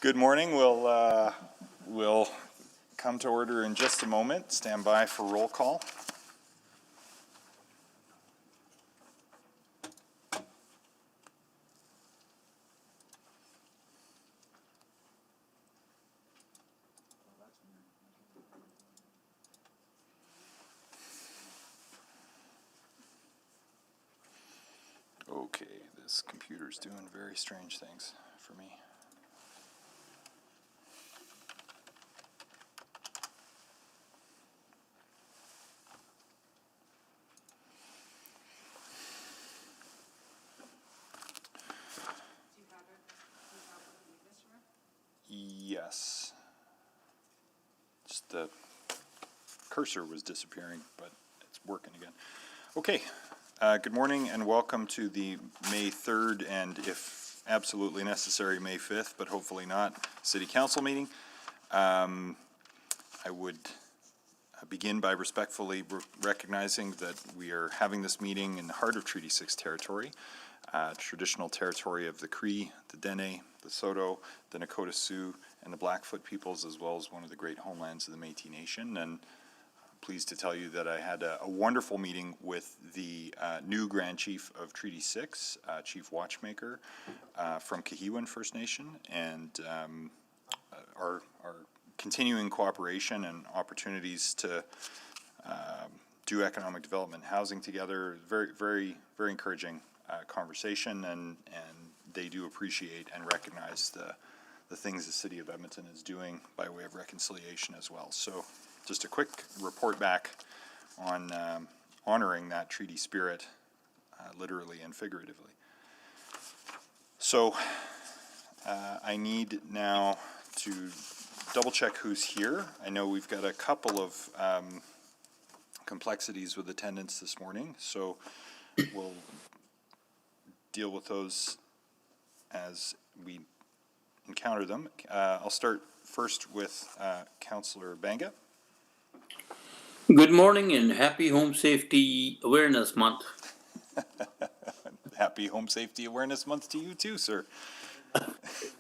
Good morning. We'll come to order in just a moment. Stand by for roll call. Okay, this computer's doing very strange things for me. Yes. Just the cursor was disappearing, but it's working again. Okay. Good morning and welcome to the May 3rd and, if absolutely necessary, May 5th, but hopefully not, City Council meeting. I would begin by respectfully recognizing that we are having this meeting in the heart of Treaty 6 territory, traditional territory of the Cree, the Dene, the Saulteaux, the Nakota Sioux, and the Blackfoot peoples, as well as one of the great homelands of the Métis Nation. And pleased to tell you that I had a wonderful meeting with the new Grand Chief of Treaty 6, Chief Watchmaker from Kahiwan First Nation, and our continuing cooperation and opportunities to do economic development and housing together. Very, very, very encouraging conversation, and they do appreciate and recognize the things the City of Edmonton is doing by way of reconciliation as well. So just a quick report back on honoring that treaty spirit, literally and figuratively. So I need now to double check who's here. I know we've got a couple of complexities with attendance this morning, so we'll deal with those as we encounter them. I'll start first with Councillor Banga. Good morning and happy Home Safety Awareness Month. Happy Home Safety Awareness Month to you too, sir.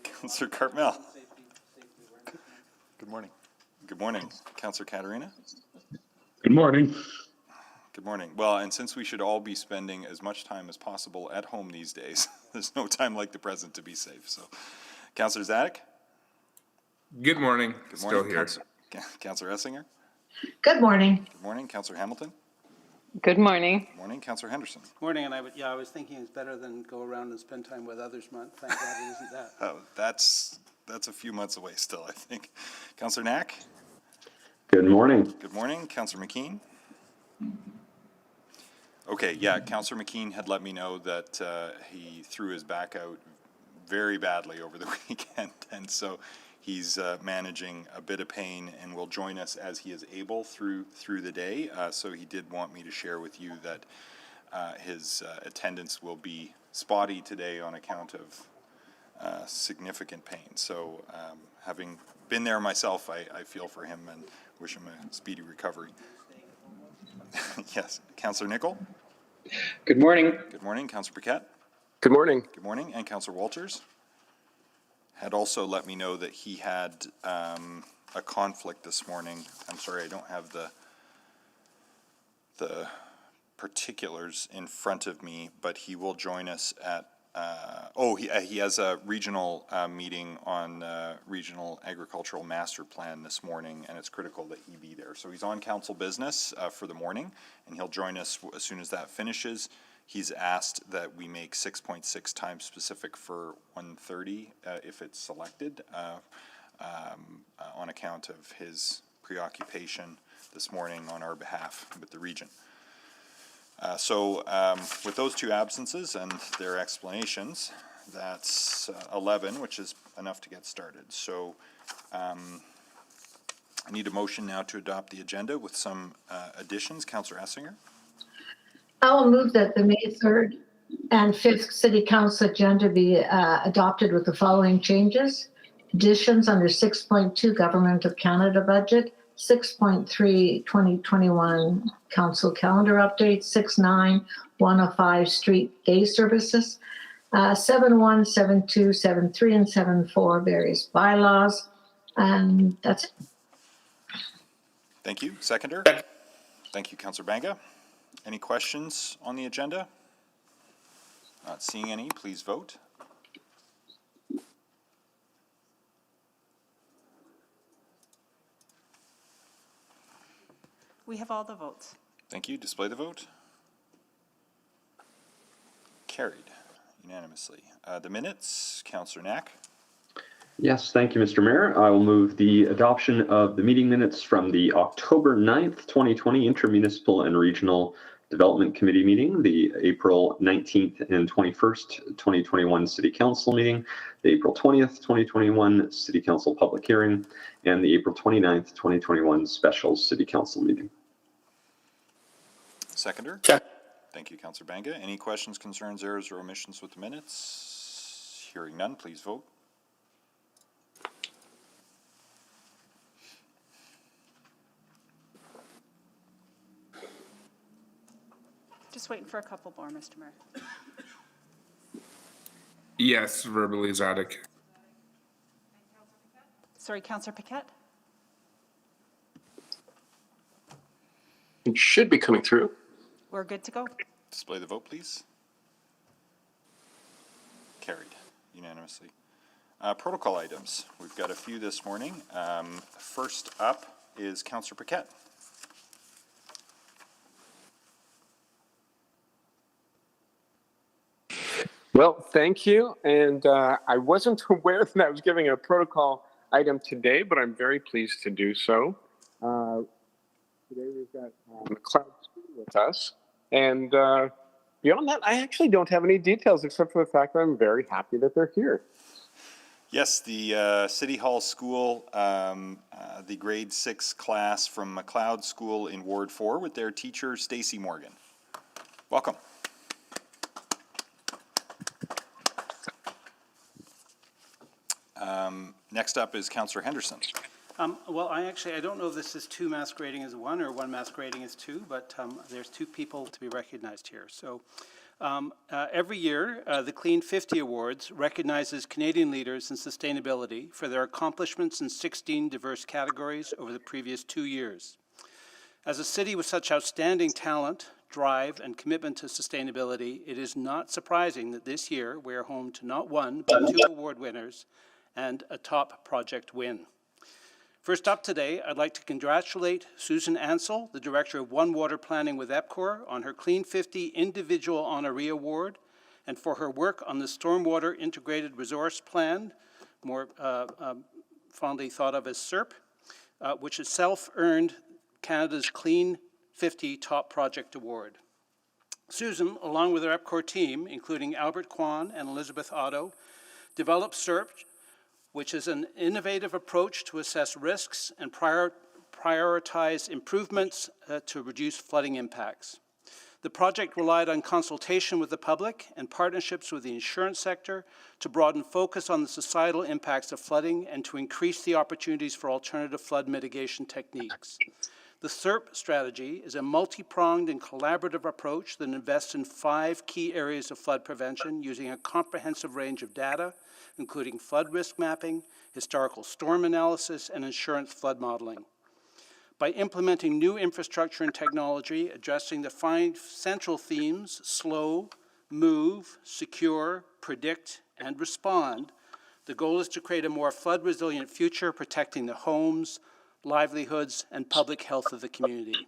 Councillor Cartmel. Good morning. Good morning. Councillor Caterina. Good morning. Good morning. Well, and since we should all be spending as much time as possible at home these days, there's no time like the present to be safe. So, Councillor Zadek. Good morning. Good morning. Still here. Councillor Essinger. Good morning. Good morning. Councillor Hamilton. Good morning. Good morning. Councillor Henderson. Morning, and I was thinking it's better than go around and spend time with others month. Thank God it isn't that. Oh, that's a few months away still, I think. Councillor Knack. Good morning. Good morning. Councillor McKean. Okay, yeah, Councillor McKean had let me know that he threw his back out very badly over the weekend, and so he's managing a bit of pain and will join us as he is able through the day. So he did want me to share with you that his attendance will be spotty today on account of significant pain. So having been there myself, I feel for him and wish him a speedy recovery. Yes, Councillor Nicol. Good morning. Good morning, Councillor Paquette. Good morning. Good morning, and Councillor Walters had also let me know that he had a conflict this morning. I'm sorry, I don't have the particulars in front of me, but he will join us at he has a regional meeting on regional agricultural master plan this morning, and it's critical that he be there. So he's on council business for the morning, and he'll join us as soon as that finishes. He's asked that we make 6.6 time specific for 1:30 if it's selected on account of his preoccupation this morning on our behalf with the region. So with those two absences and their explanations, that's 11, which is enough to get started. So I need a motion now to adopt the agenda with some additions. Councillor Essinger. I will move that the May 3rd and 5th City Council agenda be adopted with the following changes. Additions under 6.2 Government of Canada budget, 6.3 2021 Council calendar update, 6.9 105 street day services, 7.1, 7.2, 7.3, and 7.4, various bylaws. And that's it. Thank you. Seconder? Thank you, Councillor Banga. Any questions on the agenda? Not seeing any, please vote. We have all the votes. Thank you. Display the vote. Carried unanimously. The minutes, Councillor Knack. Yes, thank you, Mr. Mayor. I will move the adoption of the meeting minutes from the October 9th, 2020 Intermunicipal and Regional Development Committee meeting, the April 19th and 21st, 2021 City Council meeting, the April 20th, 2021 City Council public hearing, and the April 29th, 2021 special City Council meeting. Seconder? Check. Thank you, Councillor Banga. Any questions, concerns, errors, or omissions with the minutes? Hearing none, please vote. Just waiting for a couple more, Mr. Mayor. Yes, verbally Zadok. Sorry, Councillor Paquette? It should be coming through. We're good to go. Display the vote, please. Carried unanimously. Protocol items. We've got a few this morning. First up is Councillor Paquette. Well, thank you. And I wasn't aware that I was giving a protocol item today, but I'm very pleased to do so. Today we've got McLeod with us. And beyond that, I actually don't have any details except for the fact that I'm very happy that they're here. Yes, the City Hall School, the grade 6 class from McLeod School in Ward 4 with their teacher, Stacey Morgan. Welcome. Next up is Councillor Henderson. Well, I don't know if this is two masquerading as one or one masquerading as two, but there's two people to be recognized here. So every year, the Clean 50 Awards recognizes Canadian leaders in sustainability for their accomplishments in 16 diverse categories over the previous 2 years. As a city with such outstanding talent, drive, and commitment to sustainability, it is not surprising that this year we are home to not one, but 2 award winners and a top project win. First up today, I'd like to congratulate Susan Ansell, the Director of One Water Planning with EPCOR, on her Clean 50 Individual Honoree Award, and for her work on the Stormwater Integrated Resource Plan, more fondly thought of as SIRP, which itself earned Canada's Clean 50 Top Project Award. Susan, along with her EPCOR team, including Albert Kwan and Elizabeth Otto, developed SIRP, which is an innovative approach to assess risks and prioritize improvements to reduce flooding impacts. The project relied on consultation with the public and partnerships with the insurance sector to broaden focus on the societal impacts of flooding and to increase the opportunities for alternative flood mitigation techniques. The SIRP strategy is a multi-pronged and collaborative approach that invests in 5 key areas of flood prevention using a comprehensive range of data, including flood risk mapping, historical storm analysis, and insurance flood modeling. By implementing new infrastructure and technology addressing the 5 central themes, slow, move, secure, predict, and respond, the goal is to create a more flood-resilient future, protecting the homes, livelihoods, and public health of the community.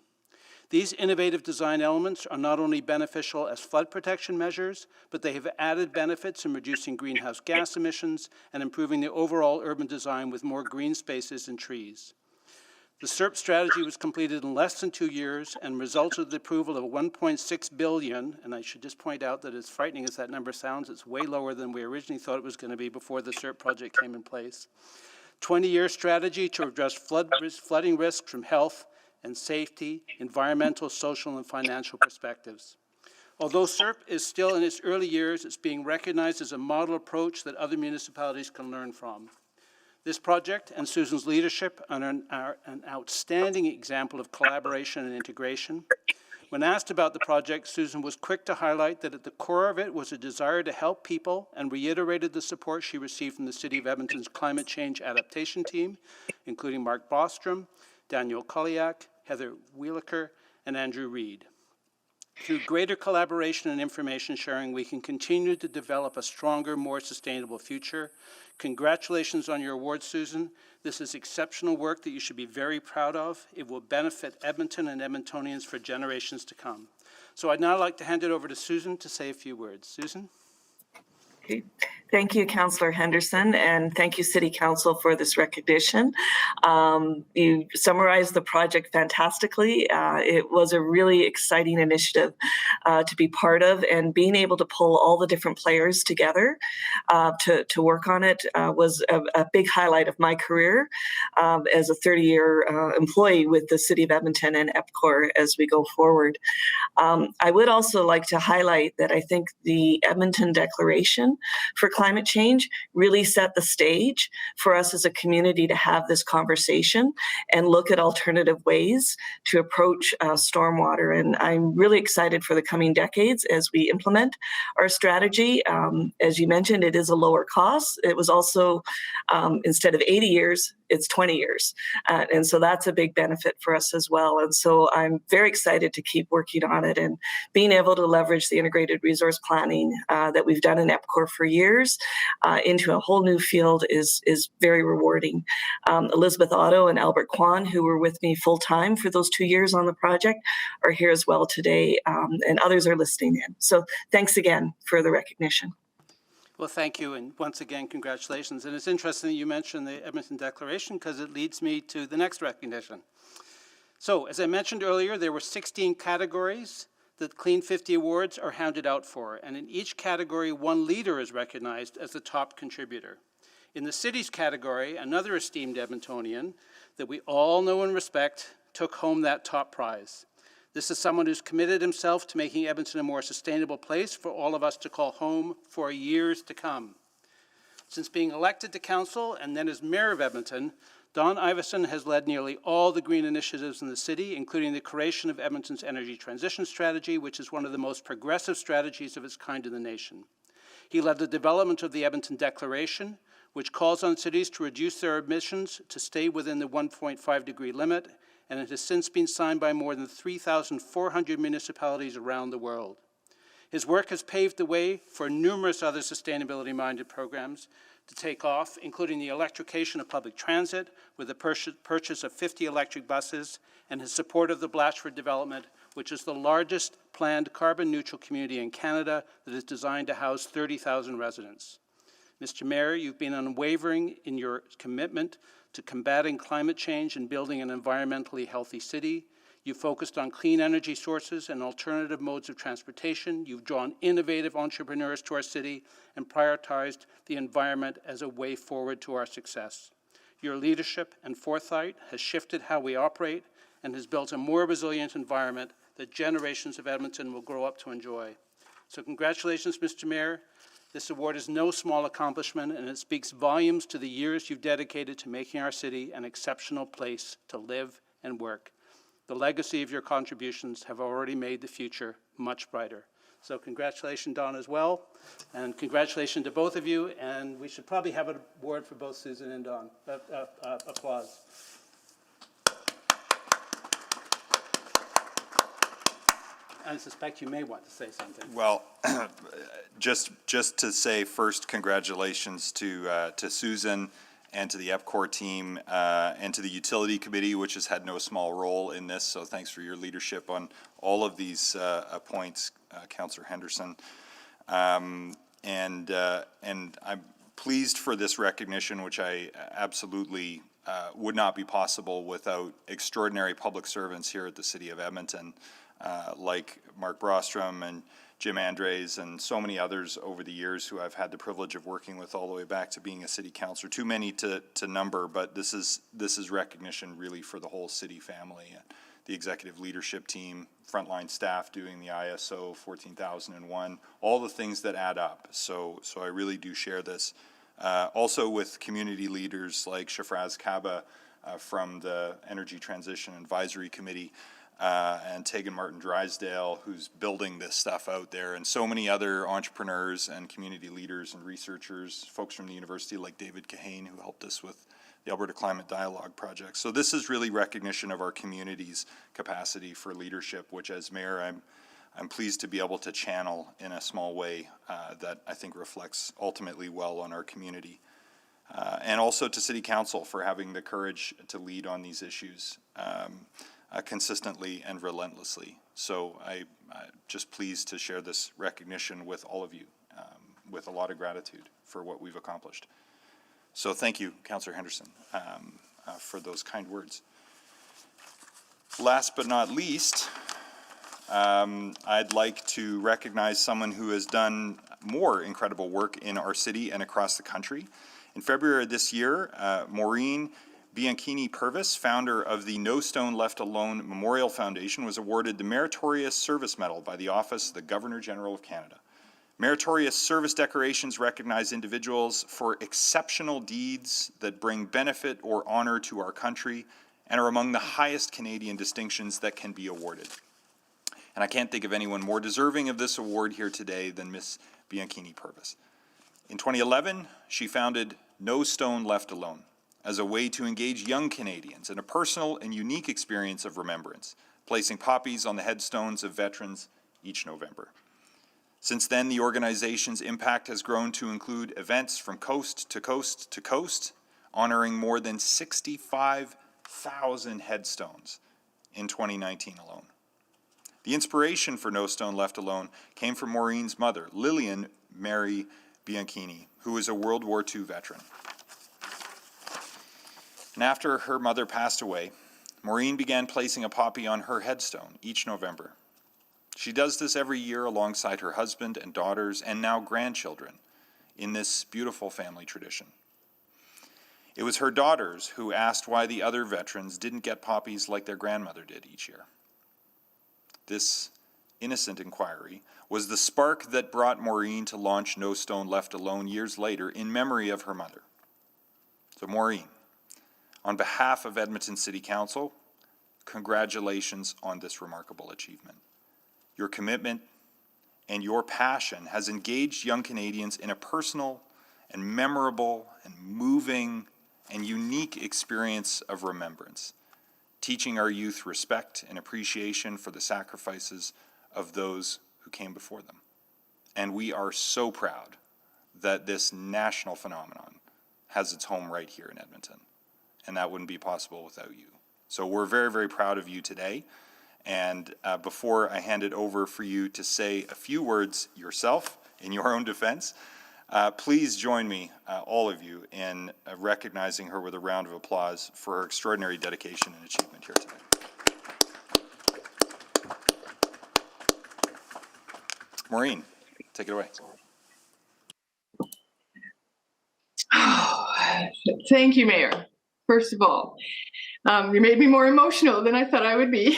These innovative design elements are not only beneficial as flood protection measures, but they have added benefits in reducing greenhouse gas emissions and improving the overall urban design with more green spaces and trees. The SIRP strategy was completed in less than 2 years and resulted in the approval of $1.6 billion, and I should just point out that as frightening as that number sounds, it's way lower than we originally thought it was going to be before the SIRP project came in place. 20-year strategy to address flooding risks from health and safety, environmental, social, and financial perspectives. Although SIRP is still in its early years, it's being recognized as a model approach that other municipalities can learn from. This project and Susan's leadership are an outstanding example of collaboration and integration. When asked about the project, Susan was quick to highlight that at the core of it was a desire to help people and reiterated the support she received from the City of Edmonton's Climate Change Adaptation Team, including Mark Bostrom, Daniel Koliak, Heather Wheelaker, and Andrew Reed. Through greater collaboration and information sharing, we can continue to develop a stronger, more sustainable future. Congratulations on your award, Susan. This is exceptional work that you should be very proud of. It will benefit Edmonton and Edmontonians for generations to come. So I'd now like to hand it over to Susan to say a few words. Susan? Okay. Thank you, Councillor Henderson, and thank you, City Council, for this recognition. You summarized the project fantastically. It was a really exciting initiative to be part of, and being able to pull all the different players together to work on it was a big highlight of my career as a 30-year employee with the City of Edmonton and EPCOR as we go forward. I would also like to highlight that I think the Edmonton Declaration for climate change really set the stage for us as a community to have this conversation and look at alternative ways to approach stormwater. And I'm really excited for the coming decades as we implement our strategy. As you mentioned, it is a lower cost. It was also, instead of 80 years, it's 20 years. And so that's a big benefit for us as well. And so I'm very excited to keep working on it, and being able to leverage the integrated resource planning that we've done in EPCOR for years into a whole new field is very rewarding. Elizabeth Otto and Albert Kwan, who were with me full time for those 2 years on the project, are here as well today, and others are listening in. So thanks again for the recognition. Well, thank you, and once again, congratulations. And it's interesting that you mentioned the Edmonton Declaration, because it leads me to the next recognition. So, as I mentioned earlier, there were 16 categories that Clean 50 Awards are handed out for, and in each category, one leader is recognized as the top contributor. In the cities category, another esteemed Edmontonian that we all know and respect took home that top prize. This is someone who's committed himself to making Edmonton a more sustainable place for all of us to call home for years to come. Since being elected to council and then as mayor of Edmonton, Don Iveson has led nearly all the green initiatives in the city, including the creation of Edmonton's energy transition strategy, which is one of the most progressive strategies of its kind in the nation. He led the development of the Edmonton Declaration, which calls on cities to reduce their emissions to stay within the 1.5-degree limit, and it has since been signed by more than 3,400 municipalities around the world. His work has paved the way for numerous other sustainability-minded programs to take off, including the electrification of public transit with the purchase of 50 electric buses, and his support of the Blatchford development, which is the largest planned carbon-neutral community in Canada that is designed to house 30,000 residents. Mr. Mayor, you've been unwavering in your commitment to combating climate change and building an environmentally healthy city. You've focused on clean energy sources and alternative modes of transportation. You've drawn innovative entrepreneurs to our city and prioritized the environment as a way forward to our success. Your leadership and foresight has shifted how we operate and has built a more resilient environment that generations of Edmonton will grow up to enjoy. So congratulations, Mr. Mayor. This award is no small accomplishment, and it speaks volumes to the years you've dedicated to making our city an exceptional place to live and work. The legacy of your contributions have already made the future much brighter. So congratulations, Don, as well, and congratulations to both of you, and we should probably have an award for both Susan and Don. Applause. I suspect you may want to say something. Well, just to say first, congratulations to Susan and to the EPCOR team and to the Utility Committee, which has had no small role in this. So thanks for your leadership on all of these points, Councillor Henderson. And I'm pleased for this recognition, which I absolutely would not be possible without extraordinary public servants here at the City of Edmonton. Like Mark Brostrom and Jim Andres and so many others over the years who I've had the privilege of working with all the way back to being a city councillor. Too many to number, but this is recognition really for the whole city family. And the executive leadership team, frontline staff doing the ISO 14001, all the things that add up. So I really do share this. Also with community leaders like Shafraz Kaba from the Energy Transition Advisory Committee. and Tegan Martin Drysdale, who's building this stuff out there, and so many other entrepreneurs and community leaders and researchers, folks from the university like David Kahane, who helped us with the Alberta Climate Dialogue Project. So this is really recognition of our community's capacity for leadership, which as mayor, I'm pleased to be able to channel in a small way that I think reflects ultimately well on our community. And also to City Council for having the courage to lead on these issues consistently and relentlessly. So I'm just pleased to share this recognition with all of you with a lot of gratitude for what we've accomplished. So thank you, Councillor Henderson, for those kind words. Last but not least, I'd like to recognize someone who has done more incredible work in our city and across the country. In February of this year, Maureen Bianchini-Purvis, founder of the No Stone Left Alone Memorial Foundation, was awarded the Meritorious Service Medal by the Office of the Governor-General of Canada. Meritorious service decorations recognize individuals for exceptional deeds that bring benefit or honor to our country and are among the highest Canadian distinctions that can be awarded. And I can't think of anyone more deserving of this award here today than Ms. Bianchini-Purvis. In 2011, she founded No Stone Left Alone as a way to engage young Canadians in a personal and unique experience of remembrance, placing poppies on the headstones of veterans each November. Since then, the organization's impact has grown to include events from coast to coast to coast, honoring more than 65,000 headstones in 2019 alone. The inspiration for No Stone Left Alone came from Maureen's mother, Lillian Mary Bianchini, who was a World War II veteran. And after her mother passed away, Maureen began placing a poppy on her headstone each November. She does this every year alongside her husband and daughters and now grandchildren in this beautiful family tradition. It was her daughters who asked why the other veterans didn't get poppies like their grandmother did each year. This innocent inquiry was the spark that brought Maureen to launch No Stone Left Alone years later in memory of her mother. So Maureen, on behalf of Edmonton City Council, congratulations on this remarkable achievement. Your commitment and your passion has engaged young Canadians in a personal and memorable and moving and unique experience of remembrance, teaching our youth respect and appreciation for the sacrifices of those who came before them. And we are so proud that this national phenomenon has its home right here in Edmonton, and that wouldn't be possible without you. So we're very, very proud of you today. And before I hand it over for you to say a few words yourself in your own defense, please join me, all of you, in recognizing her with a round of applause for her extraordinary dedication and achievement here today. Maureen, take it away. Thank you, Mayor. First of all, you made me more emotional than I thought I would be.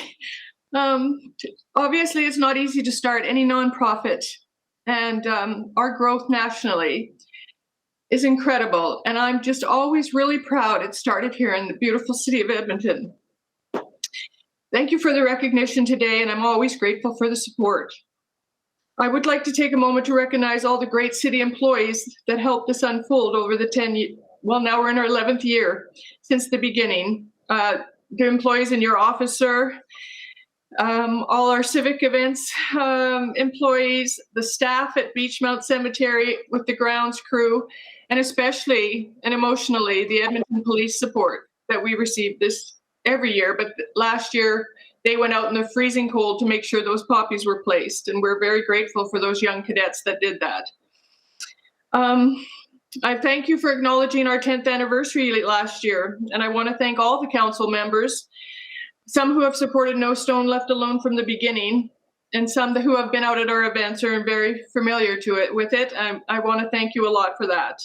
Obviously, it's not easy to start any nonprofit, and our growth nationally is incredible. And I'm just always really proud it started here in the beautiful city of Edmonton. Thank you for the recognition today, and I'm always grateful for the support. I would like to take a moment to recognize all the great city employees that helped us unfold over the 10 years. Well, now we're in our 11th year since the beginning. The employees in your office, sir, all our civic events employees, the staff at Beechmount Cemetery with the grounds crew, and especially and emotionally the Edmonton Police support that we receive this every year. But last year, they went out in the freezing cold to make sure those poppies were placed, and we're very grateful for those young cadets that did that. I thank you for acknowledging our 10th anniversary last year, and I want to thank all the council members, some who have supported No Stone Left Alone from the beginning, and some who have been out at our events are very familiar to it with it. I want to thank you a lot for that.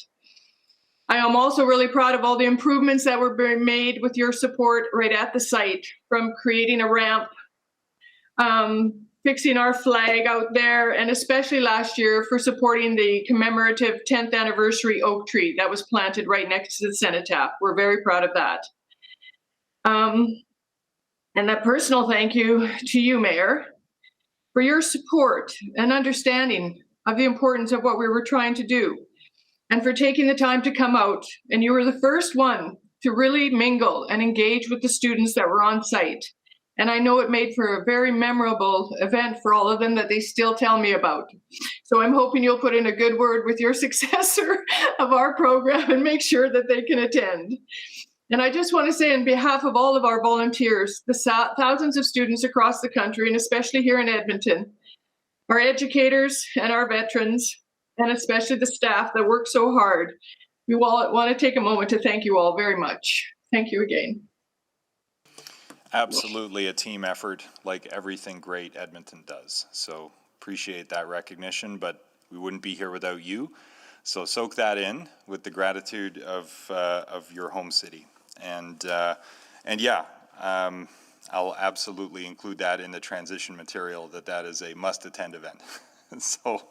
I am also really proud of all the improvements that were being made with your support right at the site, from creating a ramp, fixing our flag out there, and especially last year for supporting the commemorative 10th anniversary oak tree that was planted right next to the cenotaph. We're very proud of that. And a personal thank you to you, Mayor, for your support and understanding of the importance of what we were trying to do, and for taking the time to come out. And you were the first one to really mingle and engage with the students that were on site. And I know it made for a very memorable event for all of them that they still tell me about. So I'm hoping you'll put in a good word with your successor of our program and make sure that they can attend. And I just want to say on behalf of all of our volunteers, the thousands of students across the country, and especially here in Edmonton, our educators and our veterans, and especially the staff that work so hard, we all want to take a moment to thank you all very much. Thank you again. Absolutely a team effort, like everything great Edmonton does. So appreciate that recognition, but we wouldn't be here without you. So soak that in with the gratitude of your home city. And yeah, I'll absolutely include that in the transition material, that is a must-attend event. So,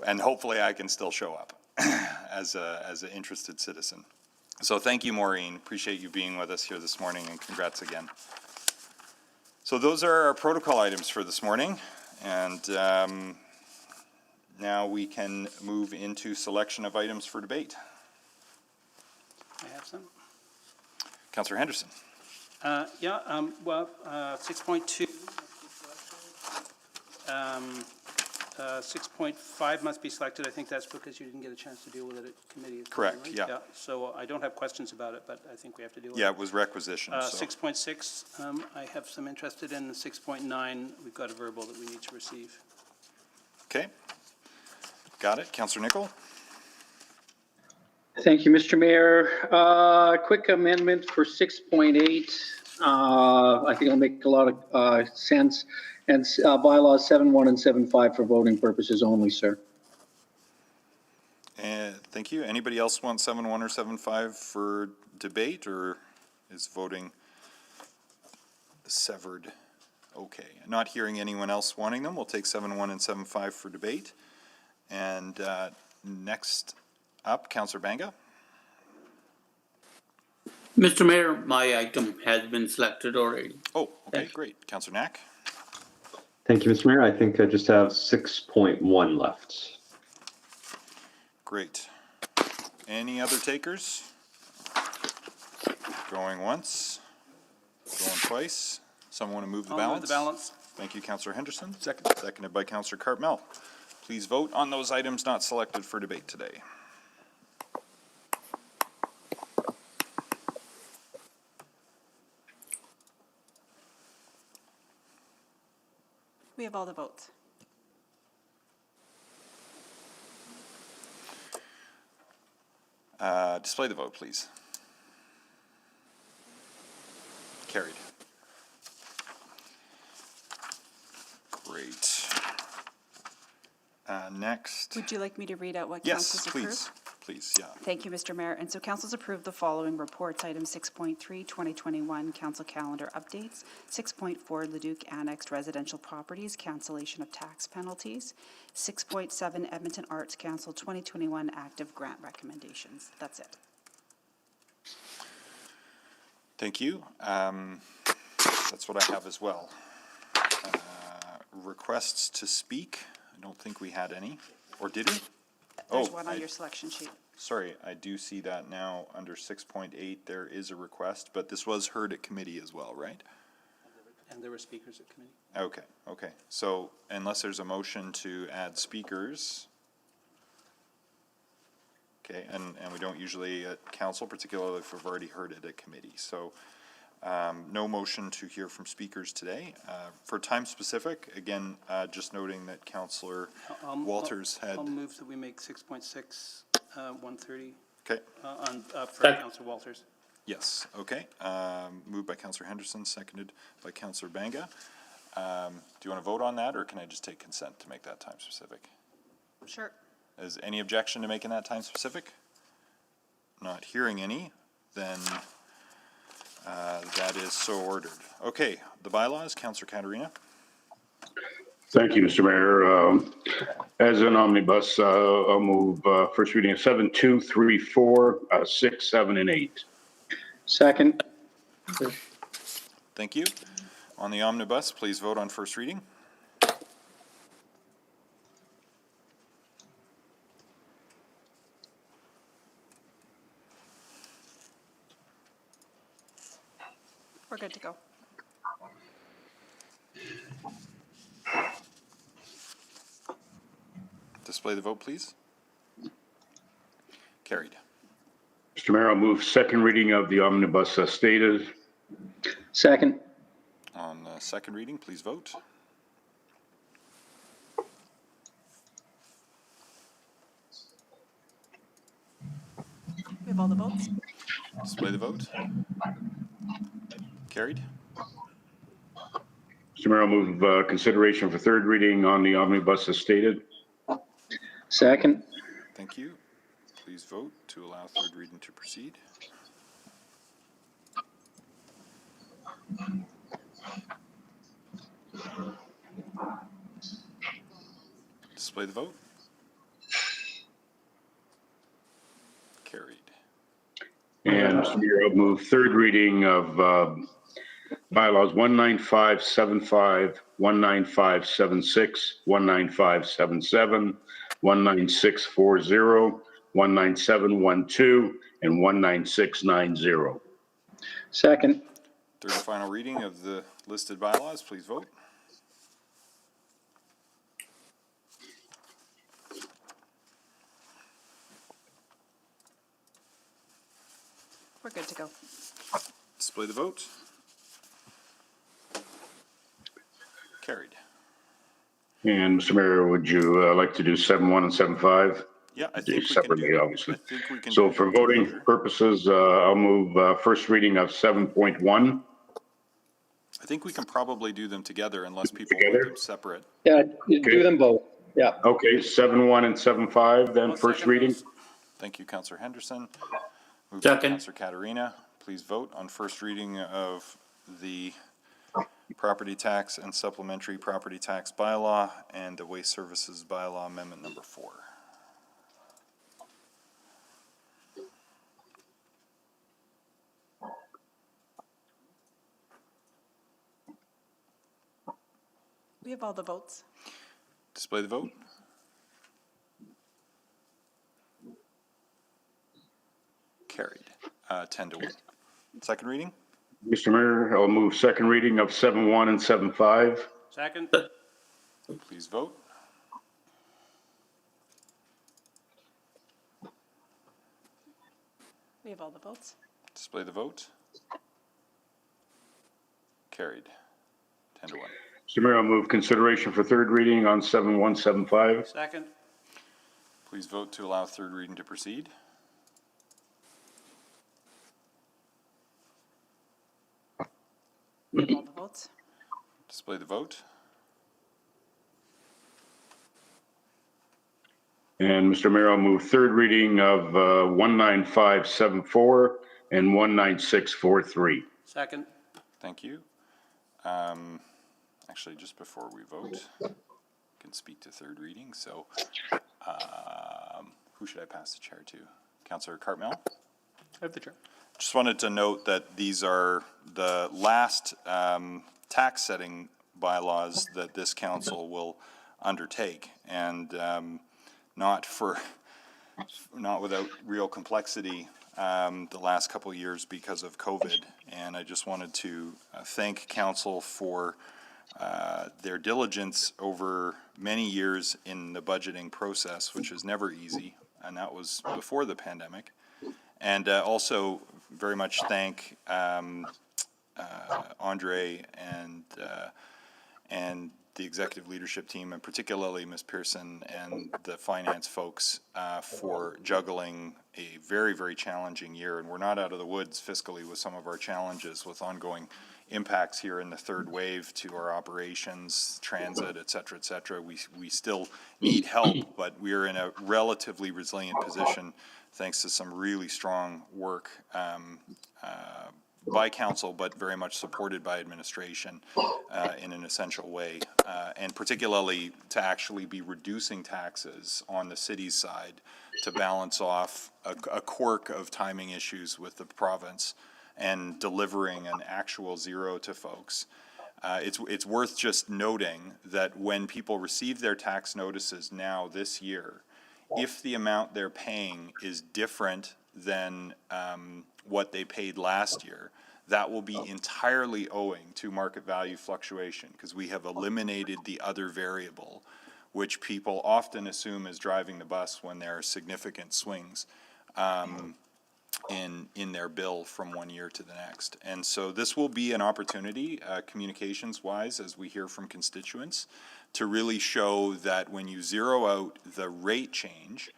and hopefully I can still show up as an interested citizen. So thank you, Maureen. Appreciate you being with us here this morning, and congrats again. So those are our protocol items for this morning, and now we can move into selection of items for debate. I have some. Councillor Henderson. 6.2. 6.5 must be selected. I think that's because you didn't get a chance to deal with it at committee. Correct, right? yeah. So I don't have questions about it, but I think we have to deal with it. Yeah, it was requisitioned. 6.6, I have some interested in. 6.9, we've got a verbal that we need to receive. Okay. Got it. Councillor Nicol. Thank you, Mr. Mayor. Quick amendment for 6.8. I think it'll make a lot of sense. And bylaws 7.1 and 7.5 for voting purposes only, sir. Thank you. Anybody else want 7.1 or 7.5 for debate, or is voting severed? Okay. Not hearing anyone else wanting them, we'll take 7.1 and 7.5 for debate. And next up, Councillor Banga. Mr. Mayor, my item has been selected already. Oh, okay, great. Councillor Knack. Thank you, Mr. Mayor. I think I just have 6.1 left. Great. Any other takers? Going once, going twice. Someone want to move the I'll balance? move the balance. Thank you, Councillor Henderson. Seconded by Councillor Cartmel. Please vote on those items not selected for debate today. We have all the votes. Display the vote, please. Carried. Great. Next. Would you like me to read out what council's approved? Yes, please, yeah. Thank you, Mr. Mayor. And so council's approved the following reports. Item 6.3, 2021 council calendar updates. 6.4, Leduc annexed residential properties, cancellation of tax penalties. 6.7, Edmonton Arts Council 2021 active grant recommendations. That's it. Thank you. That's what I have as well. Requests to speak. I don't think we had any, or did we? There's one on your selection sheet. Sorry, I do see that now under 6.8. There is a request, but this was heard at committee as well, right? And there were speakers at committee. Okay. So unless there's a motion to add speakers, okay, and we don't usually at council, particularly if we've already heard it at committee. So no motion to hear from speakers today. For time specific, again, just noting that Councillor Walters had. I'll move that we make 6.6 1:30. Okay. For Councillor Walters. Yes. Okay. Moved by Councillor Henderson, seconded by Councillor Banga. Do you want to vote on that, or can I just take consent to make that time specific? Sure. Is any objection to making that time specific? Not hearing any, then that is so ordered. Okay, the bylaws, Councillor Caterina. Thank you, Mr. Mayor. As an omnibus, I'll move first reading of 7, 2, 3, 4, 6, 7, and 8. Second. Thank you. On the omnibus, please vote on first reading. We're good to go. Display the vote, please. Carried. Mr. Mayor, I'll move second reading of the omnibus as stated. Second. On second reading, please vote. We have all the votes. Display the vote. Carried. Mr. Mayor, I'll move consideration for third reading on the omnibus as stated. Second. Thank you. Please vote to allow third reading to proceed. Display the vote. Carried. And Mr. Mayor, I'll move third reading of bylaws 19575, 19576, 19577, 19640, 19712, and 19690. Second. Third and final reading of the listed bylaws. Please vote. We're good to go. Display the vote. Carried. And Mr. Mayor, would you like to do 7.1 and 7.5? Yeah, I Do think we can separately, do. obviously. I think we can. So do for them voting together. purposes, I'll move first reading of 7.1. I think we can probably do them together unless people Together? want them separate. Yeah, you Okay. do them both. Yeah. Okay, 7.1 and 7.5, then I'll first second reading. those. Thank you, Councillor Henderson. Moved by Second. Councillor Katarina. Please vote on first reading of the property tax and supplementary property tax bylaw and the waste services bylaw amendment number 4. We have all the votes. Display the vote. Carried. 10 to 1. Second reading. Mr. Mayor, I'll move second reading of 7.1 and 7.5. Second. Please vote. We have all the votes. Display the vote. Carried. 10 to 1. Mr. Mayor, I'll move consideration for third reading on 7.1, 7.5. Second. Please vote to allow third reading to proceed. We have all the votes. Display the vote. And Mr. Mayor, I'll move third reading of 19574 and 19643. Second. Thank you. Actually, just before we vote, I can speak to third reading. So who should I pass the chair to? Councillor Cartmell? I have the chair. Just wanted to note that these are the last tax setting bylaws that this council will undertake, and not without real complexity the last couple of years because of COVID. And I just wanted to thank council for their diligence over many years in the budgeting process, which is never easy, and that was before the pandemic. And also very much thank Andre and the executive leadership team, and particularly Ms. Pearson and the finance folks for juggling a very, very challenging year. And we're not out of the woods fiscally with some of our challenges with ongoing impacts here in the third wave to our operations, transit, et cetera, et cetera. We still need help, but we are in a relatively resilient position thanks to some really strong work by council, but very much supported by administration in an essential way, and particularly to actually be reducing taxes on the city's side to balance off a quirk of timing issues with the province and delivering an actual zero to folks. It's worth just noting that when people receive their tax notices now this year, if the amount they're paying is different than what they paid last year, that will be entirely owing to market value fluctuation, because we have eliminated the other variable, which people often assume is driving the bus when there are significant swings in their bill from one year to the next. And so this will be an opportunity, communications-wise, as we hear from constituents, to really show that when you zero out the rate change,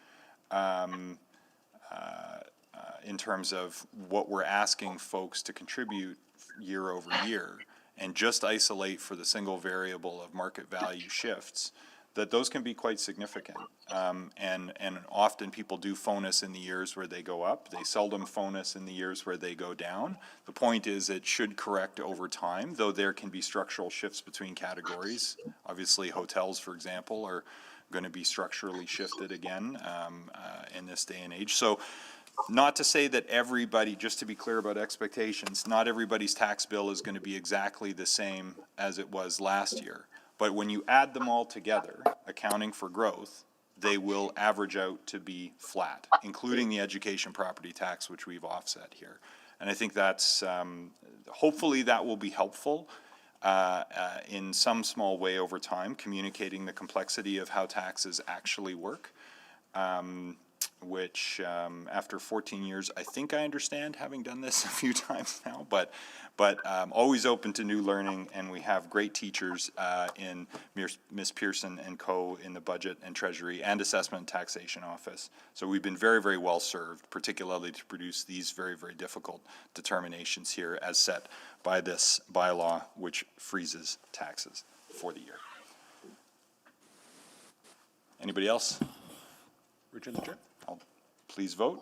in terms of what we're asking folks to contribute year over year, and just isolate for the single variable of market value shifts, that those can be quite significant. And often people do phone us in the years where they go up. They seldom phone us in the years where they go down. The point is it should correct over time, though there can be structural shifts between categories. Obviously, hotels, for example, are going to be structurally shifted again in this day and age. So not to say that everybody, just to be clear about expectations, not everybody's tax bill is going to be exactly the same as it was last year. But when you add them all together, accounting for growth, they will average out to be flat, including the education property tax, which we've offset here. And I think that's, hopefully that will be helpful in some small way over time, communicating the complexity of how taxes actually work, which after 14 years, I think I understand, having done this a few times now, but always open to new learning, and we have great teachers in Ms. Pearson and co. in the Budget and Treasury and Assessment and Taxation Office. So we've been very, very well served, particularly to produce these very, very difficult determinations here as set by this bylaw, which freezes taxes for the year. Anybody else? Richard the Chair? Please vote.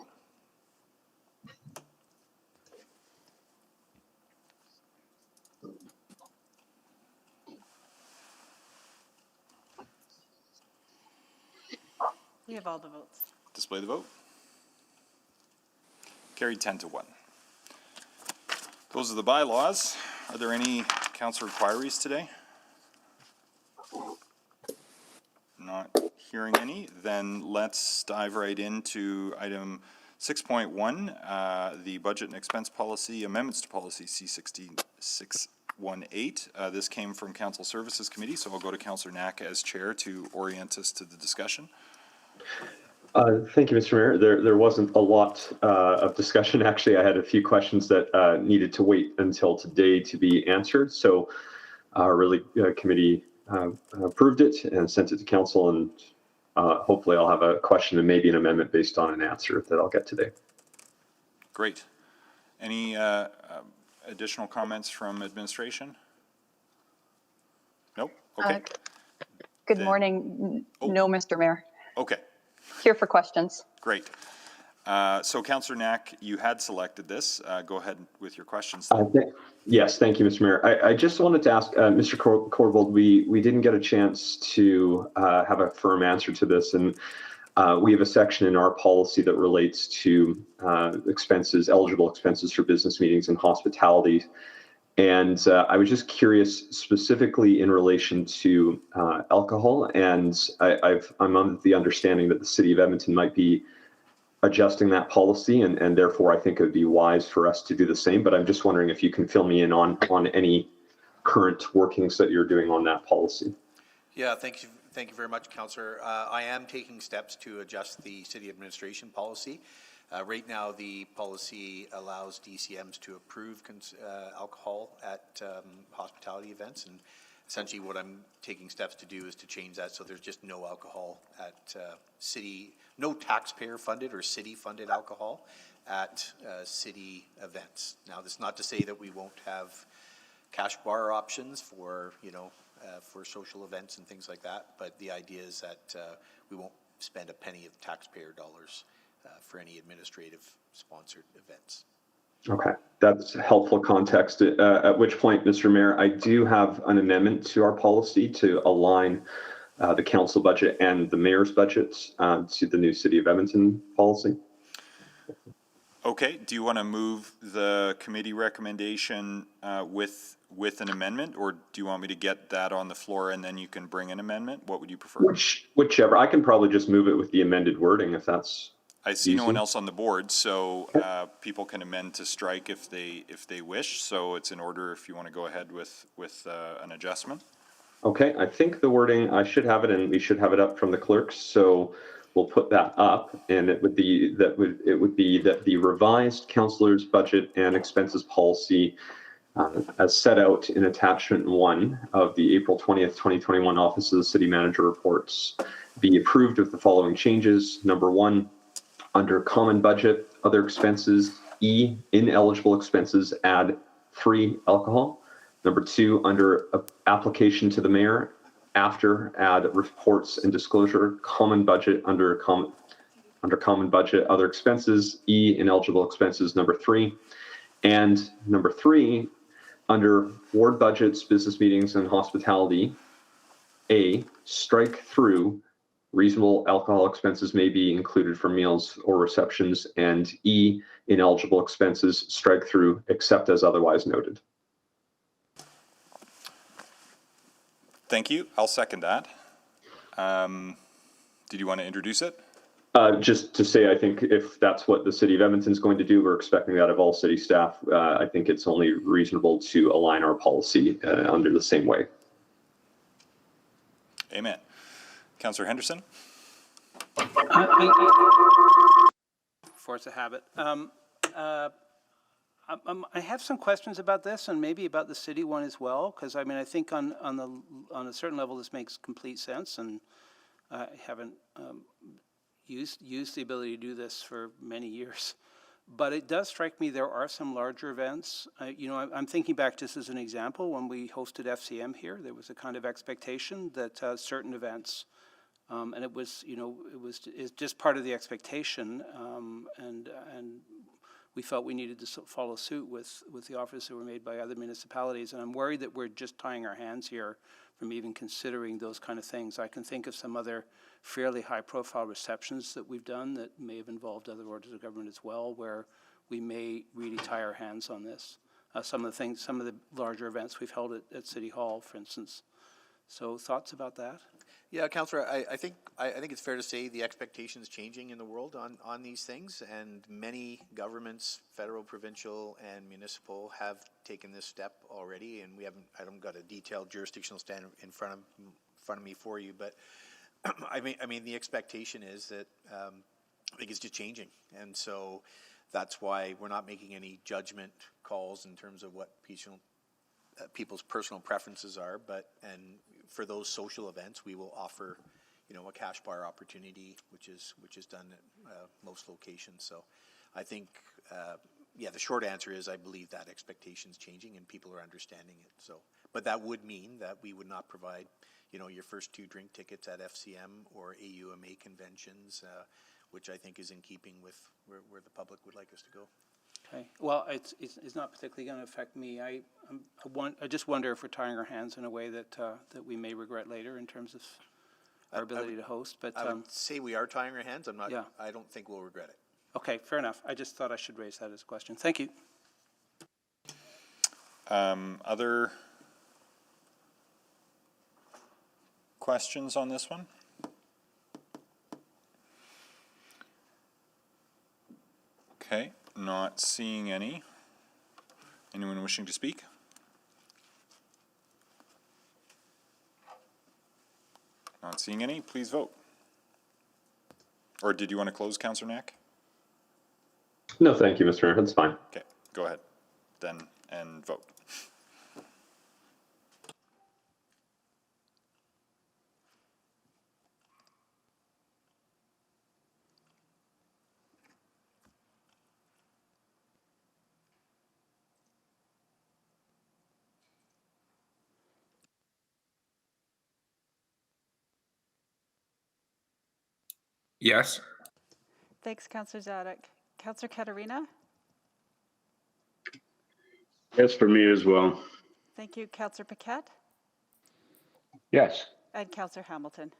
We have all the votes. Display the vote. Carried 10-1. Those are the bylaws. Are there any council inquiries today? Not hearing any. Then let's dive right into item 6.1, the budget and expense policy, amendments to policy C6618. This came from Council Services Committee, so I'll go to Councillor Knack as chair to orient us to the discussion. Thank you, Mr. Mayor. There wasn't a lot of discussion. Actually, I had a few questions that needed to wait until today to be answered. So our committee approved it and sent it to council, and hopefully I'll have a question and maybe an amendment based on an answer that I'll get today. Great. Any additional comments from administration? Nope. Okay. Good morning. No, Mr. Mayor. Okay. Here for questions. Great. So Councillor Knack, you had selected this. Go ahead with your questions. Yes, thank you, Mr. Mayor. I just wanted to ask Mr. Corbould, we didn't get a chance to have a firm answer to this, and we have a section in our policy that relates to expenses, eligible expenses for business meetings and hospitality. And I was just curious specifically in relation to alcohol, and I'm under the understanding that the City of Edmonton might be adjusting that policy, and therefore I think it would be wise for us to do the same. But I'm just wondering if you can fill me in on any current workings that you're doing on that policy. Yeah, thank you very much, Councillor. I am taking steps to adjust the city administration policy. Right now, the policy allows DCMs to approve alcohol at hospitality events, and essentially what I'm taking steps to do is to change that so there's just no alcohol at no taxpayer-funded or city-funded alcohol at city events. Now, that's not to say that we won't have cash bar options for, for social events and things like that, but the idea is that we won't spend a penny of taxpayer dollars for any administrative sponsored events. Okay, that's helpful context. At which point, Mr. Mayor, I do have an amendment to our policy to align the council budget and the mayor's budgets to the new City of Edmonton policy. Okay, do you want to move the committee recommendation with an amendment, or do you want me to get that on the floor and then you can bring an amendment? What would you prefer? Whichever. I can probably just move it with the amended wording if that's I see no easy. one else on the board, so people can amend to strike if they wish. So it's in order if you want to go ahead with an adjustment. Okay, I think the wording, I should have it, and we should have it up from the clerks. So we'll put that up, and it would be that the revised councillors' budget and expenses policy, as set out in attachment 1 of the April 20th, 2021 Office of the City Manager reports, be approved with the following changes. Number 1, under common budget, other expenses, E, ineligible expenses, add free alcohol. Number 2, under application to the mayor, after add reports and disclosure, common budget, under common budget, other expenses, E, ineligible expenses, number 3. And number 3, under ward budgets, business meetings, and hospitality, A, strike through reasonable alcohol expenses may be included for meals or receptions, and E, ineligible expenses, strike through except as otherwise noted. Thank you. I'll second that. Did you want to introduce it? Just to say, I think if that's what the City of Edmonton is going to do, we're expecting that of all city staff. I think it's only reasonable to align our policy under the same way. Amen. Councillor Henderson? Force of habit. I have some questions about this, and maybe about the city one as well, because I mean, I think on a certain level this makes complete sense, and I haven't used the ability to do this for many years. But it does strike me there are some larger events. You know, I'm thinking back just as an example, when we hosted FCM here, there was a kind of expectation that certain events, and it was, you know, it's just part of the expectation, and we felt we needed to follow suit with the offers that were made by other municipalities. And I'm worried that we're just tying our hands here from even considering those kind of things. I can think of some other fairly high-profile receptions that we've done that may have involved other orders of government as well, where we may really tie our hands on this. Some of the larger events we've held at City Hall, for instance. So thoughts about that? Yeah, Councillor, I think it's fair to say the expectation's changing in the world on these things, and many governments, federal, provincial, and municipal, have taken this step already. And I haven't got a detailed jurisdictional standard in front of me for you, but I mean the expectation is that I think it's just changing, and so that's why we're not making any judgment calls in terms of what people's personal preferences are, and for those social events, we will offer, you know, a cash bar opportunity, which is done at most locations. So, I think, yeah, the short answer is I believe that expectation's changing and people are understanding it. So, but that would mean that we would not provide, you know, your first 2 drink tickets at FCM or AUMA conventions, which I think is in keeping with where the public would like us to go. Okay. Well, it's not particularly going to affect me. I just wonder if we're tying our hands in a way that we may regret later in terms of our ability to host. But I would say we are tying our hands. I'm not. Yeah. I don't think we'll regret it. Okay, fair enough. I just thought I should raise that as a question. Thank you. Other questions on this one? Okay. Not seeing any. Anyone wishing to speak? Not seeing any. Please vote. Or did you want to close, Councillor Knack? No, thank you, Mr. Mayor. That's fine. Okay, go ahead then and vote. Yes. Thanks, Councillor Zadok. Councillor Katarina? Yes, for me as well. Thank you. Councillor Paquette? Yes. And Councillor Hamilton?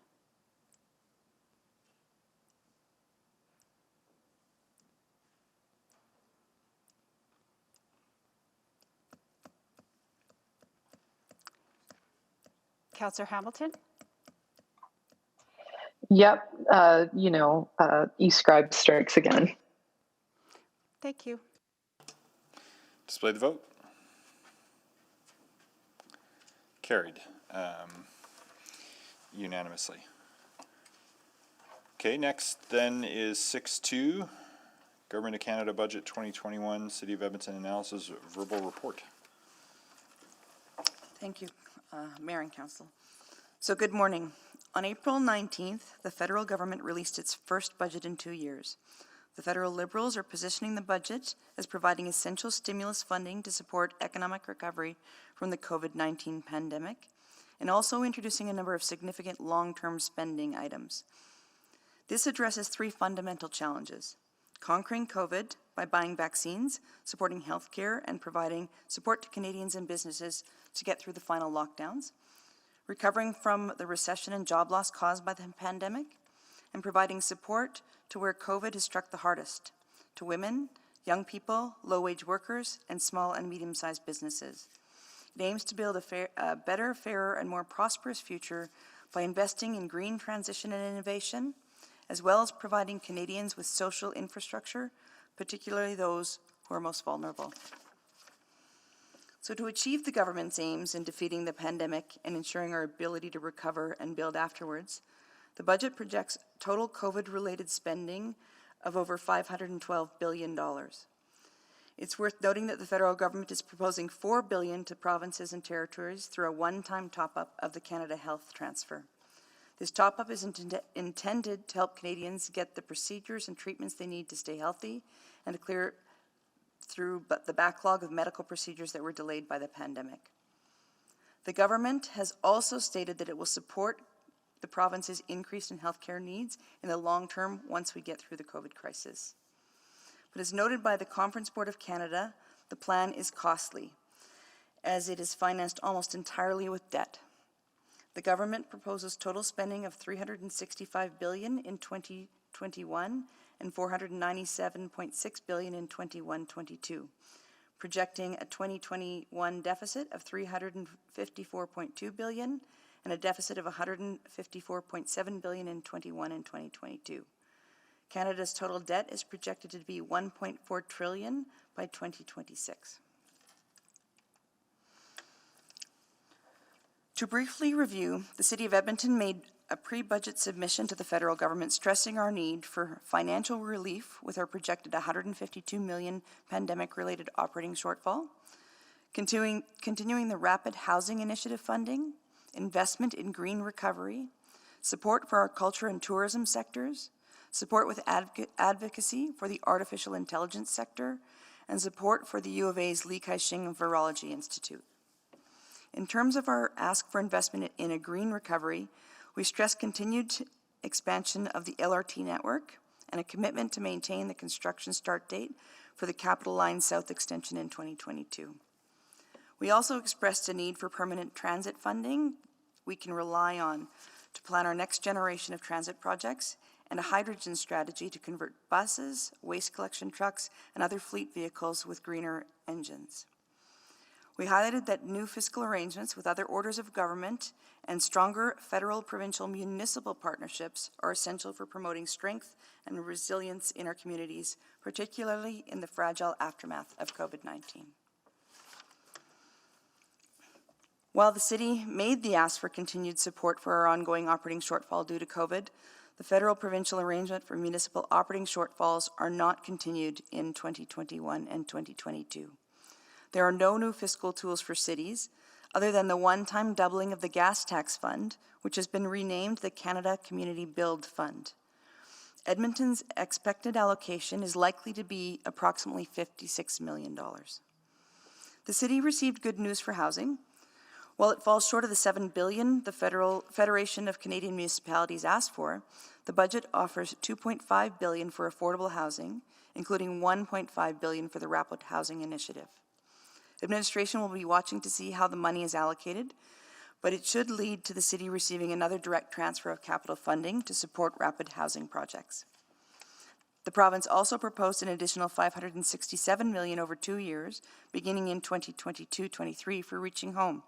Councillor Hamilton? Yep, e-scribe strikes again. Thank you. Display the vote. Carried unanimously. Okay, next then is 6.2, Government of Canada Budget 2021, City of Edmonton Analysis Verbal Report. Thank you, Mayor and Council. So good morning. On April 19th, the federal government released its first budget in 2 years. The federal Liberals are positioning the budget as providing essential stimulus funding to support economic recovery from the COVID-19 pandemic, and also introducing a number of significant long-term spending items. This addresses 3 fundamental challenges: conquering COVID by buying vaccines, supporting healthcare, and providing support to Canadians and businesses to get through the final lockdowns, recovering from the recession and job loss caused by the pandemic, and providing support to where COVID has struck the hardest, to women, young people, low-wage workers, and small and medium-sized businesses. It aims to build a better, fairer, and more prosperous future by investing in green transition and innovation, as well as providing Canadians with social infrastructure, particularly those who are most vulnerable. So to achieve the government's aims in defeating the pandemic and ensuring our ability to recover and build afterwards, the budget projects total COVID-related spending of over $512 billion. It's worth noting that the federal government is proposing $4 billion to provinces and territories through a one-time top-up of the Canada Health Transfer. This top-up is intended to help Canadians get the procedures and treatments they need to stay healthy and to clear through the backlog of medical procedures that were delayed by the pandemic. The government has also stated that it will support the province's increase in healthcare needs in the long term once we get through the COVID crisis. But as noted by the Conference Board of Canada, the plan is costly, as it is financed almost entirely with debt. The government proposes total spending of $365 billion in 2021 and $497.6 billion in 21-22, projecting a 2021 deficit of $354.2 billion and a deficit of $154.7 billion in 21 and 2022. Canada's total debt is projected to be $1.4 trillion by 2026. To briefly review, the City of Edmonton made a pre-budget submission to the federal government stressing our need for financial relief with our projected $152 million pandemic-related operating shortfall, continuing the rapid housing initiative funding, investment in green recovery, support for our culture and tourism sectors, support with advocacy for the artificial intelligence sector, and support for the U of A's Li Ka-shing Virology Institute. In terms of our ask for investment in a green recovery, we stress continued expansion of the LRT network and a commitment to maintain the construction start date for the Capital Line South extension in 2022. We also expressed a need for permanent transit funding we can rely on to plan our next generation of transit projects and a hydrogen strategy to convert buses, waste collection trucks, and other fleet vehicles with greener engines. We highlighted that new fiscal arrangements with other orders of government and stronger federal, provincial, municipal partnerships are essential for promoting strength and resilience in our communities, particularly in the fragile aftermath of COVID-19. While the City made the ask for continued support for our ongoing operating shortfall due to COVID, the federal-provincial arrangement for municipal operating shortfalls are not continued in 2021 and 2022. There are no new fiscal tools for cities, other than the one-time doubling of the gas tax fund, which has been renamed the Canada Community Build Fund. Edmonton's expected allocation is likely to be approximately $56 million. The City received good news for housing. While it falls short of the $7 billion the Federation of Canadian Municipalities asked for, the budget offers $2.5 billion for affordable housing, including $1.5 billion for the Rapid Housing Initiative. Administration will be watching to see how the money is allocated, but it should lead to the City receiving another direct transfer of capital funding to support rapid housing projects. The province also proposed an additional $567 million over 2 years, beginning in 2022-23 for Reaching Home.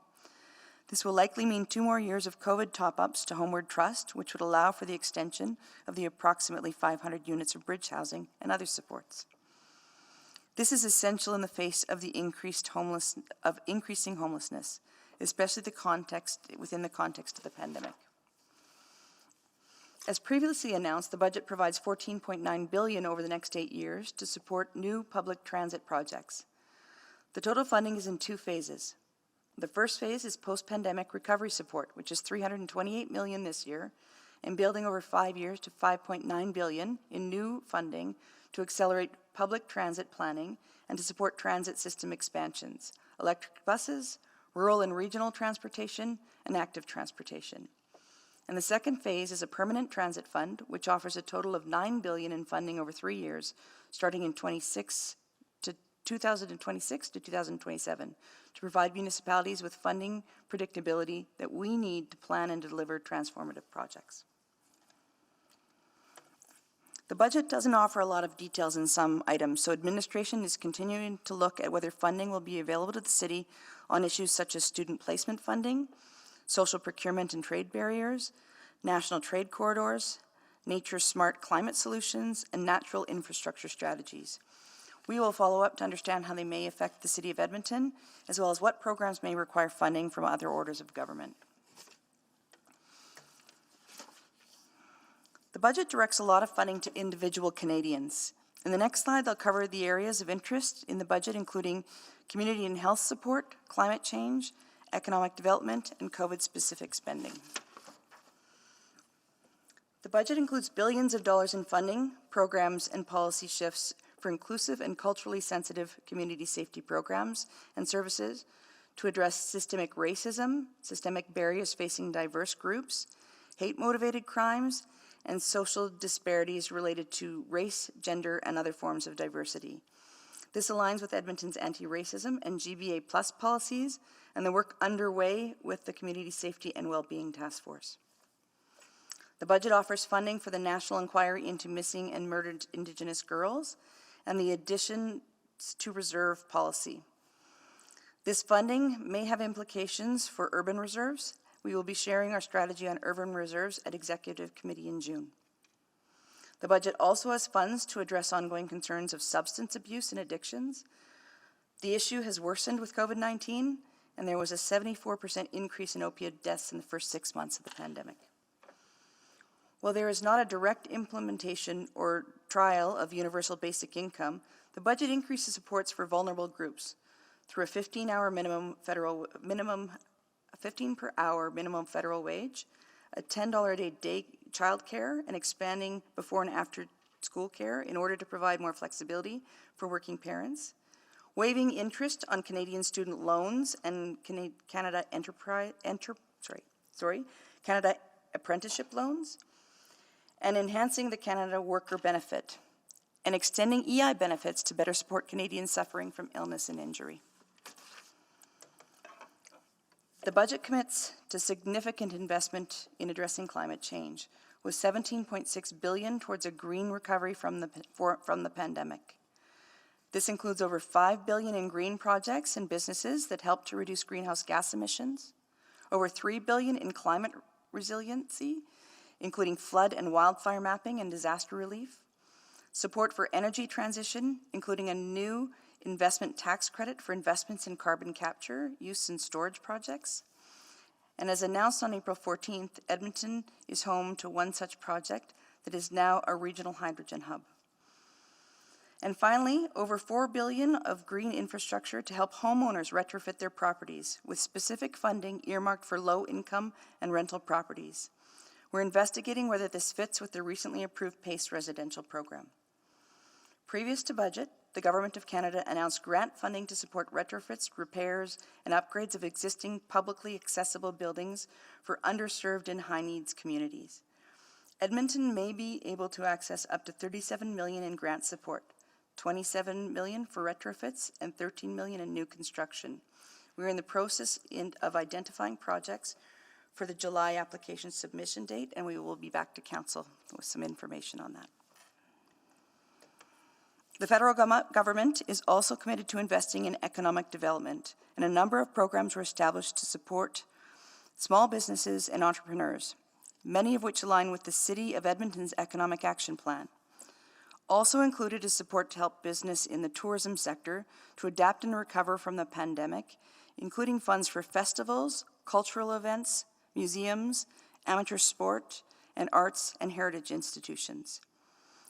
This will likely mean 2 more years of COVID top-ups to Homeward Trust, which would allow for the extension of the approximately 500 units of bridge housing and other supports. This is essential in the face of the increasing homelessness, especially within the context of the pandemic. As previously announced, the budget provides $14.9 billion over the next 8 years to support new public transit projects. The total funding is in 2 phases. The first phase is post-pandemic recovery support, which is $328 million this year, and building over 5 years to $5.9 billion in new funding to accelerate public transit planning and to support transit system expansions, electric buses, rural and regional transportation, and active transportation. And the second phase is a permanent transit fund, which offers a total of $9 billion in funding over 3 years, starting in 2026 to 2027, to provide municipalities with funding predictability that we need to plan and deliver transformative projects. The budget doesn't offer a lot of details in some items, so administration is continuing to look at whether funding will be available to the city on issues such as student placement funding, social procurement and trade barriers, national trade corridors, nature-smart climate solutions, and natural infrastructure strategies. We will follow up to understand how they may affect the City of Edmonton, as well as what programs may require funding from other orders of government. The budget directs a lot of funding to individual Canadians. In the next slide, they'll cover the areas of interest in the budget, including community and health support, climate change, economic development, and COVID-specific spending. The budget includes billions of dollars in funding, programs, and policy shifts for inclusive and culturally sensitive community safety programs and services to address systemic racism, systemic barriers facing diverse groups, hate-motivated crimes, and social disparities related to race, gender, and other forms of diversity. This aligns with Edmonton's anti-racism and GBA Plus policies and the work underway with the Community Safety and Wellbeing Task Force. The budget offers funding for the National Inquiry into Missing and Murdered Indigenous Girls and the additions to reserve policy. This funding may have implications for urban reserves. We will be sharing our strategy on urban reserves at Executive Committee in June. The budget also has funds to address ongoing concerns of substance abuse and addictions. The issue has worsened with COVID-19, and there was a 74% increase in opioid deaths in the first 6 months of the pandemic. While there is not a direct implementation or trial of universal basic income, the budget increases supports for vulnerable groups through a 15-hour $15 per hour minimum federal wage, a $10 a day child care, and expanding before and after school care in order to provide more flexibility for working parents, waiving interest on Canadian student loans and Canada apprenticeship loans, and enhancing the Canada Worker Benefit, and extending EI benefits to better support Canadians suffering from illness and injury. The budget commits to significant investment in addressing climate change, with $17.6 billion towards a green recovery from the pandemic. This includes over $5 billion in green projects and businesses that help to reduce greenhouse gas emissions, over $3 billion in climate resiliency, including flood and wildfire mapping and disaster relief, support for energy transition, including a new investment tax credit for investments in carbon capture, use and storage projects. And as announced on April 14th, Edmonton is home to one such project that is now a regional hydrogen hub. And finally, over $4 billion of green infrastructure to help homeowners retrofit their properties, with specific funding earmarked for low-income and rental properties. We're investigating whether this fits with the recently approved PACE residential program. Previous to budget, the Government of Canada announced grant funding to support retrofits, repairs, and upgrades of existing publicly accessible buildings for underserved and high-needs communities. Edmonton may be able to access up to $37 million in grant support, $27 million for retrofits, and $13 million in new construction. We're in the process of identifying projects for the July application submission date, and we will be back to Council with some information on that. The federal government is also committed to investing in economic development, and a number of programs were established to support small businesses, and entrepreneurs, many of which align with the City of Edmonton's Economic Action Plan. Also included is support to help business in the tourism sector to adapt and recover from the pandemic, including funds for festivals, cultural events, museums, amateur sport, and arts and heritage institutions.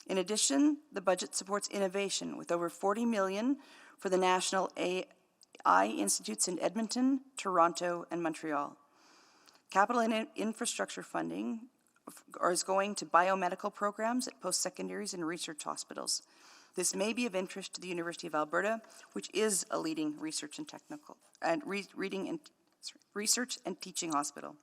In addition, the budget supports innovation with over $40 million for the National AI Institutes in Edmonton, Toronto, and Montreal. Capital and infrastructure funding is going to biomedical programs at post-secondaries and research hospitals. This may be of interest to the University of Alberta, which is a leading research and technical and research and teaching hospital.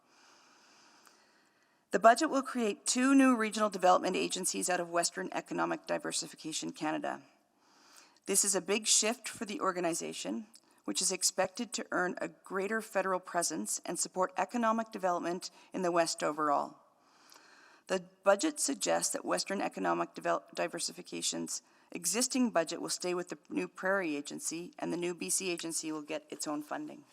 The budget will create 2 new regional development agencies out of Western Economic Diversification Canada. This is a big shift for the organization, which is expected to earn a greater federal presence and support economic development in the West overall. The budget suggests that Western Economic Diversification's existing budget will stay with the new Prairie Agency, and the new BC Agency will get its own funding.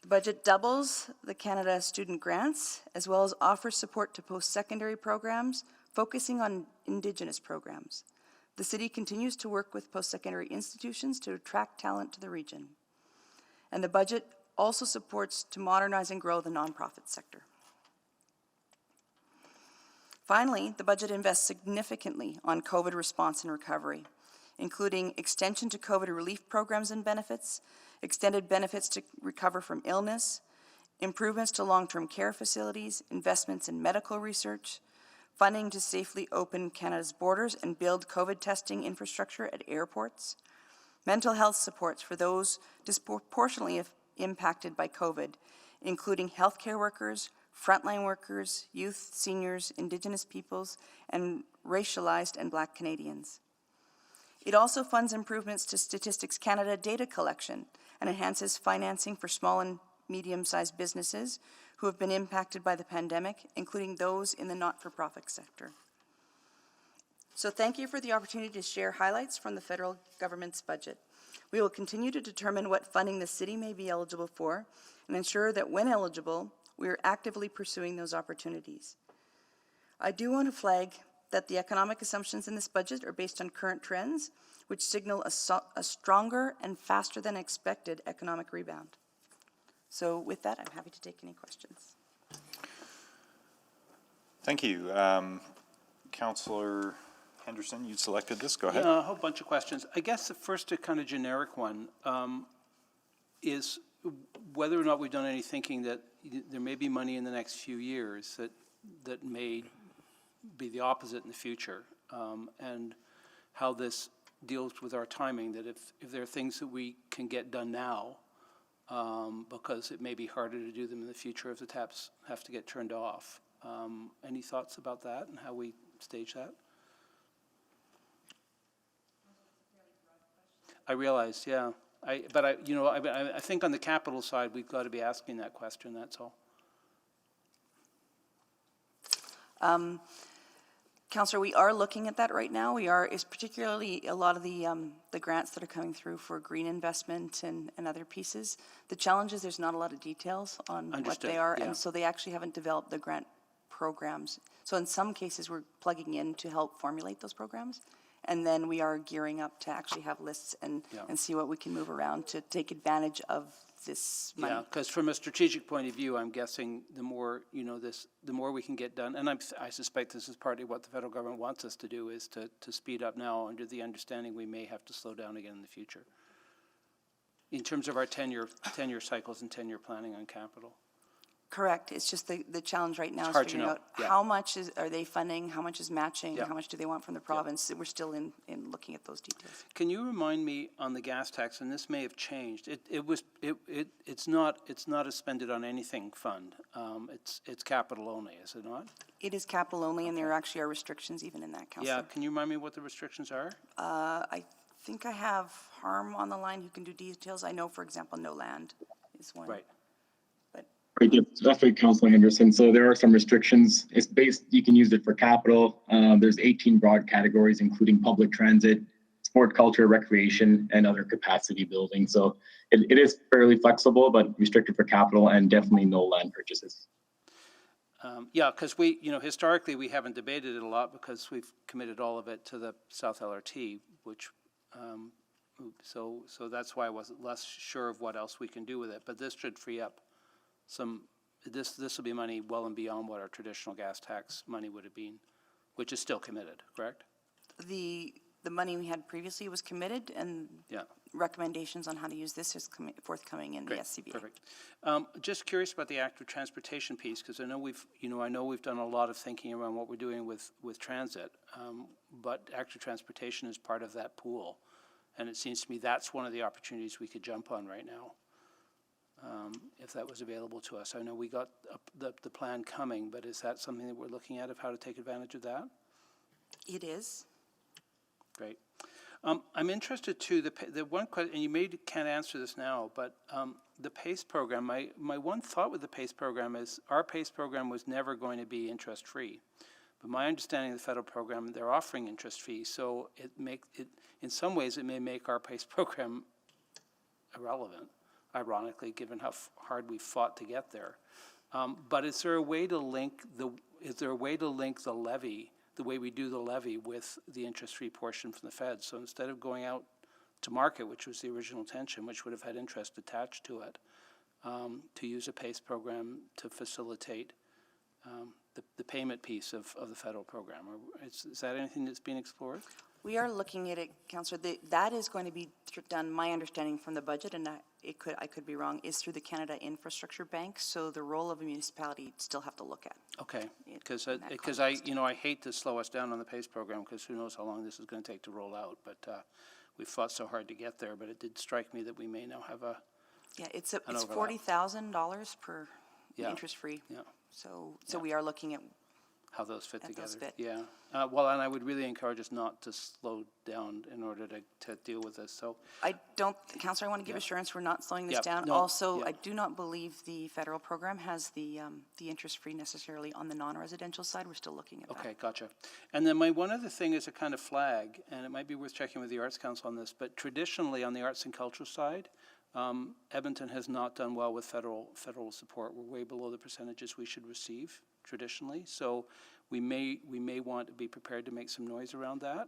The budget doubles the Canada Student Grants, as well as offers support to post-secondary programs, focusing on Indigenous programs. The City continues to work with post-secondary institutions to attract talent to the region. And the budget also supports to modernize and grow the nonprofit sector. Finally, the budget invests significantly on COVID response and recovery, including extension to COVID relief programs and benefits, extended benefits to recover from illness, improvements to long-term care facilities, investments in medical research, funding to safely open Canada's borders and build COVID testing infrastructure at airports, mental health supports for those disproportionately impacted by COVID, including healthcare workers, frontline workers, youth, seniors, Indigenous peoples, and racialized and Black Canadians. It also funds improvements to Statistics Canada data collection and enhances financing for small and medium-sized businesses who have been impacted by the pandemic, including those in the not-for-profit sector. So thank you for the opportunity to share highlights from the federal government's budget. We will continue to determine what funding the city may be eligible for and ensure that when eligible, we are actively pursuing those opportunities. I do want to flag that the economic assumptions in this budget are based on current trends, which signal a stronger and faster than expected economic rebound. So with that, I'm happy to take any questions. Thank you. Councillor Henderson, you selected this. Go ahead. Yeah, a whole bunch of questions. I guess the first a kind of generic one is whether or not we've done any thinking that there may be money in the next few years that may be the opposite in the future, and how this deals with our timing, that if there are things that we can get done now, because it may be harder to do them in the future if the taps have to get turned off. Any thoughts about that and how we stage that? I realize, yeah. But I think on the capital side, we've got to be asking that question, that's all. Councillor, we are looking at that right now. It's particularly a lot of the grants that are coming through for green investment and other pieces. The challenge is there's not a lot of details on what they are, yeah. And so they actually haven't developed the grant programs. So in some cases, we're plugging in to help formulate those programs. And then we are gearing up to actually have lists and see what we can move around to take advantage of this money. Yeah, because from a strategic point of view, I'm guessing the more, the more we can get done, and I suspect this is partly what the federal government wants us to do, is to speed up now under the understanding we may have to slow down again in the future. In terms of our 10-year cycles and 10-year planning on capital. Correct. It's just the challenge right now is figuring out how much are they funding, how much is matching, how much do they want from the province. We're still in looking at those details. Can you remind me on the gas tax, and this may have changed, it's not a spend it on anything fund. It's capital only, is it not? It is capital only, and there actually are restrictions even in that, Councillor. Yeah, can you remind me what the restrictions are? I think I have Harm on the line who can do details. I know, for example, no land is one. Right. Right, that's right, Councillor Henderson. So there are some restrictions. It's based, you can use it for capital. There's 18 broad categories, including public transit, sport, culture, recreation, and other capacity building. So it is fairly flexible, but restricted for capital and definitely no land purchases. Yeah, because we, historically, we haven't debated it a lot because we've committed all of it to the South LRT, which, so that's why I wasn't less sure of what else we can do with it. But this should free up this will be money well and beyond what our traditional gas tax money would have been, which is still committed, correct? The money we had previously was committed, and recommendations on how to use this is forthcoming in the SCBA. Perfect. Just curious about the active transportation piece, because I know we've done a lot of thinking around what we're doing with transit, but active transportation is part of that pool, and it seems to me that's one of the opportunities we could jump on right now, if that was available to us. I know we got the plan coming, but is that something that we're looking at of how to take advantage of that? It is. Great. I'm interested too, the one question, and you can't answer this now, but the PACE program, my one thought with the PACE program is our PACE program was never going to be interest-free. But my understanding of the federal program, they're offering interest-free, so in some ways it may make our PACE program irrelevant, ironically, given how hard we fought to get there. But is there a way to link the levy, the way we do the levy, with the interest-free portion from the Fed? So instead of going out to market, which was the original intention, which would have had interest attached to it, to use a PACE program to facilitate the payment piece of the federal program. Is that anything that's being explored? We are looking at it, Councillor. That is going to be done, my understanding from the budget, and I could be wrong, is through the Canada Infrastructure Bank. So the role of a municipality you'd still have to look at. Okay, because I hate to slow us down on the PACE program, because who knows how long this is going to take to roll out. But we fought so hard to get there. But it did strike me that we may now have a it's $40,000 per interest-free. Yeah. So we are looking at how those fit together. Yeah. Well, and I would really encourage us not to slow down in order to deal with this. So I don't, Councillor, I want to give assurance we're not slowing this down. I do not believe the federal program has the interest-free necessarily on the non-residential side. We're still looking at that. Okay, gotcha. And then my one other thing is a kind of flag, and it might be worth checking with the Arts Council on this, but traditionally on the arts and culture side, Edmonton has not done well with federal support. We're way below the percentages we should receive traditionally. So we may want to be prepared to make some noise around that,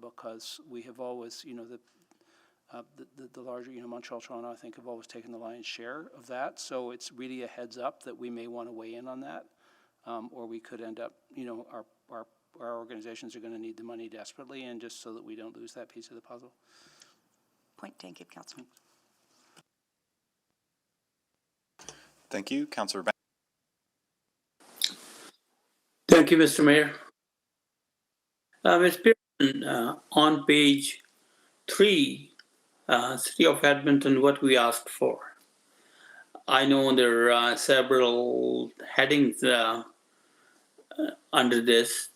because we have always, the larger, Montreal, Toronto, I think, have always taken the lion's share of that. So it's really a heads up that we may want to weigh in on that, or we could end up, our organizations are going to need the money desperately, and just so that we don't lose that piece of the puzzle. Point taken, Councillor. Thank you, Councillor. Thank you, Mr. Mayor. Ms. Pearson, on page 3, City of Edmonton, what we asked for. I know there are several headings under this.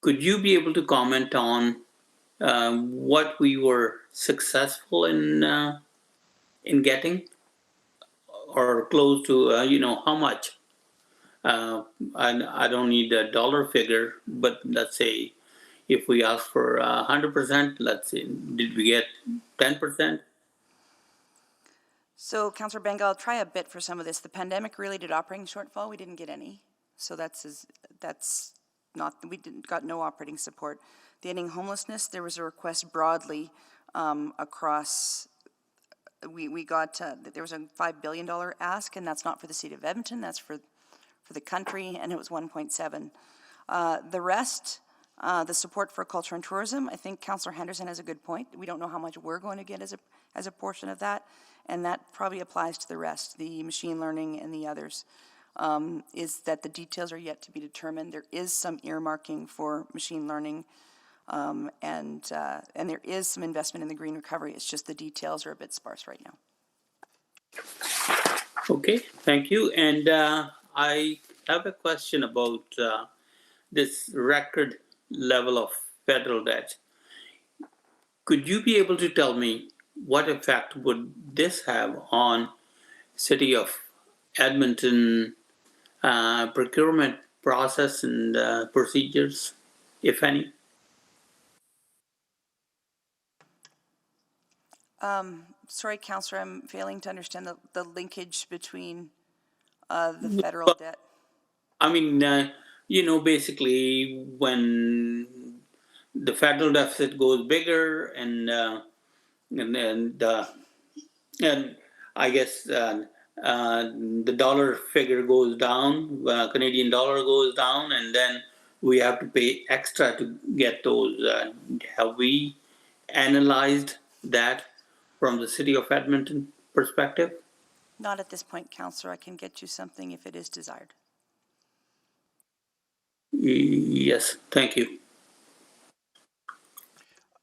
Could you be able to comment on what we were successful in getting, or close to, how much? I don't need a dollar figure, but let's say if we ask for 100%, let's say, did we get 10%? So, Councillor Bengal, I'll try a bit for some of this. The pandemic-related operating shortfall, we didn't get any. So got no operating support. The ending homelessness, there was a request broadly across. We got there was a $5 billion ask, and that's not for the city of Edmonton. That's for the country, and it was 1.7. The rest, the support for culture and tourism, I think Councillor Henderson has a good point. We don't know how much we're going to get as a portion of that, and that probably applies to the rest, the machine learning and the others, is that the details are yet to be determined. There is some earmarking for machine learning, and there is some investment in the green recovery. It's just the details are a bit sparse right now. Okay, thank you. And I have a question about this record level of federal debt. Could you be able to tell me what effect would this have on City of Edmonton procurement process and procedures, if any? Sorry, Councillor, I'm failing to understand the linkage between the federal debt. I mean, basically when the federal deficit goes bigger and I guess the dollar figure goes down, Canadian dollar goes down, and then we have to pay extra to get those. Have we analyzed that from the City of Edmonton perspective? Not at this point, Councillor. I can get you something if it is desired. Yes, thank you.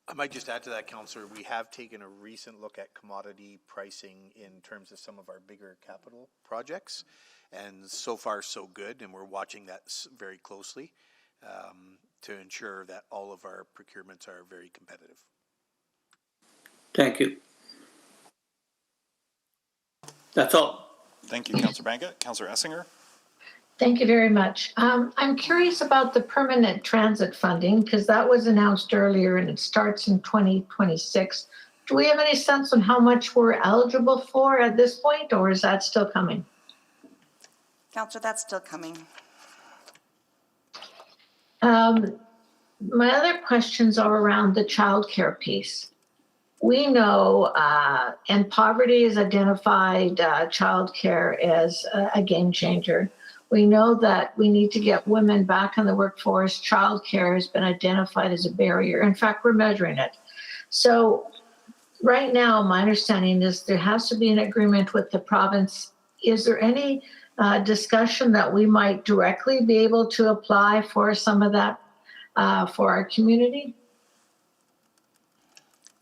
I might just add to that, Councillor, we have taken a recent look at commodity pricing in terms of some of our bigger capital projects, and so far so good, and we're watching that very closely to ensure that all of our procurements are very competitive. Thank you. That's all. Thank you, Councillor Banga. Councillor Essinger? Thank you very much. I'm curious about the permanent transit funding because that was announced earlier and it starts in 2026. Do we have any sense on how much we're eligible for at this point, or is that still coming? Councillor, that's still coming. My other questions are around the childcare piece. We know, and poverty has identified childcare as a game changer. We know that we need to get women back in the workforce. Childcare has been identified as a barrier. In fact, we're measuring it. So right now, my understanding is there has to be an agreement with the province. Is there any discussion that we might directly be able to apply for some of that for our community?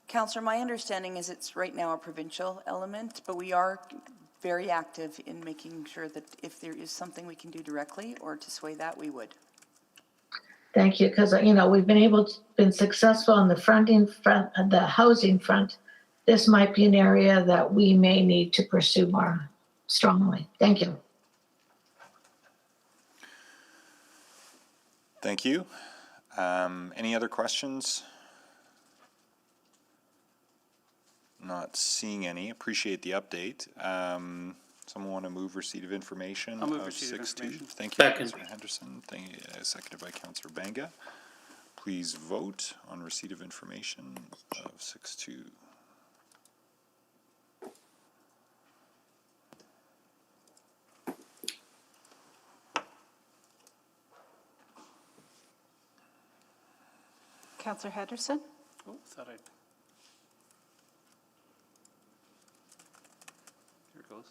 Councillor, my understanding is it's right now a provincial element, but we are very active in making sure that if there is something we can do directly or to sway that, we would. Thank you, because we've been successful on the the housing front. This might be an area that we may need to pursue more strongly. Thank you. Thank you. Any other questions? Not seeing any. Appreciate the update. Someone want to move receipt of information? I'll move receipt of information. Thank you, Second. Councillor Henderson. Thank you, seconded by Councillor Banga. Please vote on receipt of information of 6-2. Councillor Henderson? Oh, thought I'd. Here it goes.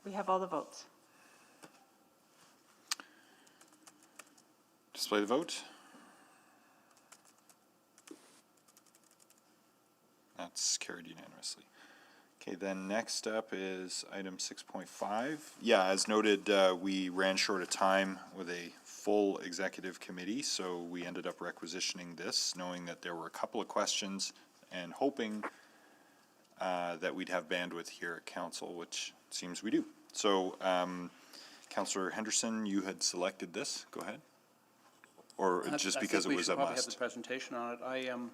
We have all the votes. Display the vote. That's carried unanimously. Okay, then next up is item 6.5. Yeah, as noted, we ran short of time with a full executive committee, so we ended up requisitioning this, knowing that there were a couple of questions and hoping that we'd have bandwidth here at council, which seems we do. So, Councillor Henderson, you had selected this. Go ahead. Or just because it was a I think we should probably have the must? presentation on it.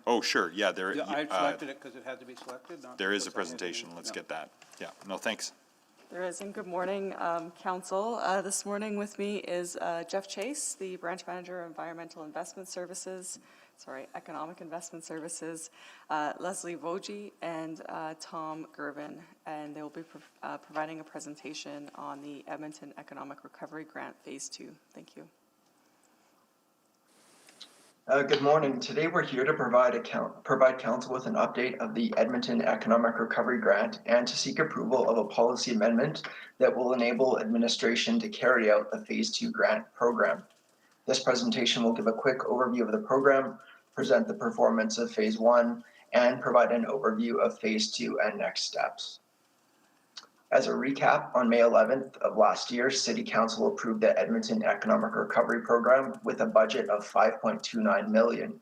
Oh, sure. Yeah, there. I selected it because it had to be selected. There is a presentation. Let's get that. Yeah. No, thanks. There is, and good morning, Council. This morning with me is Jeff Chase, the Branch Manager of Economic Investment Services, Leslie Voji, and Tom Gervin, and they will be providing a presentation on the Edmonton Economic Recovery Grant Phase 2. Thank you. Good morning. Today we're here to provide Council with an update of the Edmonton Economic Recovery Grant and to seek approval of a policy amendment that will enable administration to carry out the Phase 2 grant program. This presentation will give a quick overview of the program, present the performance of Phase 1, and provide an overview of Phase 2 and next steps. As a recap, on May 11th of last year, City Council approved the Edmonton Economic Recovery Program with a budget of $5.29 million.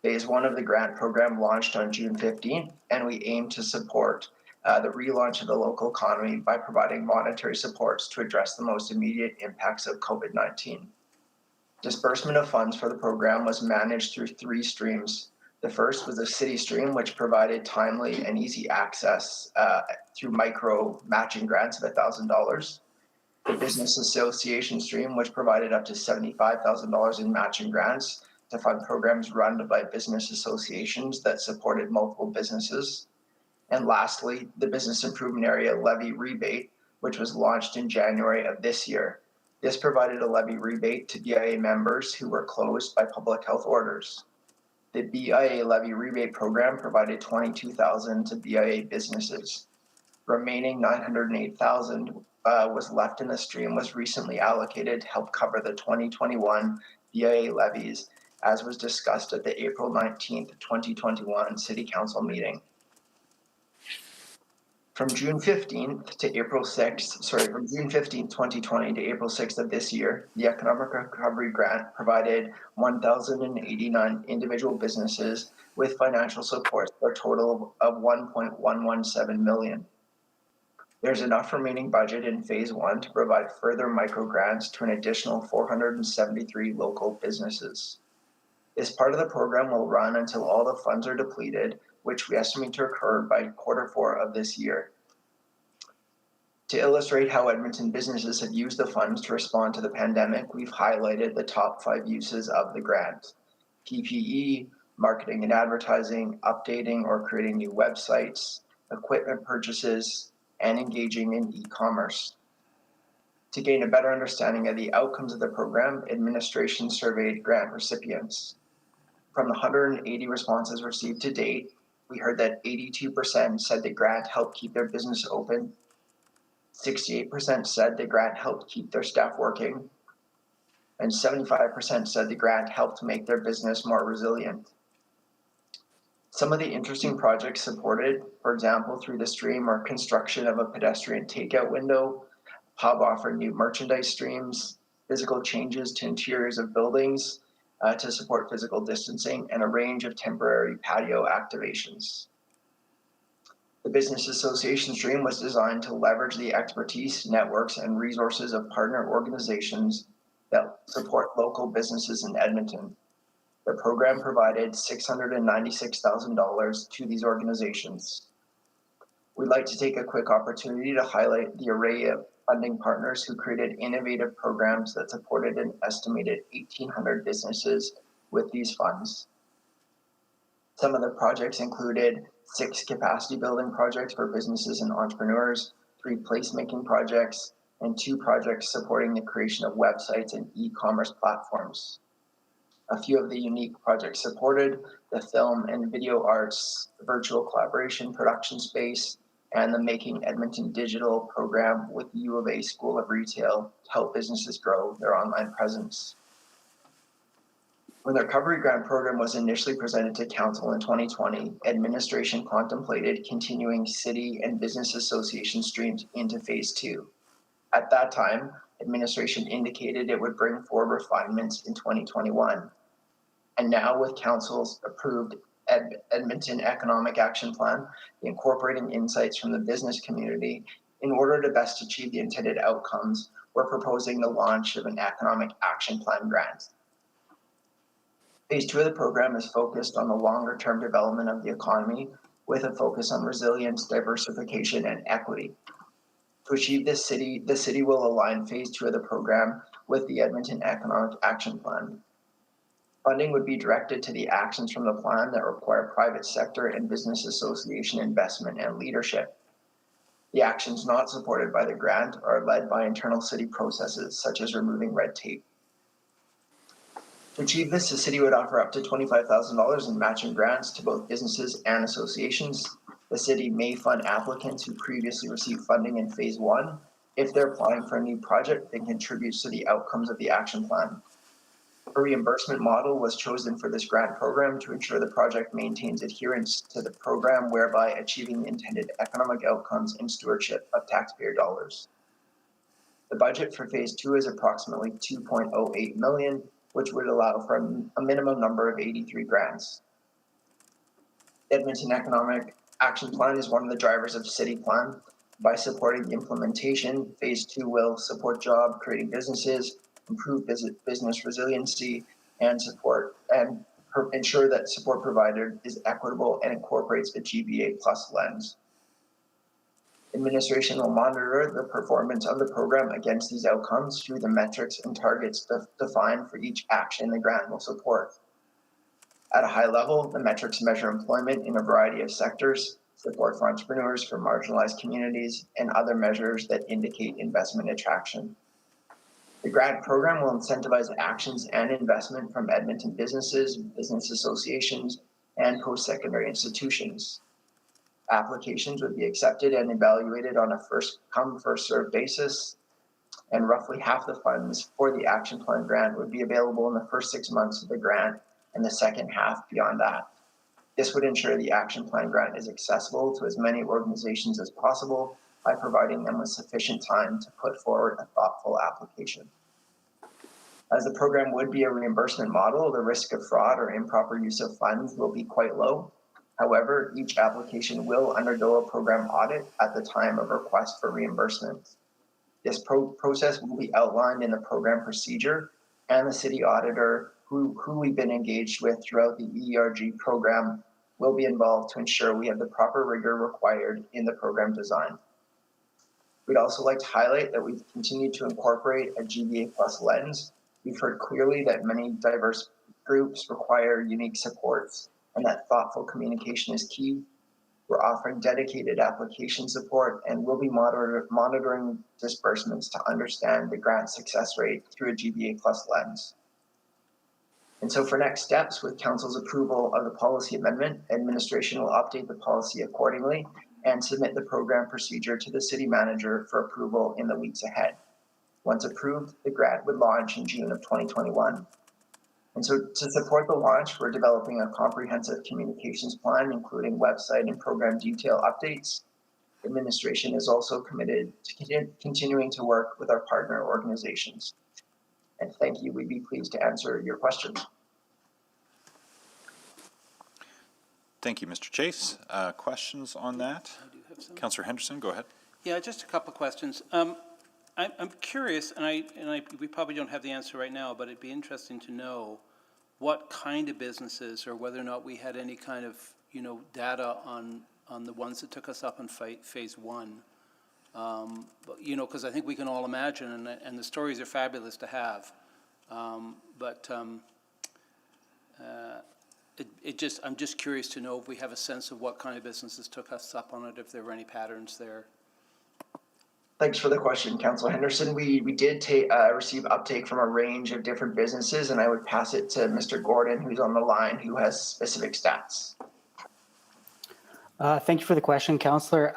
Phase 1 of the grant program launched on June 15th, and we aim to support the relaunch of the local economy by providing monetary supports to address the most immediate impacts of COVID-19. Disbursement of funds for the program was managed through 3 streams: The first was the city stream, which provided timely and easy access through micro matching grants of $1,000. The business association stream, which provided up to $75,000 in matching grants to fund programs run by business associations that supported multiple businesses. And lastly, the business improvement area levy rebate, which was launched in January of this year. This provided a levy rebate to BIA members who were closed by public health orders. The BIA levy rebate program provided $22,000 to BIA businesses. Remaining $908,000 was left in the stream was recently allocated to help cover the 2021 BIA levies, as was discussed at the April 19th, 2021 City Council meeting. From June 15th to April 6th, from June 15th, 2020 to April 6th of this year, the Economic Recovery Grant provided 1,089 individual businesses with financial support for a total of $1.117 million. There's enough remaining budget in Phase 1 to provide further micro grants to an additional 473 local businesses. This part of the program will run until all the funds are depleted, which we estimate to occur by Q4 of this year. To illustrate how Edmonton businesses have used the funds to respond to the pandemic, we've highlighted the top 5 uses of the grant: PPE, marketing and advertising, updating or creating new websites, equipment purchases, and engaging in e-commerce. To gain a better understanding of the outcomes of the program, administration surveyed grant recipients. From the 180 responses received to date, we heard that 82% said the grant helped keep their business open, 68% said the grant helped keep their staff working, and 75% said the grant helped make their business more resilient. Some of the interesting projects supported, for example, through the stream, are construction of a pedestrian takeout window, pub offered new merchandise streams, physical changes to interiors of buildings to support physical distancing, and a range of temporary patio activations. The Business Association stream was designed to leverage the expertise, networks, and resources of partner organizations that support local businesses in Edmonton. The program provided $696,000 to these organizations. We'd like to take a quick opportunity to highlight the array of funding partners who created innovative programs that supported an estimated 1,800 businesses with these funds. Some of the projects included 6 capacity building projects for businesses and entrepreneurs, 3 placemaking projects, and 2 projects supporting the creation of websites and e-commerce platforms. A few of the unique projects supported: the film and video arts, virtual collaboration production space, and the Making Edmonton Digital program with the U of A School of Retail to help businesses grow their online presence. When the Recovery Grant program was initially presented to Council in 2020, administration contemplated continuing city and business association streams into Phase 2. At that time, administration indicated it would bring forward refinements in 2021. And now, with Council's approved Edmonton Economic Action Plan, incorporating insights from the business community, in order to best achieve the intended outcomes, we're proposing the launch of an Economic Action Plan grant. Phase 2 of the program is focused on the longer-term development of the economy, with a focus on resilience, diversification, and equity. To achieve this, the city will align Phase 2 of the program with the Edmonton Economic Action Plan. Funding would be directed to the actions from the plan that require private sector and business association investment and leadership. The actions not supported by the grant are led by internal city processes, such as removing red tape. To achieve this, the city would offer up to $25,000 in matching grants to both businesses and associations. The city may fund applicants who previously received funding in Phase 1 if they're applying for a new project that contributes to the outcomes of the action plan. A reimbursement model was chosen for this grant program to ensure the project maintains adherence to the program, whereby achieving the intended economic outcomes and stewardship of taxpayer dollars. The budget for Phase 2 is approximately $2.08 million, which would allow for a minimum number of 83 grants. The Edmonton Economic Action Plan is one of the drivers of City Plan. By supporting the implementation, Phase 2 will support job creating businesses, improve business resiliency, and ensure that support provided is equitable and incorporates the GBA plus lens. Administration will monitor the performance of the program against these outcomes through the metrics and targets defined for each action the grant will support. At a high level, the metrics measure employment in a variety of sectors, support for entrepreneurs from marginalized communities, and other measures that indicate investment attraction. The grant program will incentivize actions and investment from Edmonton businesses, business associations, and post-secondary institutions. Applications would be accepted and evaluated on a first-come, first-served basis, and roughly half the funds for the action plan grant would be available in the first 6 months of the grant and the second half beyond that. This would ensure the action plan grant is accessible to as many organizations as possible by providing them with sufficient time to put forward a thoughtful application. As the program would be a reimbursement model, the risk of fraud or improper use of funds will be quite low. However, each application will undergo a program audit at the time of request for reimbursement. This process will be outlined in the program procedure, and the city auditor who we've been engaged with throughout the ERG program will be involved to ensure we have the proper rigor required in the program design. We'd also like to highlight that we've continued to incorporate a GBA plus lens. We've heard clearly that many diverse groups require unique supports and that thoughtful communication is key. We're offering dedicated application support and we'll be monitoring disbursements to understand the grant success rate through a GBA plus lens. And so for next steps, with Council's approval of the policy amendment, administration will update the policy accordingly and submit the program procedure to the city manager for approval in the weeks ahead. Once approved, the grant would launch in June of 2021. And so to support the launch, we're developing a comprehensive communications plan, including website and program detail updates. Administration is also committed to continuing to work with our partner organizations. And thank you. We'd be pleased to answer your questions. Thank you, Mr. Chase. Questions on that? Councillor Henderson, go ahead. Yeah, just a couple of questions. I'm curious, and we probably don't have the answer right now, but it'd be interesting to know what kind of businesses or whether or not we had any kind of, data on the ones that took us up in phase one. Because I think we can all imagine, and the stories are fabulous to have. I'm just curious to know if we have a sense of what kind of businesses took us up on it, if there were any patterns there. Thanks for the question, Councillor Henderson. We did receive uptake from a range of different businesses, and I would pass it to Mr. Gordon, who's on the line, who has specific stats. Thank you for the question, Councillor.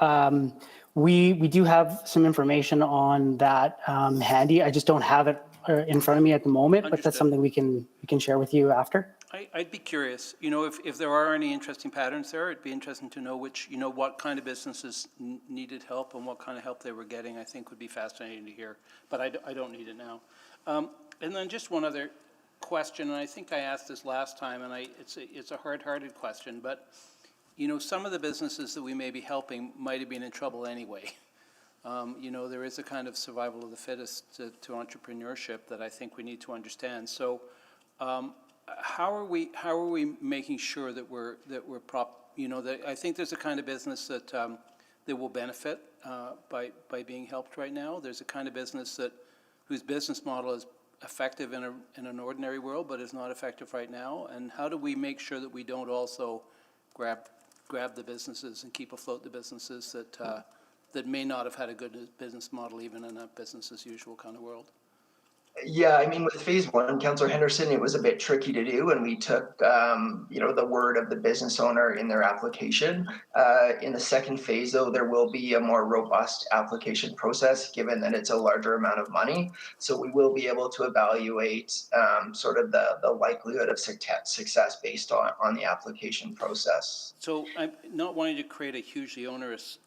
We do have some information on that handy. I just don't have it in front of me at the moment, Understood. but that's something we can share with you after. I'd be curious, if there are any interesting patterns there, it'd be interesting to know what kind of businesses needed help and what kind of help they were getting. I think would be fascinating to hear, but I don't need it now. And then just one other question, and I think I asked this last time, and it's a hard-hearted question, but some of the businesses that we may be helping might have been in trouble anyway. There is a kind of survival of the fittest to entrepreneurship that I think we need to understand. So. How are we making sure that we're that I think there's a kind of business that will benefit by being helped right now. There's a kind of business whose business model is effective in an ordinary world, but is not effective right now. And how do we make sure that we don't also grab the businesses and keep afloat the businesses that may not have had a good business model even in a business as usual kind of world? Yeah, I mean, with phase one, Councillor Henderson, it was a bit tricky to do, and we took, the word of the business owner in their application. In the second phase, though, there will be a more robust application process, given that it's a larger amount of money. So we will be able to evaluate sort of the likelihood of success based on the application process. So I'm not wanting to create a hugely onerous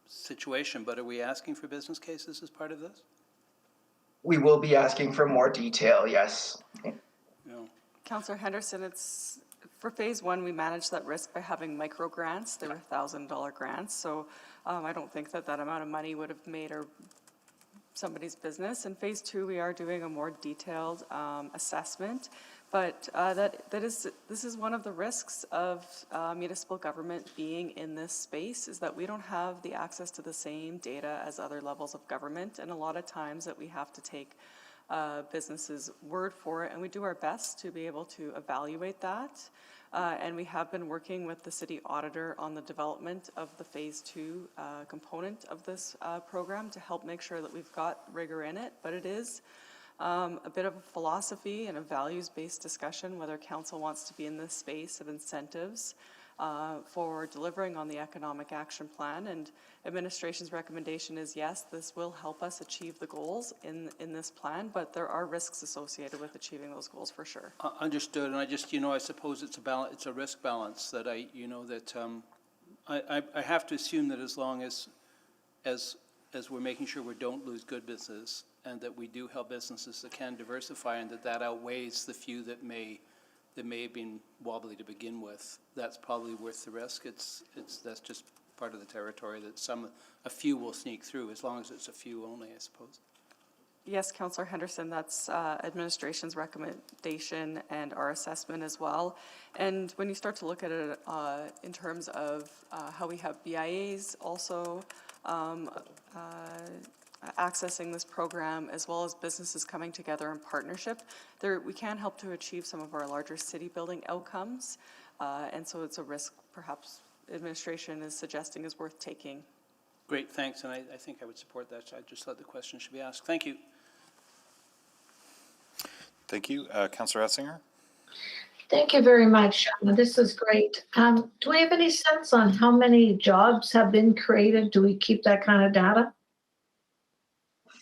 situation, but are we asking for business cases as part of this? We will be asking for more detail, yes. Yeah. Councillor Henderson, for phase one, we managed that risk by having micro grants. They were $1,000 grants, so I don't think that amount of money would have made or somebody's business. In phase 2, we are doing a more detailed assessment, but this is one of the risks of municipal government being in this space, is that we don't have the access to the same data as other levels of government, and a lot of times that we have to take businesses' word for it, and we do our best to be able to evaluate that. And we have been working with the city auditor on the development of the phase 2 component of this program to help make sure that we've got rigor in it. But it is a bit of a philosophy and a values-based discussion whether council wants to be in this space of incentives for delivering on the economic action plan. And administration's recommendation is yes, this will help us achieve the goals in this plan, but there are risks associated with achieving those goals for sure. Understood, and I just, I suppose it's a risk balance that I have to assume that as long as we're making sure we don't lose good business and that we do help businesses that can diversify and that outweighs the few that may have been wobbly to begin with, that's probably worth the risk. That's just part of the territory that a few will sneak through, as long as it's a few only, I suppose. Yes, Councillor Henderson, that's administration's recommendation and our assessment as well. And when you start to look at it in terms of how we have BIAs also accessing this program, as well as businesses coming together in partnership, we can help to achieve some of our larger city building outcomes. And so it's a risk perhaps administration is suggesting is worth taking. Great, thanks, and I think I would support that. So I just thought the question should be asked. Thank you. Thank you. Councillor Essinger? Thank you very much. This is great. Do we have any sense on how many jobs have been created? Do we keep that kind of data?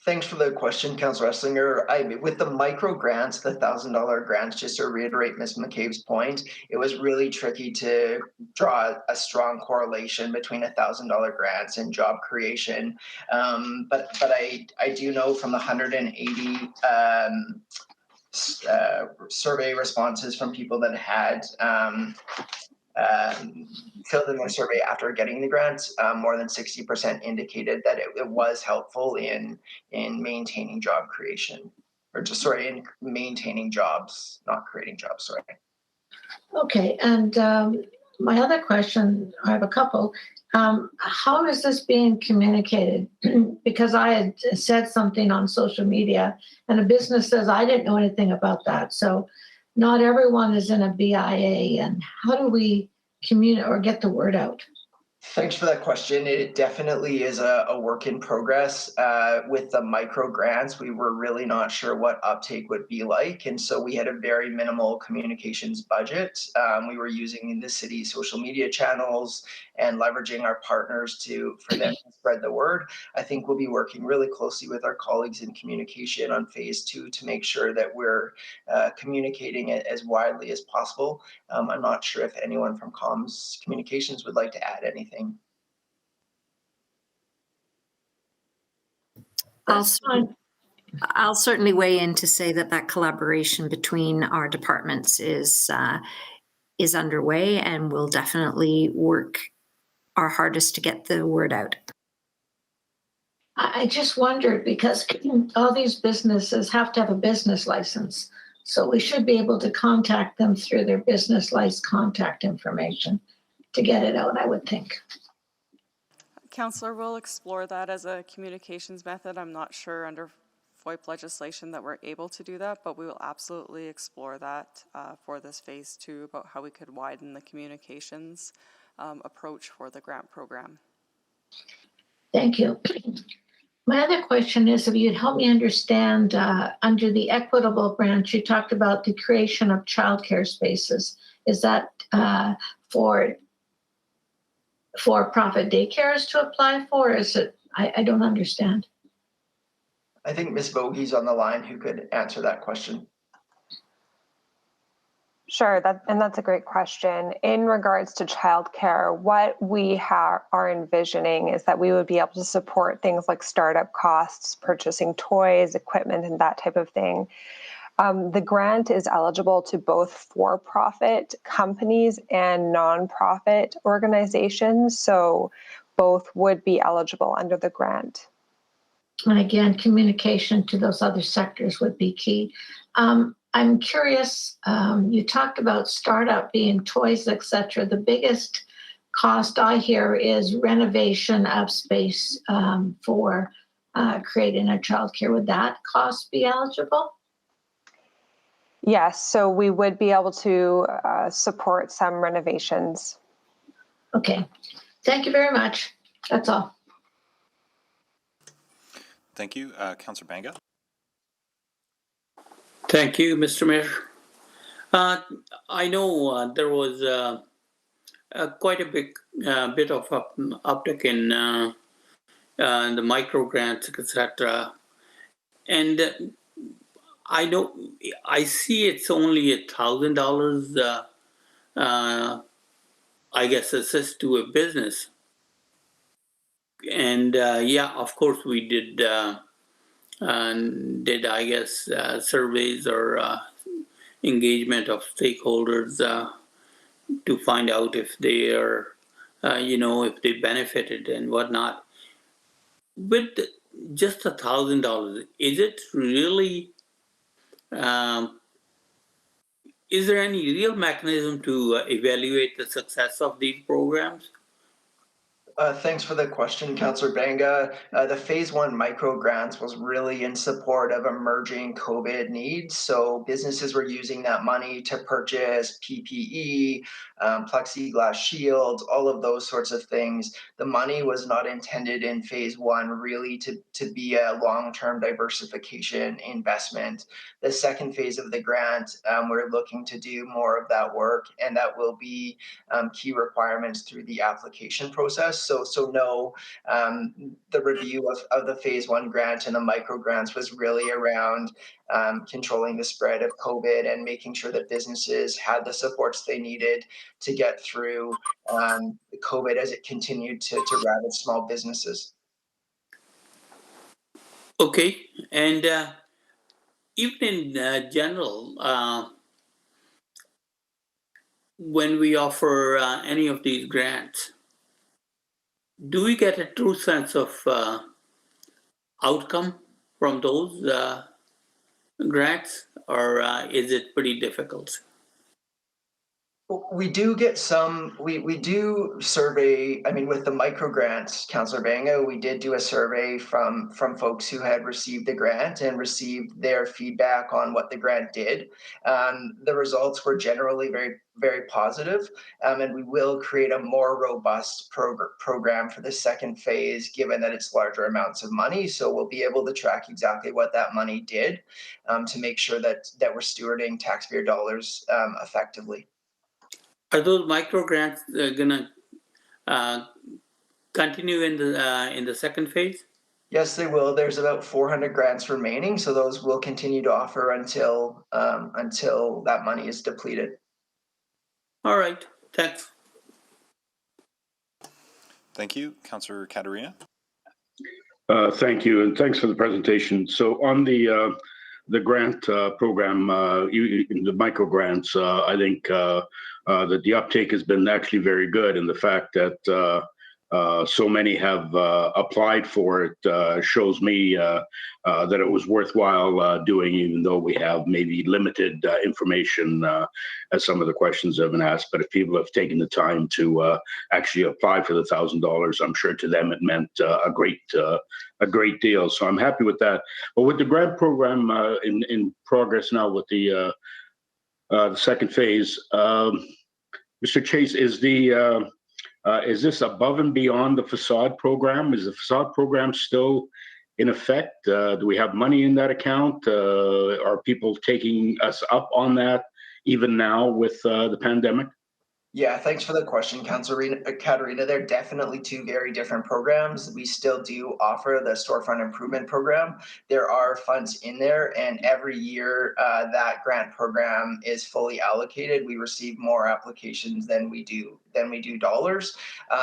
Thanks for the question, Councillor Esslinger. With the micro grants, the $1,000 grants, just to reiterate Ms. McCabe's point, it was really tricky to draw a strong correlation between $1,000 grants and job creation. But I do know from the 180 survey responses from people that had filled in their survey after getting the grants, more than 60% indicated that it was helpful in maintaining job creation, or just, sorry, in maintaining jobs, not creating jobs, sorry. Okay, and my other question, I have a couple. How is this being communicated? Because I had said something on social media and a business says, I didn't know anything about that. So not everyone is in a BIA, and how do we communicate or get the word out? Thanks for that question. It definitely is a work in progress. With the micro grants, we were really not sure what uptake would be like. And so we had a very minimal communications budget. We were using the city's social media channels and leveraging our partners for them to spread the word. I think we'll be working really closely with our colleagues in communication on phase 2 to make sure that we're communicating it as widely as possible. I'm not sure if anyone from comms communications would like to add anything. I'll certainly weigh in to say that collaboration between our departments is underway, and we'll definitely work our hardest to get the word out. I just wondered, because all these businesses have to have a business license. So we should be able to contact them through their business license contact information to get it out, I would think. Councillor, we'll explore that as a communications method. I'm not sure under FOIP legislation that we're able to do that, but we will absolutely explore that for this phase 2 about how we could widen the communications approach for the grant program. Thank you. My other question is, if you'd help me understand, under the equitable branch, you talked about the creation of childcare spaces. Is that for for-profit daycares to apply for? Is it? I don't understand. I think Ms. Bogey's on the line who could answer that question. Sure, that's a great question. In regards to childcare, what we are envisioning is that we would be able to support things like startup costs, purchasing toys, equipment, and that type of thing. The grant is eligible to both for-profit companies and non-profit organizations, so both would be eligible under the grant. And again, communication to those other sectors would be key. I'm curious, you talked about startup being toys, etc. The biggest cost I hear is renovation of space for creating a childcare. Would that cost be eligible? Yes, so we would be able to support some renovations. Okay, thank you very much. That's all. Thank you. Councillor Banga. Thank you, Mr. Mayor. I know there was quite a bit of uptick in the micro grants, etc. And I know I see it's only $1,000. I guess assist to a business, and yeah, of course we did I guess surveys or engagement of stakeholders to find out if they are, if they benefited and whatnot. But just $1,000, is it really? Is there any real mechanism to evaluate the success of these programs? Thanks for the question, Councillor Banga. The phase one micro grants was really in support of emerging COVID needs. So businesses were using that money to purchase PPE, plexiglass shields, all of those sorts of things. The money was not intended in phase one really to be a long-term diversification investment. The second phase of the grant, we're looking to do more of that work, and that will be key requirements through the application process. So no, the review of the phase one grant and the micro grants was really around controlling the spread of COVID and making sure that businesses had the supports they needed to get through COVID as it continued to ravage small businesses. Okay, and even in general, when we offer any of these grants, do we get a true sense of outcome from those grants, or is it pretty difficult? We do get some, we do survey, I mean, with the micro grants, Councillor Banga, we did do a survey from folks who had received the grant and received their feedback on what the grant did. The results were generally very, very positive, and we will create a more robust program for the second phase, given that it's larger amounts of money. So we'll be able to track exactly what that money did to make sure that we're stewarding taxpayer dollars effectively. Are those micro grants gonna continue in the second phase? Yes, they will. There's about 400 grants remaining, so those will continue to offer until that money is depleted. All right, thanks. Thank you, Councillor Katarina. Thank you, and thanks for the presentation. So on the grant program, the micro grants, I think that the uptake has been actually very good, and the fact that so many have applied for it shows me that it was worthwhile doing, even though we have maybe limited information as some of the questions have been asked. But if people have taken the time to actually apply for the $1,000, I'm sure to them it meant a great deal. So I'm happy with that. But with the grant program in progress now with the second phase, Mr. Chase, is this above and beyond the facade program? Is the facade program still in effect? Do we have money in that account? Are people taking us up on that even now with the pandemic? Yeah, thanks for the question, Councillor Katarina. They're definitely two very different programs. We still do offer the storefront improvement program. There are funds in there, and every year that grant program is fully allocated. We receive more applications than we do dollars.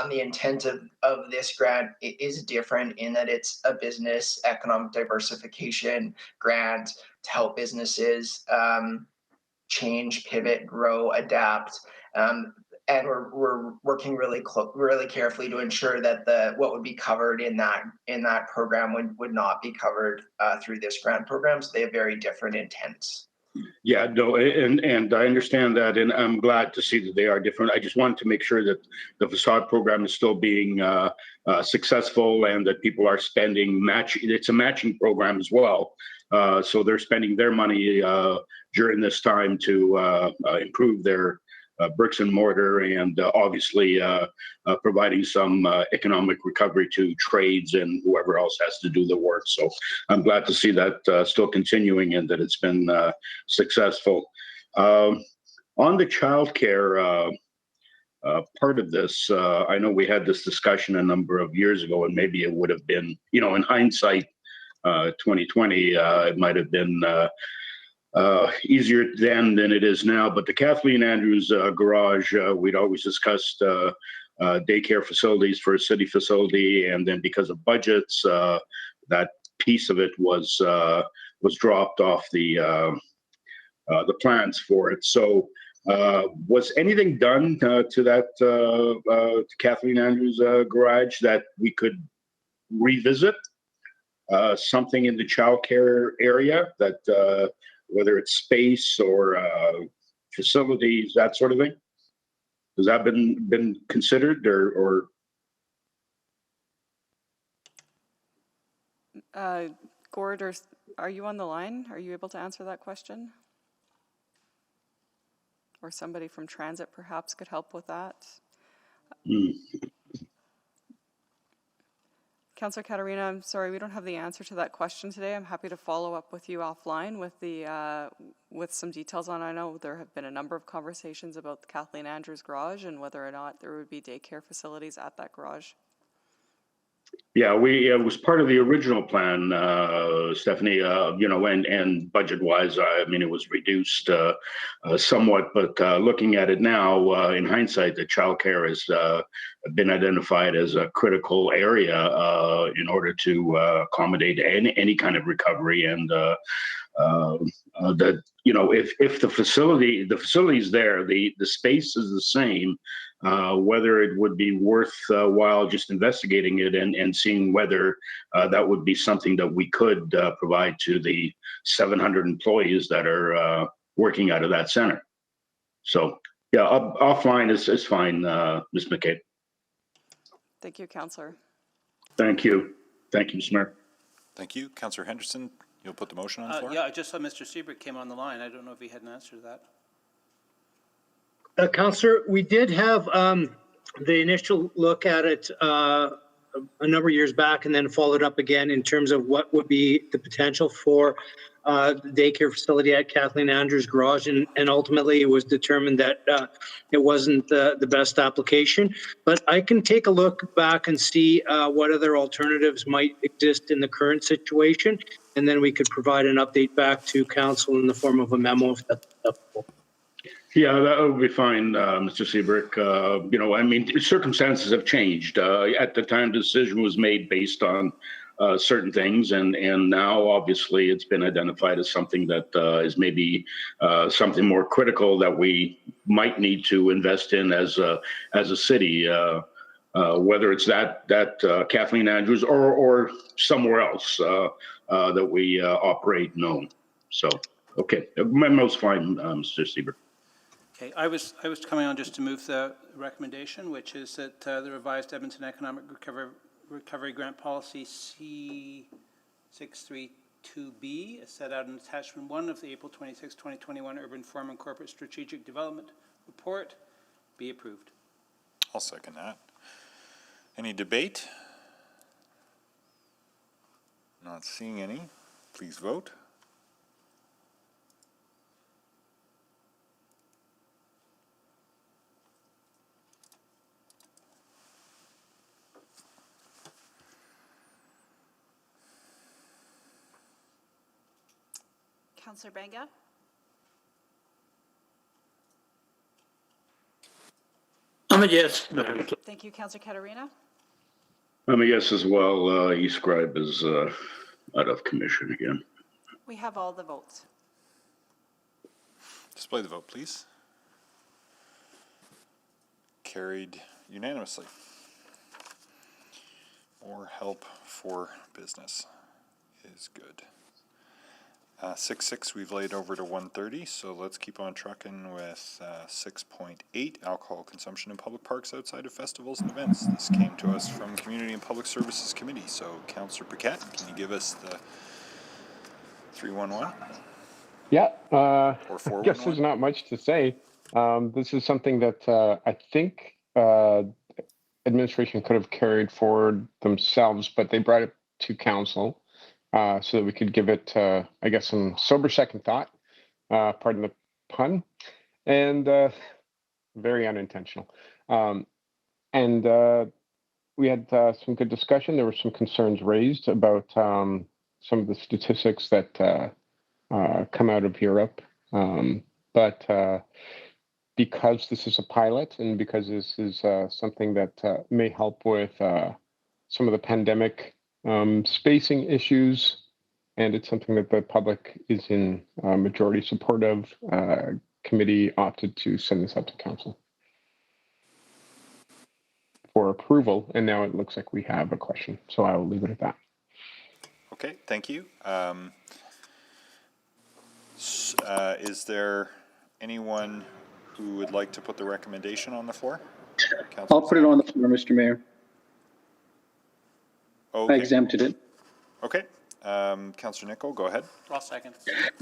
The intent of this grant is different in that it's a business economic diversification grant to help businesses change, pivot, grow, adapt. and we're working really carefully to ensure that what would be covered in that program would not be covered through this grant program. So they have very different intents. Yeah, no, and I understand that, and I'm glad to see that they are different. I just wanted to make sure that the facade program is still being successful and that people are spending it's a matching program as well. So they're spending their money during this time to improve their bricks and mortar, and obviously providing some economic recovery to trades and whoever else has to do the work. So I'm glad to see that still continuing and that it's been successful. On the childcare part of this, I know we had this discussion a number of years ago, and maybe it would have been, in hindsight, 2020, it might have been easier then than it is now. But the Kathleen Andrews garage, we'd always discussed daycare facilities for a city facility, and then because of budgets, that piece of it was dropped off the plans for it. So was anything done to that to Kathleen Andrews garage that we could revisit? Something in the childcare area that whether it's space or facilities, that sort of thing? Has that been considered or? Gord, are you on the line? Are you able to answer that question? Or somebody from transit perhaps could help with that. Councillor Katarina, I'm sorry, we don't have the answer to that question today. I'm happy to follow up with you offline with some details on. I know there have been a number of conversations about the Kathleen Andrews garage and whether or not there would be daycare facilities at that garage. Yeah, it was part of the original plan, Stephanie, and budget-wise, it was reduced somewhat, but looking at it now, in hindsight, the childcare has been identified as a critical area in order to accommodate any kind of recovery, and that, if the facility is there, the space is the same. Whether it would be worthwhile just investigating it and seeing whether that would be something that we could provide to the 700 employees that are working out of that center. So, yeah, offline is fine, Ms. McCabe. Thank you, Councillor. Thank you. Thank you, Ms. Mayor. Thank you. Councillor Henderson, you'll put the motion on the floor? Yeah, I just saw Mr. Seabrook came on the line. I don't know if he had an answer to that. Councillor, we did have the initial look at it a number of years back and then followed up again in terms of what would be the potential for the daycare facility at Kathleen Andrews garage, and ultimately it was determined that it wasn't the best application. But I can take a look back and see what other alternatives might exist in the current situation, and then we could provide an update back to council in the form of a memo if that's acceptable. Yeah, that would be fine, Mr. Seabrook. Circumstances have changed. At the time, the decision was made based on certain things, and now obviously it's been identified as something that is maybe something more critical that we might need to invest in as a city, whether it's that Kathleen Andrews or somewhere else that we operate and own. So, okay, memo's fine, Mr. Seabrook. Okay, I was coming on just to move the recommendation, which is that the revised Edmonton Economic Recovery Grant Policy C632B, as set out in Attachment 1 of the April 26, 2021 Urban Farm and Corporate Strategic Development Report, be approved. I'll second that. Any debate? Not seeing any. Please vote. Councillor Banga? I'm a yes. Thank you, Councillor Katarina. I'm a yes as well. E-Scribe is out of commission again. We have all the votes. Display the vote, please. carried unanimously. More help for business is good. 6.6 we've laid over to 1:30, so let's keep on trucking with 6.8, alcohol consumption in public parks outside of festivals and events. This came to us from Community and Public Services Committee. So Councillor Paquette, can you give us the 311? Yeah, or I 411? guess there's not much to say. This is something that I think administration could have carried forward themselves, but they brought it to council so that we could give it, I guess, some sober second thought, pardon the pun, and very unintentional. We had some good discussion. There were some concerns raised about some of the statistics that come out of Europe. But because this is a pilot and because this is something that may help with some of the pandemic spacing issues, and it's something that the public is in majority support of, committee opted to send this up to council for approval. And now it looks like we have a question, so I will leave it at that. Okay, thank you. Is there anyone who would like to put the recommendation on the floor? I'll put it on the floor, Mr. Mayor. Okay. I exempted it. Okay. Councillor Nichol, go ahead. I'll second.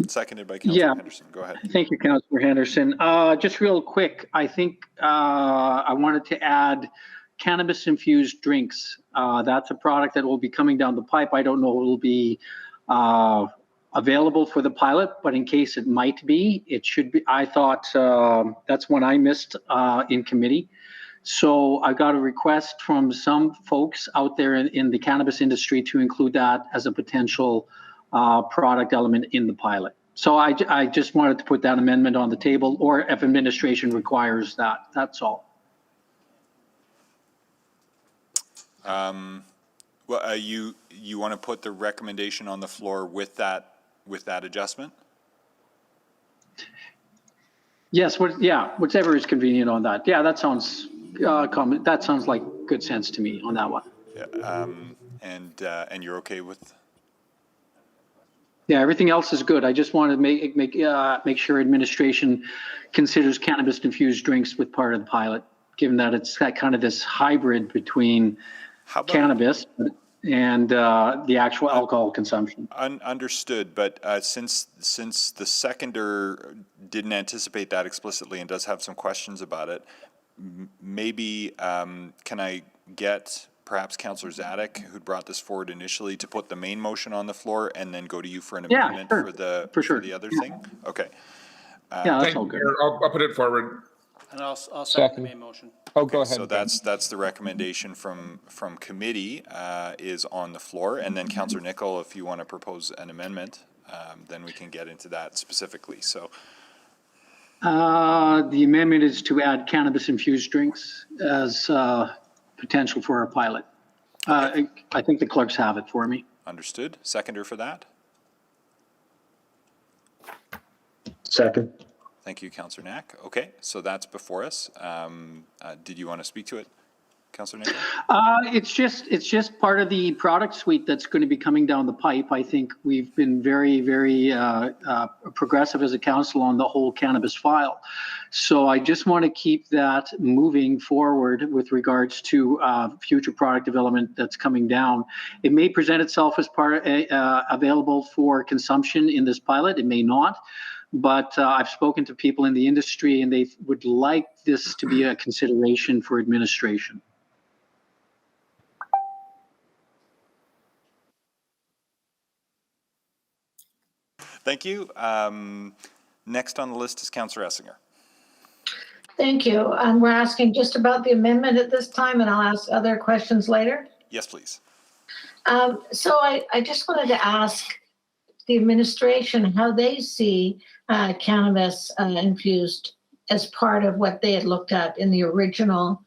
Seconded by Councillor Yeah. Henderson. Go ahead. Thank you, Councillor Henderson. Just real quick, I think I wanted to add cannabis-infused drinks. That's a product that will be coming down the pipe. I don't know if it will be available for the pilot, but in case it might be, it should be. I thought that's one I missed in committee. So I got a request from some folks out there in the cannabis industry to include that as a potential product element in the pilot. So I just wanted to put that amendment on the table, or if administration requires that, that's all. Well, you want to put the recommendation on the floor with that adjustment? Yes, whichever is convenient on that. Yeah, that sounds common. That sounds like good sense to me on that one. Yeah, and you're okay with? Yeah, everything else is good. I just want to make sure administration considers cannabis-infused drinks with part of the pilot, given that it's got kind of this hybrid between cannabis and the actual alcohol consumption. Understood, but since the seconder didn't anticipate that explicitly and does have some questions about it, maybe can I get perhaps Councillor Zadek, who brought this forward initially, to put the main motion on the floor and then go to you for an amendment sure. for the other thing? Okay. Yeah, that's all good. I'll put it forward. And I'll second the main motion. Oh, go ahead. So that's the recommendation from committee is on the floor, and then Councillor Nichol, if you want to propose an amendment, then we can get into that specifically. So the amendment is to add cannabis-infused drinks as potential for our pilot. I think the clerks have it for me. Understood. Seconder for that? Second. Thank you, Councillor Knack. Okay, so that's before us. Did you want to speak to it, Councillor Nichol? It's just part of the product suite that's going to be coming down the pipe. I think we've been very, very progressive as a council on the whole cannabis file. So I just want to keep that moving forward with regards to future product development that's coming down. It may present itself as available for consumption in this pilot. It may not. But I've spoken to people in the industry, and they would like this to be a consideration for administration. Thank you. Next on the list is Councillor Essinger. Thank you. And we're asking just about the amendment at this time, and I'll ask other questions later. Yes, please. So I just wanted to ask the administration how they see cannabis infused as part of what they had looked at in the original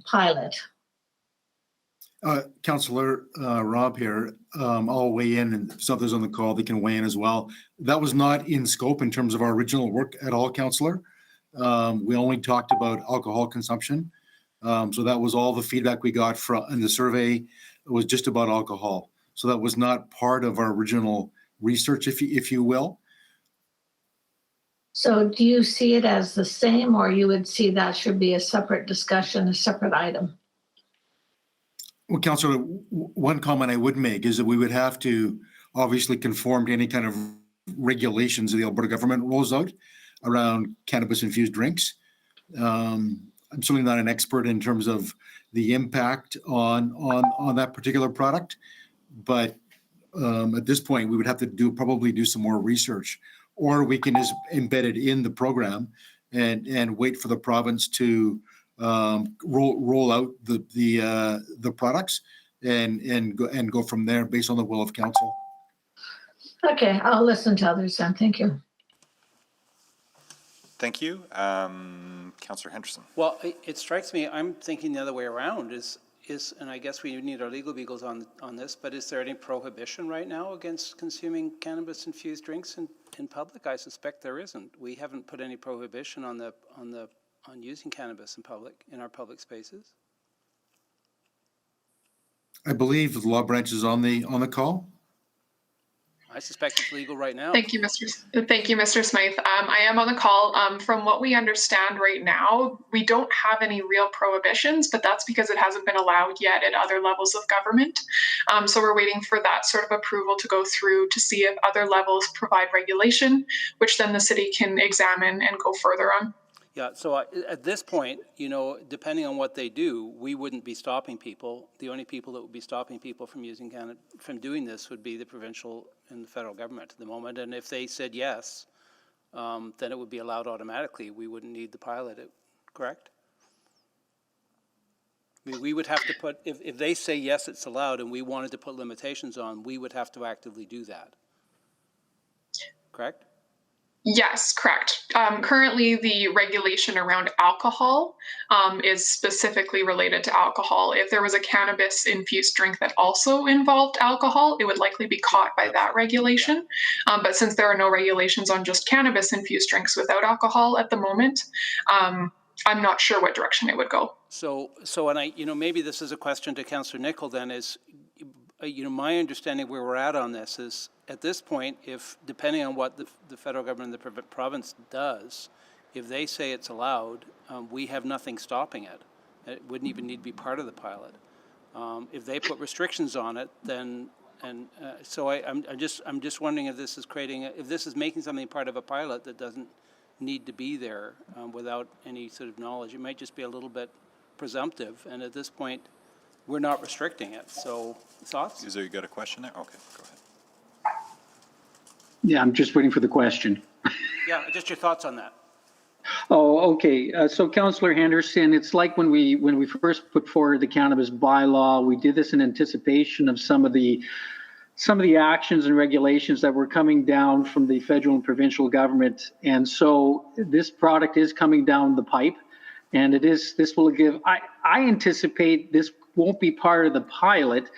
pilot. Councillor Rob here, I'll weigh in, and if something's on the call, they can weigh in as well. That was not in scope in terms of our original work at all, Councillor. We only talked about alcohol consumption. So that was all the feedback we got from in the survey. It was just about alcohol. So that was not part of our original research, if you will. So do you see it as the same, or you would see that should be a separate discussion, a separate item? Well, Councillor, one comment I would make is that we would have to obviously conform to any kind of regulations that the Alberta government rolls out around cannabis-infused drinks. I'm certainly not an expert in terms of the impact on that particular product, but at this point, we would have to probably do some more research, or we can just embed it in the program and wait for the province to roll out the products and go from there based on the will of council. Okay, I'll listen to others then. Thank you. Thank you. Councillor Henderson. Well, it strikes me, I'm thinking the other way around is, and I guess we need our legal beagles on this, but is there any prohibition right now against consuming cannabis-infused drinks in public? I suspect there isn't. We haven't put any prohibition on using cannabis in our public spaces. I believe the law branch is on the call. I suspect it's legal right now. Thank you, Mr. Smythe. I am on the call. From what we understand right now, we don't have any real prohibitions, but that's because it hasn't been allowed yet at other levels of government. So we're waiting for that sort of approval to go through to see if other levels provide regulation, which then the city can examine and go further on. Yeah, so at this point, depending on what they do, we wouldn't be stopping people. The only people that would be stopping people from from doing this would be the provincial and the federal government at the moment. And if they said yes, then it would be allowed automatically. We wouldn't need the pilot, correct? I mean, we would have to put, if they say yes, it's allowed, and we wanted to put limitations on, we would have to actively do that. Correct? Yes, correct. Currently, the regulation around alcohol is specifically related to alcohol. If there was a cannabis-infused drink that also involved alcohol, it would likely be caught by that regulation. But since there are no regulations on just cannabis-infused drinks without alcohol at the moment, I'm not sure what direction it would go. So, and maybe this is a question to Councillor Nicol then is, my understanding where we're at on this is, at this point, if, depending on what the federal government and the province does, if they say it's allowed, we have nothing stopping it. It wouldn't even need to be part of the pilot. If they put restrictions on it, then, so I'm just wondering if this is if this is making something part of a pilot that doesn't need to be there without any sort of knowledge. It might just be a little bit presumptive, and at this point, we're not restricting it. So, thoughts? Is there, you got a question there? Okay, go ahead. Yeah, I'm just waiting for the question. Yeah, just your thoughts on that. Oh, okay. So, Councillor Henderson, it's like when we first put forward the cannabis bylaw, we did this in anticipation of some of the actions and regulations that were coming down from the federal and provincial government, and so this product is coming down the pipe, and this will give. I anticipate this won't be part of the pilot,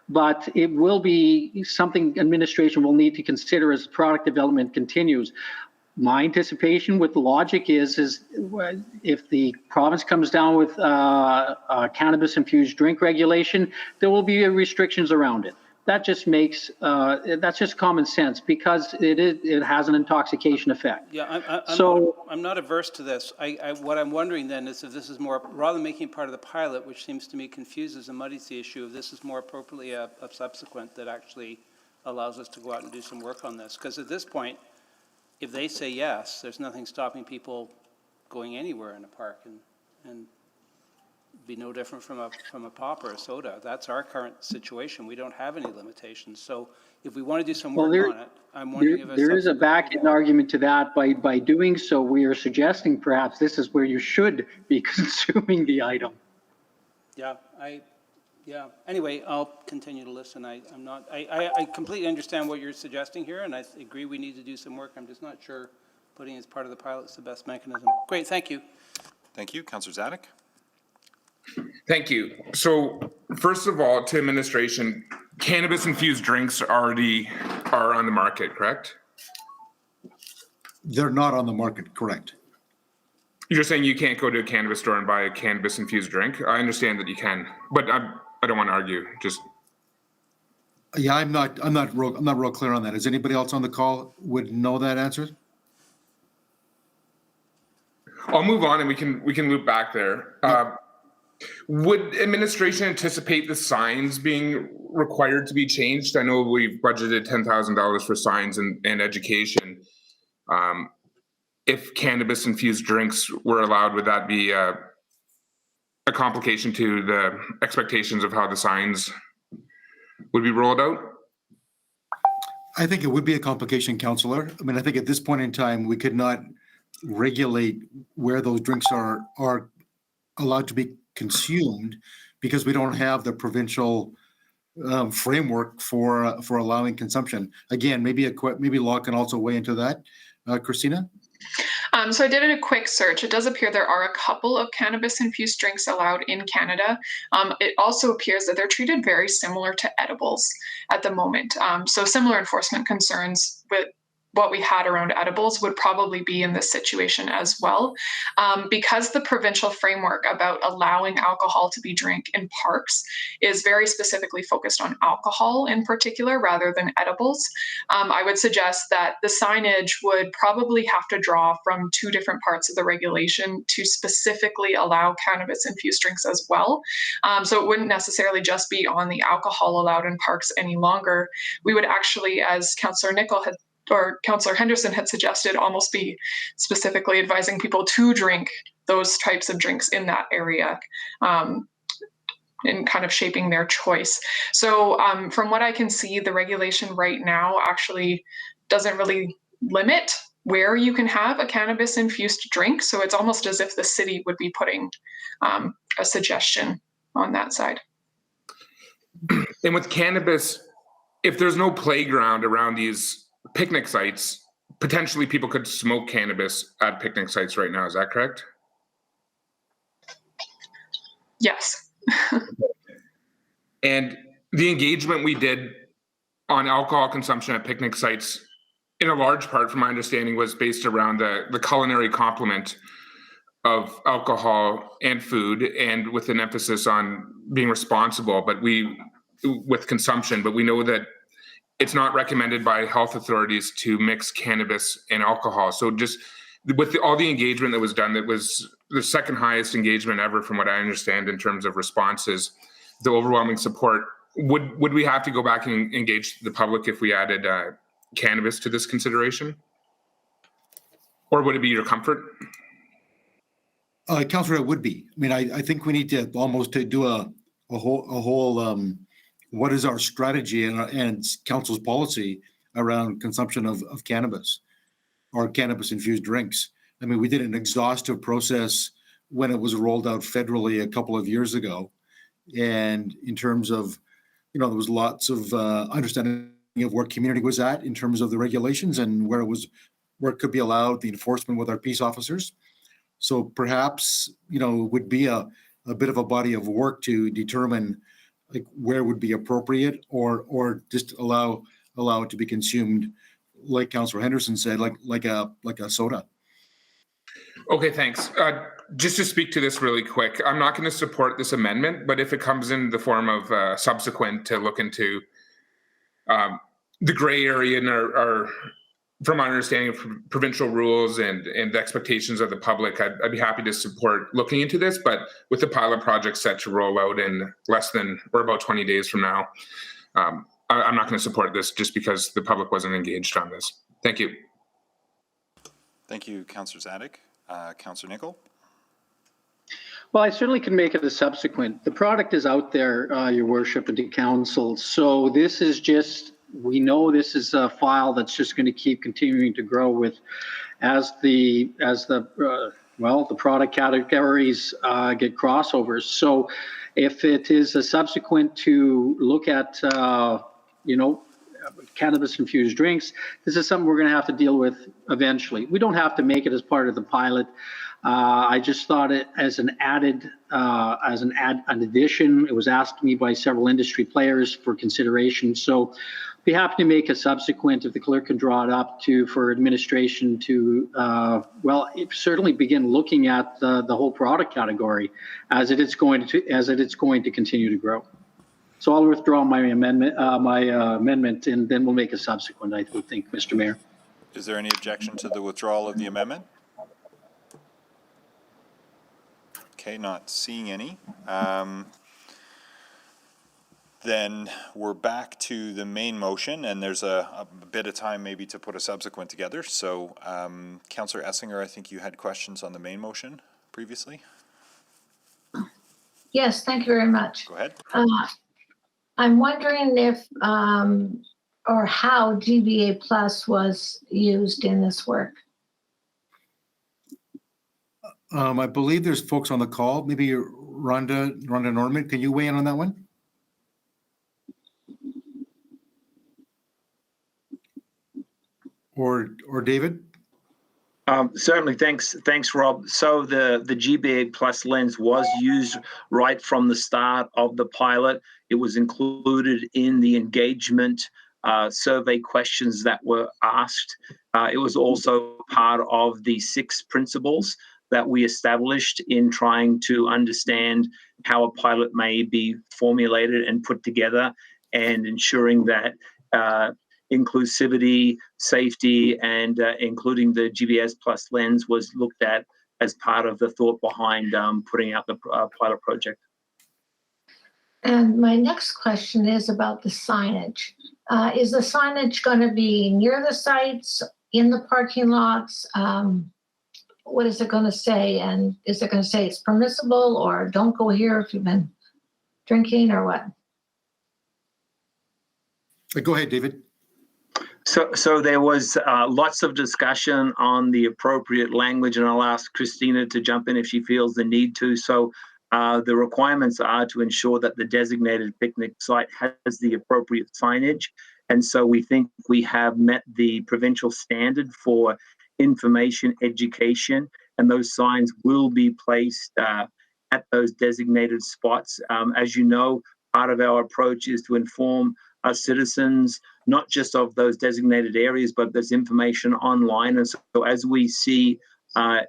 but it will be something administration will need to consider as product development continues. My anticipation with logic is if the province comes down with cannabis-infused drink regulation, there will be restrictions around it. That just makes that's just common sense because it has an intoxication effect. Yeah, I'm not averse to this. What I'm wondering then is if this is more, rather than making it part of the pilot, which seems to me confuses and muddies the issue, if this is more appropriately a subsequent that actually allows us to go out and do some work on this. Because at this point, if they say yes, there's nothing stopping people going anywhere in a park and be no different from a pop or a soda. That's our current situation. We don't have any limitations. So if we want to do some work on it, I'm wondering if there is a back-end argument to that. By doing so, we are suggesting perhaps this is where you should be consuming the item. Yeah, Anyway, I'll continue to listen. I completely understand what you're suggesting here, and I agree we need to do some work. I'm just not sure putting it as part of the pilot is the best mechanism. Great, thank you. Thank you. Councillor Zadig. Thank you. So first of all, to administration, cannabis-infused drinks already are on the market, correct? They're not on the market, correct. You're saying you can't go to a cannabis store and buy a cannabis-infused drink? I understand that you can, but I don't want to argue. Just Yeah, I'm not real clear on that. Is anybody else on the call would know that answer? I'll move on and we can loop back there. Would administration anticipate the signs being required to be changed? I know we've budgeted $10,000 for signs and education. If cannabis-infused drinks were allowed, would that be a complication to the expectations of how the signs would be rolled out? I think it would be a complication, Councillor. I mean, I think at this point in time, we could not regulate where those drinks are allowed to be consumed because we don't have the provincial framework for allowing consumption. Again, maybe law can also weigh into that. Christina? So I did a quick search. It does appear there are a couple of cannabis-infused drinks allowed in Canada. It also appears that they're treated very similar to edibles at the moment. So similar enforcement concerns with what we had around edibles would probably be in this situation as well. Because the provincial framework about allowing alcohol to be drank in parks is very specifically focused on alcohol in particular rather than edibles, I would suggest that the signage would probably have to draw from two different parts of the regulation to specifically allow cannabis-infused drinks as well. So it wouldn't necessarily just be on the alcohol allowed in parks any longer. We would actually, as Councillor Henderson had suggested, almost be specifically advising people to drink those types of drinks in that area and kind of shaping their choice. So from what I can see, the regulation right now actually doesn't really limit where you can have a cannabis-infused drink. So it's almost as if the city would be putting a suggestion on that side. And with cannabis, if there's no playground around these picnic sites, potentially people could smoke cannabis at picnic sites right now. Is that correct? Yes. And the engagement we did on alcohol consumption at picnic sites, in a large part, from my understanding, was based around the culinary complement of alcohol and food, and with an emphasis on being responsible, with consumption. But we know that it's not recommended by health authorities to mix cannabis and alcohol. So just with all the engagement that was done, that was the second highest engagement ever from what I understand in terms of responses, the overwhelming support. Would we have to go back and engage the public if we added cannabis to this consideration? Or would it be your comfort? Councillor, it would be. I mean, I think we need to almost do a whole what is our strategy and council's policy around consumption of cannabis or cannabis-infused drinks. I mean, we did an exhaustive process when it was rolled out federally a couple of years ago. And in terms of, there was lots of understanding of where community was at in terms of the regulations and where it could be allowed, the enforcement with our peace officers. So perhaps, it would be a bit of a body of work to determine like where would be appropriate or just allow it to be consumed, like Councillor Henderson said, like a soda. Okay, thanks. Just to speak to this really quick, I'm not going to support this amendment, but if it comes in the form of subsequent to look into the gray area in our from my understanding of provincial rules and the expectations of the public, I'd be happy to support looking into this. But with the pilot project set to roll out in about 20 days from now, I'm not going to support this just because the public wasn't engaged on this. Thank you. Thank you, Councillor Zadig. Councillor Nicol? Well, I certainly can make it a subsequent. The product is out there, Your Worship, and to Council. So this is just, we know this is a file that's just going to keep continuing to grow with as the product categories get crossovers. So if it is a subsequent to look at, cannabis-infused drinks, this is something we're going to have to deal with eventually. We don't have to make it as part of the pilot. I just thought it as an addition. It was asked to me by several industry players for consideration. So be happy to make a subsequent, if the clerk can draw it up, for administration to, certainly begin looking at the whole product category as it is going to continue to grow. So I'll withdraw my amendment, and then we'll make a subsequent, I would think, Mr. Mayor. Is there any objection to the withdrawal of the amendment? Okay, not seeing any. Then we're back to the main motion, and there's a bit of time maybe to put a subsequent together. So, Councillor Essinger, I think you had questions on the main motion previously. Yes, thank you very much. Go ahead. I'm wondering if or how GBA Plus was used in this work. I believe there's folks on the call. Maybe Rhonda Norman, can you weigh in on that one? Or David? Certainly, thanks, Rob. So the GBA Plus lens was used right from the start of the pilot. It was included in the engagement survey questions that were asked. It was also part of the 6 principles that we established in trying to understand how a pilot may be formulated and put together, and ensuring that inclusivity, safety, and including the GBS Plus lens was looked at as part of the thought behind putting out the pilot project. And my next question is about the signage. Is the signage going to be near the sites, in the parking lots? What is it going to say? And is it going to say it's permissible, or don't go here if you've been drinking, or what? Go ahead, David. So there was lots of discussion on the appropriate language, and I'll ask Christina to jump in if she feels the need to. So the requirements are to ensure that the designated picnic site has the appropriate signage. And so we think we have met the provincial standard for information education, and those signs will be placed at those designated spots. As you know, part of our approach is to inform our citizens, not just of those designated areas, but there's information online. And so as we see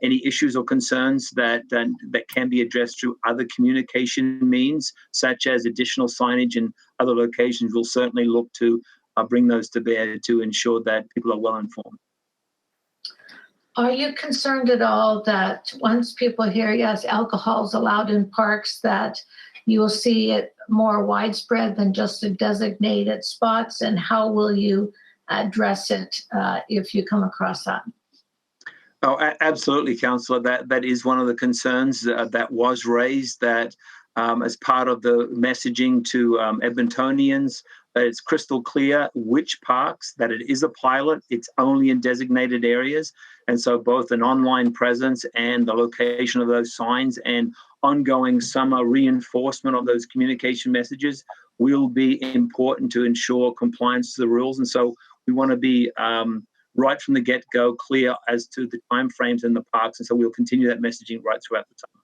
any issues or concerns that can be addressed through other communication means, such as additional signage in other locations, we'll certainly look to bring those to bear to ensure that people are well informed. Are you concerned at all that once people hear, yes, alcohol is allowed in parks, that you will see it more widespread than just the designated spots? And how will you address it if you come across that? Oh, absolutely, Councillor. That is one of the concerns that was raised, that as part of the messaging to Edmontonians, that it's crystal clear which parks, that it is a pilot, it's only in designated areas. And so both an online presence and the location of those signs and ongoing summer reinforcement of those communication messages will be important to ensure compliance to the rules. And so we want to be right from the get-go clear as to the timeframes in the parks. And so we'll continue that messaging right throughout the time.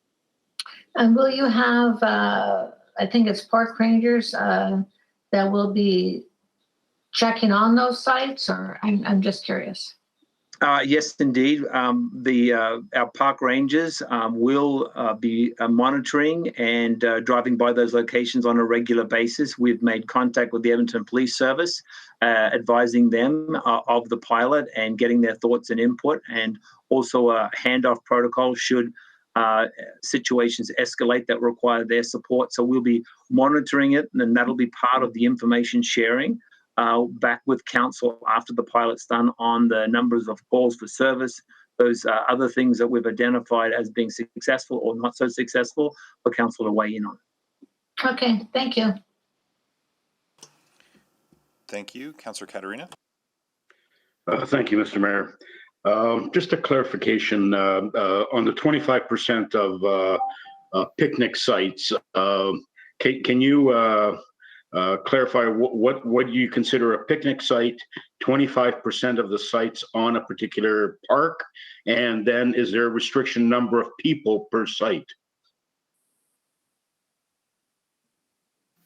And will you have, I think it's park rangers that will be checking on those sites, or I'm just curious. Yes, indeed. Our park rangers will be monitoring and driving by those locations on a regular basis. We've made contact with the Edmonton Police Service, advising them of the pilot and getting their thoughts and input, and also a handoff protocol should situations escalate that require their support. So we'll be monitoring it, and then that'll be part of the information sharing back with council after the pilot's done on the numbers of calls for service, those other things that we've identified as being successful or not so successful, for council to weigh in on. Okay, thank you. Thank you. Councillor Katarina. Thank you, Mr. Mayor. Just a clarification on the 25% of picnic sites. Can you clarify what you consider a picnic site? 25% of the sites on a particular park, and then is there a restriction number of people per site?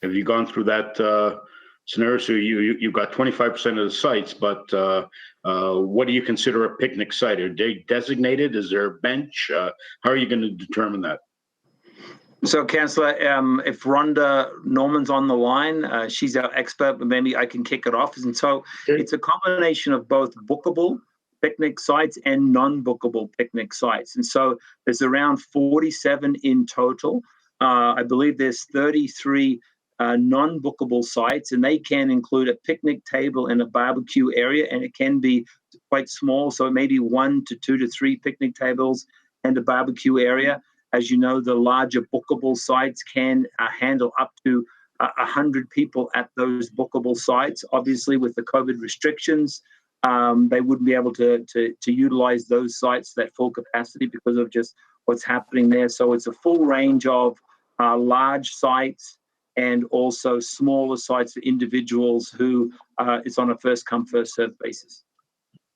Have you gone through that scenario, so you've got 25% of the sites, but what do you consider a picnic site? Are they designated? Is there a bench? How are you going to determine that? So, Councillor, if Rhonda Norman's on the line, she's our expert, but maybe I can kick it off. And so it's a combination of both bookable picnic sites and non-bookable picnic sites. And so there's around 47 in total. I believe there's 33 non-bookable sites, and they can include a picnic table and a barbecue area, and it can be quite small. So it may be 1 to 2 to 3 picnic tables and a barbecue area. As you know, the larger bookable sites can handle up to 100 people at those bookable sites. Obviously, with the COVID restrictions, they wouldn't be able to utilize those sites at full capacity because of just what's happening there. So it's a full range of large sites and also smaller sites for individuals who it's on a first come, first served basis.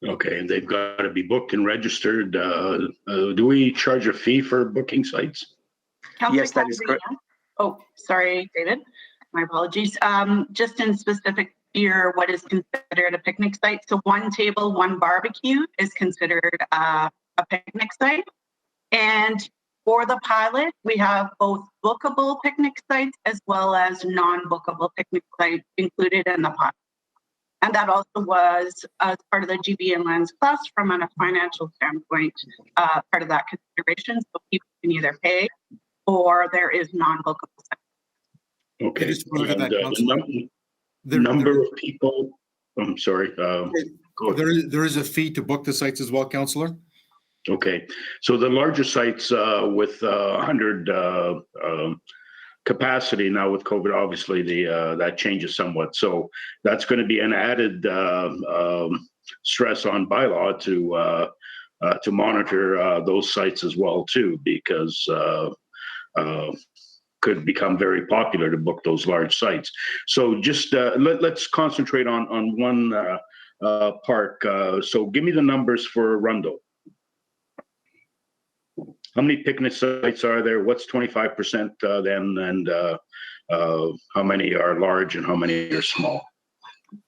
Okay, and they've got to be booked and registered. Do we charge a fee for booking sites? Councillor Yes, that is correct. Oh, sorry, David. My apologies. Just in specific here, what is considered a picnic site? So 1 table, 1 barbecue is considered a picnic site. And for the pilot, we have both bookable picnic sites as well as non-bookable picnic sites included in the pilot. And that also was as part of the GB and Lands Plus from a financial standpoint, part of that consideration. So people can either pay or there is non-bookable sites. Okay. Just look at that, the number of people. I'm sorry. There is a fee to book the sites as well, Councillor. Okay, so the larger sites with 100 capacity now with COVID, obviously that changes somewhat. So that's going to be an added stress on Bylaw to monitor those sites as well too, because could become very popular to book those large sites. So just let's concentrate on one park. So give me the numbers for Arundel. How many picnic sites are there? What's 25% then? And how many are large and how many are small?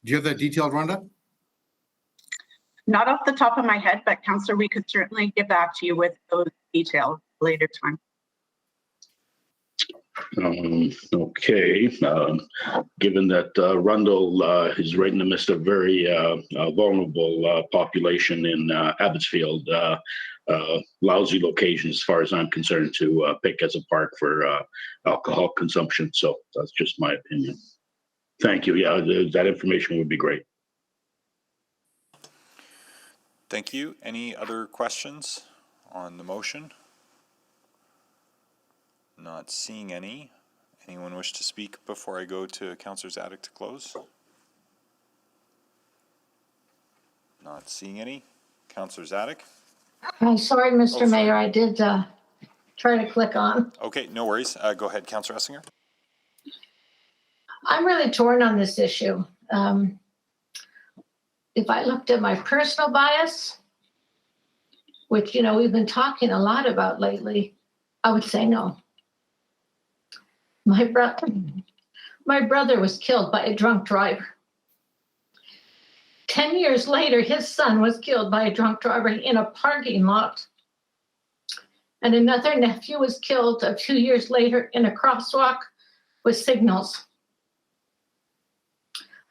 Do you have that detailed, Rhonda? Not off the top of my head, but Councillor, we could certainly get back to you with those details later time. Okay, given that Arundel is right in the midst of very vulnerable population in Abbotsfield, lousy location as far as I'm concerned to pick as a park for alcohol consumption. So that's just my opinion. Thank you. Yeah, that information would be great. Thank you. Any other questions on the motion? Not seeing any. Anyone wish to speak before I go to Councillor Zadok to close? Not seeing any. Councillor Zadok? I'm sorry, Mr. Mayor, I did try to click on. Okay, no worries. Go ahead, Councillor Essinger. I'm really torn on this issue. If I looked at my personal bias, which, we've been talking a lot about lately, I would say no. My brother was killed by a drunk driver. 10 years later, his son was killed by a drunk driver in a parking lot. And another nephew was killed 2 years later in a crosswalk with signals.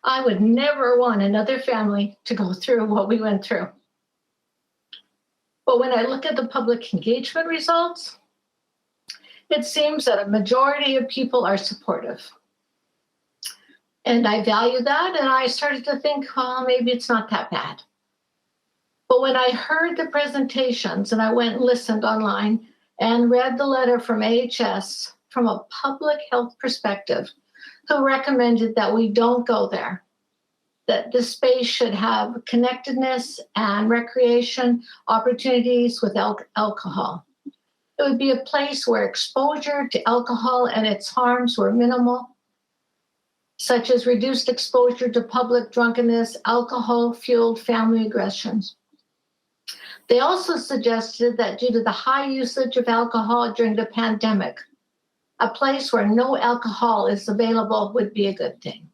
I would never want another family to go through what we went through. But when I look at the public engagement results, it seems that a majority of people are supportive. And I value that, and I started to think, well, maybe it's not that bad. But when I heard the presentations and I went and listened online and read the letter from AHS from a public health perspective, who recommended that we don't go there, that the space should have connectedness and recreation opportunities with alcohol. It would be a place where exposure to alcohol and its harms were minimal, such as reduced exposure to public drunkenness, alcohol-fueled family aggressions. They also suggested that due to the high usage of alcohol during the pandemic, a place where no alcohol is available would be a good thing.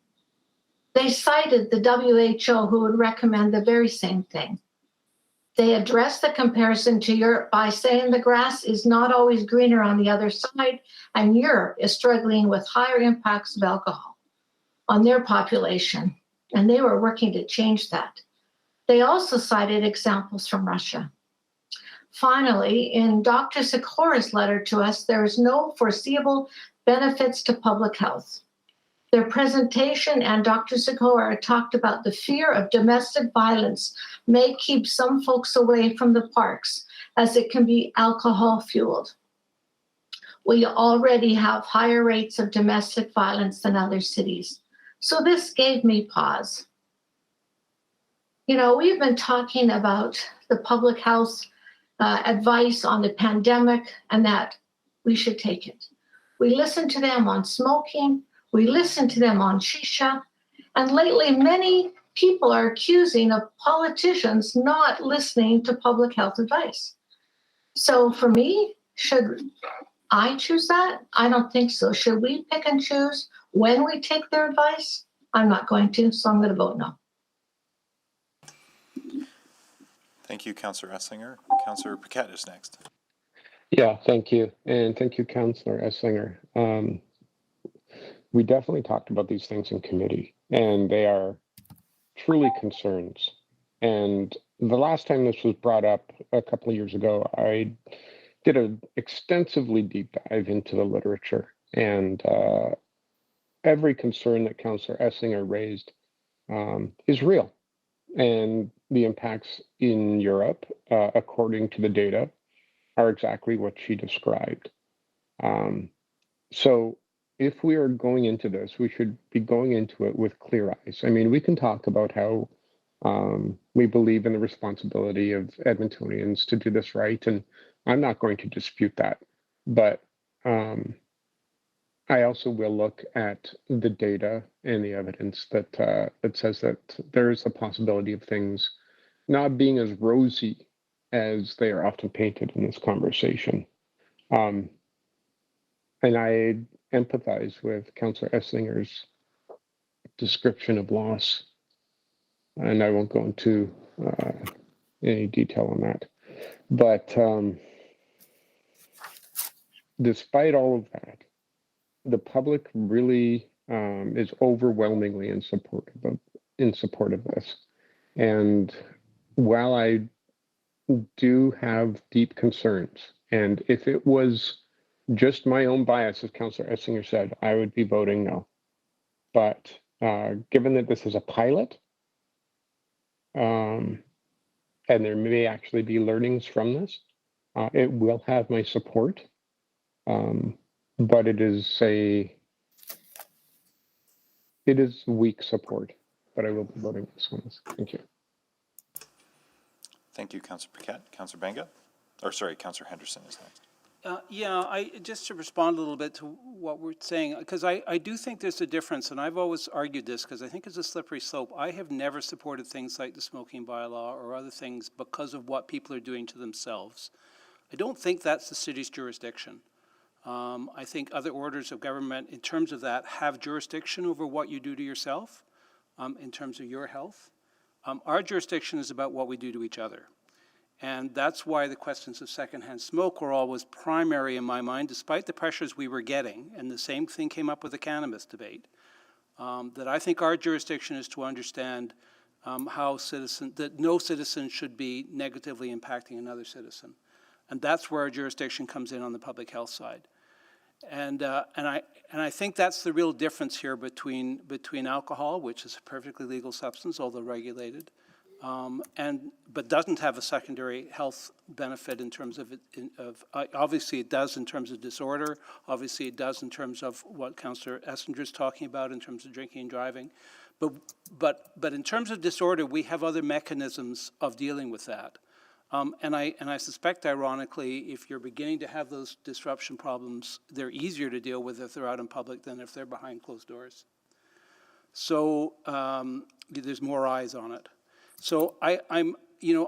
They cited the WHO, who would recommend the very same thing. They addressed the comparison to Europe by saying the grass is not always greener on the other side, and Europe is struggling with higher impacts of alcohol on their population, and they were working to change that. They also cited examples from Russia. Finally, in Dr. Sikora's letter to us, there is no foreseeable benefits to public health. Their presentation and Dr. Sikora talked about the fear of domestic violence may keep some folks away from the parks as it can be alcohol fueled. We already have higher rates of domestic violence than other cities. So this gave me pause. You know, we've been talking about the public health advice on the pandemic and that we should take it. We listened to them on smoking, we listened to them on shisha, and lately many people are accusing of politicians not listening to public health advice. So for me, should I choose that? I don't think so. Should we pick and choose when we take their advice? I'm not going to, so I'm going to vote no. Thank you, Councillor Esslinger. Councillor Paquette is next. Yeah, thank you. And thank you, Councillor Esslinger. We definitely talked about these things in committee, and they are truly concerns. And the last time this was brought up a couple of years ago, I did an extensively deep dive into the literature, and every concern that Councillor Esslinger raised is real. And the impacts in Europe, according to the data, are exactly what she described. So if we are going into this, we should be going into it with clear eyes. I mean, we can talk about how we believe in the responsibility of Edmontonians to do this right, and I'm not going to dispute that. But I also will look at the data and the evidence that that says that there is a possibility of things not being as rosy as they are often painted in this conversation. And I empathize with Councillor Esslinger's description of loss, and I won't go into any detail on that. But despite all of that, the public really is overwhelmingly in support of this. And while I do have deep concerns, and if it was just my own bias, as Councillor Esslinger said, I would be voting no. But given that this is a pilot, and there may actually be learnings from this, it will have my support. But it is weak support, but I will be voting this one. Thank you. Thank you, Councillor Paquette. Councillor Benga, or sorry, Councillor Henderson is next. Yeah, just to respond a little bit to what we're saying, because I do think there's a difference, and I've always argued this because I think it's a slippery slope. I have never supported things like the smoking bylaw or other things because of what people are doing to themselves. I don't think that's the city's jurisdiction. I think other orders of government, in terms of that, have jurisdiction over what you do to yourself, in terms of your health. Our jurisdiction is about what we do to each other. And that's why the questions of secondhand smoke were always primary in my mind, despite the pressures we were getting. And the same thing came up with the cannabis debate, that I think our jurisdiction is to understand that no citizen should be negatively impacting another citizen. And that's where our jurisdiction comes in on the public health side. And I think that's the real difference here between alcohol, which is a perfectly legal substance, although regulated, but doesn't have a secondary health benefit in terms of obviously it does in terms of disorder. Obviously it does in terms of what Councillor Esslinger is talking about in terms of drinking and driving. But in terms of disorder, we have other mechanisms of dealing with that. And I suspect, ironically, if you're beginning to have those disruption problems, they're easier to deal with if they're out in public than if they're behind closed doors. So there's more eyes on it. So I'm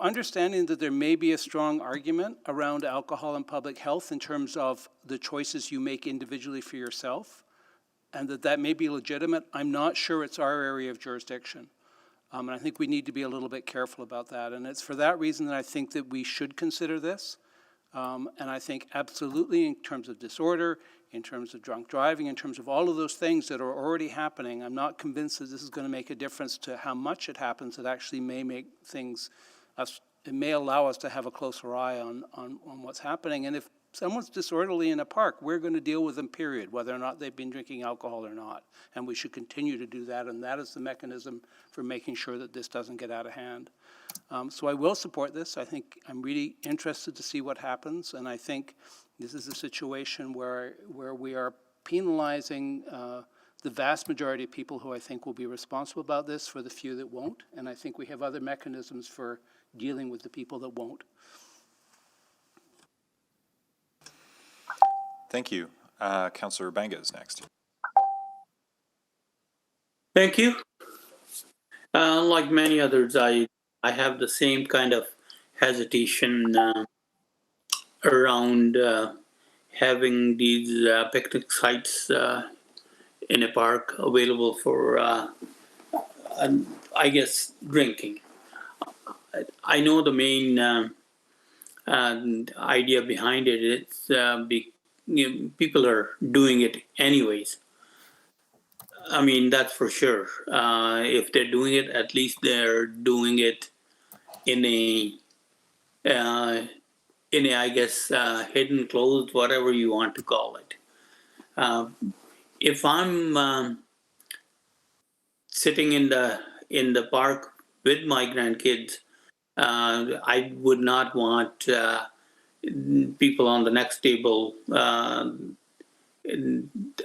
understanding that there may be a strong argument around alcohol and public health in terms of the choices you make individually for yourself. and that may be legitimate. I'm not sure it's our area of jurisdiction. And I think we need to be a little bit careful about that. And it's for that reason that I think that we should consider this. And I think absolutely in terms of disorder, in terms of drunk driving, in terms of all of those things that are already happening, I'm not convinced that this is going to make a difference to how much it happens. It actually may make things, it may allow us to have a closer eye on what's happening. And if someone's disorderly in a park, we're going to deal with them, period, whether or not they've been drinking alcohol or not. And we should continue to do that, and that is the mechanism for making sure that this doesn't get out of hand. So I will support this. I think I'm really interested to see what happens, and I think this is a situation where we are penalizing the vast majority of people who I think will be responsible about this for the few that won't, and I think we have other mechanisms for dealing with the people that won't. Thank you. Councillor Banga is next. Thank you. Like many others, I have the same kind of hesitation around having these picnic sites in a park available for, I guess, drinking. I know the main idea behind it. It's people are doing it anyways. I mean, that's for sure. If they're doing it, at least they're doing it in a I guess, hidden, closed, whatever you want to call it. If I'm sitting in the park with my grandkids, I would not want people on the next table.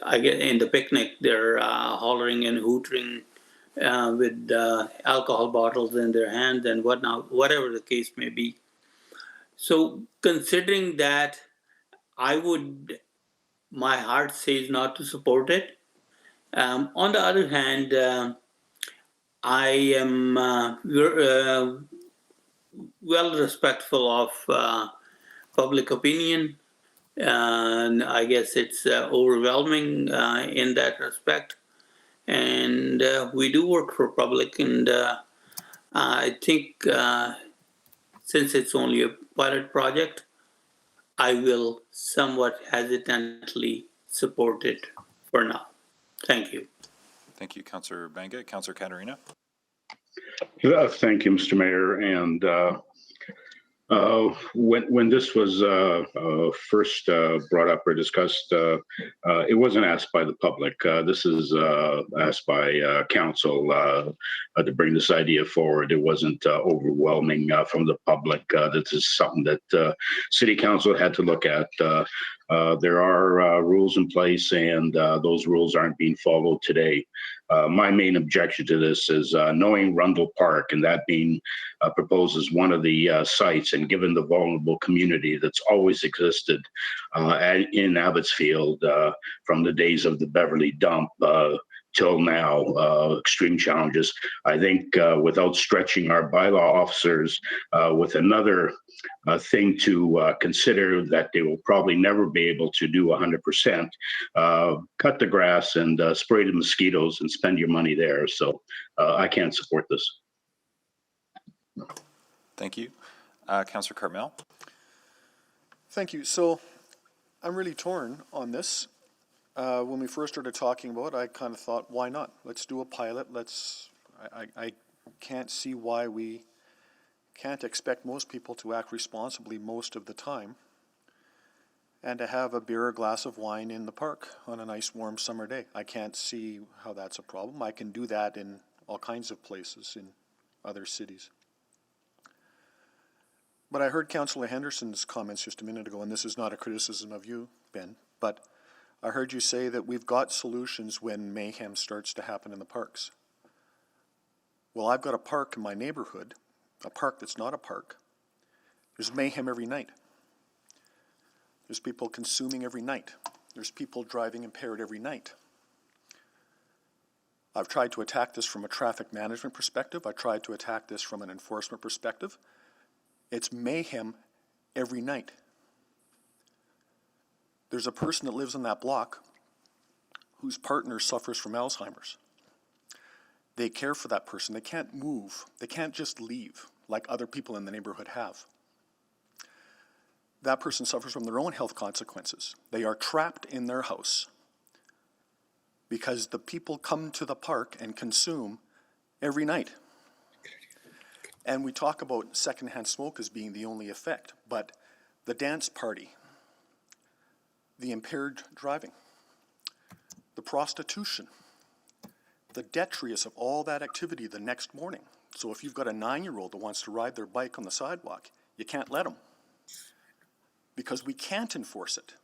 I get in the picnic, they're hollering and hootering with alcohol bottles in their hands and whatnot, whatever the case may be. So considering that, my heart says not to support it. On the other hand, I am well respectful of public opinion. And I guess it's overwhelming in that respect. And we do work for public, and I think since it's only a pilot project, I will somewhat hesitantly support it for now. Thank you. Thank you, Councillor Banga. Councillor Caterina. Thank you, Mr. Mayor. And when this was first brought up or discussed, it wasn't asked by the public. This is asked by council to bring this idea forward. It wasn't overwhelming from the public. This is something that City Council had to look at. There are rules in place, and those rules aren't being followed today. My main objection to this is knowing Rundle Park and that being proposed as one of the sites, and given the vulnerable community that's always existed in Abbotsfield from the days of the Beverly Dump till now, extreme challenges. I think without stretching our bylaw officers with another thing to consider that they will probably never be able to do 100%, cut the grass and spray the mosquitoes and spend your money there. So I can't support this. Thank you. Councillor Carmel. Thank you. So I'm really torn on this. When we first started talking about it, I kind of thought, why not? Let's do a pilot. I can't see why we can't expect most people to act responsibly most of the time and to have a beer or glass of wine in the park on a nice warm summer day. I can't see how that's a problem. I can do that in all kinds of places in other cities. But I heard Councillor Henderson's comments just a minute ago, and this is not a criticism of you, Ben, but I heard you say that we've got solutions when mayhem starts to happen in the parks. Well, I've got a park in my neighborhood, a park that's not a park. There's mayhem every night. There's people consuming every night. There's people driving impaired every night. I've tried to attack this from a traffic management perspective. I tried to attack this from an enforcement perspective. It's mayhem every night. There's a person that lives on that block whose partner suffers from Alzheimer's. They care for that person. They can't move. They can't just leave like other people in the neighborhood have. That person suffers from their own health consequences. They are trapped in their house because the people come to the park and consume every night. And we talk about secondhand smoke as being the only effect, but the dance party, the impaired driving, the prostitution, the detritus of all that activity the next morning. So if you've got a 9-year-old that wants to ride their bike on the sidewalk, you can't let them because we can't enforce it.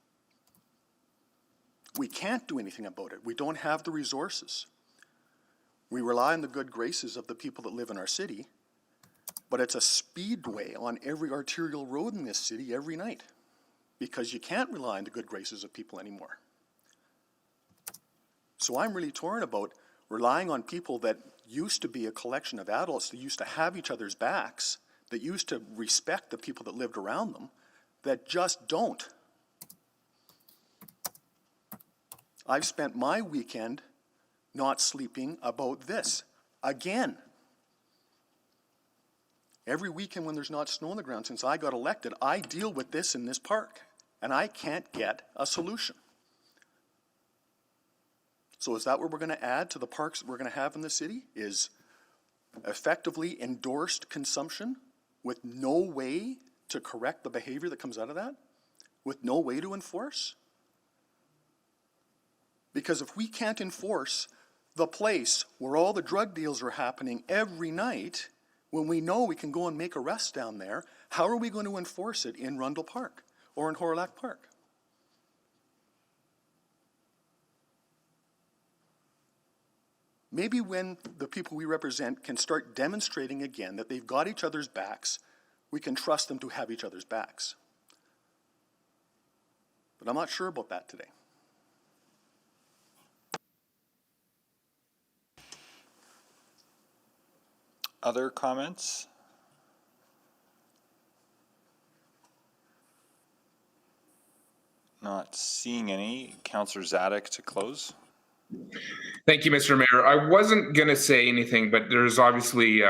We can't do anything about it. We don't have the resources. We rely on the good graces of the people that live in our city, but it's a speedway on every arterial road in this city every night because you can't rely on the good graces of people anymore. So I'm really torn about relying on people that used to be a collection of adults that used to have each other's backs, that used to respect the people that lived around them, that just don't. I've spent my weekend not sleeping about this again. Every weekend when there's not snow on the ground since I got elected, I deal with this in this park, and I can't get a solution. So is that what we're going to add to the parks that we're going to have in the city? Is effectively endorsed consumption with no way to correct the behavior that comes out of that? With no way to enforce? Because if we can't enforce the place where all the drug deals are happening every night, when we know we can go and make arrests down there, how are we going to enforce it in Rundle Park or in Horilac Park? Maybe when the people we represent can start demonstrating again that they've got each other's backs, we can trust them to have each other's backs. But I'm not sure about that today. Other comments? Not seeing any. Councillor Zadok to close. Thank you, Mr. Mayor. I wasn't going to say anything, but there's obviously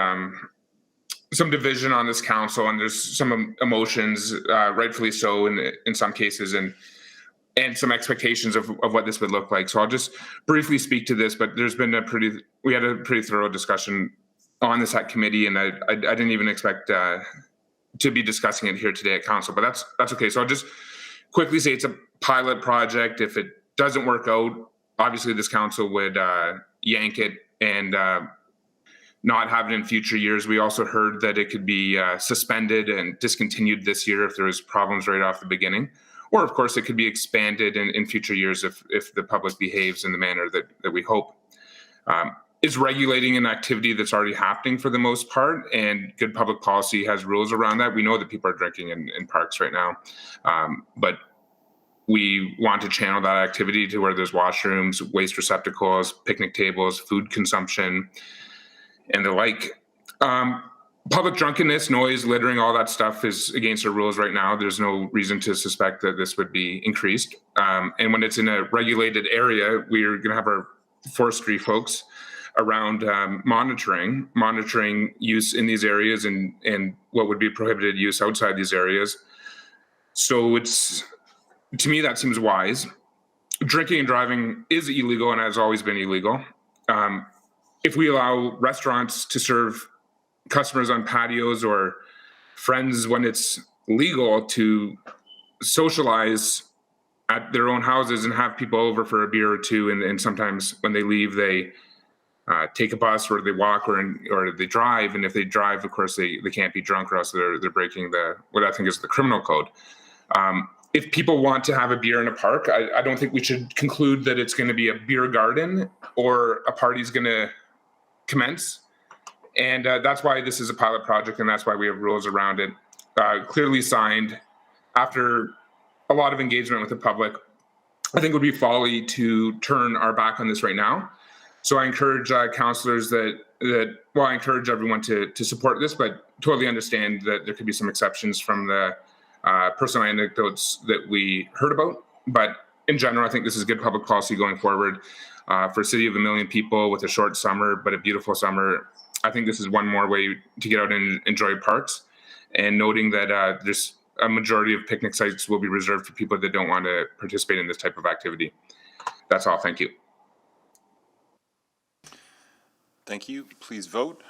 some division on this council, and there's some emotions, rightfully so in some cases, and some expectations of what this would look like. So I'll just briefly speak to this, but there's been we had a pretty thorough discussion on this at committee, and I didn't even expect to be discussing it here today at council, but that's okay. So I'll just quickly say it's a pilot project. If it doesn't work out, obviously this council would yank it and not have it in future years. We also heard that it could be suspended and discontinued this year if there was problems right off the beginning. Or of course it could be expanded in future years if the public behaves in the manner that we hope. It's regulating an activity that's already happening for the most part, and good public policy has rules around that. We know that people are drinking in parks right now, but we want to channel that activity to where there's washrooms, waste receptacles, picnic tables, food consumption, and the like. Public drunkenness, noise, littering, all that stuff is against our rules right now. There's no reason to suspect that this would be increased. And when it's in a regulated area, we're going to have our forestry folks around monitoring use in these areas and what would be prohibited use outside these areas. So to me, that seems wise. Drinking and driving is illegal and has always been illegal. If we allow restaurants to serve customers on patios or friends when it's legal to socialize at their own houses and have people over for a beer or two, and sometimes when they leave, they take a bus or they walk or they drive. And if they drive, of course, they can't be drunk or else they're breaking what I think is the criminal code. If people want to have a beer in a park, I don't think we should conclude that it's going to be a beer garden or a party's going to commence. And that's why this is a pilot project, and that's why we have rules around it. Clearly signed after a lot of engagement with the public. I think it would be folly to turn our back on this right now. So I encourage councillors I encourage everyone to support this, but totally understand that there could be some exceptions from the personal anecdotes that we heard about. But in general, I think this is good public policy going forward. For a city of 1 million people with a short summer, but a beautiful summer, I think this is one more way to get out and enjoy parks. And noting that there's a majority of picnic sites will be reserved for people that don't want to participate in this type of activity. That's all. Thank you. Thank you. Please vote.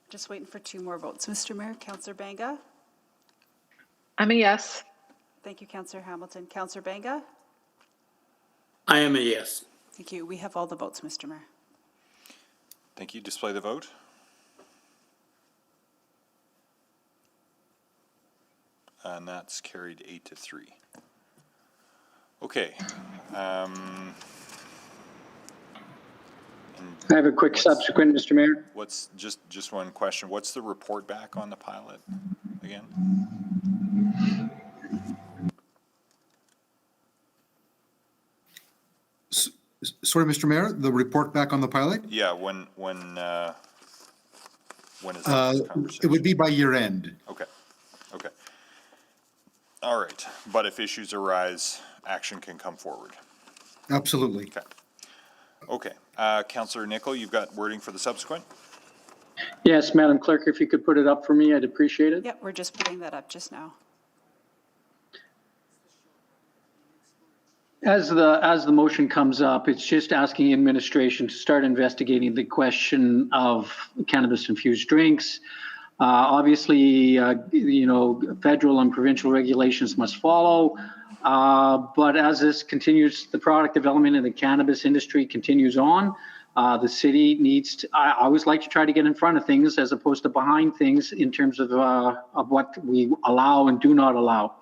Just waiting for 2 more votes. Mr. Mayor, Councillor Banga? I'm a yes. Thank you, Councillor Hamilton. Councillor Banga? I am a yes. Thank you. We have all the votes, Mr. Mayor. Thank you. Display the vote. And that's carried 8-3. Okay. I have a quick subsequent, Mr. Mayor. What's just one question? What's the report back on the pilot again? Sorry, Mr. Mayor, the report back on the pilot? Yeah, when is that conversation? It would be by year end. Okay. Okay. All right. But if issues arise, action can come forward. Absolutely. Okay. Okay. Councillor Nicol, you've got wording for the subsequent? Yes, Madam Clerk, if you could put it up for me, I'd appreciate it. Yep, we're just putting that up just now. As the motion comes up, it's just asking administration to start investigating the question of cannabis-infused drinks. Obviously, federal and provincial regulations must follow. But as this continues, the product development in the cannabis industry continues on. The city needs to, I always like to try to get in front of things as opposed to behind things in terms of what we allow and do not allow.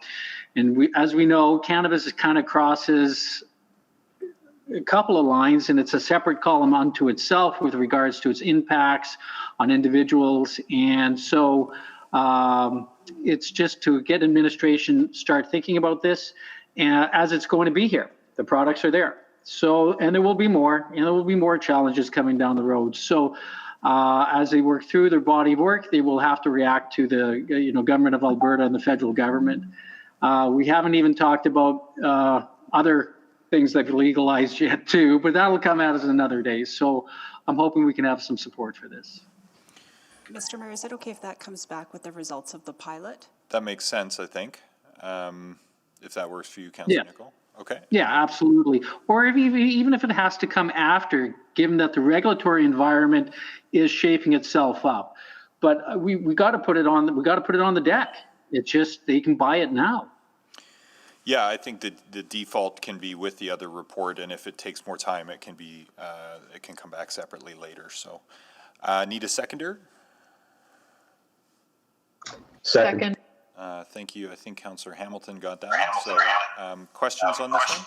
And as we know, cannabis kind of crosses a couple of lines, and it's a separate column unto itself with regards to its impacts on individuals. And so it's just to get administration start thinking about this as it's going to be here. The products are there. So, and there will be more, and there will be more challenges coming down the road. So as they work through their body of work, they will have to react to the government of Alberta and the federal government. We haven't even talked about other things that are legalized yet too, but that'll come out as another day. So I'm hoping we can have some support for this. Mr. Mayor, is it okay if that comes back with the results of the pilot? That makes sense, I think. If that works for you, Councillor Nicol. Okay. Yeah, absolutely. Or if even if it has to come after, given that the regulatory environment is shaping itself up. But we got to put it on. We got to put it on the deck. It's just they can buy it now. Yeah, I think that the default can be with the other report, and if it takes more time, it can be it can come back separately later. So, need a seconder? Second. Thank you. I think Councillor Hamilton got that. So, questions on this one?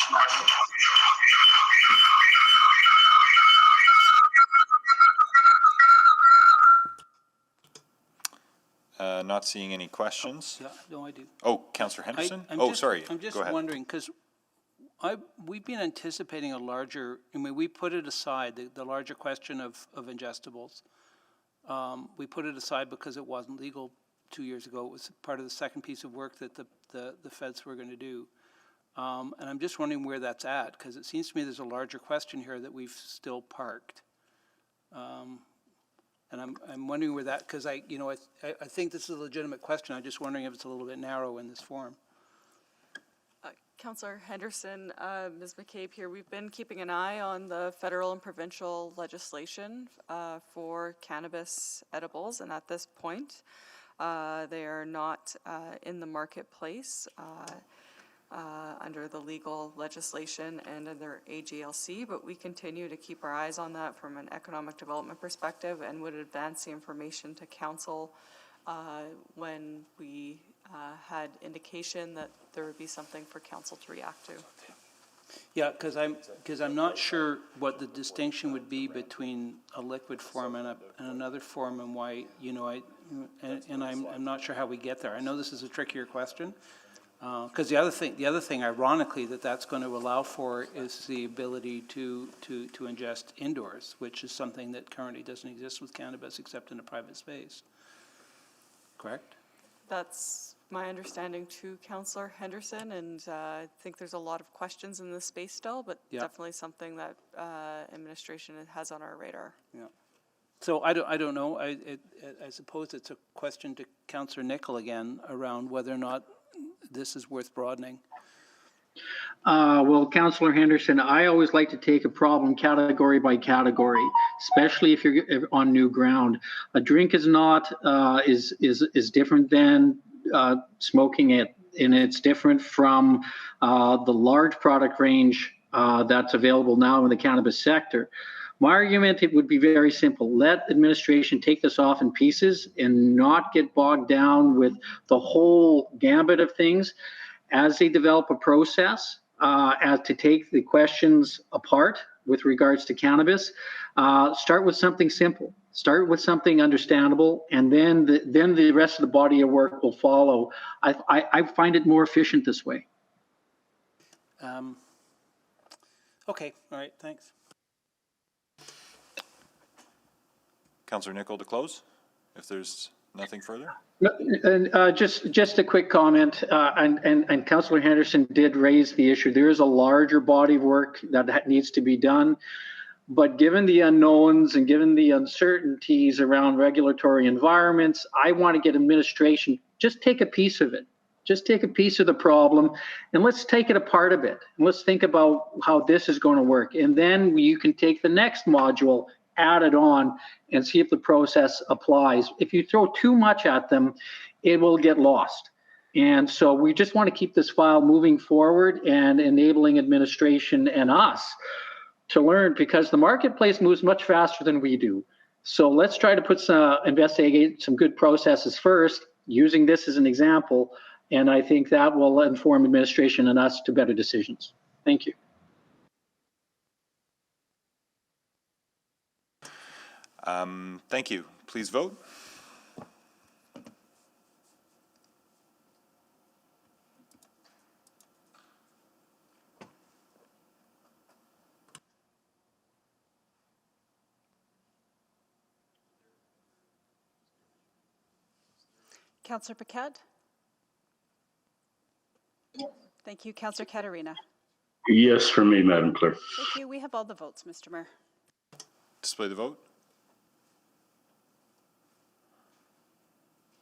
Not seeing any questions. Yeah, no, I do. Oh, Councillor Henderson? Sorry. I'm just Go ahead. wondering, because we've been anticipating a larger, we put it aside, the larger question of ingestibles. We put it aside because it wasn't legal 2 years ago. It was part of the second piece of work that the feds were going to do. And I'm just wondering where that's at, because it seems to me there's a larger question here that we've still parked. And I'm wondering where that, because I think this is a legitimate question. I'm just wondering if it's a little bit narrow in this form. Councillor Henderson, Ms. McCabe here. We've been keeping an eye on the federal and provincial legislation for cannabis edibles, and at this point, they are not in the marketplace under the legal legislation and under AGLC, but we continue to keep our eyes on that from an economic development perspective and would advance the information to council when we had indication that there would be something for council to react to. Yeah, because I'm not sure what the distinction would be between a liquid form and another form, and why I'm not sure how we get there. I know this is a trickier question, Because the other thing, ironically, that's going to allow for is the ability to ingest indoors, which is something that currently doesn't exist with cannabis except in a private space. Correct? That's my understanding too, Councillor Henderson, and I think there's a lot of questions in this space still, but definitely something that administration has on our radar. Yeah. So I don't know. I suppose it's a question to Councillor Nickel again around whether or not this is worth broadening. Well, Councillor Henderson, I always like to take a problem category by category, especially if you're on new ground. A drink is not is different than smoking it, and it's different from the large product range that's available now in the cannabis sector. My argument, it would be very simple. Let administration take this off in pieces and not get bogged down with the whole gambit of things as they develop a process as to take the questions apart with regards to cannabis. Start with something simple. Start with something understandable, and then the rest of the body of work will follow. I find it more efficient this way. Okay, all right, thanks. Councillor Nickel to close, if there's nothing further. And just a quick comment, and Councillor Henderson did raise the issue. There is a larger body of work that needs to be done, but given the unknowns and given the uncertainties around regulatory environments, I want to get administration, just take a piece of it. Just take a piece of the problem and let's take it apart a bit. And let's think about how this is going to work. And then you can take the next module, add it on, and see if the process applies. If you throw too much at them, it will get lost. And so we just want to keep this file moving forward and enabling administration and us to learn, because the marketplace moves much faster than we do. So let's try to investigate some good processes first, using this as an example. And I think that will inform administration and us to better decisions. Thank you. Thank you. Please vote. Councillor Paquette? Thank you. Councillor Katarina? Yes, for me, Madam Clerk. Thank you. We have all the votes, Mr. Mayor. Display the vote.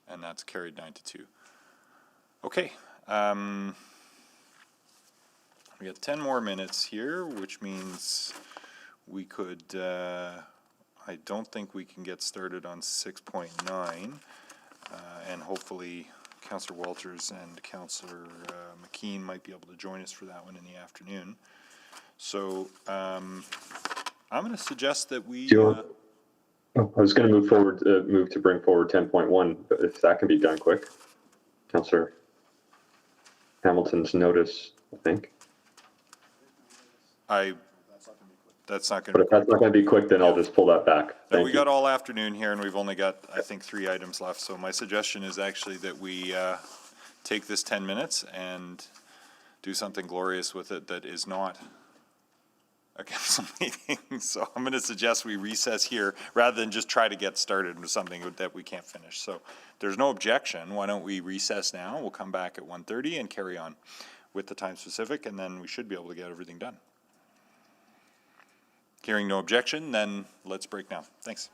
And that's carried 9-2. Okay. We got 10 more minutes here, which means we could, I don't think we can get started on 6.9. And hopefully Councillor Walters and Councillor McKean might be able to join us for that one in the afternoon. So I'm going to suggest that we... I was going to move to bring forward 10.1, but if that can be done quick. Councillor Hamilton's notice, I think. That's not going to be quick. But if that's not going to be quick, then I'll just pull that back. No, we got all afternoon here, and we've only got, I think, 3 items left. So my suggestion is actually that we take this 10 minutes and do something glorious with it that is not a council meeting. So I'm going to suggest we recess here rather than just try to get started with something that we can't finish. So there's no objection. Why don't we recess now? We'll come back at 1:30 and carry on with the time specific, and then we should be able to get everything done. Hearing no objection, then let's break now. Thanks.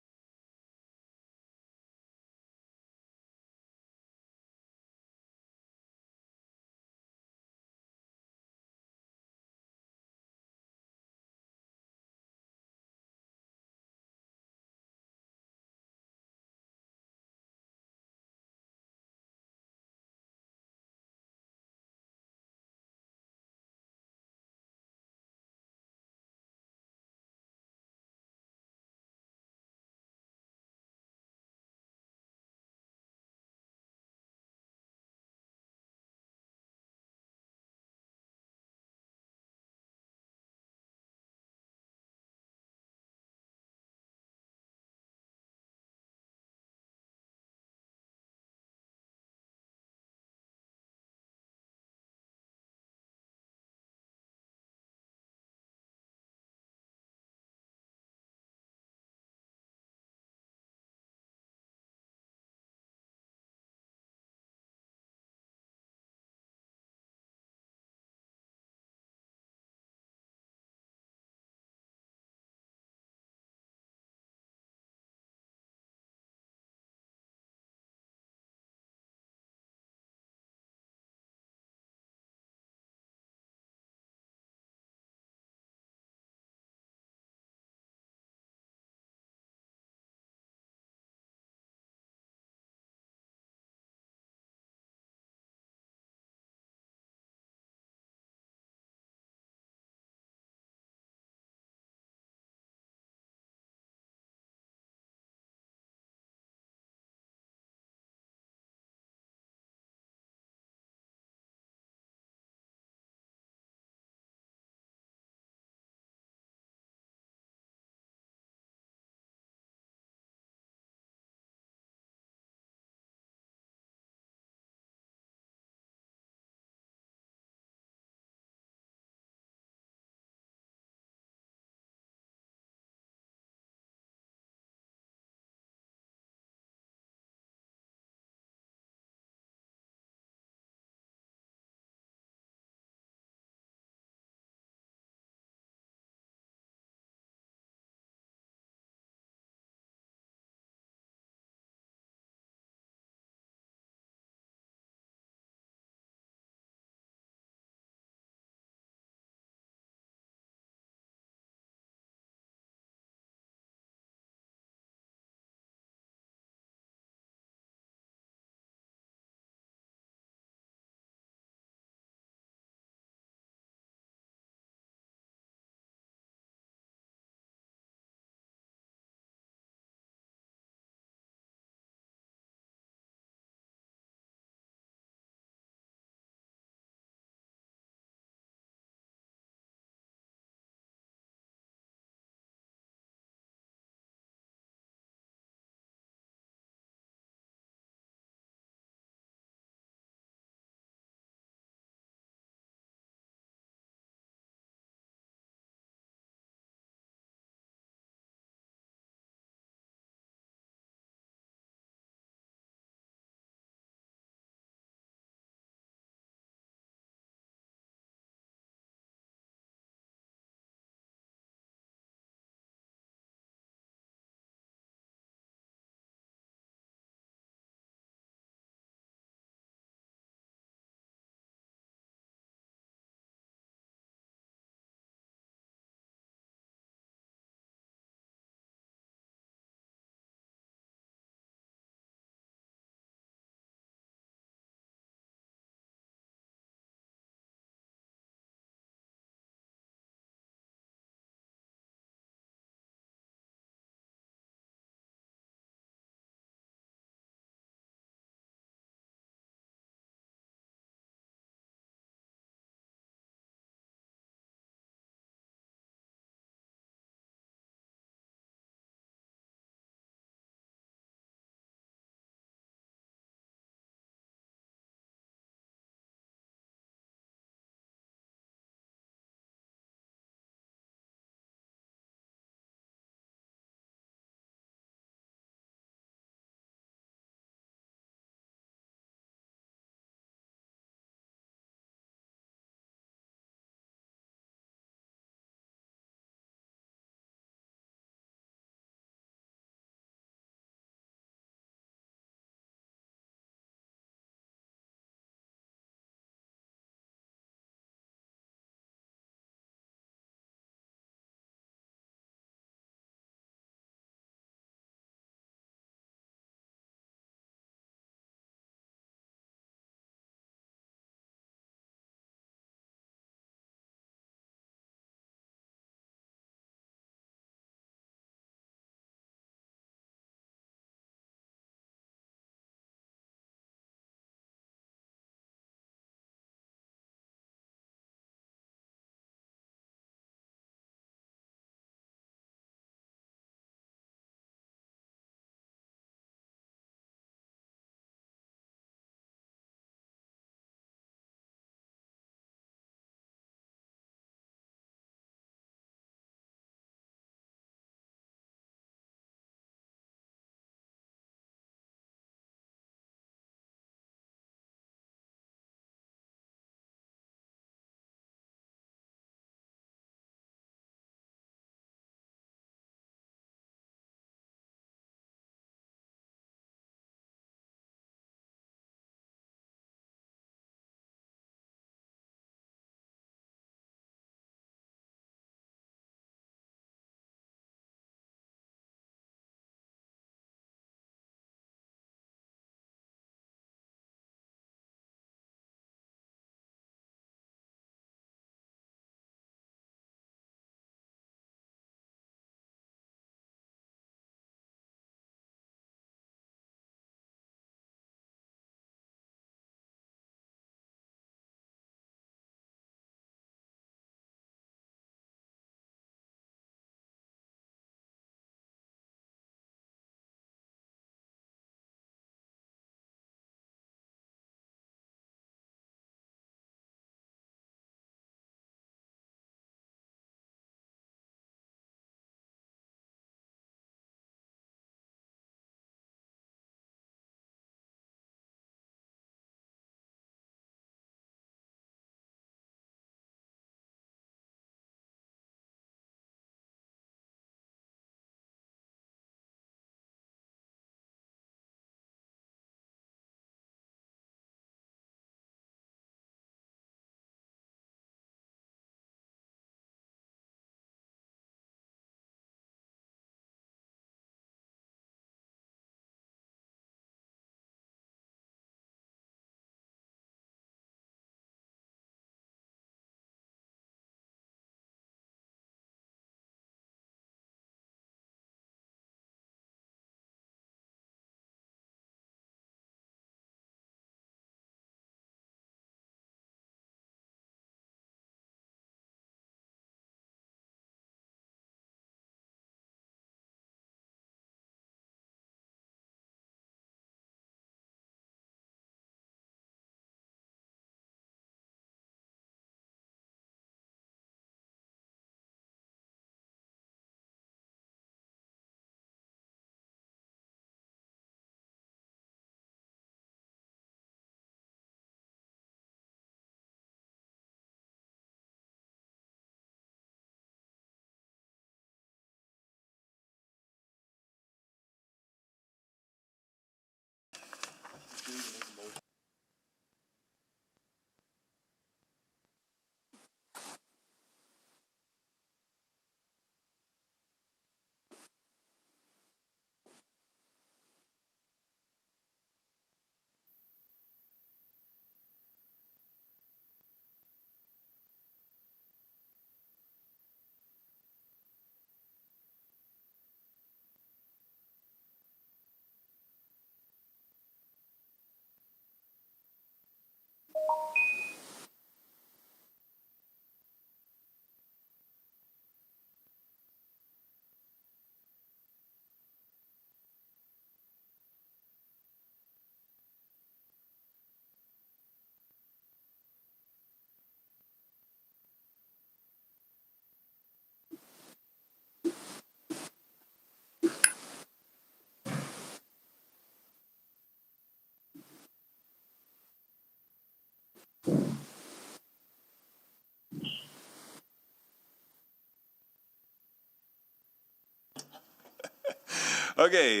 Okay,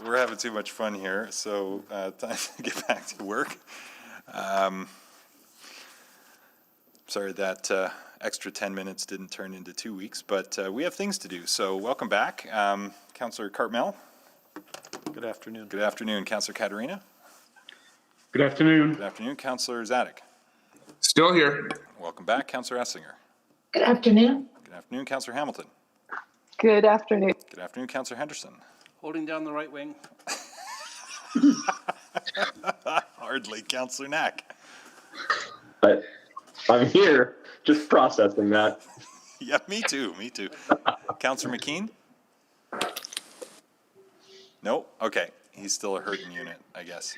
we're having too much fun here, so time to get back to work. Sorry that extra 10 minutes didn't turn into 2 weeks, but we have things to do. So welcome back. Councillor Cartmel. Good afternoon. Good afternoon. Councillor Katarina. Good afternoon. Good afternoon. Councillor Zadek. Still here. Welcome back. Councillor Essinger. Good afternoon. Good afternoon. Councillor Hamilton. Good afternoon. Good afternoon. Councillor Henderson. Holding down the right wing. Hardly. Councillor Knack. But I'm here just processing that. Yeah, me too. Me too. Councillor McKean? No? Okay. He's still a hurting unit, I guess.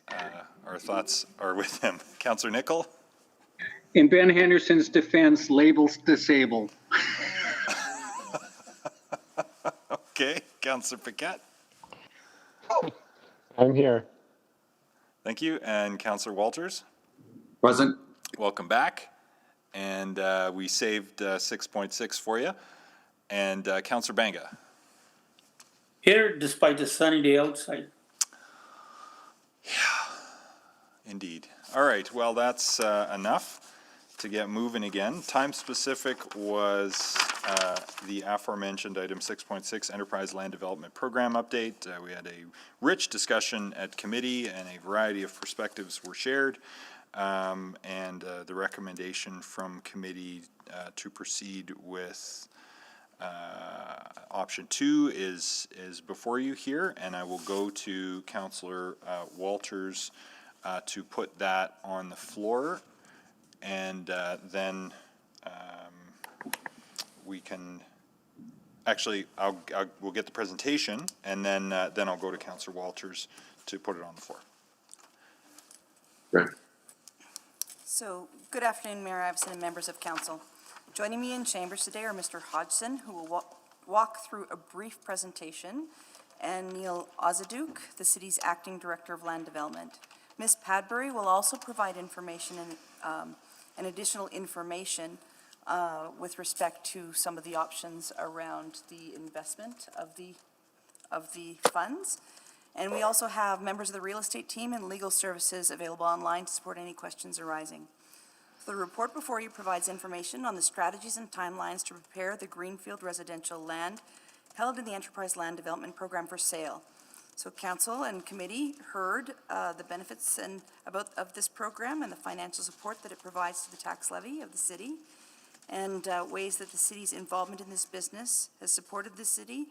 Our thoughts are with him. Councillor Nickel? In Ben Henderson's defense, labels disabled. Okay. Councillor Paquette? I'm here. Thank you. And Councillor Walters? Present. Welcome back. And we saved 6.6 for you. And Councillor Banga? Here, despite the sunny day outside. Indeed. All right. Well, that's enough to get moving again. Time specific was the aforementioned item 6.6 Enterprise Land Development Program update. We had a rich discussion at committee and a variety of perspectives were shared. And the recommendation from committee to proceed with option 2 is before you here, and I will go to Councillor Walters to put that on the floor, and then we can actually we'll get the presentation, and then I'll go to Councillor Walters to put it on the floor. Right. So, good afternoon, Mayor Iveson and members of council. Joining me in chambers today are Mr. Hodgson, who will walk through a brief presentation, and Neil Ozaduk, the city's acting director of land development. Ms. Padbury will also provide information and additional information with respect to some of the options around the investment of the funds. And we also have members of the real estate team and legal services available online to support any questions arising. The report before you provides information on the strategies and timelines to prepare the greenfield residential land held in the Enterprise Land Development Program for sale. So council and committee heard the benefits of this program and the financial support that it provides to the tax levy of the city, and ways that the city's involvement in this business has supported the city,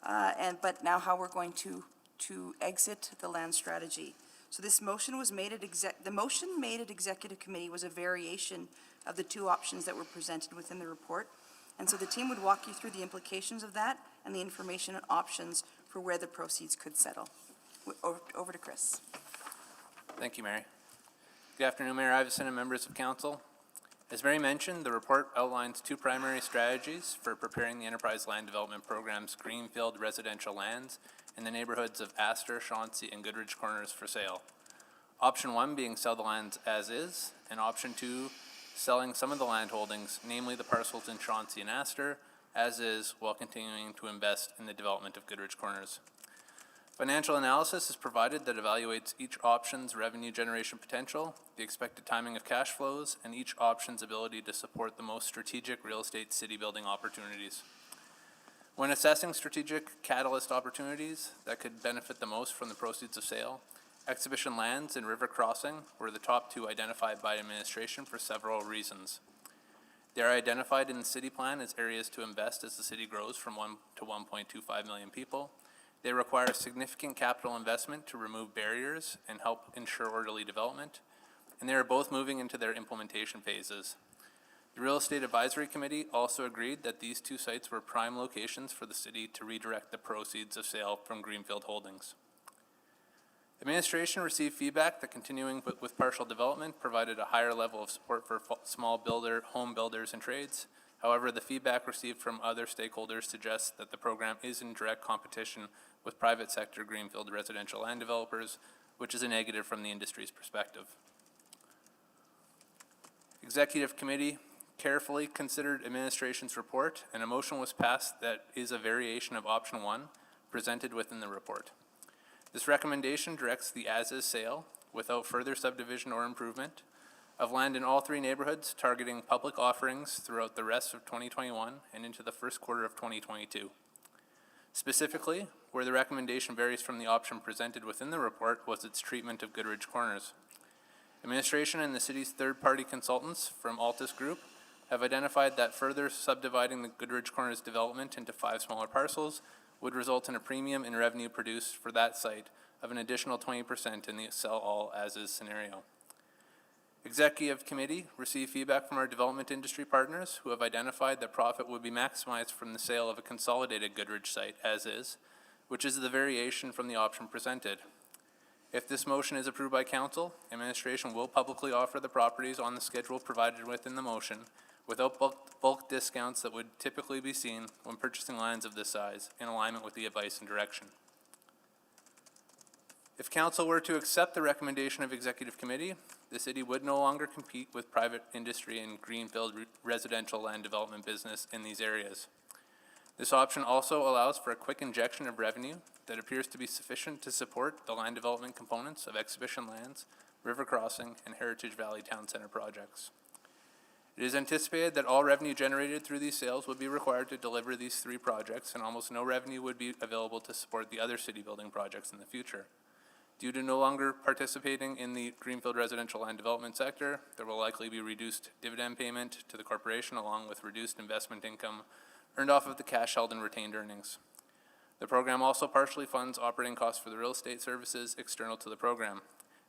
but now how we're going to exit the land strategy. So this motion was made at the motion made at executive committee was a variation of the 2 options that were presented within the report. And so the team would walk you through the implications of that and the information and options for where the proceeds could settle. Over to Chris. Thank you, Mary. Good afternoon, Mayor Iveson and members of council. As Mary mentioned, the report outlines 2 primary strategies for preparing the Enterprise Land Development Program's greenfield residential lands in the neighborhoods of Astor, Chauncey, and Goodrich Corners for sale. Option 1 being sell the lands as is, and option 2 selling some of the land holdings, namely the parcels in Chauncey and Astor, as is, while continuing to invest in the development of Goodrich Corners. Financial analysis is provided that evaluates each option's revenue generation potential, the expected timing of cash flows, and each option's ability to support the most strategic real estate city building opportunities. When assessing strategic catalyst opportunities that could benefit the most from the proceeds of sale, exhibition lands and river crossing were the top 2 identified by administration for several reasons. They are identified in the city plan as areas to invest as the city grows from 1 to 1.25 million people. They require significant capital investment to remove barriers and help ensure orderly development, and they are both moving into their implementation phases. The Real Estate Advisory Committee also agreed that these 2 sites were prime locations for the city to redirect the proceeds of sale from greenfield holdings. Administration received feedback that continuing with partial development provided a higher level of support for small home builders and trades. However, the feedback received from other stakeholders suggests that the program is in direct competition with private sector greenfield residential land developers, which is a negative from the industry's perspective. Executive Committee carefully considered administration's report, and a motion was passed that is a variation of option 1 presented within the report. This recommendation directs the as-is sale, without further subdivision or improvement, of land in all three neighborhoods, targeting public offerings throughout the rest of 2021 and into the first quarter of 2022. Specifically, where the recommendation varies from the option presented within the report was its treatment of Goodridge Corners. Administration and the city's third-party consultants from Altus Group have identified that further subdividing the Goodridge Corners development into 5 smaller parcels would result in a premium in revenue produced for that site of an additional 20% in the sell all as-is scenario. Executive Committee received feedback from our development industry partners who have identified that profit would be maximized from the sale of a consolidated Goodridge site as is, which is the variation from the option presented. If this motion is approved by Council, Administration will publicly offer the properties on the schedule provided within the motion without bulk discounts that would typically be seen when purchasing lands of this size, in alignment with the advice and direction. If Council were to accept the recommendation of Executive Committee, the City would no longer compete with private industry and greenfield residential land development business in these areas. This option also allows for a quick injection of revenue that appears to be sufficient to support the land development components of Exhibition Lands, River Crossing, and Heritage Valley Town Center projects. It is anticipated that all revenue generated through these sales would be required to deliver these 3 projects, and almost no revenue would be available to support the other city building projects in the future. Due to no longer participating in the greenfield residential land development sector, there will likely be reduced dividend payment to the corporation along with reduced investment income earned off of the cash held and retained earnings. The program also partially funds operating costs for the real estate services external to the program.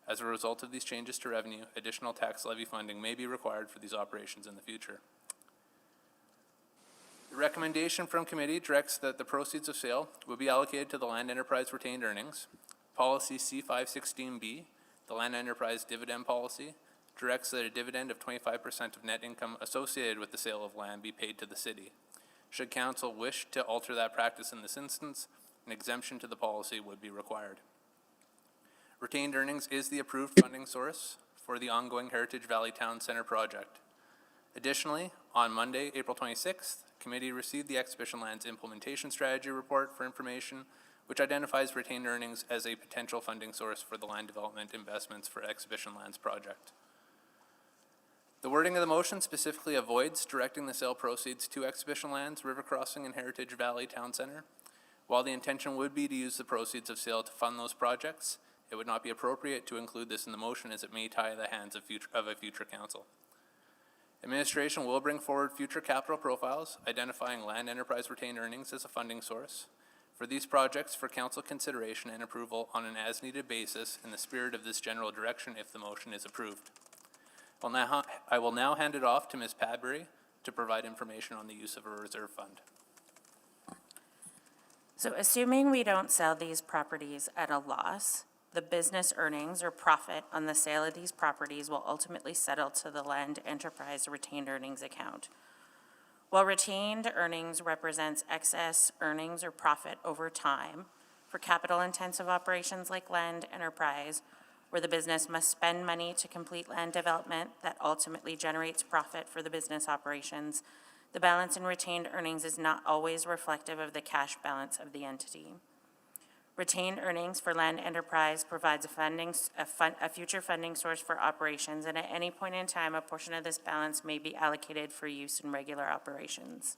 As a result of these changes to revenue, additional tax levy funding may be required for these operations in the future. The recommendation from committee directs that the proceeds of sale will be allocated to the land enterprise retained earnings. Policy C516B, the land enterprise dividend policy, directs that a dividend of 25% of net income associated with the sale of land be paid to the city. Should Council wish to alter that practice in this instance, an exemption to the policy would be required. Retained earnings is the approved funding source for the ongoing Heritage Valley Town Center project. Additionally, on Monday, April 26th, committee received the Exhibition Lands Implementation Strategy Report for information, which identifies retained earnings as a potential funding source for the land development investments for Exhibition Lands project. The wording of the motion specifically avoids directing the sale proceeds to Exhibition Lands, River Crossing, and Heritage Valley Town Center. While the intention would be to use the proceeds of sale to fund those projects, it would not be appropriate to include this in the motion as it may tie the hands of a future council. Administration will bring forward future capital profiles identifying land enterprise retained earnings as a funding source for these projects for council consideration and approval on an as-needed basis in the spirit of this general direction if the motion is approved. I will now hand it off to Ms. Padbury to provide information on the use of a reserve fund. So assuming we don't sell these properties at a loss, the business earnings or profit on the sale of these properties will ultimately settle to the land enterprise retained earnings account. While retained earnings represents excess earnings or profit over time for capital-intensive operations like land enterprise, where the business must spend money to complete land development that ultimately generates profit for the business operations, the balance in retained earnings is not always reflective of the cash balance of the entity. Retained earnings for land enterprise provides a future funding source for operations, and at any point in time, a portion of this balance may be allocated for use in regular operations.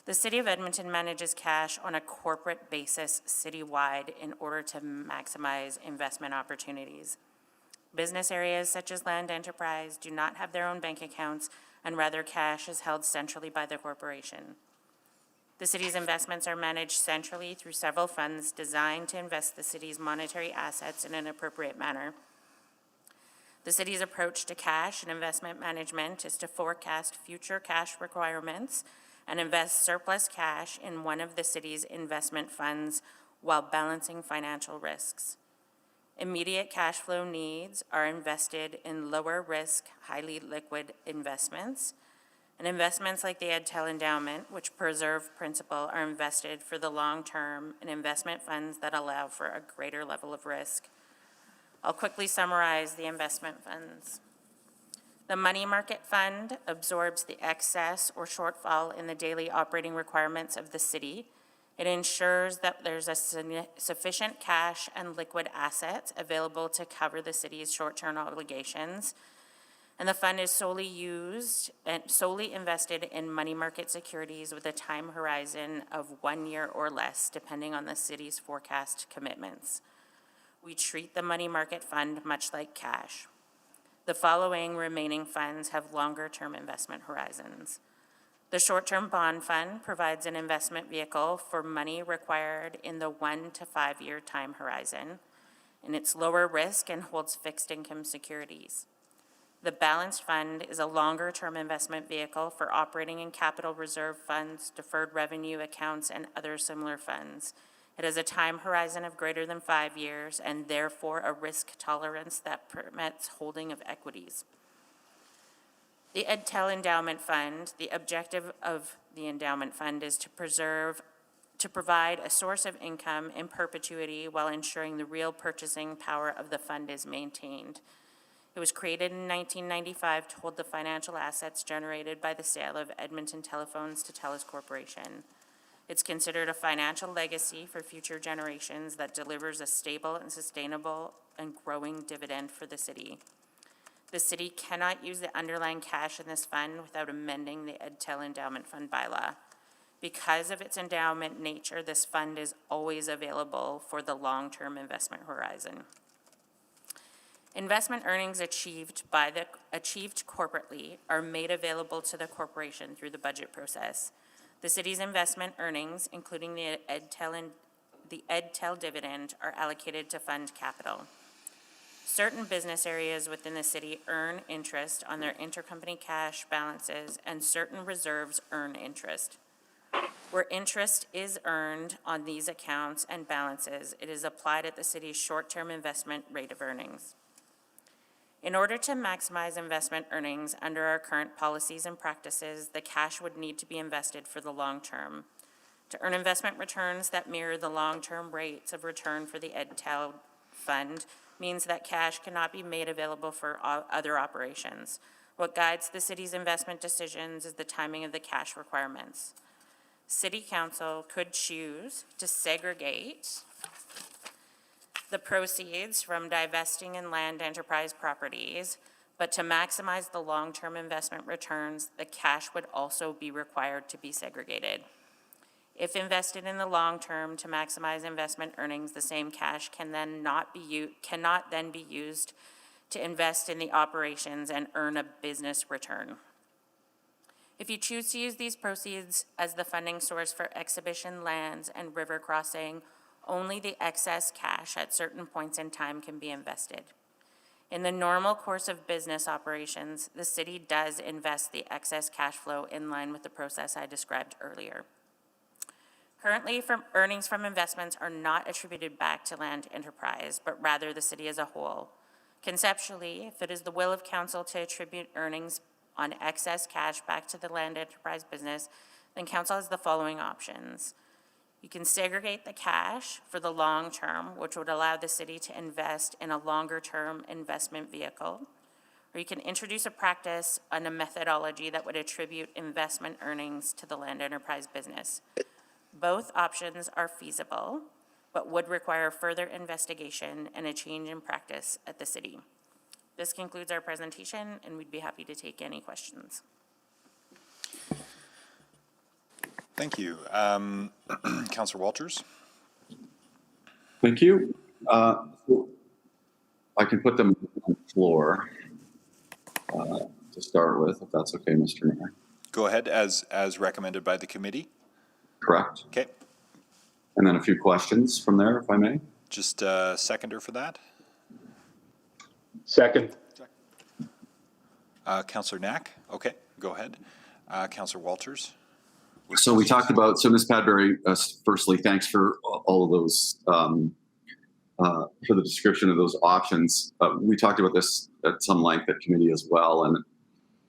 The City of Edmonton manages cash on a corporate basis citywide in order to maximize investment opportunities. Business areas such as land enterprise do not have their own bank accounts, and rather cash is held centrally by the corporation. The city's investments are managed centrally through several funds designed to invest the city's monetary assets in an appropriate manner. The city's approach to cash and investment management is to forecast future cash requirements and invest surplus cash in one of the city's investment funds while balancing financial risks. Immediate cash flow needs are invested in lower risk, highly liquid investments. And investments like the Edtel Endowment, which preserve principal, are invested for the long term in investment funds that allow for a greater level of risk. I'll quickly summarize the investment funds. The money market fund absorbs the excess or shortfall in the daily operating requirements of the city. It ensures that there's a sufficient cash and liquid assets available to cover the city's short-term obligations. And the fund is solely used and solely invested in money market securities with a time horizon of 1 year or less, depending on the city's forecast commitments. We treat the money market fund much like cash. The following remaining funds have longer-term investment horizons. The short-term bond fund provides an investment vehicle for money required in the 1 to 5 year time horizon, and it's lower risk and holds fixed income securities. The balanced fund is a longer-term investment vehicle for operating and capital reserve funds, deferred revenue accounts, and other similar funds. It has a time horizon of greater than 5 years and therefore a risk tolerance that permits holding of equities. The EdTel Endowment Fund, the objective of the endowment fund is to provide a source of income in perpetuity while ensuring the real purchasing power of the fund is maintained. It was created in 1995 to hold the financial assets generated by the sale of Edmonton Telephones to TELUS Corporation. It's considered a financial legacy for future generations that delivers a stable and sustainable and growing dividend for the city. The city cannot use the underlying cash in this fund without amending the EdTel Endowment Fund bylaw. Because of its endowment nature, this fund is always available for the long-term investment horizon. Investment earnings achieved corporately are made available to the corporation through the budget process. The city's investment earnings, including the EdTel dividend, are allocated to fund capital. Certain business areas within the city earn interest on their intercompany cash balances, and certain reserves earn interest. Where interest is earned on these accounts and balances, it is applied at the city's short-term investment rate of earnings. In order to maximize investment earnings under our current policies and practices, the cash would need to be invested for the long term. To earn investment returns that mirror the long-term rates of return for the EdTel fund means that cash cannot be made available for other operations. What guides the city's investment decisions is the timing of the cash requirements. City Council could choose to segregate the proceeds from divesting in land enterprise properties, but to maximize the long-term investment returns, the cash would also be required to be segregated. If invested in the long term to maximize investment earnings, the same cash cannot then be used to invest in the operations and earn a business return. If you choose to use these proceeds as the funding source for exhibition lands and river crossing, only the excess cash at certain points in time can be invested. In the normal course of business operations, the city does invest the excess cash flow in line with the process I described earlier. Currently, earnings from investments are not attributed back to land enterprise, but rather the city as a whole. Conceptually, if it is the will of council to attribute earnings on excess cash back to the land enterprise business, then council has the following options. You can segregate the cash for the long term, which would allow the city to invest in a longer term investment vehicle, or you can introduce a practice and a methodology that would attribute investment earnings to the land enterprise business. Both options are feasible, but would require further investigation and a change in practice at the city. This concludes our presentation, and we'd be happy to take any questions. Thank you. Councillor Walters. Thank you. I can put them on the floor to start with, if that's okay, Mr. Mayor. Go ahead, as recommended by the committee. Correct. Okay. And then a few questions from there, if I may. Just a seconder for that. Second. Councillor Knack. Okay, go ahead. Councillor Walters. So we talked about, so Ms. Padbury, firstly, thanks for all of those, for the description of those options. We talked about this at some length at committee as well, and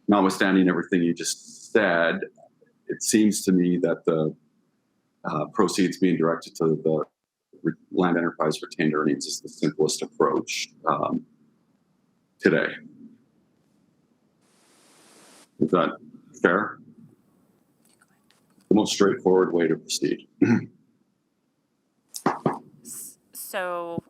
notwithstanding everything you just said, it seems to me that the proceeds being directed to the land enterprise retained earnings is the simplest approach today. Is that fair? The most straightforward way to proceed. So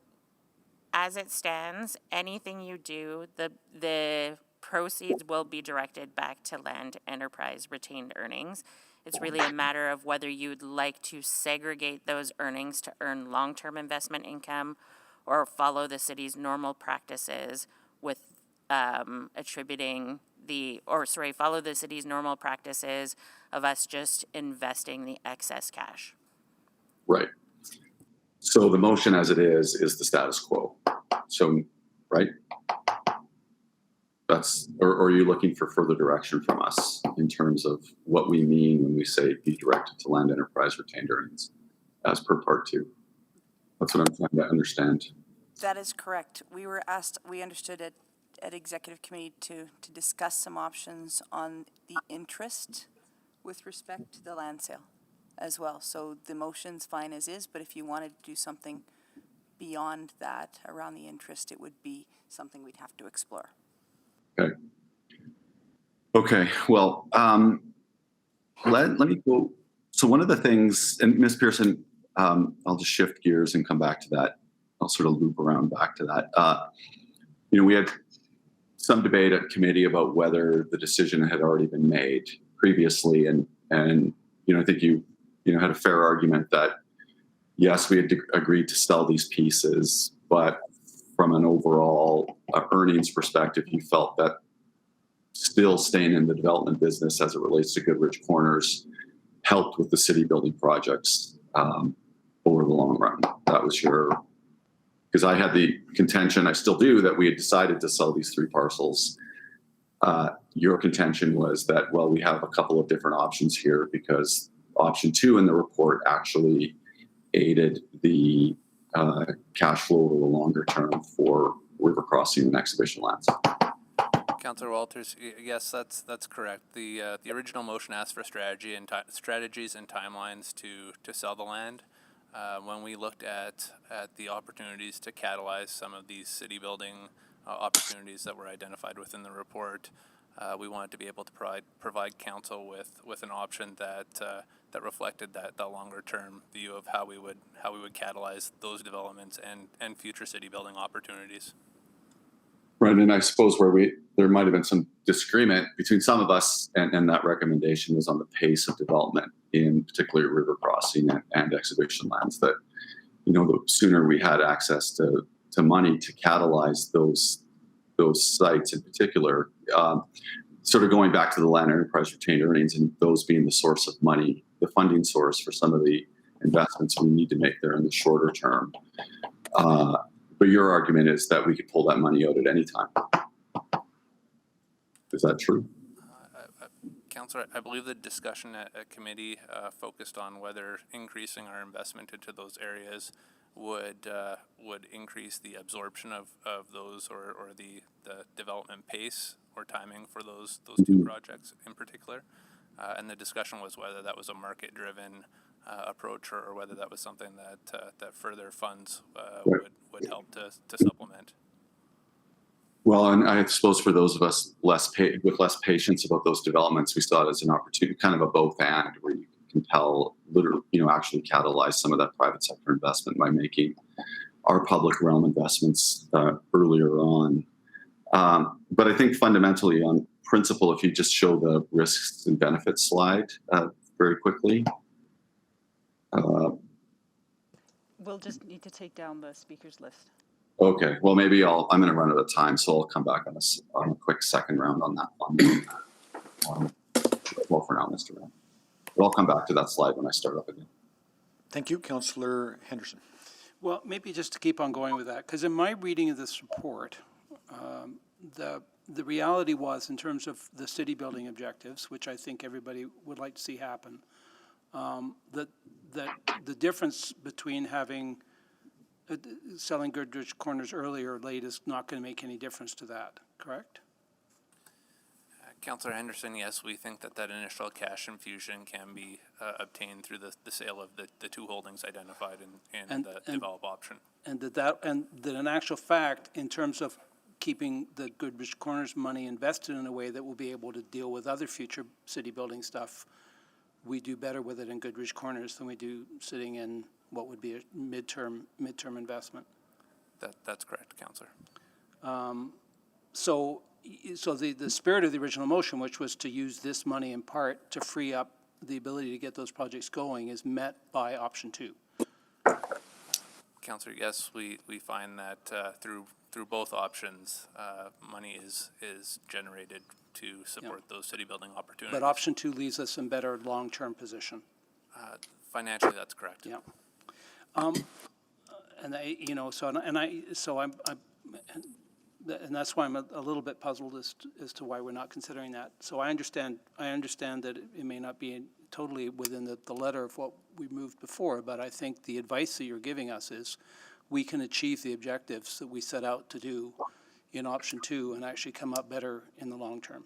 as it stands, anything you do, the proceeds will be directed back to land enterprise retained earnings. It's really a matter of whether you'd like to segregate those earnings to earn long-term investment income or follow the city's normal practices with follow the city's normal practices of us just investing the excess cash. Right. So the motion as it is the status quo. So, right? Or are you looking for further direction from us in terms of what we mean when we say be directed to land enterprise retained earnings as per part 2? That's what I'm trying to understand. That is correct. We were asked, we understood at executive committee to discuss some options on the interest with respect to the land sale as well. So the motion's fine as is, but if you wanted to do something beyond that around the interest, it would be something we'd have to explore. Okay. Okay. Well, let me go. So one of the things, and Ms. Pearson, I'll just shift gears and come back to that. I'll sort of loop around back to that. We had some debate at committee about whether the decision had already been made previously, and I think you had a fair argument that yes, we had agreed to sell these pieces, but from an overall earnings perspective, you felt that still staying in the development business as it relates to Goodrich Corners helped with the city building projects over the long run. That was because I had the contention, I still do, that we had decided to sell these 3 parcels. Your contention was that, well, we have a couple of different options here because option 2 in the report actually aided the cash flow over the longer term for river crossing and exhibition lands. Councillor Walters, yes, that's correct. The original motion asked for strategies and timelines to sell the land. When we looked at the opportunities to catalyze some of these city building opportunities that were identified within the report, we wanted to be able to provide council with an option that reflected the longer term view of how we would catalyze those developments and future city building opportunities. Right, and I suppose there might have been some disagreement between some of us, and that recommendation was on the pace of development, in particular river crossing and exhibition lands. That the sooner we had access to money to catalyze those sites in particular, sort of going back to the land enterprise retained earnings and those being the source of money, the funding source for some of the investments we need to make there in the shorter term. But your argument is that we could pull that money out at any time. Is that true? Councillor, I believe the discussion at committee focused on whether increasing our investment into those areas would increase the absorption of those or the development pace or timing for those 2 projects in particular. And the discussion was whether that was a market-driven approach or whether that was something that further funds would help to supplement. Well, and I suppose for those of us with less patience about those developments, we saw it as an opportunity, kind of a both and, where you can compel, actually catalyze some of that private sector investment by making our public realm investments earlier on. But I think fundamentally, on principle, if you just show the risks and benefits slide very quickly. We'll just need to take down the speakers list. Okay, well, maybe I'm going to run out of time, so I'll come back on a quick second round on that one. Well, for now, Mr. Mayor. But I'll come back to that slide when I start up again. Thank you, Councillor Henderson. Well, maybe just to keep on going with that, because in my reading of this report, the reality was, in terms of the city building objectives, which I think everybody would like to see happen, that the difference between selling Goodrich Corners earlier or late is not going to make any difference to that, correct? Councillor Henderson, yes, we think that initial cash infusion can be obtained through the sale of the 2 holdings identified in the develop option. And that in actual fact, in terms of keeping the Goodrich Corners money invested in a way that will be able to deal with other future city building stuff, we do better with it in Goodrich Corners than we do sitting in what would be a midterm investment. That's correct, Councillor. So the spirit of the original motion, which was to use this money in part to free up the ability to get those projects going, is met by option 2. Councillor, yes, we find that through both options, money is generated to support those city building opportunities. But option 2 leaves us in better long-term position. Financially, that's correct. Yeah. And that's why I'm a little bit puzzled as to why we're not considering that. So I understand that it may not be totally within the letter of what we moved before, but I think the advice that you're giving us is we can achieve the objectives that we set out to do in option 2 and actually come up better in the long term.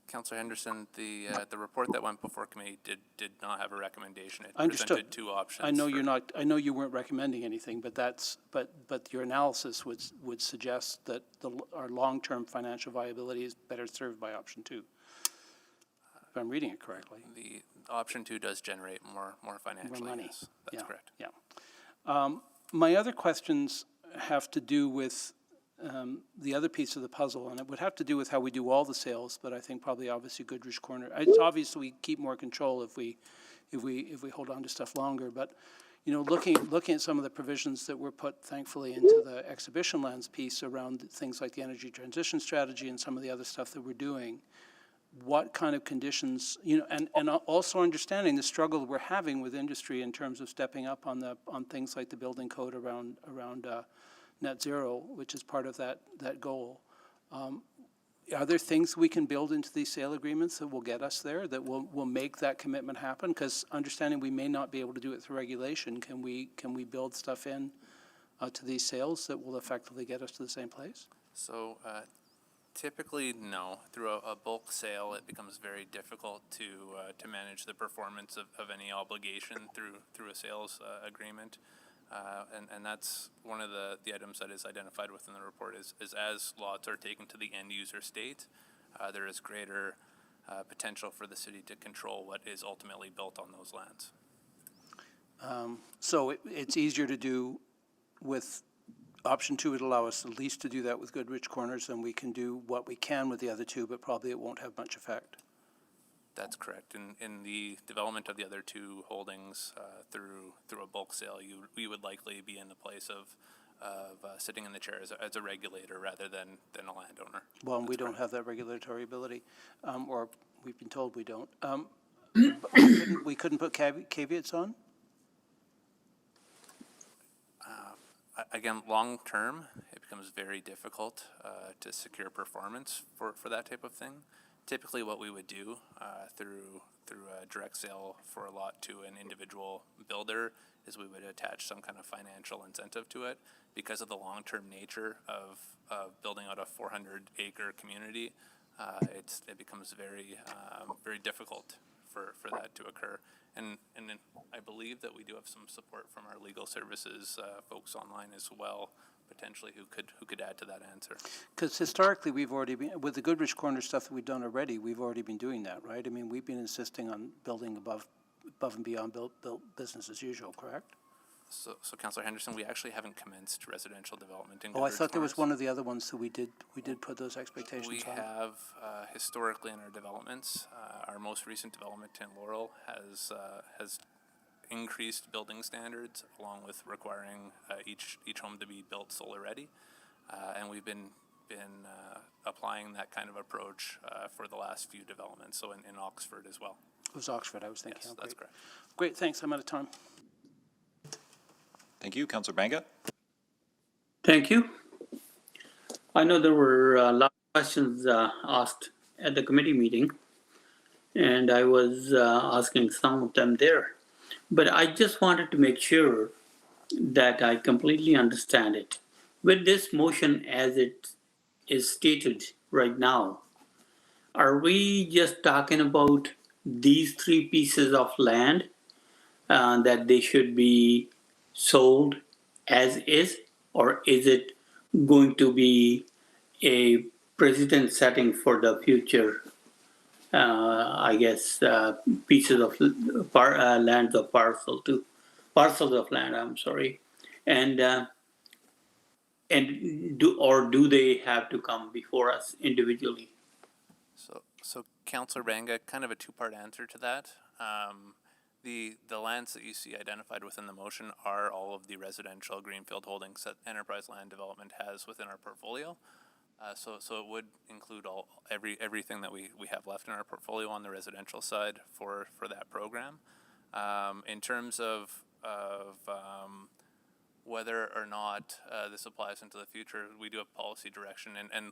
Councillor Henderson, the report that went before committee did not have a recommendation. It Understood. presented 2 options. I know you're not. I know you weren't recommending anything, but but your analysis would suggest that our long-term financial viability is better served by option 2. If I'm reading it correctly. The option 2 does generate more financially. More money. Yes, that's correct. Yeah. My other questions have to do with the other piece of the puzzle, and it would have to do with how we do all the sales, but I think probably obviously Goodrich Corner. It's obvious we keep more control if we hold on to stuff longer, but looking at some of the provisions that were put thankfully into the exhibition lands piece around things like the energy transition strategy and some of the other stuff that we're doing, what kind of conditions, and also understanding the struggle we're having with industry in terms of stepping up on things like the building code around net zero, which is part of that goal. Are there things we can build into these sale agreements that will get us there, that will make that commitment happen? Because understanding we may not be able to do it through regulation, can we build stuff in to these sales that will effectively get us to the same place? So typically, no. Through a bulk sale, it becomes very difficult to manage the performance of any obligation through a sales agreement. And that's one of the items that is identified within the report is as lots are taken to the end user state, there is greater potential for the city to control what is ultimately built on those lands. So it's easier to do with option 2. Would allow us at least to do that with Goodrich Corners, and we can do what we can with the other 2, but probably it won't have much effect. That's correct. In the development of the other 2 holdings through a bulk sale, we would likely be in the place of sitting in the chair as a regulator rather than a landowner. Well, and we don't have that regulatory ability, or we've been told we don't. We couldn't put caveats on? Again, long term, it becomes very difficult to secure performance for that type of thing. Typically, what we would do through a direct sale for a lot to an individual builder is we would attach some kind of financial incentive to it. Because of the long-term nature of building out a 400-acre community, it becomes very difficult for that to occur. And I believe that we do have some support from our legal services folks online as well, potentially who could add to that answer. Because historically, we've already been, with the Goodrich Corner stuff that we've done already, we've already been doing that, right? I mean, we've been insisting on building above and beyond built business as usual, correct? So Councillor Henderson, we actually haven't commenced residential development in Oh, I thought there was one of the other ones that we did put those expectations we on. We have historically in our developments, our most recent development in Laurel has increased building standards along with requiring each home to be built solar ready, and we've been applying that kind of approach for the last few developments. So in Oxford as well. It was Oxford, I was thinking. Yes, that's correct. Great, thanks. I'm out of time. Thank you. Councillor Banga. Thank you. I know there were a lot of questions asked at the committee meeting, and I was asking some of them there. But I just wanted to make sure that I completely understand it. With this motion as it is stated right now, are we just talking about these 3 pieces of land that they should be sold as is, or is it going to be a precedent setting for the future I guess, pieces of lands of parcels of land, I'm sorry. And do they have to come before us individually? So Councillor Banga, kind of a two-part answer to that. The lands that you see identified within the motion are all of the residential greenfield holdings that Enterprise Land Development has within our portfolio. So it would include everything that we have left in our portfolio on the residential side for that program. In terms of whether or not this applies into the future, we do have policy direction, and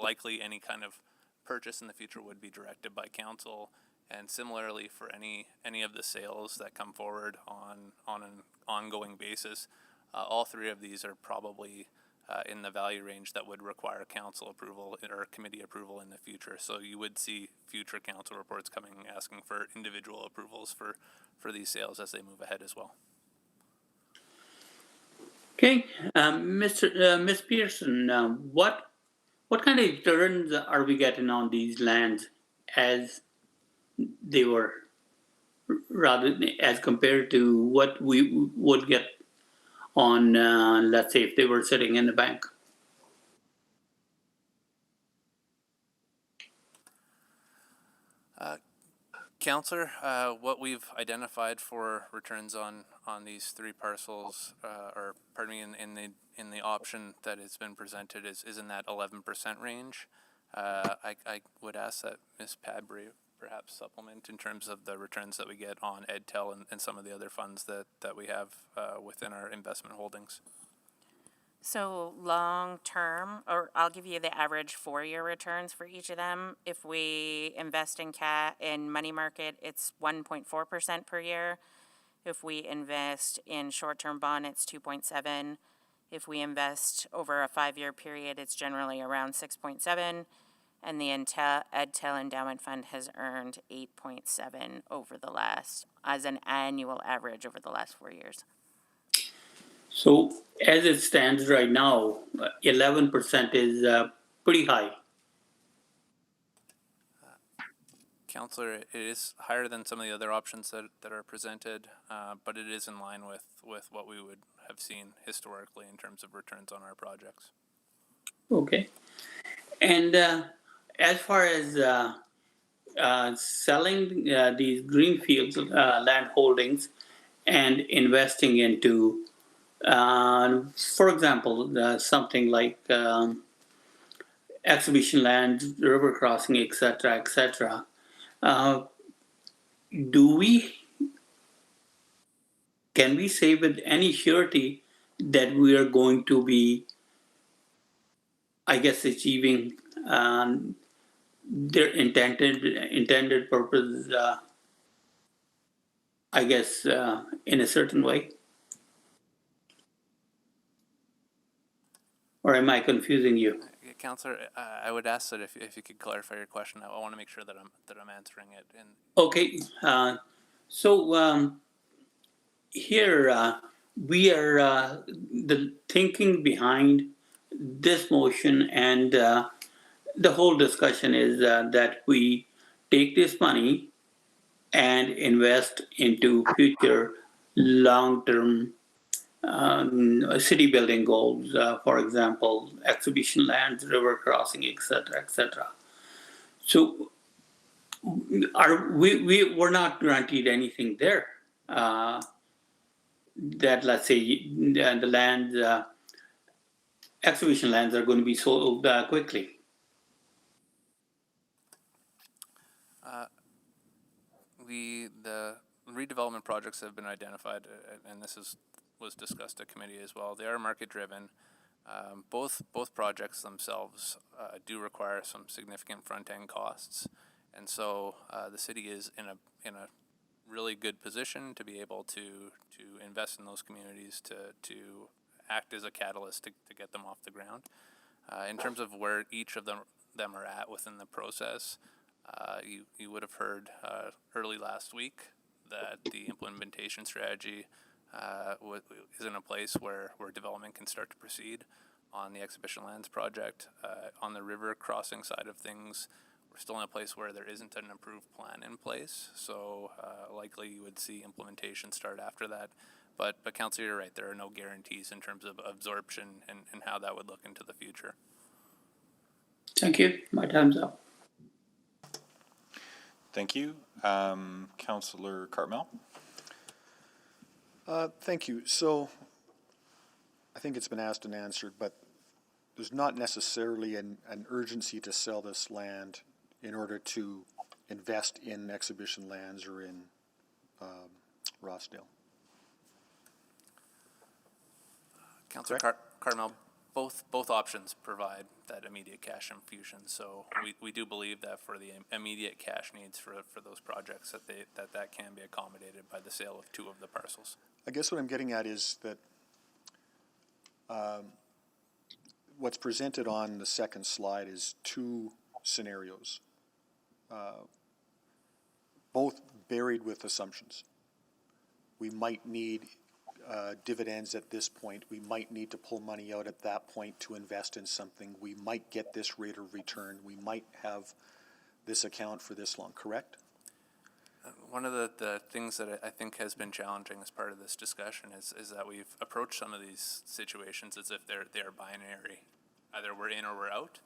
likely any kind of purchase in the future would be directed by council. And similarly, for any of the sales that come forward on an ongoing basis, all three of these are probably in the value range that would require council approval or committee approval in the future. So you would see future council reports coming asking for individual approvals for these sales as they move ahead as well. Okay, Ms. Pearson, what kind of returns are we getting on these lands as they were, rather as compared to what we would get on, let's say, if they were sitting in the bank? Councillor, what we've identified for returns on these three parcels, or pardon me, in the option that has been presented is in that 11% range. I would ask that Ms. Padbury perhaps supplement in terms of the returns that we get on EdTel and some of the other funds that we have within our investment holdings. So long term, or I'll give you the average 4-year returns for each of them. If we invest in money market, it's 1.4% per year. If we invest in short-term bond, it's 2.7. If we invest over a 5-year period, it's generally around 6.7. And the EdTel Endowment Fund has earned 8.7 over the last, as an annual average over the last 4 years. So as it stands right now, 11% is pretty high. Councillor, it is higher than some of the other options that are presented, but it is in line with what we would have seen historically in terms of returns on our projects. Okay. And as far as selling these greenfield land holdings and investing into, for example, something like exhibition land, river crossing, etc., etc., can we say with any surety that we are going to be, I guess, achieving their intended purpose, I guess, in a certain way? Or am I confusing you? Councillor, I would ask that if you could clarify your question. I want to make sure that I'm answering it. Okay, so here we are the thinking behind this motion and the whole discussion is that we take this money and invest into future long-term city building goals, for example, exhibition lands, river crossing, etc., etc. So we're not guaranteed anything there. That, let's say, the land, exhibition lands are going to be sold quickly. The redevelopment projects have been identified, and this was discussed at committee as well. They are market driven. Both projects themselves do require some significant front end costs, and so the city is in a really good position to be able to invest in those communities to act as a catalyst to get them off the ground. In terms of where each of them are at within the process, you would have heard early last week that the implementation strategy is in a place where development can start to proceed on the exhibition lands project. On the river crossing side of things, we're still in a place where there isn't an approved plan in place, so likely you would see implementation start after that. But Councillor, you're right, there are no guarantees in terms of absorption and how that would look into the future. Thank you. My time's up. Thank you. Councillor Cartmel? Thank you. So I think it's been asked and answered, but there's not necessarily an urgency to sell this land in order to invest in exhibition lands or in Rossdale. Councillor Cartmel, both options provide that immediate cash infusion. So we do believe that for the immediate cash needs for those projects that can be accommodated by the sale of 2 of the parcels. I guess what I'm getting at is that what's presented on the second slide is 2 scenarios, both buried with assumptions. We might need dividends at this point. We might need to pull money out at that point to invest in something. We might get this rate of return. We might have this account for this long, correct? One of the things that I think has been challenging as part of this discussion is that we've approached some of these situations as if they're binary. Either we're in or we're out.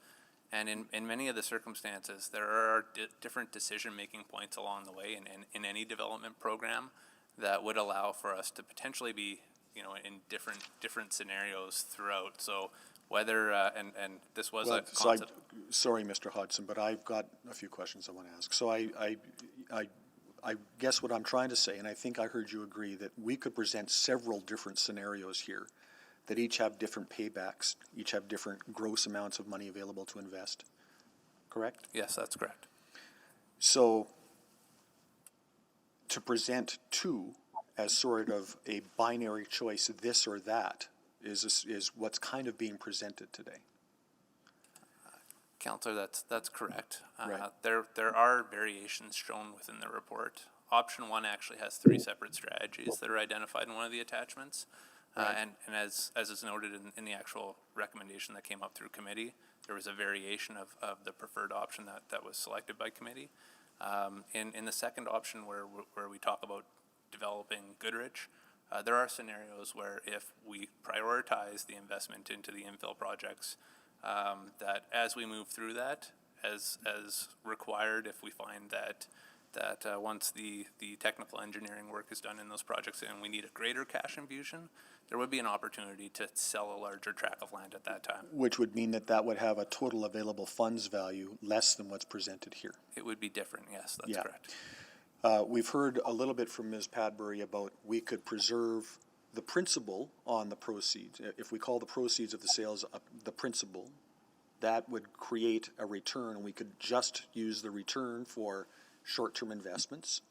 And in many of the circumstances, there are different decision-making points along the way in any development program that would allow for us to potentially be, in different scenarios throughout. So whether, and this was a concept. Sorry, Mr. Hodgson, but I've got a few questions I want to ask. So I guess what I'm trying to say, and I think I heard you agree, that we could present several different scenarios here that each have different paybacks, each have different gross amounts of money available to invest, correct? Yes, that's correct. So to present 2 as sort of a binary choice, this or that, is what's kind of being presented today. Councillor, that's correct. Right. There are variations shown within the report. Option 1 actually has 3 separate strategies that are identified in one of the attachments. Right. And as is noted in the actual recommendation that came up through committee, there was a variation of the preferred option that was selected by committee. In the second option where we talk about developing Goodrich, there are scenarios where if we prioritize the investment into the infill projects, that as we move through that, as required, if we find that once the technical engineering work is done in those projects and we need a greater cash infusion, there would be an opportunity to sell a larger tract of land at that time. Which would mean that would have a total available funds value less than what's presented here. It would be different, yes, that's correct. We've heard a little bit from Ms. Padbury about we could preserve the principal on the proceeds. If we call the proceeds of the sales the principal, that would create a return, and we could just use the return for short-term investments,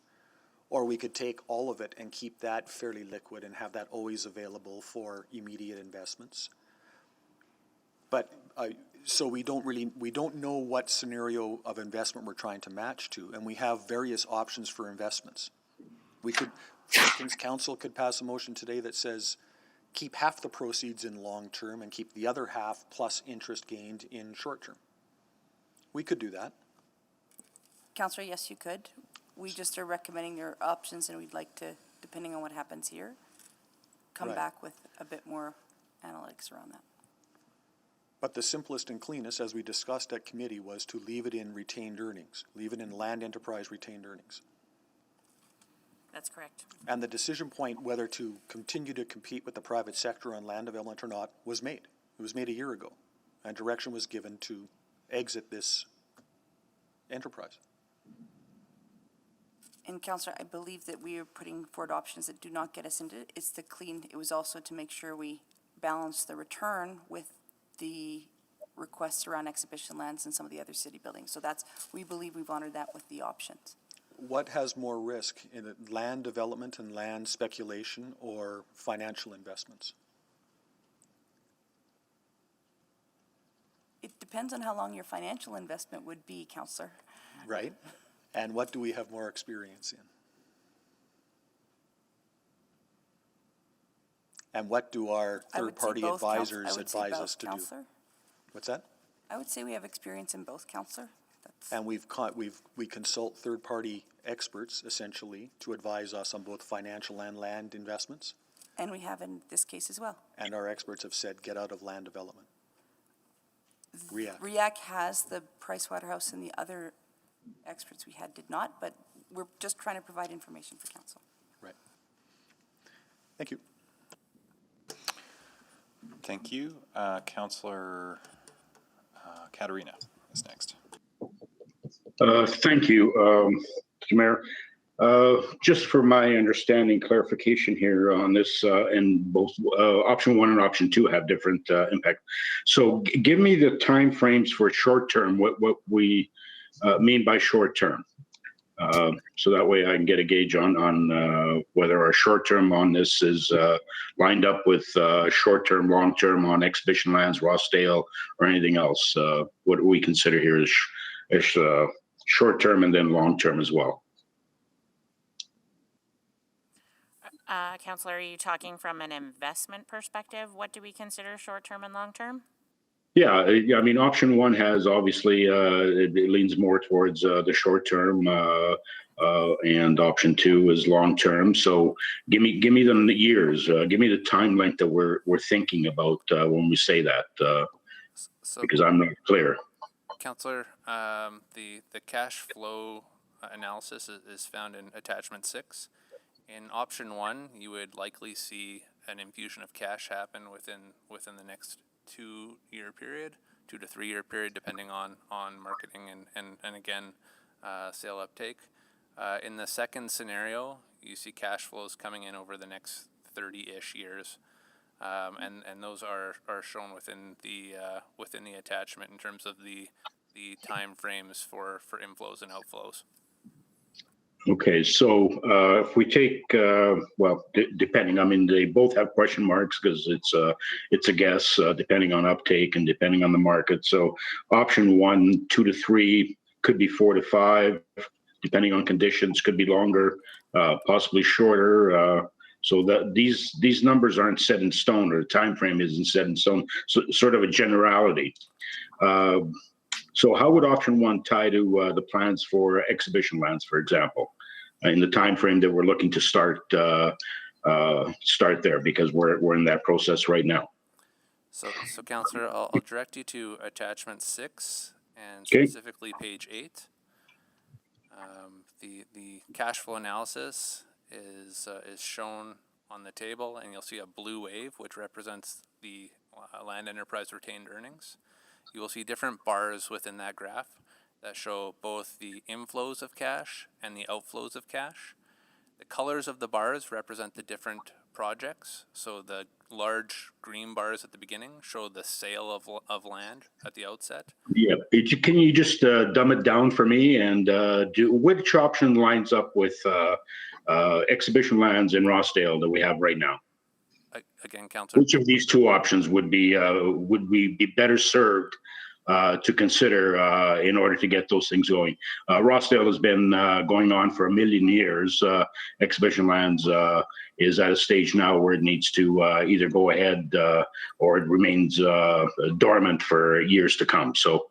or we could take all of it and keep that fairly liquid and have that always available for immediate investments. But so we don't know what scenario of investment we're trying to match to, and we have various options for investments. We could, for instance, council could pass a motion today that says keep half the proceeds in long term and keep the other half plus interest gained in short term. We could do that. Councillor, yes, you could. We just are recommending their options, and we'd like to, depending on what happens here, come Right. back with a bit more analytics around that. But the simplest and cleanest, as we discussed at committee, was to leave it in retained earnings, leave it in land enterprise retained earnings. That's correct. And the decision point whether to continue to compete with the private sector on land development or not was made. It was made a year ago, and direction was given to exit this enterprise. And Councillor, I believe that we are putting forward options that do not get us into it. It's the clean, it was also to make sure we balance the return with the requests around exhibition lands and some of the other city buildings. So that's, we believe we've honored that with the options. What has more risk in it, land development and land speculation or financial investments? It depends on how long your financial investment would be, Councillor. Right. And what do we have more experience in? And what do our third-party advisors advise us to do? What's that? I would say we have experience in both, Councillor. And we consult third-party experts essentially to advise us on both financial and land investments. And we have in this case as well. And our experts have said, get out of land development. REAC has, the Pricewaterhouse and the other experts we had did not, but we're just trying to provide information for council. Right. Thank you. Thank you. Councillor Katarina is next. Thank you, Mr. Mayor. Just for my understanding, clarification here on this, and both option 1 and option 2 have different impact. So give me the time frames for short term, what we mean by short term. So that way I can get a gauge on whether our short term on this is lined up with short term, long term on exhibition lands, Rossdale, or anything else. What do we consider here is short term and then long term as well? Councillor, are you talking from an investment perspective? What do we consider short-term and long-term? Yeah, I mean, option 1 has obviously, it leans more towards the short term, and option 2 is long term. So give me the years, give me the time length that we're thinking about when we say that, because I'm not clear. Councillor, the cash flow analysis is found in attachment 6. In option 1, you would likely see an infusion of cash happen within the next 2-year period, 2 to 3 year period, depending on marketing and again, sale uptake. In the second scenario, you see cash flows coming in over the next 30-ish years. And those are shown within the attachment in terms of the time frames for inflows and outflows. Okay, so if we take, well, depending, I mean, they both have question marks because it's a guess, depending on uptake and depending on the market. So option 1, 2 to 3, could be 4 to 5, depending on conditions, could be longer, possibly shorter. So that these numbers aren't set in stone, or the time frame isn't set in stone. So sort of a generality. So how would option 1 tie to the plans for exhibition lands, for example, in the time frame that we're looking to start there, because we're in that process right now? So Councillor, I'll direct you to attachment 6 and specifically page 8. The cash flow analysis is shown on the table, and you'll see a blue wave, which represents the land enterprise retained earnings. You will see different bars within that graph that show both the inflows of cash and the outflows of cash. The colors of the bars represent the different projects. So the large green bars at the beginning show the sale of land at the outset. Yeah, can you just dumb it down for me and do which option lines up with exhibition lands in Rossdale that we have right now? Again, Councillor. Which of these 2 options would we be better served to consider in order to get those things going? Rossdale has been going on for 1 million years. Exhibition lands is at a stage now where it needs to either go ahead or it remains dormant for years to come. So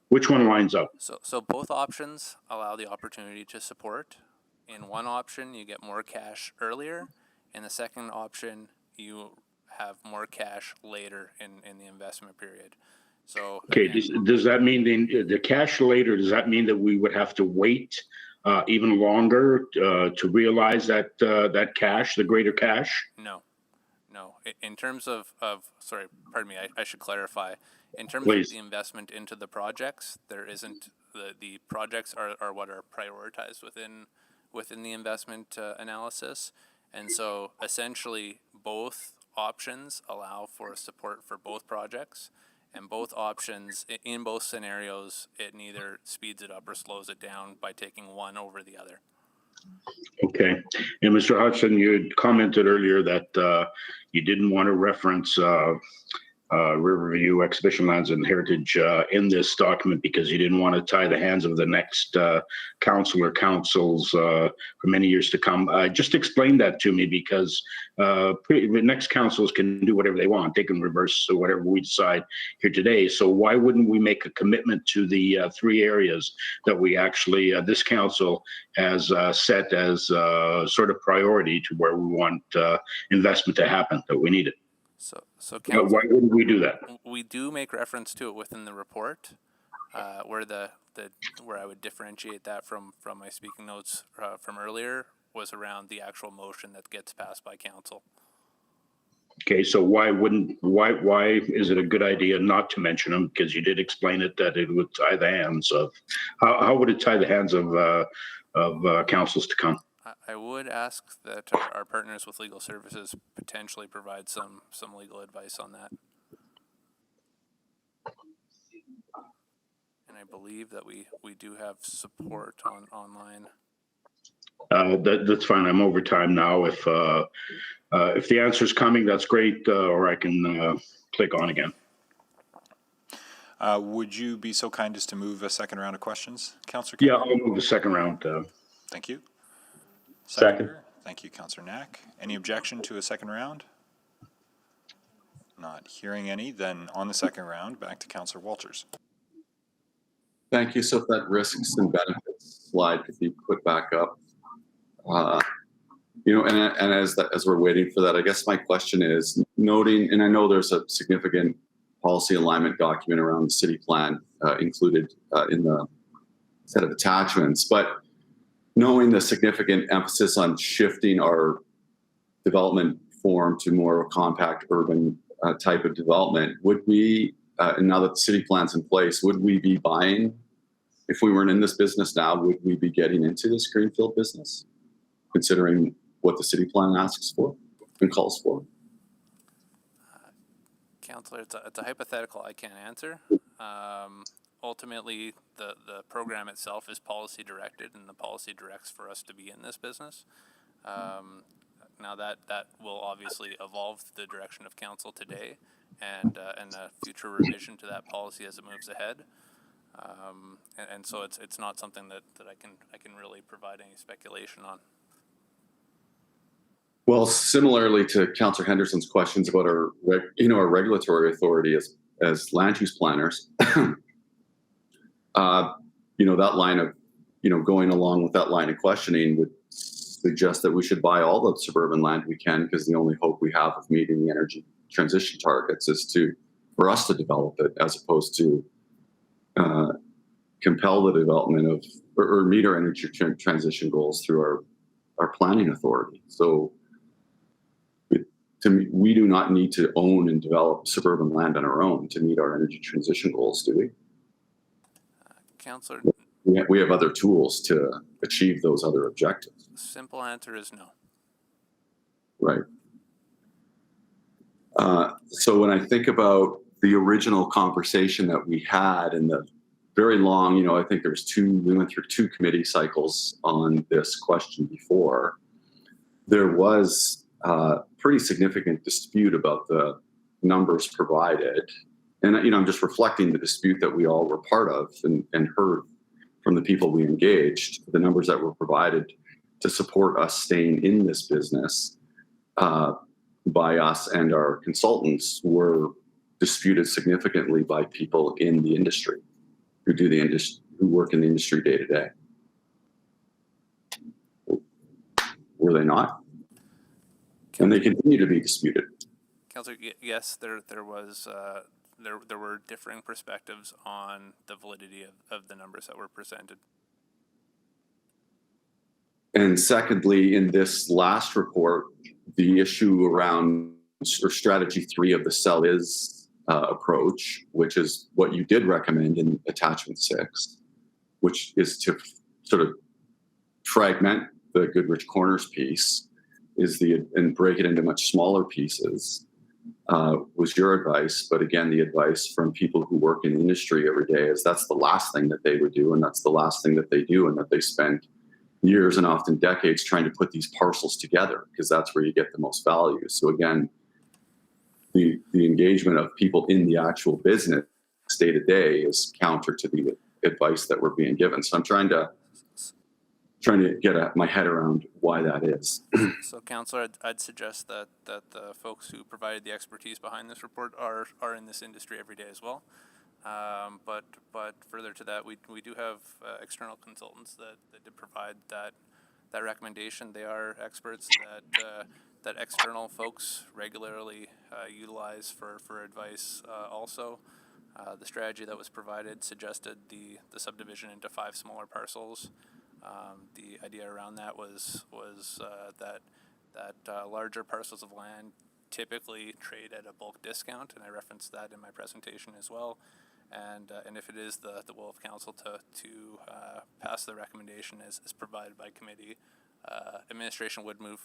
which one lines up? So both options allow the opportunity to support. In one option, you get more cash earlier. In the second option, you have more cash later in the investment period. So okay, does that mean the cash later, does that mean that we would have to wait even longer to realize that cash, the greater cash? No. In terms of sorry, pardon me, I should clarify. In terms Please. of the investment into the projects, there isn't, the projects are what are prioritized within the investment analysis. And so essentially both options allow for support for both projects, and both options in both scenarios, it neither speeds it up or slows it down by taking one over the other. Okay. And Mr. Hudson, you had commented earlier that you didn't want to reference Riverview Exhibition Lands and Heritage in this document because you didn't want to tie the hands of the next council or councils for many years to come. Just explain that to me because the next councils can do whatever they want. They can reverse whatever we decide here today. So why wouldn't we make a commitment to the 3 areas that we actually, this council has set as sort of priority to where we want investment to happen, that we need it? So Council, why wouldn't we do that? We do make reference to it within the report, where where I would differentiate that from my speaking notes from earlier was around the actual motion that gets passed by council. Okay, so why is it a good idea not to mention them? Because you did explain it that it would tie the hands of. How would it tie the hands of councils to come? I would ask that our partners with legal services potentially provide some legal advice on that. And I believe that we do have support online. That's fine. I'm over time now. If the answer is coming, that's great. Or I can click on again. Would you be so kind as to move a second round of questions, Councillor? Yeah, I'll move the second round. Thank you. Second. Thank you, Councillor Knack. Any objection to a second round? Not hearing any. Then on the second round, back to Councillor Walters. Thank you. So if that risks and benefits slide could be put back up. And as we're waiting for that, I guess my question is noting, and I know there's a significant policy alignment document around the city plan included in the set of attachments, but knowing the significant emphasis on shifting our development form to more of a compact urban type of development, would we, and now that the city plan's in place, would we be buying, if we weren't in this business now, would we be getting into this greenfield business, considering what the city plan asks for and calls for? Councillor, it's a hypothetical I can't answer. Ultimately, the program itself is policy directed, and the policy directs for us to be in this business. Now that will obviously evolve the direction of council today, and a future revision to that policy as it moves ahead. And so it's not something that I can really provide any speculation on. Well, similarly to Councillor Henderson's questions about our regulatory authority as land use planners, that line of, going along with that line of questioning would suggest that we should buy all the suburban land we can, because the only hope we have of meeting the energy transition targets is for us to develop it, as opposed to compel the development of or meet our energy transition goals through our planning authority. So to me, we do not need to own and develop suburban land on our own to meet our energy transition goals, do we? Councillor, we have other tools to achieve those other objectives. Simple answer is no. Right. So when I think about the original conversation that we had and the very long, I think we went through 2 committee cycles on this question before. There was a pretty significant dispute about the numbers provided. And, I'm just reflecting the dispute that we all were part of and heard from the people we engaged. The numbers that were provided to support us staying in this business by us and our consultants were disputed significantly by people in the industry who work in the industry day to day. Were they not? And they continue to be disputed. Councillor, yes, there was there were differing perspectives on the validity of the numbers that were presented. And secondly, in this last report, the issue around strategy 3 of the sell is approach, which is what you did recommend in attachment 6, which is to sort of fragment the Goodrich Corners piece and break it into much smaller pieces, was your advice. But again, the advice from people who work in the industry every day is that's the last thing that they would do, and that's the last thing that they do, and that they spend years and often decades trying to put these parcels together, because that's where you get the most value. So again, the engagement of people in the actual business day to day is counter to the advice that we're being given. So I'm trying to get my head around why that is. So, Councillor, I'd suggest that the folks who provided the expertise behind this report are in this industry every day as well. But further to that, we do have external consultants that did provide that recommendation. They are experts that external folks regularly utilize for advice. Also, the strategy that was provided suggested the subdivision into 5 smaller parcels. The idea around that was that larger parcels of land typically trade at a bulk discount, and I referenced that in my presentation as well. And if it is the will of council to pass the recommendation as provided by committee, administration would move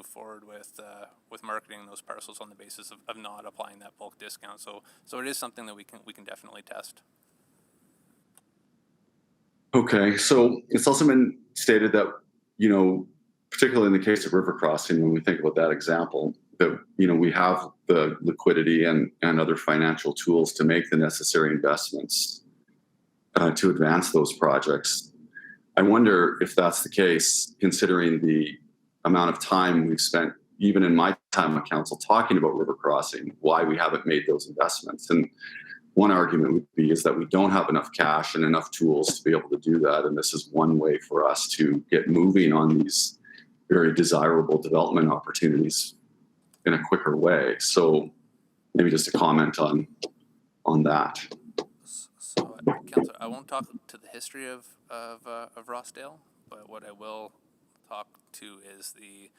forward with marketing those parcels on the basis of not applying that bulk discount. So it is something that we can definitely test. Okay, so it's also been stated that, particularly in the case of river crossing, when we think about that example, that, we have the liquidity and other financial tools to make the necessary investments to advance those projects. I wonder if that's the case, considering the amount of time we've spent, even in my time on council, talking about river crossing, why we haven't made those investments. And one argument would be is that we don't have enough cash and enough tools to be able to do that. And this is one way for us to get moving on these very desirable development opportunities in a quicker way. So maybe just a comment on that. So, Councillor, I won't talk to the history of Rossdale, but what I will talk to is the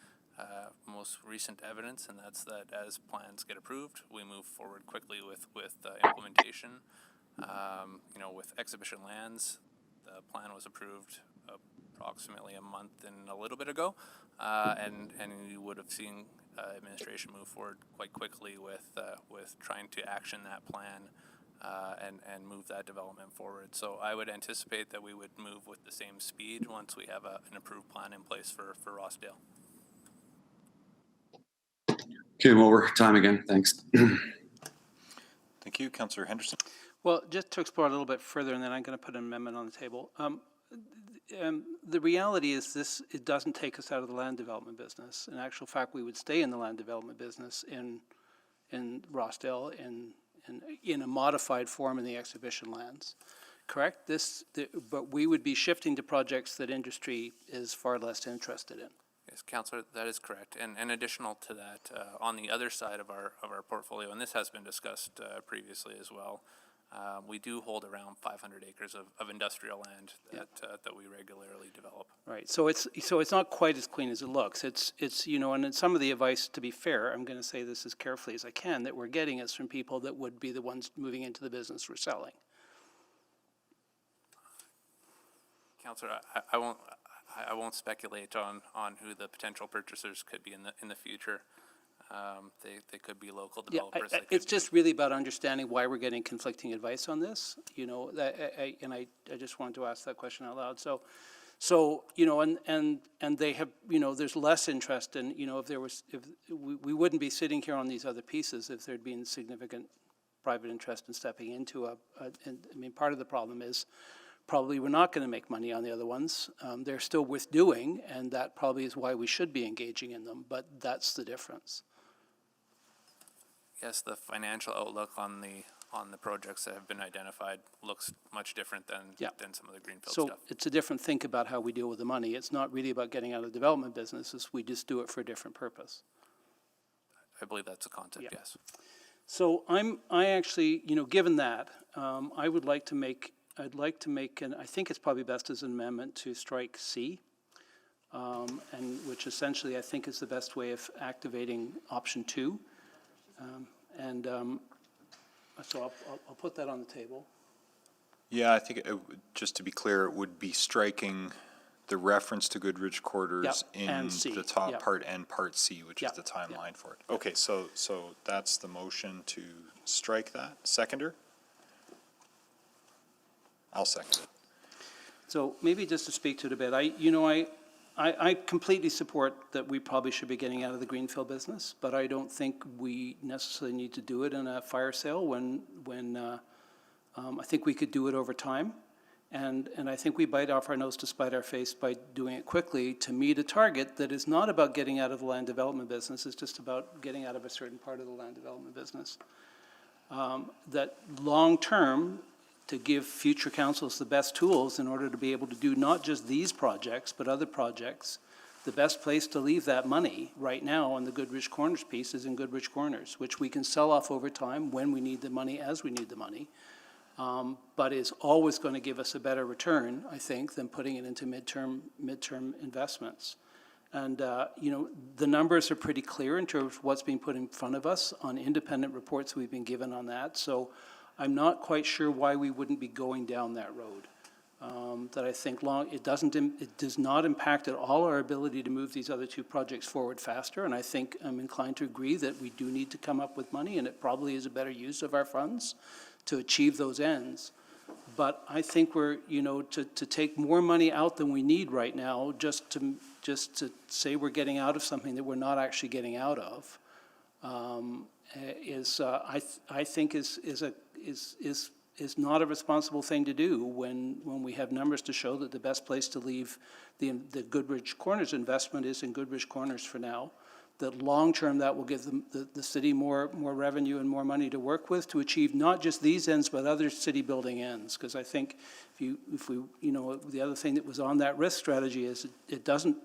most recent evidence, and that's that as plans get approved, we move forward quickly with implementation. With exhibition lands, the plan was approved approximately a month and a little bit ago, and you would have seen administration move forward quite quickly with trying to action that plan and move that development forward. So I would anticipate that we would move with the same speed once we have an approved plan in place for Rossdale. Okay, well, we're time again. Thanks. Thank you, Councillor Henderson. Well, just to explore a little bit further, and then I'm going to put an amendment on the table. The reality is it doesn't take us out of the land development business. In actual fact, we would stay in the land development business in Rossdale in a modified form in the exhibition lands. Correct? But we would be shifting to projects that industry is far less interested in. Yes, Councillor, that is correct. And additional to that, on the other side of our portfolio, and this has been discussed previously as well, we do hold around 500 acres of industrial land that we regularly develop. Right. So it's not quite as clean as it looks. It's and in some of the advice, to be fair, I'm going to say this as carefully as I can, that we're getting is from people that would be the ones moving into the business we're selling. Councillor, I won't speculate on who the potential purchasers could be in the future. They could be local developers. Yeah, it's just really about understanding why we're getting conflicting advice on this. I just wanted to ask that question out loud. So and they have there's less interest in if we wouldn't be sitting here on these other pieces if there'd been significant private interest in stepping into part of the problem is probably we're not going to make money on the other ones. They're still worth doing, and that probably is why we should be engaging in them, but that's the difference. Yes, the financial outlook on the projects that have been identified looks much different than some of the greenfield stuff. So it's a different think about how we deal with the money. It's not really about getting out of the development business. We just do it for a different purpose. I believe that's a concept, yes. So I actually, given that, I'd like to make, and I think it's probably best as an amendment to strike C, and which essentially I think is the best way of activating option 2. So I'll put that on the table. Yeah, I think just to be clear, it would be striking the reference to Goodrich Quarters in the top part and part C, which is the timeline for it. Okay, so that's the motion to strike that. Seconder? I'll second it. So maybe just to speak to it a bit, I completely support that we probably should be getting out of the greenfield business, but I don't think we necessarily need to do it in a fire sale when I think we could do it over time. And I think we bite off our nose to spite our face by doing it quickly to meet a target that is not about getting out of the land development business, it's just about getting out of a certain part of the land development business. That long-term, to give future councils the best tools in order to be able to do not just these projects, but other projects, the best place to leave that money right now on the Goodrich Corners piece is in Goodrich Corners, which we can sell off over time when we need the money, as we need the money. But is always going to give us a better return, I think, than putting it into midterm investments. And, you know, the numbers are pretty clear in terms of what's being put in front of us on independent reports we've been given on that. So I'm not quite sure why we wouldn't be going down that road. That I think it does not impact at all our ability to move these other two projects forward faster. And I think I'm inclined to agree that we do need to come up with money, and it probably is a better use of our funds to achieve those ends. But I think we're, you know, to take more money out than we need right now, just to say we're getting out of something that we're not actually getting out of, I think is not a responsible thing to do when we have numbers to show that the best place to leave the Goodrich Corners investment is in Goodrich Corners for now. That long-term, that will give the city more revenue and more money to work with to achieve not just these ends, but other city-building ends. Because I think if we, you know, the other thing that was on that risk strategy is it doesn't,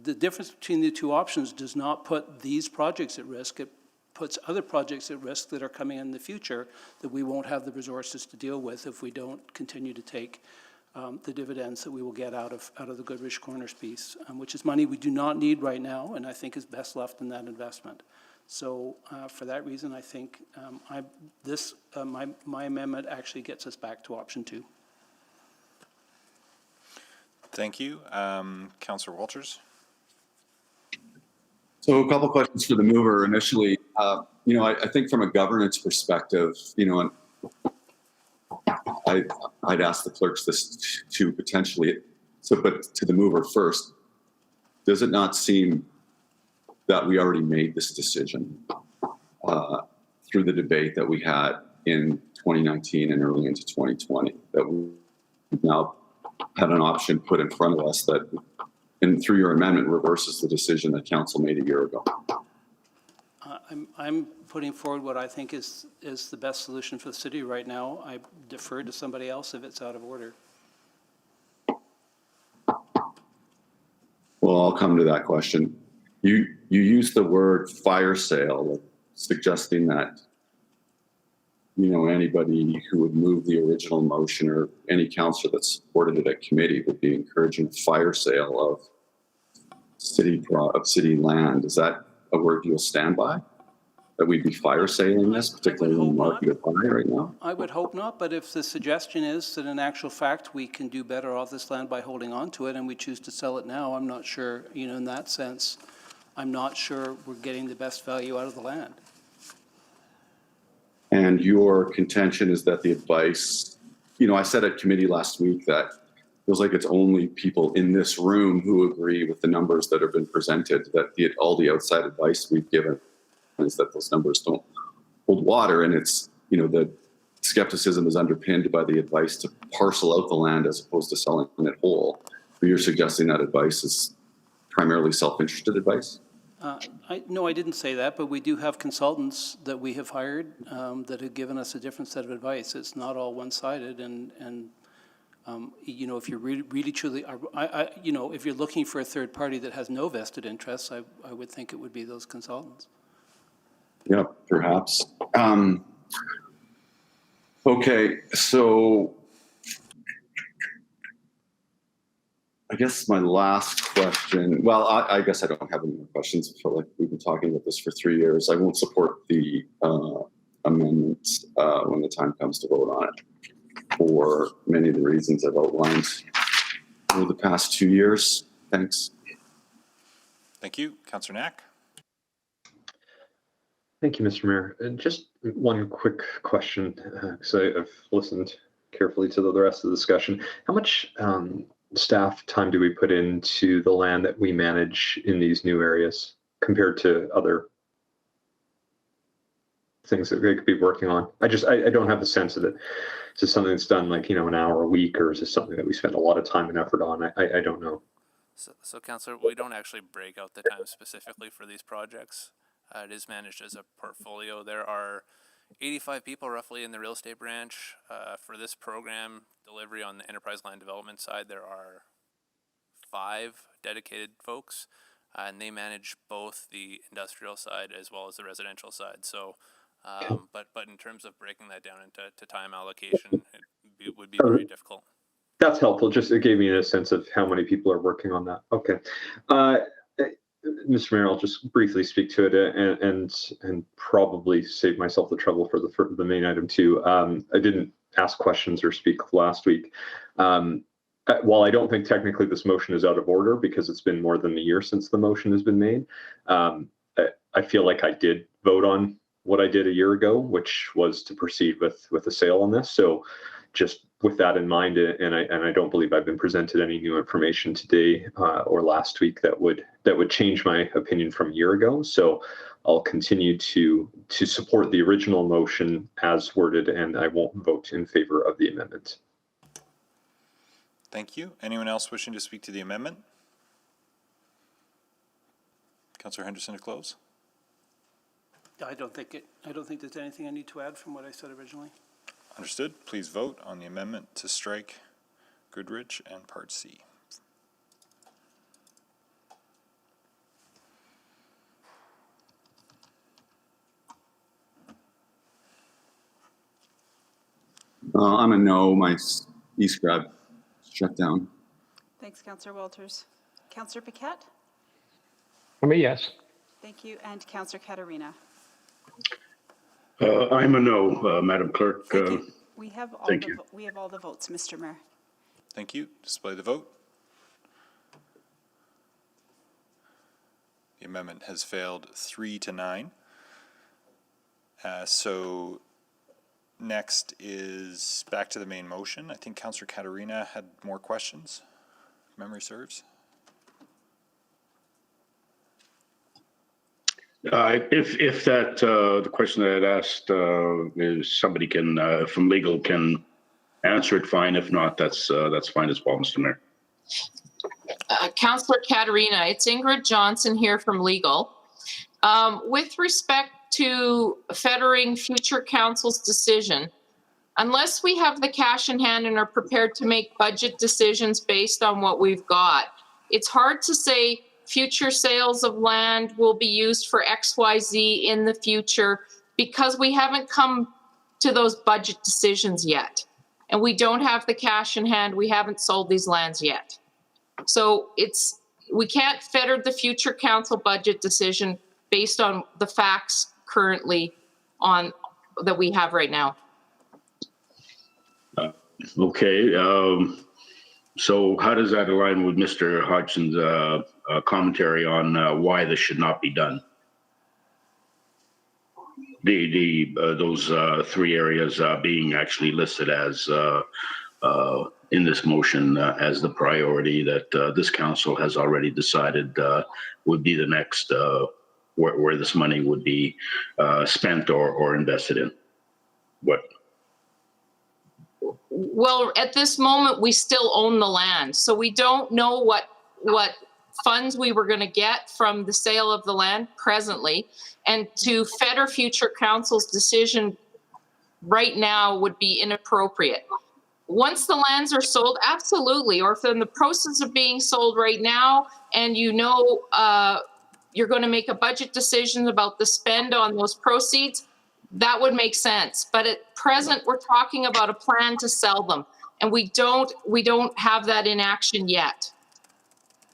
the difference between the two options does not put these projects at risk. It puts other projects at risk that are coming in the future that we won't have the resources to deal with if we don't continue to take the dividends that we will get out of the Goodrich Corners piece, which is money we do not need right now, and I think is best left in that investment. So for that reason, I think my amendment actually gets us back to option 2. Thank you. Councillor Walters. So a couple questions for the mover initially. You know, I think from a governance perspective, you know, I'd ask the clerks this to potentially, but to the mover first, does it not seem that we already made this decision through the debate that we had in 2019 and early into 2020, that we've now had an option put in front of us that, and through your amendment, reverses the decision that council made a year ago? I'm putting forward what I think is the best solution for the city right now. I defer to somebody else if it's out of order. Well, I'll come to that question. You used the word fire sale, suggesting that, you know, anybody who would move the original motion or any councillor that supported it at committee would be encouraging fire sale of city land. Is that a word you'll stand by? That we'd be fire sailing this, particularly in the market of high right now? I would hope not, but if the suggestion is that in actual fact we can do better off this land by holding on to it and we choose to sell it now, I'm not sure, you know, in that sense, I'm not sure we're getting the best value out of the land. And your contention is that the advice, you know, I said at committee last week that it feels like it's only people in this room who agree with the numbers that have been presented, that all the outside advice we've given is that those numbers don't hold water. And it's, you know, the skepticism is underpinned by the advice to parcel out the land as opposed to selling it whole. But you're suggesting that advice is primarily self-interested advice? No, I didn't say that, but we do have consultants that we have hired that have given us a different set of advice. It's not all one-sided, and you know, if you're really truly, you know, if you're looking for a third party that has no vested interests, I would think it would be those consultants. Yeah, perhaps. Okay, so I guess my last question, well, I guess I don't have any more questions. I feel like we've been talking about this for 3 years. I won't support the amendment when the time comes to vote on it for many of the reasons I've outlined over the past 2 years. Thanks. Thank you. Councillor Knack. Thank you, Mr. Mayor. And just one quick question, because I've listened carefully to the rest of the discussion. How much staff time do we put into the land that we manage in these new areas compared to other things that they could be working on? I don't have the sense of it. Is this something that's done like, an hour a week, or is this something that we spend a lot of time and effort on? I don't know. So Councillor, we don't actually break out the time specifically for these projects. It is managed as a portfolio. There are 85 people roughly in the real estate branch. For this program delivery on the enterprise land development side, there are 5 dedicated folks, and they manage both the industrial side as well as the residential side. So, but in terms of breaking that down into time allocation, it would be very difficult. That's helpful. Just it gave me a sense of how many people are working on that. Okay. Mr. Mayor, I'll just briefly speak to it and probably save myself the trouble for the main item too. I didn't ask questions or speak last week. While I don't think technically this motion is out of order because it's been more than a year since the motion has been made, I feel like I did vote on what I did a year ago, which was to proceed with a sale on this. So just with that in mind, and I don't believe I've been presented any new information today or last week that would change my opinion from a year ago. So I'll continue to support the original motion as worded, and I won't vote in favor of the amendment. Thank you. Anyone else wishing to speak to the amendment? Councillor Henderson to close. I don't think there's anything I need to add from what I said originally. Understood. Please vote on the amendment to strike Goodrich and Part C. I'm a no. My e-scribe shut down. Thanks, Councillor Walters. Councillor Paquette? I'm a yes. Thank you. And Councillor Katarina? I'm a no, Madam Clerk. Thank you. We have all the votes, Mr. Mayor. Thank you. Display the vote. The amendment has failed 3-9. So next is back to the main motion. I think Councillor Katarina had more questions, if memory serves. If that the question that I asked is somebody can from legal can answer it, fine. If not, that's fine as well, Mr. Mayor. Councillor Katarina, it's Ingrid Johnson here from legal. With respect to fettering future council's decision, unless we have the cash in hand and are prepared to make budget decisions based on what we've got, it's hard to say future sales of land will be used for XYZ in the future because we haven't come to those budget decisions yet. And we don't have the cash in hand. We haven't sold these lands yet. So we can't fetter the future council budget decision based on the facts currently that we have right now. Okay. So how does that align with Mr. Hodgson's commentary on why this should not be done? Those 3 areas being actually listed as in this motion as the priority that this council has already decided would be the next where this money would be spent or invested in. What? Well, at this moment, we still own the land, so we don't know what funds we were going to get from the sale of the land presently, and to fetter future council's decision right now would be inappropriate. Once the lands are sold, absolutely, or if they're in the process of being sold right now, and you're going to make a budget decision about the spend on those proceeds, that would make sense. But at present, we're talking about a plan to sell them, and we don't have that in action yet.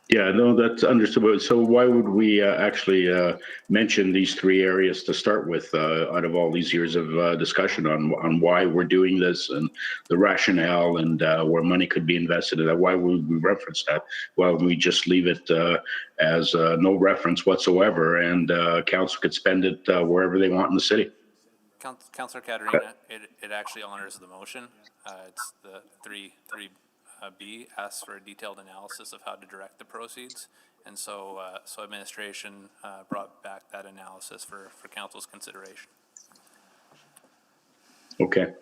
Yeah, no, that's understood. So why would we actually mention these 3 areas to start with out of all these years of discussion on why we're doing this and the rationale and where money could be invested in that? Why would we reference that? Why would we just leave it as no reference whatsoever and council could spend it wherever they want in the city? Councillor Katarina, it actually honors the motion. It's the three B asks for a detailed analysis of how to direct the proceeds. And so, administration brought back that analysis for council's consideration. Okay,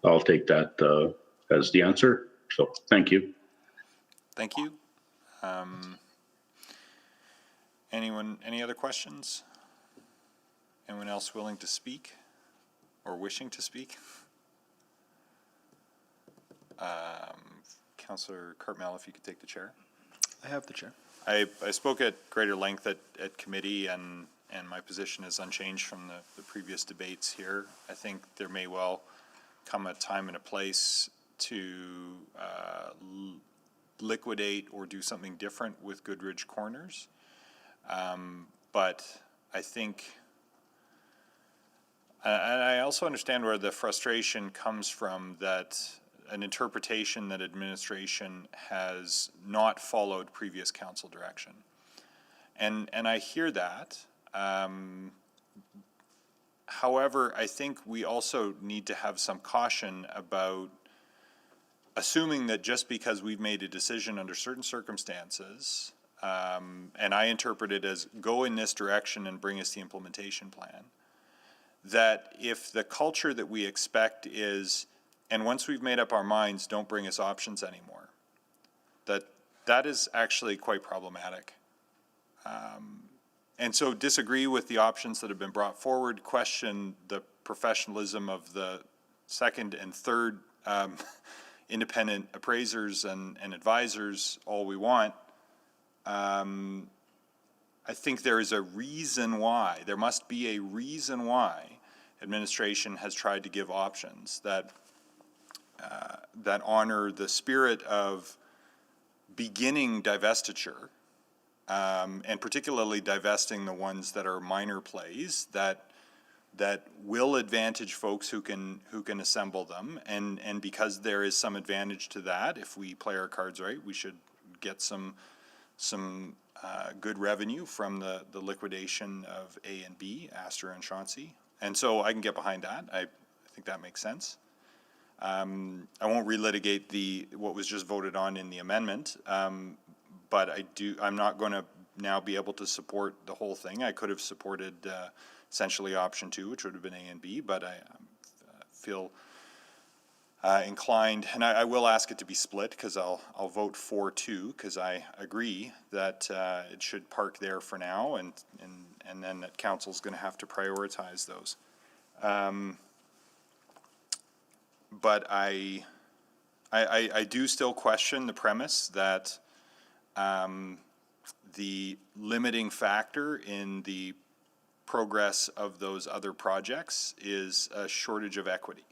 I'll take that as the answer. So thank you. Thank you. Any other questions? Anyone else willing to speak or wishing to speak? Councillor Cartmel, if you could take the chair. I have the chair. I spoke at greater length at committee, and my position is unchanged from the previous debates here. I think there may well come a time and a place to liquidate or do something different with Goodridge Corners. But I think, and I also understand where the frustration comes from, that an interpretation that administration has not followed previous council direction. And I hear that. However, I think we also need to have some caution about assuming that just because we've made a decision under certain circumstances, and I interpret it as go in this direction and bring us the implementation plan, that if the culture that we expect is, and once we've made up our minds, don't bring us options anymore, that is actually quite problematic. And so disagree with the options that have been brought forward, question the professionalism of the second and third independent appraisers and advisors all we want. I think there is a reason why, there must be a reason why administration has tried to give options that honor the spirit of beginning divestiture, and particularly divesting the ones that are minor plays that will advantage folks who can assemble them, and because there is some advantage to that, if we play our cards right, we should get some good revenue from the liquidation of A and B, Astor and Chauncey, and so I can get behind that. I think that makes sense. I won't relitigate what was just voted on in the amendment, but I'm not going to now be able to support the whole thing. I could have supported essentially option 2, which would have been A and B, but I feel inclined, and I will ask it to be split, because I'll vote for 2, because I agree that it should park there for now, and then that council's going to have to prioritize those. But I do still question the premise that the limiting factor in the progress of those other projects is a shortage of equity.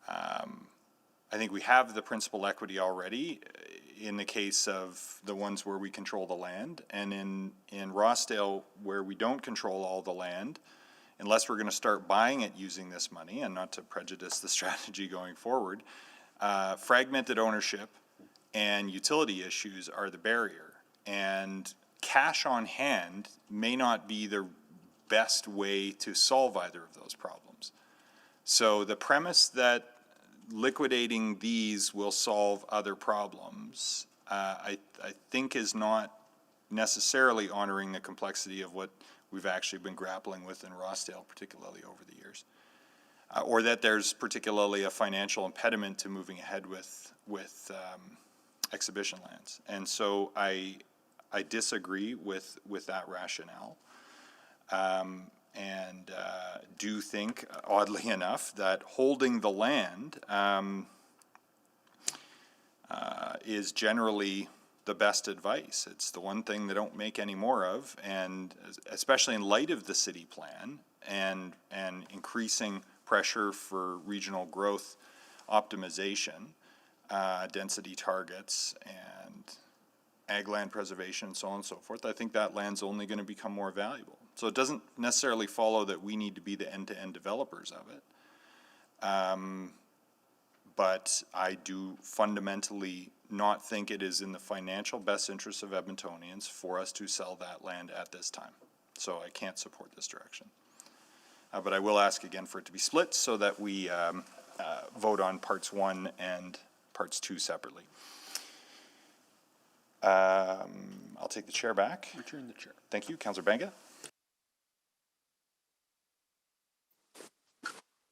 I think we have the principal equity already in the case of the ones where we control the land, and in Rossdale, where we don't control all the land, unless we're going to start buying it using this money, and not to prejudice the strategy going forward, fragmented ownership and utility issues are the barrier. And cash on hand may not be the best way to solve either of those problems. So the premise that liquidating these will solve other problems, I think is not necessarily honoring the complexity of what we've actually been grappling with in Rossdale, particularly over the years, or that there's particularly a financial impediment to moving ahead with exhibition lands. And so I disagree with that rationale, and do think, oddly enough, that holding the land is generally the best advice. It's the one thing they don't make any more of, and especially in light of the city plan and increasing pressure for regional growth optimization, density targets, and ag land preservation, and so on and so forth. I think that land's only going to become more valuable. So it doesn't necessarily follow that we need to be the end-to-end developers of it. But I do fundamentally not think it is in the financial best interest of Edmontonians for us to sell that land at this time. So I can't support this direction. But I will ask again for it to be split so that we vote on parts 1 and parts 2 separately. I'll take the chair back. Return the chair. Thank you. Councillor Banga.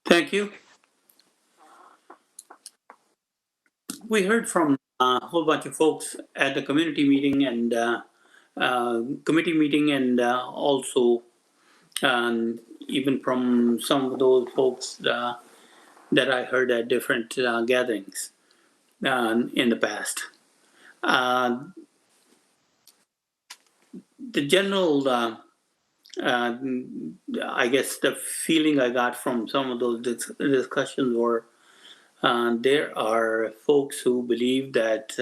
Thank you. We heard from a whole bunch of folks at the community meeting and committee meeting, and also even from some of those folks that I heard at different gatherings in the past. The general, I guess the feeling I got from some of those discussions were there are folks who believe that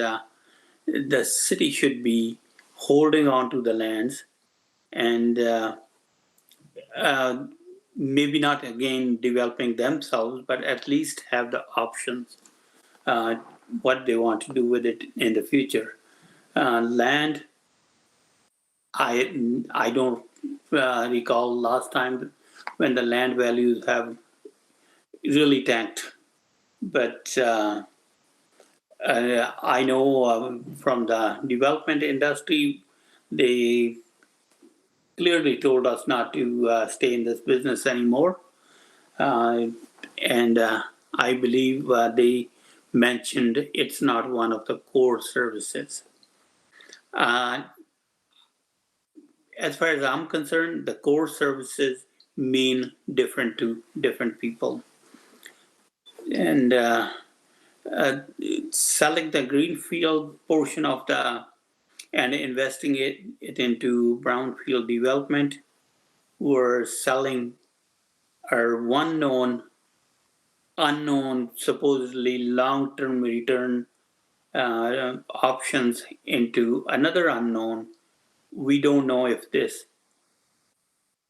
the city should be holding on to the lands and maybe not again developing themselves, but at least have the options what they want to do with it in the future. Land, I don't recall last time when the land values have really tanked, but I know from the development industry, they clearly told us not to stay in this business anymore. And I believe they mentioned it's not one of the core services. As far as I'm concerned, the core services mean different to different people. And selling the greenfield portion of the and investing it into brownfield development, we're selling our one known, unknown, supposedly long-term return options into another unknown. We don't know if this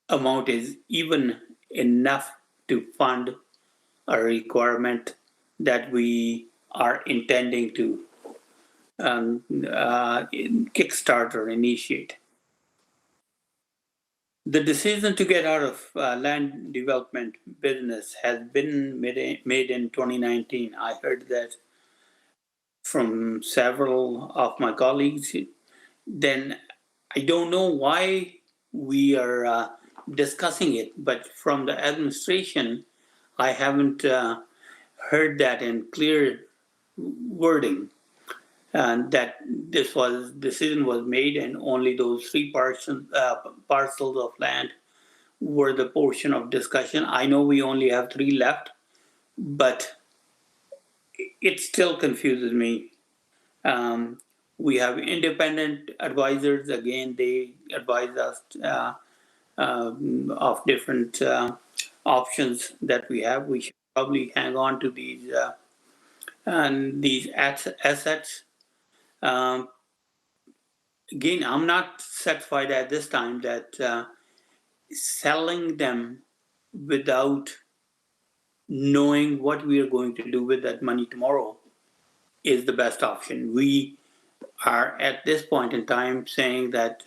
amount is even enough to fund a requirement that we are intending to kickstart or initiate. The decision to get out of land development business has been made in 2019. I heard that from several of my colleagues. Then I don't know why we are discussing it, but from the administration, I haven't heard that in clear wording. And that this decision was made, and only those 3 parcels of land were the portion of discussion. I know we only have 3 left, but it still confuses me. We have independent advisors. Again, they advise us of different options that we have. We should probably hang on to these assets. Again, I'm not satisfied at this time that selling them without knowing what we are going to do with that money tomorrow is the best option. We are at this point in time saying that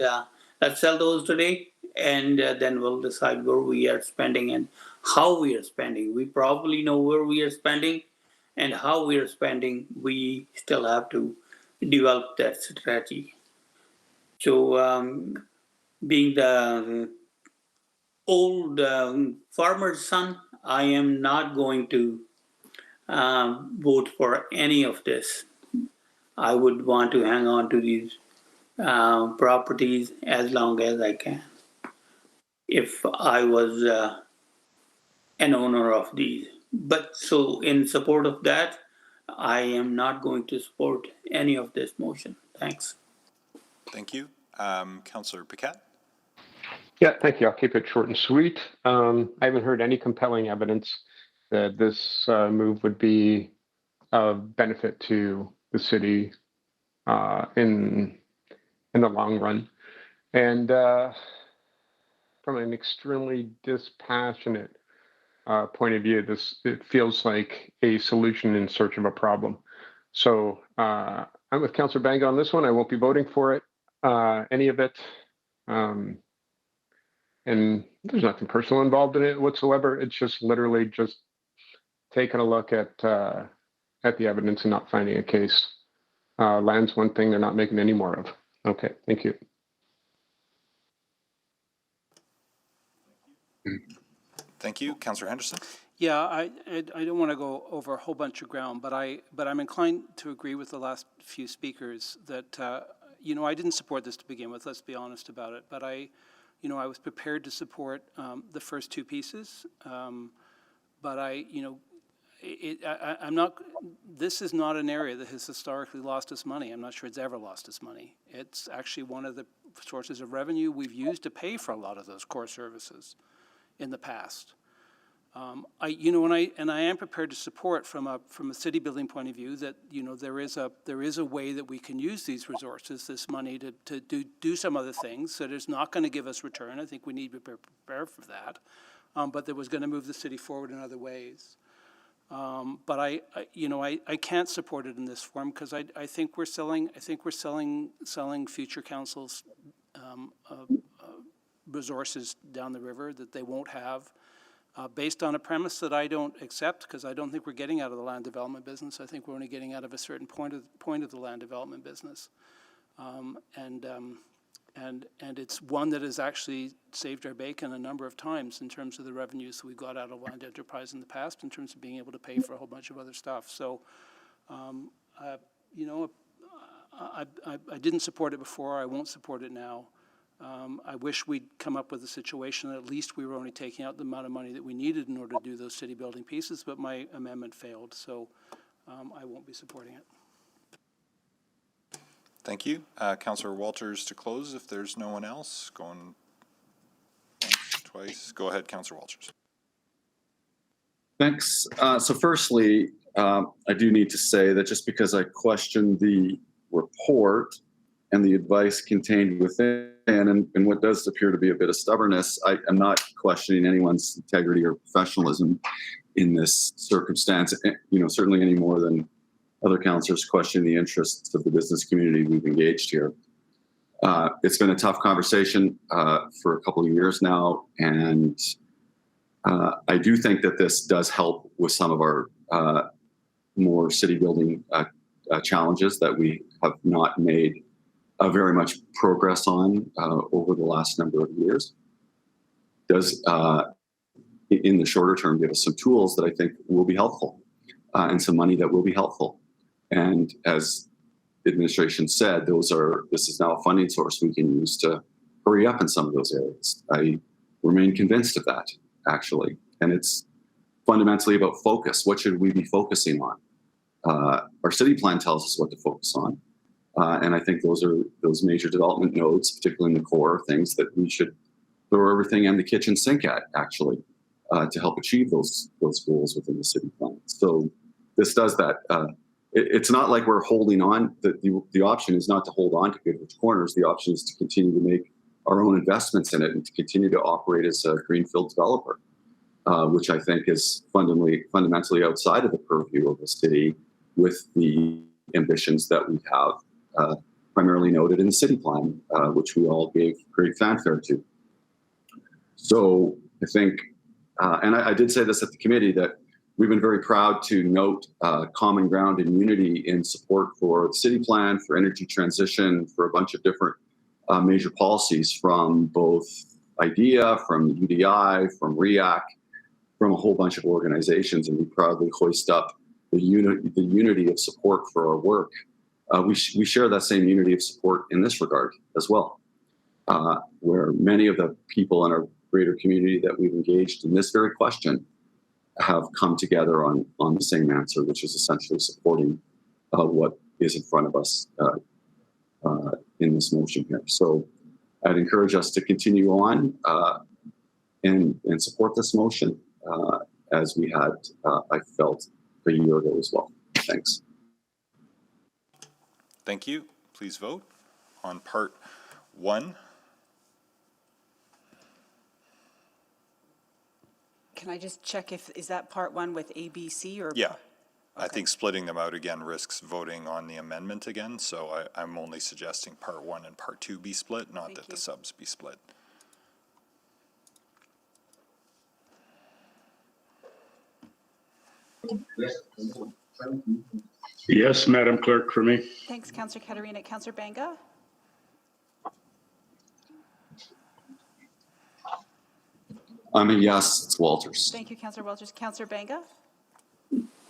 let's sell those today, and then we'll decide where we are spending and how we are spending. We probably know where we are spending, and how we are spending, we still have to develop that strategy. So being the old farmer's son, I am not going to vote for any of this. I would want to hang on to these properties as long as I can, if I was an owner of these. But so in support of that, I am not going to support any of this motion. Thanks. Thank you. Councillor Paquette. Yeah, thank you. I'll keep it short and sweet. I haven't heard any compelling evidence that this move would be of benefit to the city in the long run. And from an extremely dispassionate point of view, it feels like a solution in search of a problem. So I'm with Councillor Banga on this one. I won't be voting for it, any of it. And there's nothing personal involved in it whatsoever. It's just literally just taking a look at at the evidence and not finding a case. Land's one thing they're not making any more of. Okay, thank you. Thank you. Councillor Henderson? Yeah, I don't want to go over a whole bunch of ground, but I'm inclined to agree with the last few speakers that, you know, I didn't support this to begin with, let's be honest about it, but I was prepared to support the first two pieces, but I'm not, this is not an area that has historically lost us money. I'm not sure it's ever lost us money. It's actually one of the sources of revenue we've used to pay for a lot of those core services in the past. I am prepared to support from a city building point of view that, you know, there is a way that we can use these resources, this money to do some other things that is not going to give us return. I think we need to be prepared for that, but that was going to move the city forward in other ways. But I can't support it in this form because I think we're selling future councils resources down the river that they won't have, based on a premise that I don't accept, because I don't think we're getting out of the land development business. I think we're only getting out of a certain point of the land development business, and it's one that has actually saved our bacon a number of times in terms of the revenues that we got out of land enterprise in the past, in terms of being able to pay for a whole bunch of other stuff. So, I didn't support it before. I won't support it now. I wish we'd come up with a situation that at least we were only taking out the amount of money that we needed in order to do those city building pieces, but my amendment failed, so I won't be supporting it. Thank you. Councillor Walters to close if there's no one else. Going once, twice. Go ahead, Councillor Walters. Thanks. So firstly, I do need to say that just because I questioned the report and the advice contained within, and what does appear to be a bit of stubbornness, I am not questioning anyone's integrity or professionalism in this circumstance, you know, certainly any more than other councillors question the interests of the business community we've engaged here. It's been a tough conversation for a couple of years now, and I do think that this does help with some of our more city building challenges that we have not made very much progress on over the last number of years. Does, in the shorter term, give us some tools that I think will be helpful and some money that will be helpful. And as the administration said, this is now a funding source we can use to hurry up in some of those areas. I remain convinced of that, actually. And it's fundamentally about focus. What should we be focusing on? Our city plan tells us what to focus on. And I think those major development nodes, particularly in the core, are things that we should throw everything in the kitchen sink at, actually, to help achieve those goals within the city plan. So this does that. It's not like we're holding on. The option is not to hold on to Goodrich Corners. The option is to continue to make our own investments in it and to continue to operate as a greenfield developer, which I think is fundamentally outside of the purview of the city with the ambitions that we have, primarily noted in the city plan, which we all gave great fanfare to. So I think, and I did say this at the committee, that we've been very proud to note common ground and unity in support for the city plan, for energy transition, for a bunch of different major policies from both IDEA, from UDI, from REAC, from a whole bunch of organizations, and we proudly hoist up the unity of support for our work. We share that same unity of support in this regard as well, where many of the people in our greater community that we've engaged in this very question have come together on the same answer, which is essentially supporting what is in front of us in this motion here. So I'd encourage us to continue on and support this motion as we had, I felt, a year ago as well. Thanks. Thank you. Please vote on part 1. Can I just check is that part 1 with A, B, C, or? Yeah. Okay. I think splitting them out again risks voting on the amendment again, so I'm only suggesting part 1 and part 2 be split, not that the subs be split. Yes, Madam Clerk, for me. Thanks, Councillor Katarina. Councillor Banga? I'm a yes, it's Walters. Thank you, Councillor Walters. Councillor Banga?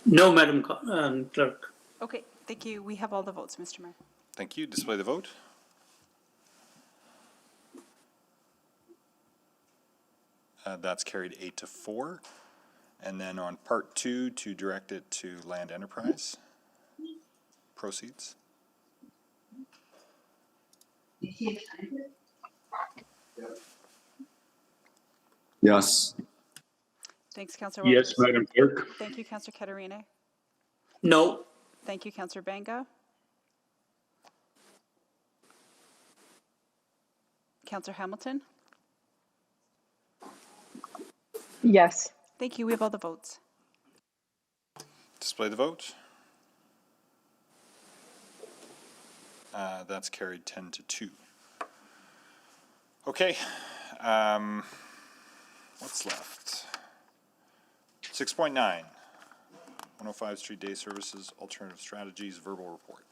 No, Madam Clerk. Okay, thank you. We have all the votes, Mr. Mayor. Thank you. Display the vote. That's carried 8-4. And then on part 2, to direct it to land enterprise proceeds. Yes. Thanks, Councillor Walters. Yes, Madam Clerk. Thank you, Councillor Katarina. No. Thank you, Councillor Banga. Councillor Hamilton? Yes. Thank you. We have all the votes. Display the vote. That's carried 10-2. Okay. What's left? 6.9. 105 Street Day Services, Alternative Strategies, Verbal Report.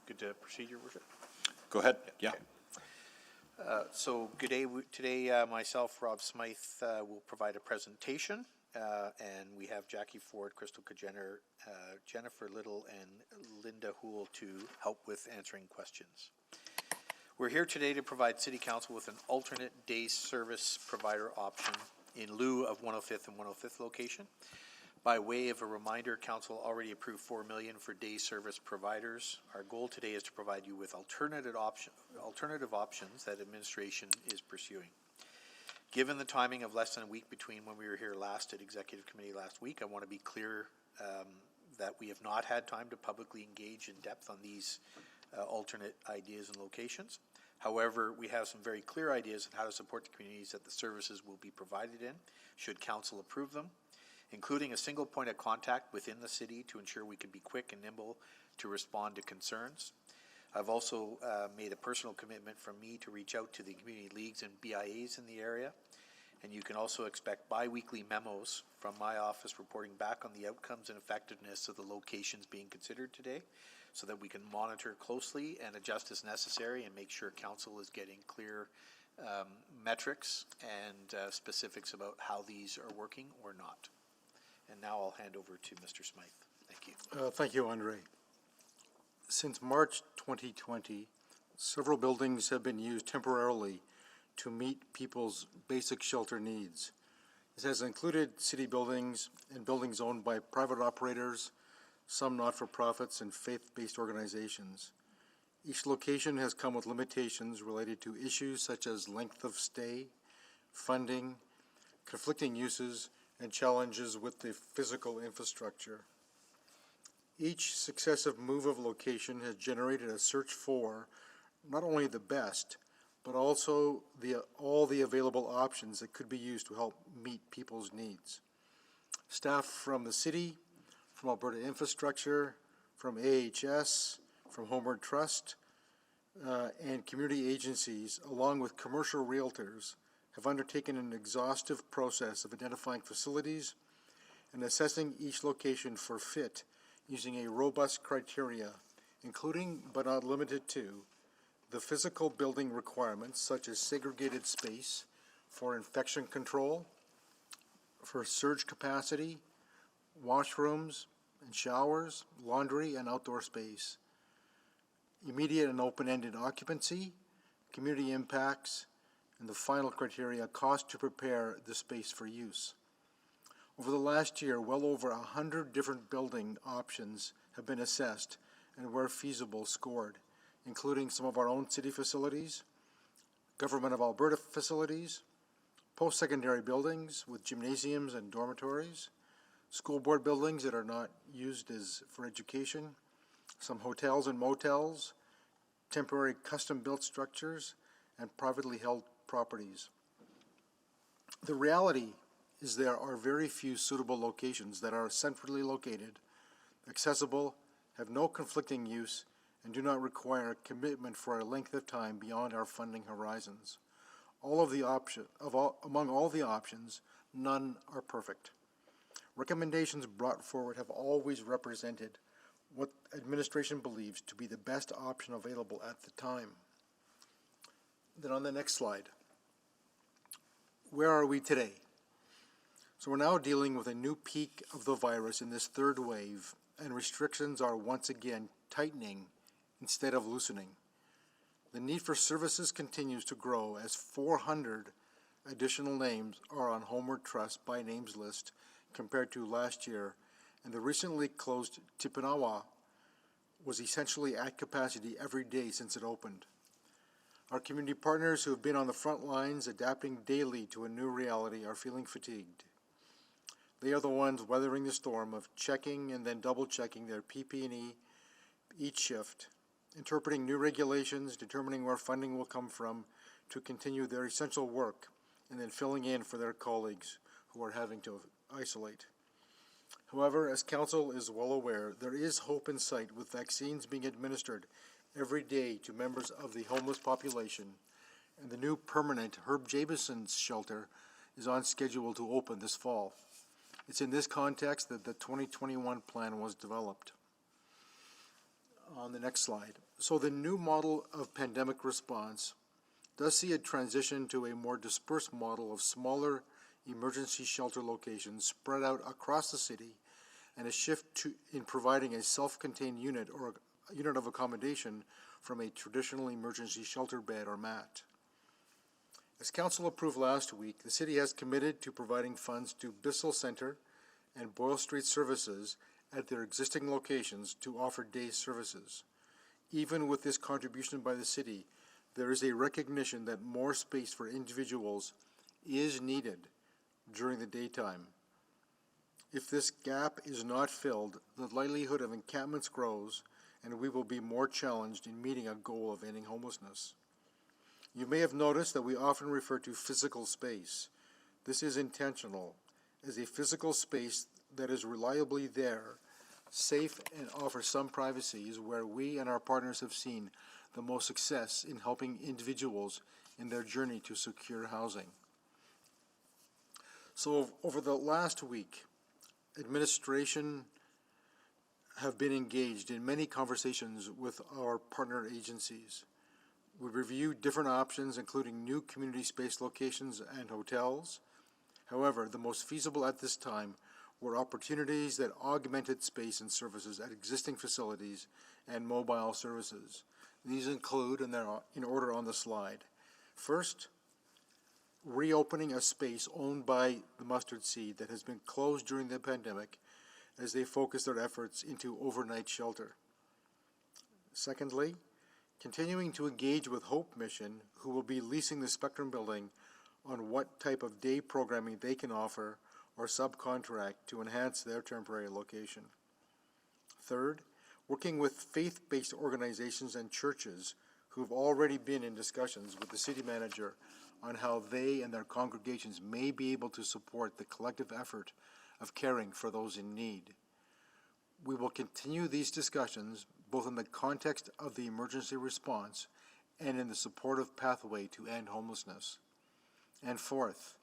Good to proceed, Your Worship. Go ahead. Yeah. So good day. Today, myself, Rob Smythe, will provide a presentation, and we have Jackie Ford, Crystal Kajenner, Jennifer Little, and Linda Houle to help with answering questions. We're here today to provide City Council with an alternate day service provider option in lieu of 105th and 105th location. By way of a reminder, Council already approved $4 million for day service providers. Our goal today is to provide you with alternative options that administration is pursuing. Given the timing of less than a week between when we were here last at Executive Committee last week, I want to be clear that we have not had time to publicly engage in depth on these alternate ideas and locations. However, we have some very clear ideas on how to support the communities that the services will be provided in, should Council approve them, including a single point of contact within the city to ensure we can be quick and nimble to respond to concerns. I've also made a personal commitment from me to reach out to the community leagues and BIAs in the area, and you can also expect bi-weekly memos from my office reporting back on the outcomes and effectiveness of the locations being considered today, so that we can monitor closely and adjust as necessary and make sure Council is getting clear metrics and specifics about how these are working or not. And now I'll hand over to Mr. Smythe. Thank you. Thank you, Andre. Since March 2020, several buildings have been used temporarily to meet people's basic shelter needs. This has included city buildings and buildings owned by private operators, some not-for-profits, and faith-based organizations. Each location has come with limitations related to issues such as length of stay, funding, conflicting uses, and challenges with the physical infrastructure. Each successive move of location has generated a search for not only the best, but also all the available options that could be used to help meet people's needs. Staff from the city, from Alberta Infrastructure, from AHS, from Homeward Trust, and community agencies, along with commercial realtors, have undertaken an exhaustive process of identifying facilities and assessing each location for fit using a robust criteria, including but not limited to the physical building requirements such as segregated space for infection control, for surge capacity, washrooms and showers, laundry and outdoor space, immediate and open-ended occupancy, community impacts, and the final criteria, cost to prepare the space for use. Over the last year, well over 100 different building options have been assessed and where feasible scored, including some of our own city facilities, Government of Alberta facilities, post-secondary buildings with gymnasiums and dormitories, school board buildings that are not used for education, some hotels and motels, temporary custom-built structures, and privately held properties. The reality is there are very few suitable locations that are centrally located, accessible, have no conflicting use, and do not require a commitment for a length of time beyond our funding horizons. Among all the options, none are perfect. Recommendations brought forward have always represented what administration believes to be the best option available at the time. Then on the next slide, where are we today? So we're now dealing with a new peak of the virus in this third wave, and restrictions are once again tightening instead of loosening. The need for services continues to grow as 400 additional names are on Homeward Trust by names list compared to last year, and the recently closed Tipinawa was essentially at capacity every day since it opened. Our community partners who have been on the front lines adapting daily to a new reality are feeling fatigued. They are the ones weathering the storm of checking and then double checking their PP&E each shift, interpreting new regulations, determining where funding will come from to continue their essential work, and then filling in for their colleagues who are having to isolate. However, as Council is well aware, there is hope in sight with vaccines being administered every day to members of the homeless population, and the new permanent Herb Jabeson's shelter is on schedule to open this fall. It's in this context that the 2021 plan was developed. On the next slide. So the new model of pandemic response does see a transition to a more dispersed model of smaller emergency shelter locations spread out across the city, and a shift in providing a self-contained unit or a unit of accommodation from a traditional emergency shelter bed or mat. As Council approved last week, the city has committed to providing funds to Bissell Center and Boyle Street Services at their existing locations to offer day services. Even with this contribution by the city, there is a recognition that more space for individuals is needed during the daytime. If this gap is not filled, the likelihood of encampments grows, and we will be more challenged in meeting a goal of ending homelessness. You may have noticed that we often refer to physical space. This is intentional, as a physical space that is reliably there, safe, and offers some privacy is where we and our partners have seen the most success in helping individuals in their journey to secure housing. So over the last week, administration have been engaged in many conversations with our partner agencies. We reviewed different options, including new community space locations and hotels. However, the most feasible at this time were opportunities that augmented space and services at existing facilities and mobile services. These include, and they're in order on the slide. First, reopening a space owned by the Mustard Seed that has been closed during the pandemic as they focus their efforts into overnight shelter. Secondly, continuing to engage with Hope Mission, who will be leasing the Spectrum building, on what type of day programming they can offer or subcontract to enhance their temporary location. Third, working with faith-based organizations and churches who have already been in discussions with the city manager on how they and their congregations may be able to support the collective effort of caring for those in need. We will continue these discussions both in the context of the emergency response and in the supportive pathway to end homelessness. And fourth,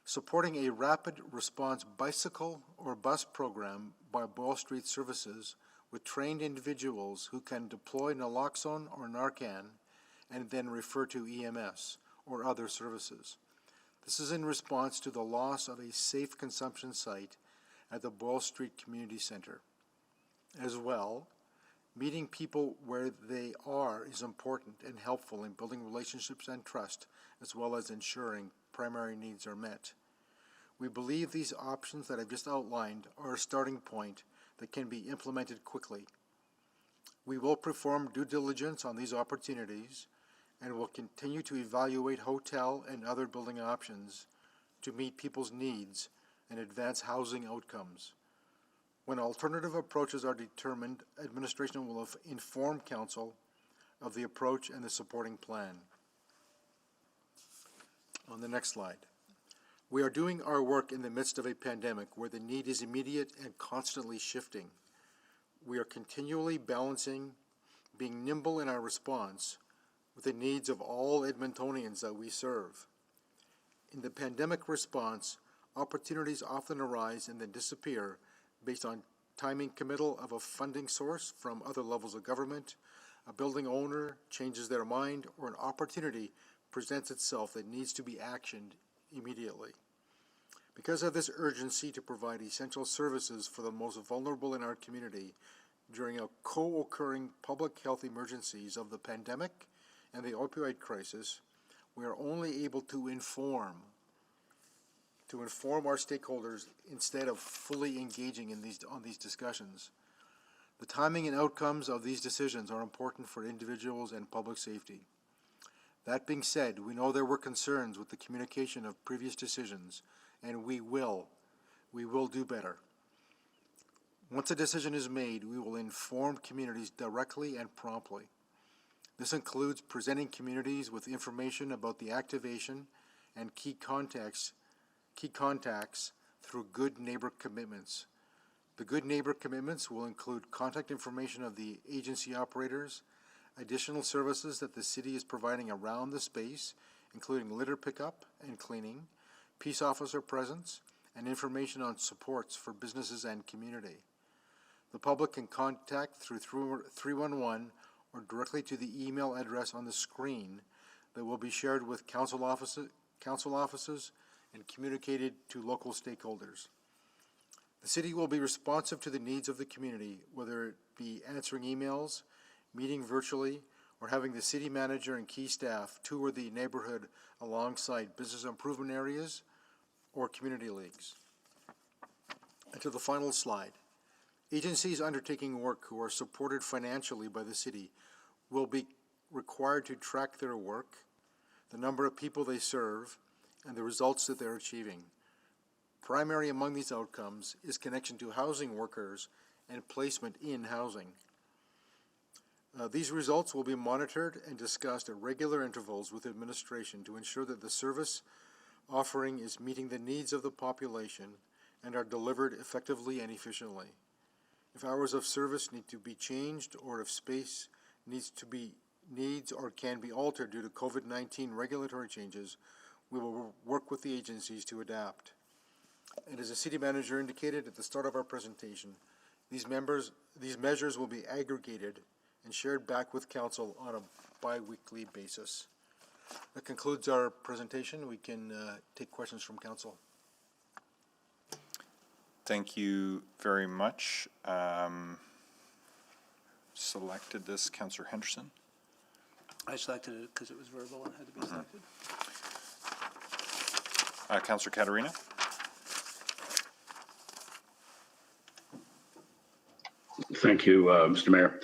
supporting a rapid response bicycle or bus program by Boyle Street Services with trained individuals who can deploy naloxone or Narcan and then refer to EMS or other services. This is in response to the loss of a safe consumption site at the Boyle Street Community Center. As well, meeting people where they are is important and helpful in building relationships and trust, as well as ensuring primary needs are met. We believe these options that I've just outlined are a starting point that can be implemented quickly. We will perform due diligence on these opportunities and will continue to evaluate hotel and other building options to meet people's needs and advance housing outcomes. When alternative approaches are determined, administration will inform Council of the approach and the supporting plan. On the next slide. We are doing our work in the midst of a pandemic where the need is immediate and constantly shifting. We are continually balancing being nimble in our response with the needs of all Edmontonians that we serve. In the pandemic response, opportunities often arise and then disappear based on timing committal of a funding source from other levels of government, a building owner changes their mind, or an opportunity presents itself that needs to be actioned immediately. Because of this urgency to provide essential services for the most vulnerable in our community during a co-occurring public health emergencies of the pandemic and the opioid crisis, we are only able to inform our stakeholders instead of fully engaging on these discussions. The timing and outcomes of these decisions are important for individuals and public safety. That being said, we know there were concerns with the communication of previous decisions, and we will do better. Once a decision is made, we will inform communities directly and promptly. This includes presenting communities with information about the activation and key contacts through good neighbor commitments. The good neighbor commitments will include contact information of the agency operators, additional services that the city is providing around the space, including litter pickup and cleaning, peace officer presence, and information on supports for businesses and community. The public can contact through 311 or directly to the email address on the screen that will be shared with council offices and communicated to local stakeholders. The city will be responsive to the needs of the community, whether it be answering emails, meeting virtually, or having the city manager and key staff tour the neighborhood alongside business improvement areas or community leagues. And to the final slide. Agencies undertaking work who are supported financially by the city will be required to track their work, the number of people they serve, and the results that they're achieving. Primary among these outcomes is connection to housing workers and placement in housing. These results will be monitored and discussed at regular intervals with administration to ensure that the service offering is meeting the needs of the population and are delivered effectively and efficiently. If hours of service need to be changed or if space needs or can be altered due to COVID-19 regulatory changes, we will work with the agencies to adapt. And as the city manager indicated at the start of our presentation, these measures will be aggregated and shared back with council on a bi-weekly basis. That concludes our presentation. We can take questions from council. Thank you very much. Selected this, Councillor Henderson. I selected it because it was verbal and had to be selected. Councillor Katarina. Thank you, Mr. Mayor.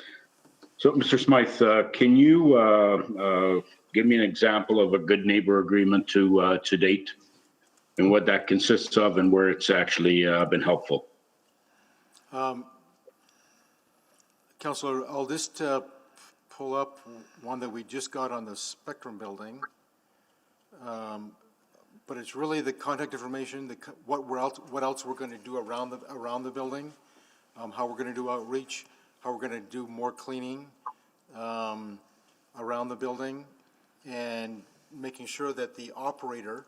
So, Mr. Smythe, can you give me an example of a good neighbor agreement to date and what that consists of and where it's actually been helpful? Councillor, I'll just pull up one that we just got on the Spectrum building. But it's really the contact information, what else we're going to do around the building, how we're going to do outreach, how we're going to do more cleaning around the building, and making sure that the operator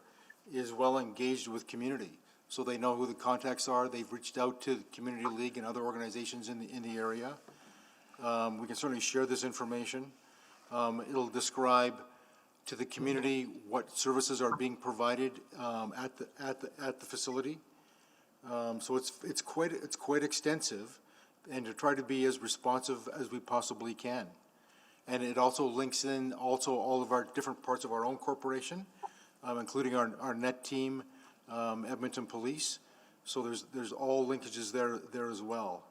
is well engaged with community, so they know who the contacts are. They've reached out to the Community League and other organizations in the area. We can certainly share this information. It'll describe to the community what services are being provided at the facility. So it's quite extensive, and to try to be as responsive as we possibly can. And it also links in all of our different parts of our own corporation, including our net team, Edmonton Police. So there's all linkages there as well.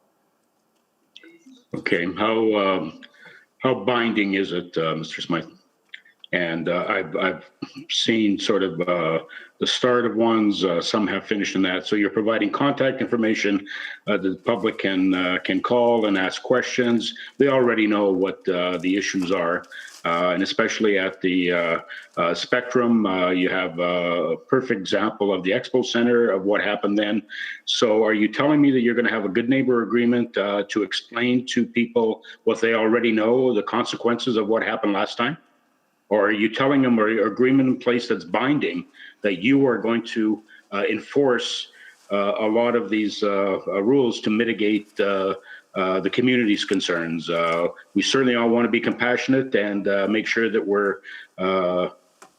Okay, how binding is it, Mr. Smythe? And I've seen sort of the start of ones. Some have finished in that. So you're providing contact information that the public can call and ask questions. They already know what the issues are. And especially at the Spectrum, you have a perfect example of the Expo Center of what happened then. So are you telling me that you're going to have a good neighbor agreement to explain to people what they already know, the consequences of what happened last time? Or are you telling them, or agreement in place that's binding, that you are going to enforce a lot of these rules to mitigate the community's concerns? We certainly all want to be compassionate and make sure that we're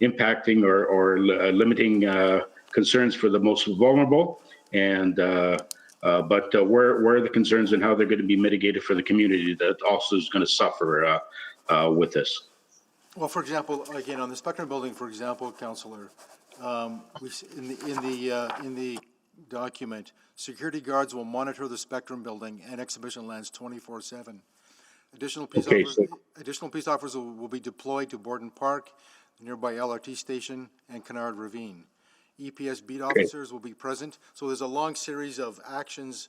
impacting or limiting concerns for the most vulnerable. And but where are the concerns and how they're going to be mitigated for the community that also is going to suffer with this? Well, for example, again, on the Spectrum building, for example, Councillor, in the document, security guards will monitor the Spectrum building and exhibition lands 24/7. Additional police officers will be deployed to Borden Park, the nearby LRT station, and Kennard Ravine. EPS beat officers will be present. So there's a long series of actions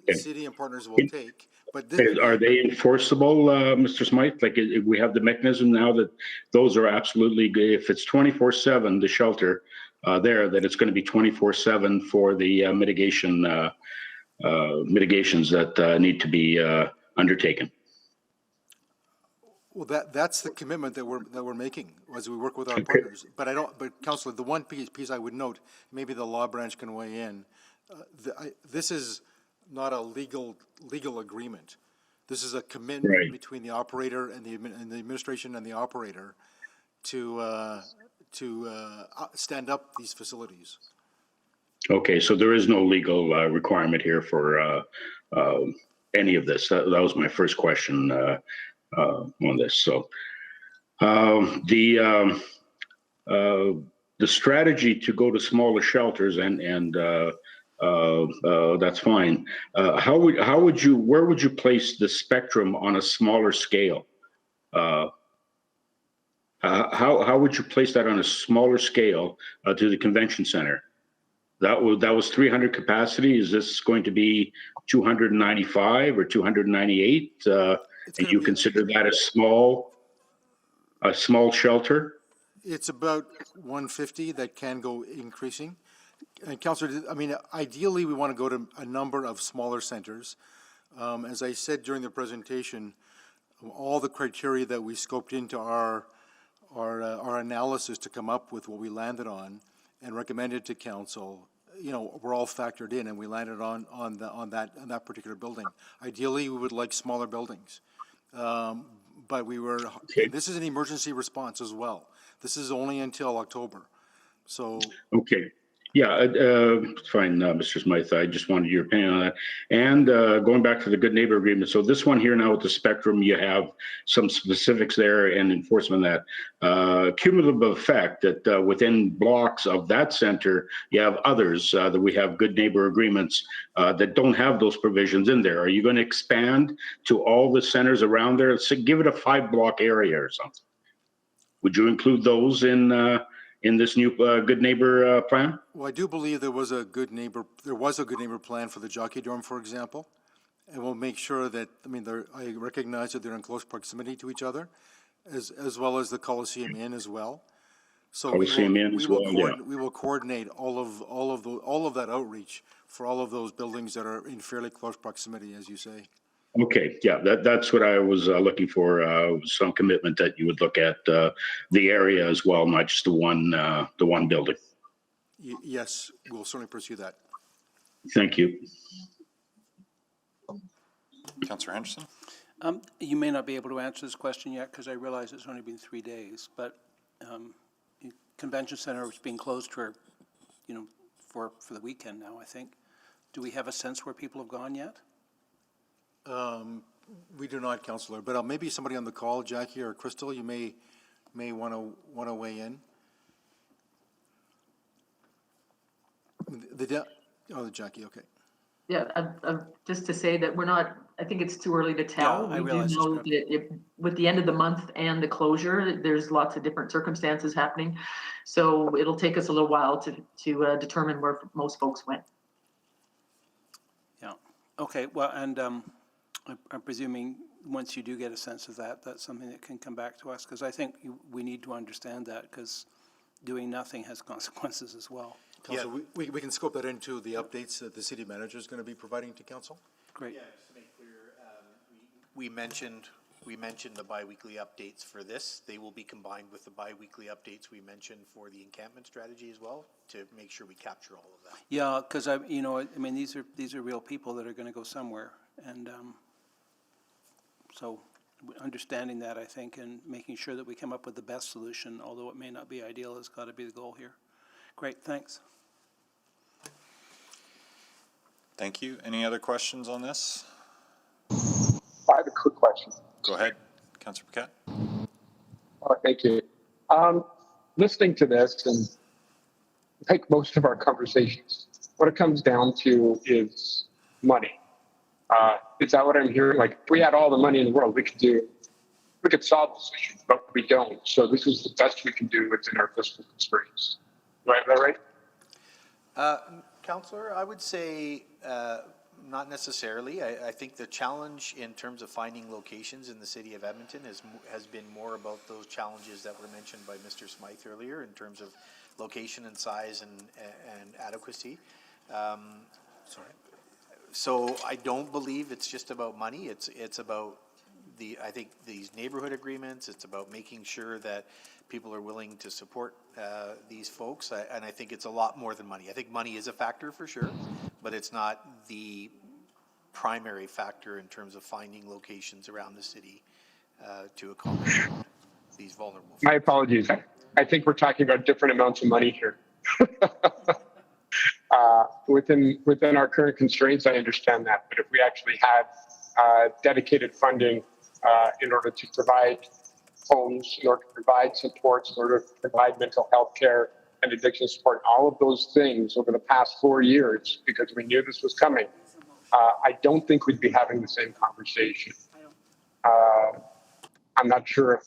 the city and partners will take. But are they enforceable, Mr. Smythe? Like, we have the mechanism now that those are absolutely good. If it's 24/7, the shelter there, that it's going to be 24/7 for the mitigations that need to be undertaken. Well, that's the commitment that we're making as we work with our partners. But Councillor, the one piece I would note, maybe the law branch can weigh in. This is not a legal agreement. This is a commitment between the operator and the administration and the operator to stand up these facilities. Okay, so there is no legal requirement here for any of this. That was my first question on this. So the strategy to go to smaller shelters and that's fine. Where would you place the Spectrum on a smaller scale? How would you place that on a smaller scale to the convention center? That was 300 capacity. Is this going to be 295 or 298? And you consider that a small shelter? It's about 150 that can go increasing. And Councillor, I mean, ideally we want to go to a number of smaller centers. As I said during the presentation, all the criteria that we scoped into our analysis to come up with what we landed on and recommended to council, were all factored in, and we landed on that particular building. Ideally, we would like smaller buildings, but this is an emergency response as well. This is only until October, so. Okay. Yeah, fine, Mr. Smythe. I just wanted your opinion on that. And going back to the Good Neighbor Agreement, so this one here now with the Spectrum, you have some specifics there and enforcement of that. Cumulative effect that within blocks of that center, you have others that we have Good Neighbor Agreements that don't have those provisions in there. Are you going to expand to all the centers around there? So give it a 5-block area or something. Would you include those in this new Good Neighbor plan? Well, I do believe there was a good neighbor plan for the Jockey Dorm, for example, and we'll make sure that, I recognize that they're in close proximity to each other, as well as the Coliseum Inn as well. So we will coordinate all of that outreach for all of those buildings that are in fairly close proximity, as you say. Okay, yeah, that's what I was looking for, some commitment that you would look at the area as well, not just the one building. Yes, we'll certainly pursue that. Thank you. Councillor Henderson? You may not be able to answer this question yet because I realize it's only been 3 days, but convention center is being closed for the weekend now, I think. Do we have a sense where people have gone yet? We do not, Councillor, but maybe somebody on the call, Jackie or Crystal, you may want to weigh in. The Jackie, okay. Yeah, just to say that we're not I think it's too early to tell. I We do realize it's know correct. that with the end of the month and the closure, there's lots of different circumstances happening. So it'll take us a little while to determine where most folks went. Yeah. Okay. Well, and I'm presuming once you do get a sense of that, that's something that can come back to us, because I think we need to understand that, because doing nothing has consequences as well. Council, we can scope that into the updates that the city manager is going to be providing to council. Great. Yeah, just to make clear, we mentioned the biweekly updates for this. They will be combined with the biweekly updates we mentioned for the encampment strategy as well, to make sure we capture all of that. Yeah, because these are real people that are going to go somewhere, and so understanding that, I think, and making sure that we come up with the best solution, although it may not be ideal, has got to be the goal here. Great, thanks. Thank you. Any other questions on this? I have a quick question. Go ahead, Councillor Paquette. Thank you. Listening to this, and I think most of our conversations, what it comes down to is money. Is that what I'm hearing? Like, if we had all the money in the world, we could solve this issue, but we don't. So this is the best we can do within our fiscal constraints. Do I have that right? Councillor, I would say not necessarily. I think the challenge in terms of finding locations in the city of Edmonton has been more about those challenges that were mentioned by Mr. Smythe earlier in terms of location and size and adequacy. So I don't believe it's just about money. It's about I think these neighborhood agreements. It's about making sure that people are willing to support these folks, and I think it's a lot more than money. I think money is a factor for sure, but it's not the primary factor in terms of finding locations around the city to accommodate these vulnerable folks. My apologies. I think we're talking about different amounts of money here. Within our current constraints, I understand that, but if we actually had dedicated funding in order to provide homes, in order to provide supports, in order to provide mental health care and addiction support, all of those things over the past 4 years, because we knew this was coming, I don't think we'd be having the same conversation. I'm not sure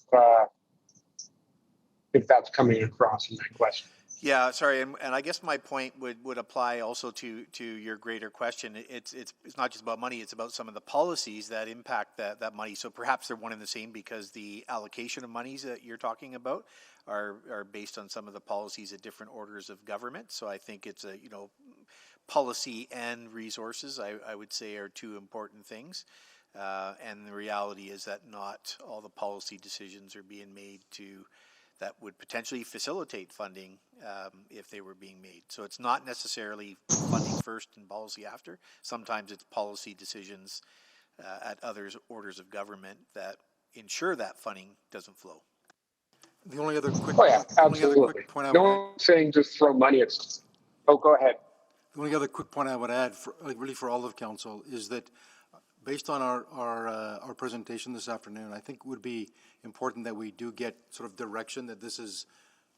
if that's coming across in my question. Yeah, sorry, and I guess my point would apply also to your greater question. It's not just about money; it's about some of the policies that impact that money. So perhaps they're one and the same, because the allocation of monies that you're talking about are based on some of the policies at different orders of government. So I think it's policy and resources, I would say, are two important things. And the reality is that not all the policy decisions are being made that would potentially facilitate funding if they were being made. So it's not necessarily funding first and policy after. Sometimes it's policy decisions at other orders of government that ensure that funding doesn't flow. The only other quick, absolutely. Point I no would add, one's saying just throw money at something. Oh, go ahead. the only other quick point I would add, really for all of council, is that based on our presentation this afternoon, I think it would be important that we do get sort of direction that this is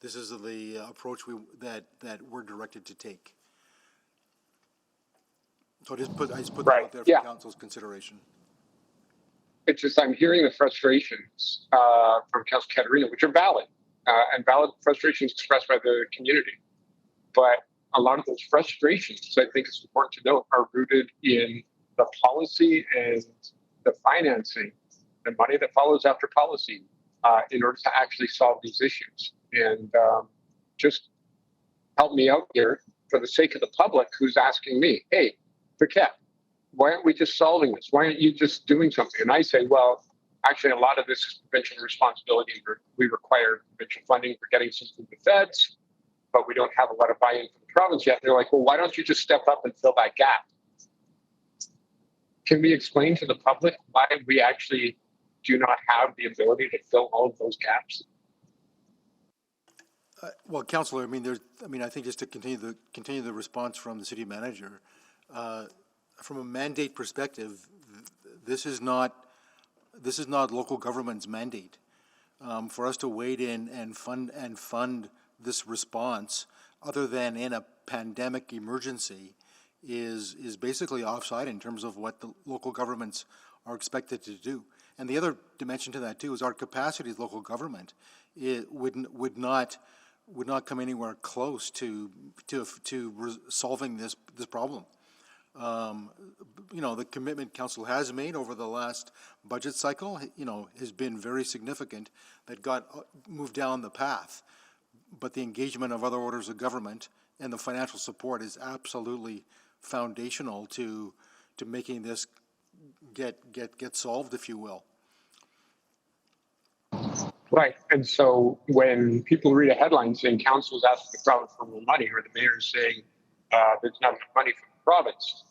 the approach that we're directed to take. So I just put that out there for council's consideration. It's just I'm hearing the frustrations from Council Caterina, which are valid, and valid frustrations expressed by the community. But a lot of those frustrations, I think it's important to note, are rooted in the policy and the financing, the money that follows after policy, in order to actually solve these issues. And just help me out here for the sake of the public who's asking me, hey, Paquette, why aren't we just solving this? Why aren't you just doing something? And I say, well, actually, a lot of this is provincial responsibility. We require provincial funding for getting some from the feds, but we don't have a lot of buy-in from the province yet. They're like, well, why don't you just step up and fill that gap? Can we explain to the public why we actually do not have the ability to fill all of those gaps? Well, Councillor, I think just to continue the response from the city manager, from a mandate perspective, this is not local government's mandate. For us to wade in and fund this response, other than in a pandemic emergency, is basically offside in terms of what the local governments are expected to do. And the other dimension to that too is our capacity as local government. It would not come anywhere close to solving this problem. You know, the commitment council has made over the last budget cycle, you know, has been very significant, that got moved down the path. But the engagement of other orders of government and the financial support is absolutely foundational to making this get solved, if you will. Right. And so when people read a headline saying council's asking the province for more money, or the mayor is saying there's not enough money from the province,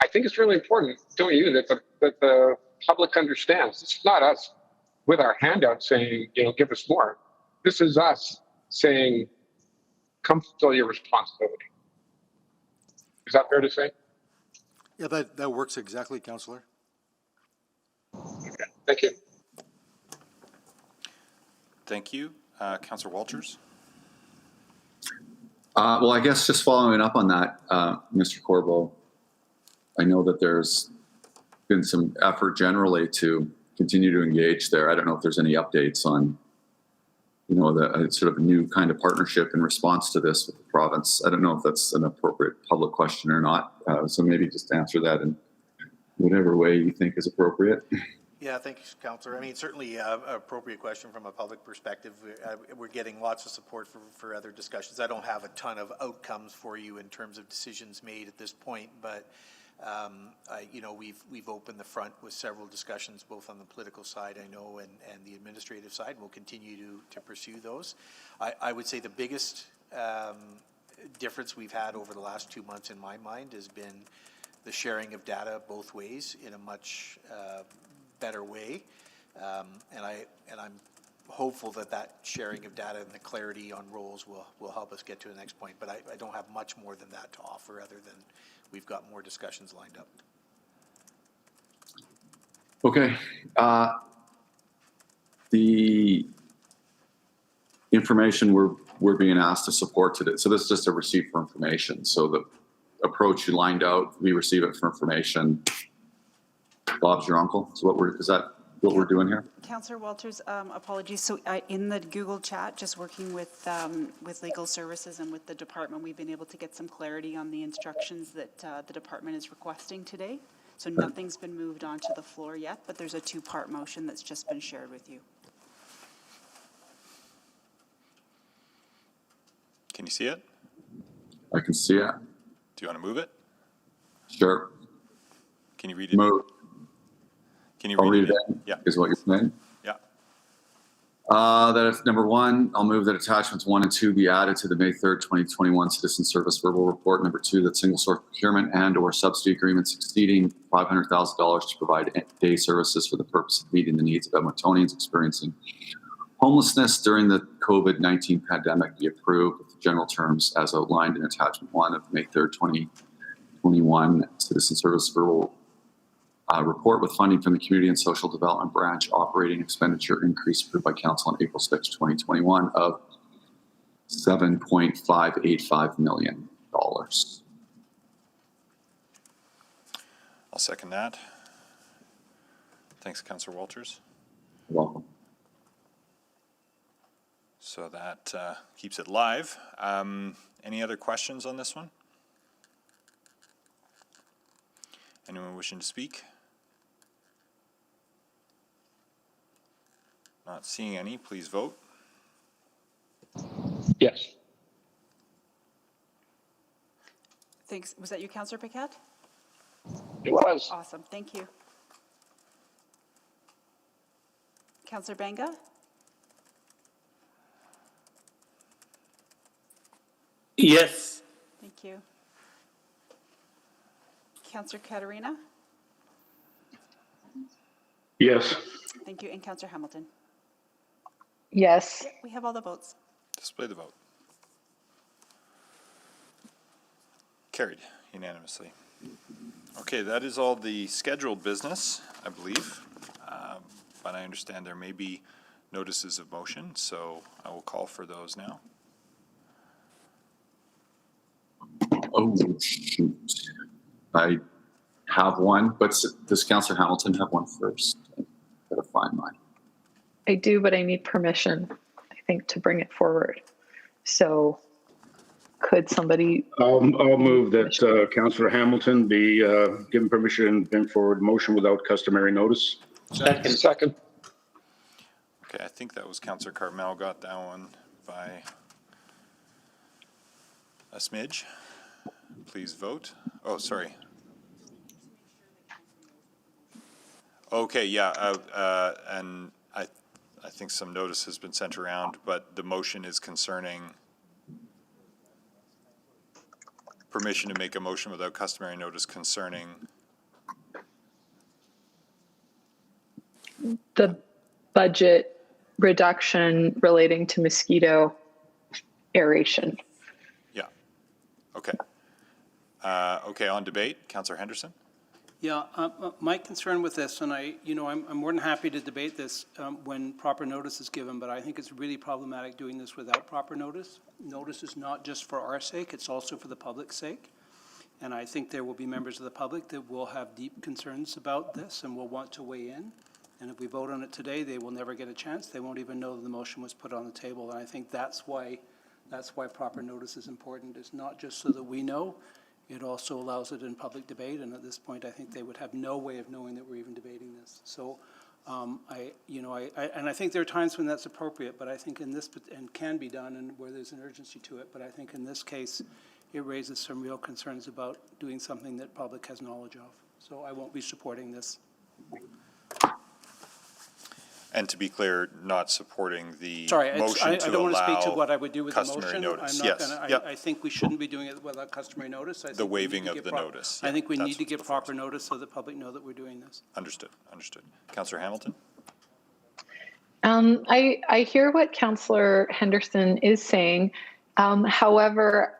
I think it's really important, don't you, that the public understands this is not us with our handout saying, you know, give us more. This is us saying, come fulfill your responsibility. Is that fair to say? Yeah, that works exactly, Councillor. Okay. Thank you. Thank you. Councillor Walters? Well, I guess just following up on that, Mr. Corbo, I know that there's been some effort generally to continue to engage there. I don't know if there's any updates on, you know, the sort of a new kind of partnership in response to this with the province. I don't know if that's an appropriate public question or not. So maybe just answer that in whatever way you think is appropriate. Yeah, thanks, Councillor. I mean, certainly an appropriate question from a public perspective. We're getting lots of support for other discussions. I don't have a ton of outcomes for you in terms of decisions made at this point, but you know, we've opened the front with several discussions, both on the political side, I know, and the administrative side. And we'll continue to pursue those. I would say the biggest difference we've had over the last 2 months, in my mind, has been the sharing of data both ways in a much better way, and I'm hopeful that sharing of data and the clarity on roles will help us get to the next point. But I don't have much more than that to offer, other than we've got more discussions lined up. Okay. The information we're being asked to support today. So this is just a receipt for information. So the approach you lined out, we receive it for information. Bob's your uncle. So is that what we're doing here? Councillor Walters, apologies. So in the Google chat, just working with legal services and with the department, we've been able to get some clarity on the instructions that the department is requesting today. So nothing's been moved onto the floor yet, but there's a two-part motion that's just been shared with you. Can you see it? I can see it. Do you want to move it? Sure. Can you read it? Move. Can you I'll read it? In? Yeah. Is what you're saying? Yeah. That is number one. I'll move that attachments 1 and 2 be added to the May 3rd, 2021 Citizen Service Verbal Report. Number 2, that single source procurement and/or subsidy agreements exceeding $500,000 to provide day services for the purpose of meeting the needs of Edmontonians experiencing homelessness during the COVID-19 pandemic be approved with the general terms as outlined in attachment 1 of May 3rd, 2021 Citizen Service Verbal Report, with funding from the Community and Social Development Branch operating expenditure increase approved by Council on April 6, 2021 of $7.585 million. I'll second that. Thanks, Councillor Walters. You're welcome. So that keeps it live. Any other questions on this one? Anyone wishing to speak? Not seeing any, please vote. Yes. Thanks. Was that you, Councillor Paquette? It was. Awesome. Thank you. Councillor Banga? Yes. Thank you. Councillor Katarina? Yes. Thank you. And Councillor Hamilton? Yes. We have all the votes. Display the vote. Carried unanimously. Okay, that is all the scheduled business, I believe. But I understand there may be notices of motion, so I will call for those now. Oh, shoot. I have one, but does Councillor Hamilton have one first? I gotta find mine. I do, but I need permission, I think, to bring it forward. So could somebody? I'll move that Councillor Hamilton be given permission and bring forward motion without customary notice. Second. Okay, I think that was Councillor Carmel got that one by a smidge. Please vote. Oh, sorry. Okay, yeah, and I think some notice has been sent around, but the motion is concerning permission to make a motion without customary notice concerning The budget reduction relating to mosquito aeration. Yeah. Okay. Okay, on debate, Councillor Henderson. Yeah, my concern with this, and I'm more than happy to debate this when proper notice is given, but I think it's really problematic doing this without proper notice. Notice is not just for our sake, it's also for the public's sake. And I think there will be members of the public that will have deep concerns about this and will want to weigh in. And if we vote on it today, they will never get a chance. They won't even know that the motion was put on the table. And I think that's why proper notice is important. It's not just so that we know, it also allows it in public debate, and at this point, I think they would have no way of knowing that we're even debating this. So, I think there are times when that's appropriate, but I think in this, and can be done, and where there's an urgency to it, but I think in this case, it raises some real concerns about doing something that public has knowledge of. So I won't be supporting this. And to be clear, not supporting the Sorry, motion I to don't want to speak to allow what I would do with the customary motion. notice. I'm not Yes, gonna, yep. I think we shouldn't be doing it without customary notice. I think The we need waiving to of get the notice. I Yeah, think we that's need to what's give before us. proper notice so the public know that we're doing this. Understood, understood. Councillor Hamilton? I hear what Councillor Henderson is saying. However,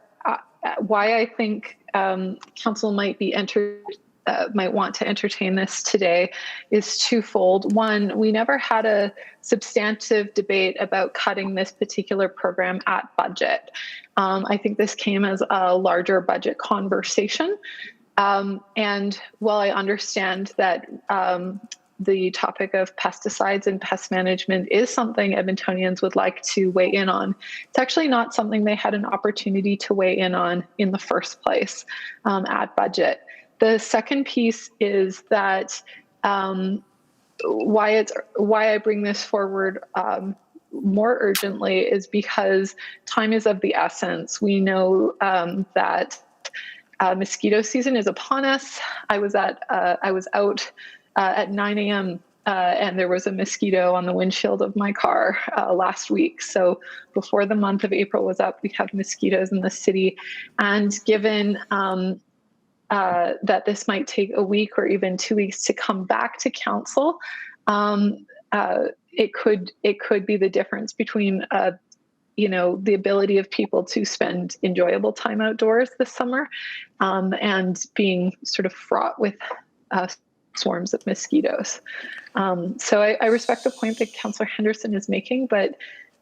why I think Council might want to entertain this today is twofold. One, we never had a substantive debate about cutting this particular program at budget. I think this came as a larger budget conversation. And while I understand that the topic of pesticides and pest management is something Edmontonians would like to weigh in on, it's actually not something they had an opportunity to weigh in on in the first place at budget. The second piece is that why I bring this forward more urgently is because time is of the essence. We know that mosquito season is upon us. I was out at 9 a.m. And there was a mosquito on the windshield of my car last week. So before the month of April was up, we have mosquitoes in the city. And given that this might take a week or even 2 weeks to come back to council, it could be the difference between the ability of people to spend enjoyable time outdoors this summer and being sort of fraught with swarms of mosquitoes. So I respect the point that Councillor Henderson is making, but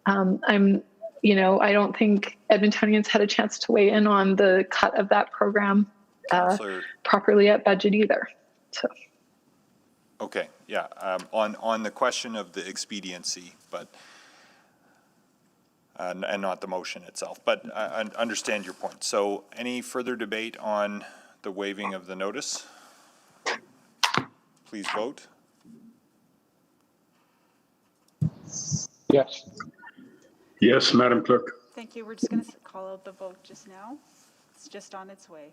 I don't think Edmontonians had a chance to weigh in on the cut of that program properly at budget either. So. Okay, yeah, on the question of the expediency, but and not the motion itself, but I understand your point. So any further debate on the waiving of the notice? Please vote. Yes. Yes, Madam Clerk. Thank you. We're just going to call out the vote just now. It's just on its way.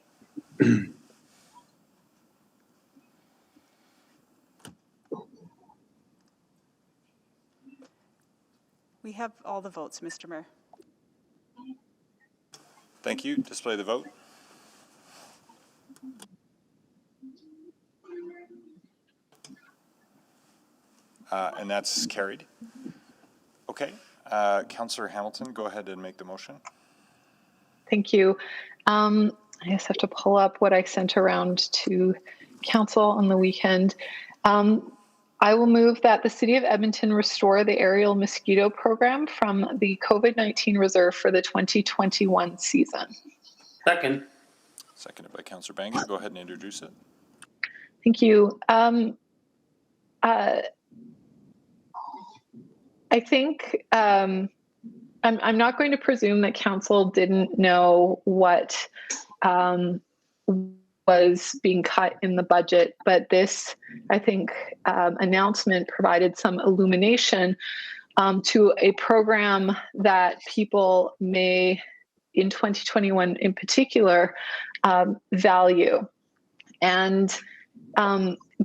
We have all the votes, Mr. Mayor. Thank you. Display the vote. And that's carried. Okay. Councillor Hamilton, go ahead and make the motion. Thank you. I just have to pull up what I sent around to council on the weekend. I will move that the City of Edmonton restore the aerial mosquito program from the COVID-19 reserve for the 2021 season. Second. Seconded by Councillor Banger. Go ahead and introduce it. Thank you. I think I'm not going to presume that council didn't know what was being cut in the budget, but this, I think, announcement provided some illumination to a program that people may, in 2021 in particular, value. And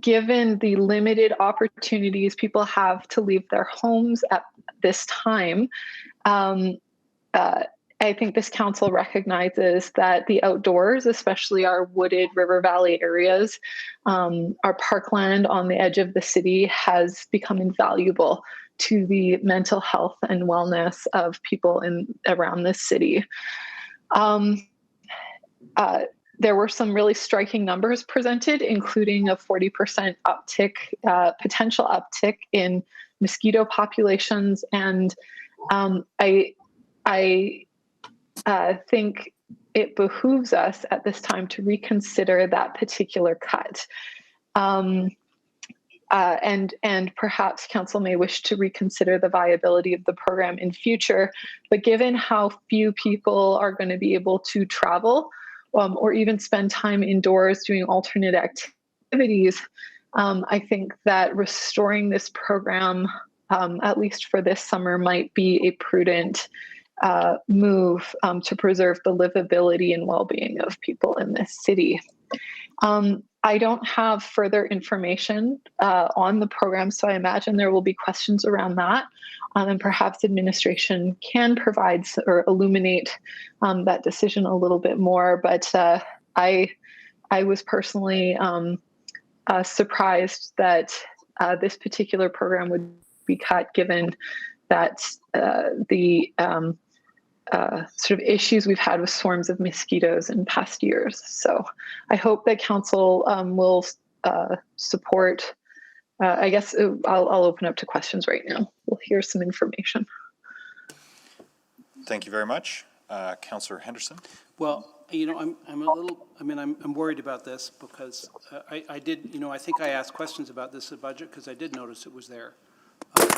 given the limited opportunities people have to leave their homes at this time, I think this council recognizes that the outdoors, especially our wooded river valley areas, our parkland on the edge of the city, has become invaluable to the mental health and wellness of people around this city. There were some really striking numbers presented, including a 40% uptick, potential uptick in mosquito populations. And I think it behooves us at this time to reconsider that particular cut. And perhaps council may wish to reconsider the viability of the program in future. But given how few people are going to be able to travel, or even spend time indoors doing alternate activities, I think that restoring this program, at least for this summer, might be a prudent move to preserve the livability and well-being of people in this city. I don't have further information on the program, so I imagine there will be questions around that. And perhaps administration can provide or illuminate that decision a little bit more. But I was personally surprised that this particular program would be cut, given that the sort of issues we've had with swarms of mosquitoes in past years. So I hope that council will support. I guess I'll open up to questions right now. We'll hear some information. Thank you very much. Councillor Henderson. Well, you know, I'm a little, I mean, I'm worried about this because I did, you know, I think I asked questions about this at budget because I did notice it was there.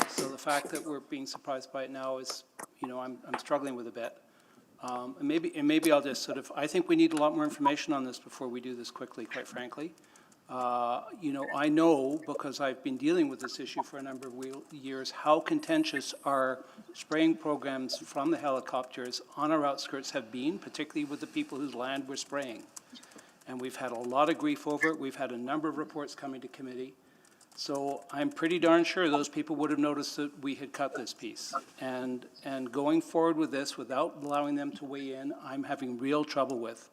So the fact that we're being surprised by it now is, you know, I'm struggling with a bit. And maybe I'll just sort of, I think we need a lot more information on this before we do this quickly, quite frankly. You know, I know, because I've been dealing with this issue for a number of years, how contentious our spraying programs from the helicopters on our outskirts have been, particularly with the people whose land we're spraying. And we've had a lot of grief over it. We've had a number of reports coming to committee. So I'm pretty darn sure those people would have noticed that we had cut this piece. And going forward with this without allowing them to weigh in, I'm having real trouble with.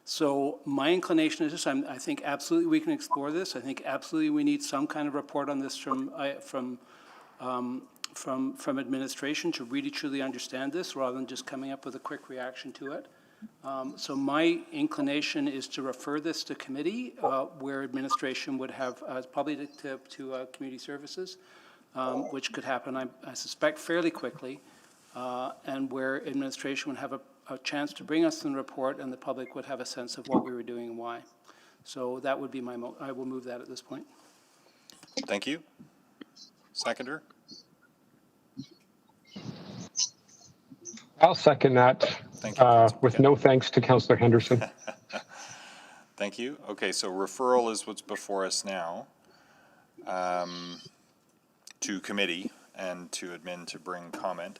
So my inclination is this: I think absolutely we can explore this. I think absolutely we need some kind of report on this from administration to really truly understand this, rather than just coming up with a quick reaction to it. So my inclination is to refer this to committee, where administration would have probably to community services, which could happen, I suspect, fairly quickly, and where administration would have a chance to bring us the report, and the public would have a sense of what we were doing and why. So that would be my I will move that at this point. Thank you. Seconder. I'll second that. Thank you, with no thanks to Councillor Henderson. Thank you. Okay, so referral is what's before us now to committee and to admin to bring comment.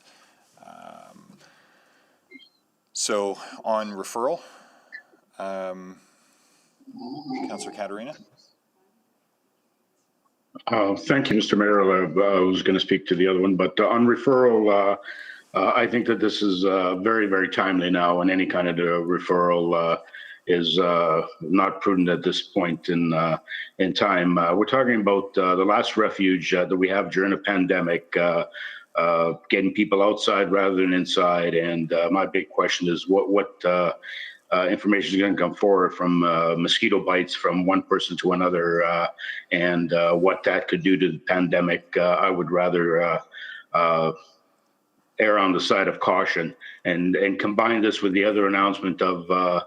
So on referral, Councillor Caterina. Thank you, Mr. Mayor. I was going to speak to the other one, but on referral, I think that this is very, very timely now, and any kind of referral is not prudent at this point in time. We're talking about the last refuge that we have during a pandemic, getting people outside rather than inside. And my big question is what information is going to come forward from mosquito bites from one person to another, and what that could do to the pandemic. I would rather err on the side of caution and combine this with the other announcement of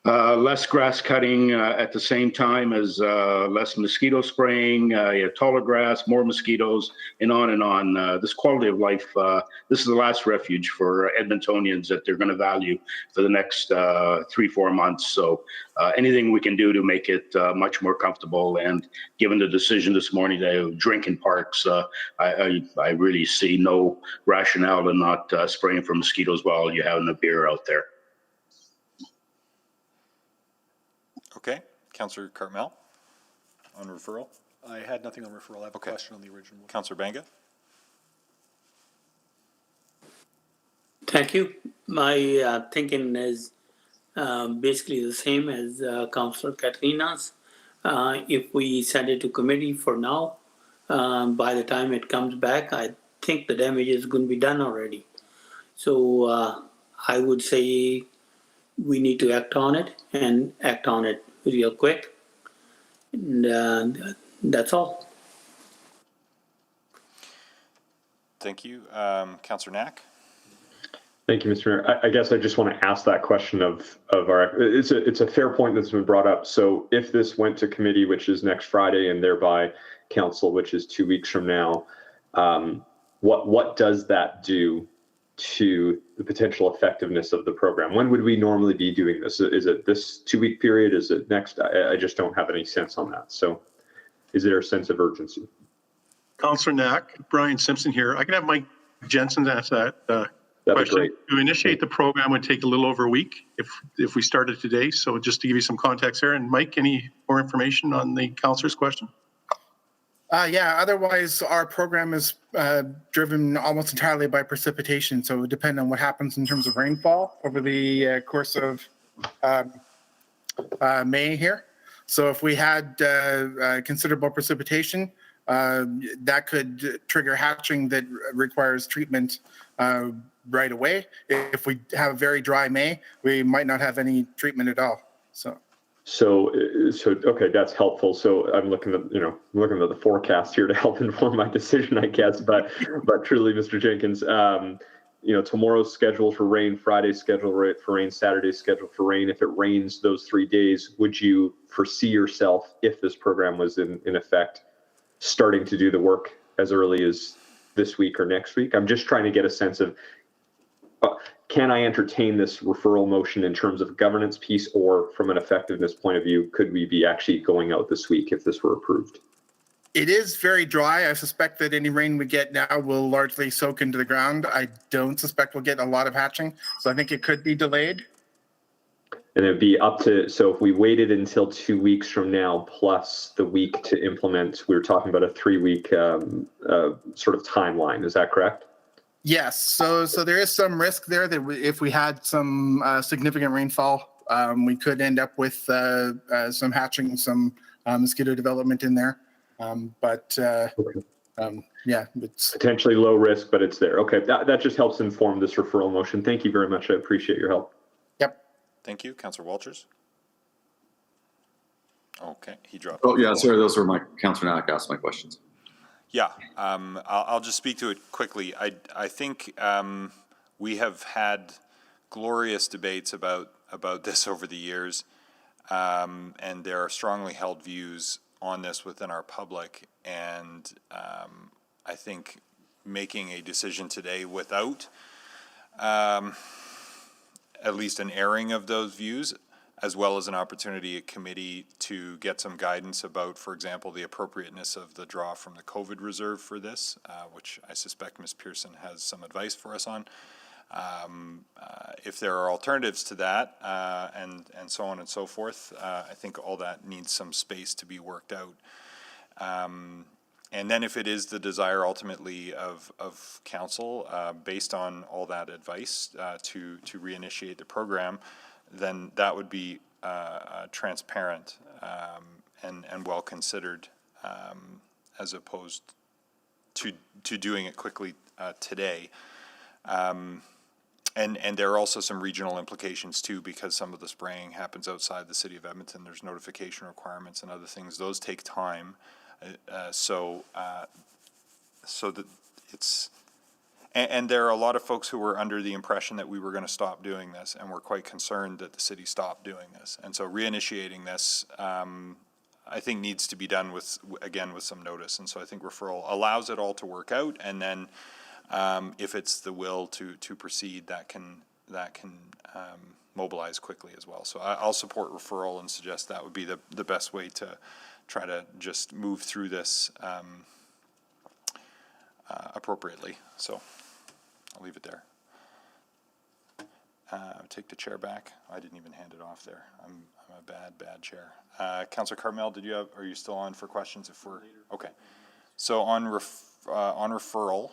Less grass cutting at the same time as less mosquito spraying, taller grass, more mosquitoes, and on and on. This quality of life, this is the last refuge for Edmontonians that they're going to value for the next 3-4 months. So anything we can do to make it much more comfortable, and given the decision this morning to drink in parks, I really see no rationale in not spraying for mosquitoes while you're having a beer out there. Okay, Councillor Cartmel on referral. I had nothing on referral. I have a question on the original one. Councillor Banga. Thank you. My thinking is basically the same as Councillor Katrina's. If we send it to committee for now, by the time it comes back, I think the damage is going to be done already. So I would say we need to act on it and act on it real quick. And that's all. Thank you. Councillor Knack. Thank you, Mr. Mayor. I guess I just want to ask that question of our, it's a fair point that's been brought up. So if this went to committee, which is next Friday, and thereby council, which is 2 weeks from now, what does that do to the potential effectiveness of the program? When would we normally be doing this? Is it this 2-week period? Is it next? I just don't have any sense on that. So is there a sense of urgency? Councillor Knack, Brian Simpson here. I can have Mike Jensen answer that question. To initiate the program would take a little over a week if we started today. So just to give you some context here. And Mike, any more information on the councillor's question? Yeah, otherwise our program is driven almost entirely by precipitation. So it would depend on what happens in terms of rainfall over the course of May here. So if we had considerable precipitation, that could trigger hatching that requires treatment right away. If we have a very dry May, we might not have any treatment at all. So okay, that's helpful. So I'm looking at the forecast here to help inform my decision, I guess. But truly, Mr. Jenkins, tomorrow's schedule for rain, Friday's schedule for rain, Saturday's schedule for rain. If it rains those 3 days, would you foresee yourself, if this program was in effect, starting to do the work as early as this week or next week? I'm just trying to get a sense of, can I entertain this referral motion in terms of governance piece, or from an effectiveness point of view, could we be actually going out this week if this were approved? It is very dry. I suspect that any rain we get now will largely soak into the ground. I don't suspect we'll get a lot of hatching, so I think it could be delayed. And it'd be up to, so if we waited until 2 weeks from now, plus the week to implement, we were talking about a 3-week sort of timeline. Is that correct? Yes. So there is some risk there that if we had some significant rainfall, we could end up with some hatching, some mosquito development in there. Yeah, it's potentially low risk, but it's there. Okay, that just helps inform this referral motion. Thank you very much. I appreciate your help. Yep. Thank you. Councillor Walters. Okay, he dropped. Oh, yeah, sorry, those were my, Councillor Knack asked my questions. Yeah, I'll just speak to it quickly. I think we have had glorious debates about this over the years, and there are strongly held views on this within our public, and I think making a decision today without at least an airing of those views, as well as an opportunity at committee to get some guidance about, for example, the appropriateness of the draw from the COVID reserve for this, which I suspect Ms. Pearson has some advice for us on. If there are alternatives to that, and so on and so forth, I think all that needs some space to be worked out. And then if it is the desire ultimately of council, based on all that advice, to reinitiate the program, then that would be transparent and well considered, as opposed to doing it quickly today. And there are also some regional implications too, because some of the spraying happens outside the city of Edmonton. There's notification requirements and other things. Those take time. So that it's, And there are a lot of folks who were under the impression that we were going to stop doing this, and we're quite concerned that the city stopped doing this. And so reinitiating this, I think, needs to be done with some notice. And so I think referral allows it all to work out, and then if it's the will to proceed, that can mobilize quickly as well. So I'll support referral and suggest that would be the best way to try to just move through this appropriately. So I'll leave it there. Take the chair back. I didn't even hand it off there. I'm a bad chair. Councillor Carmel, are you still on for questions? Okay. So on referral,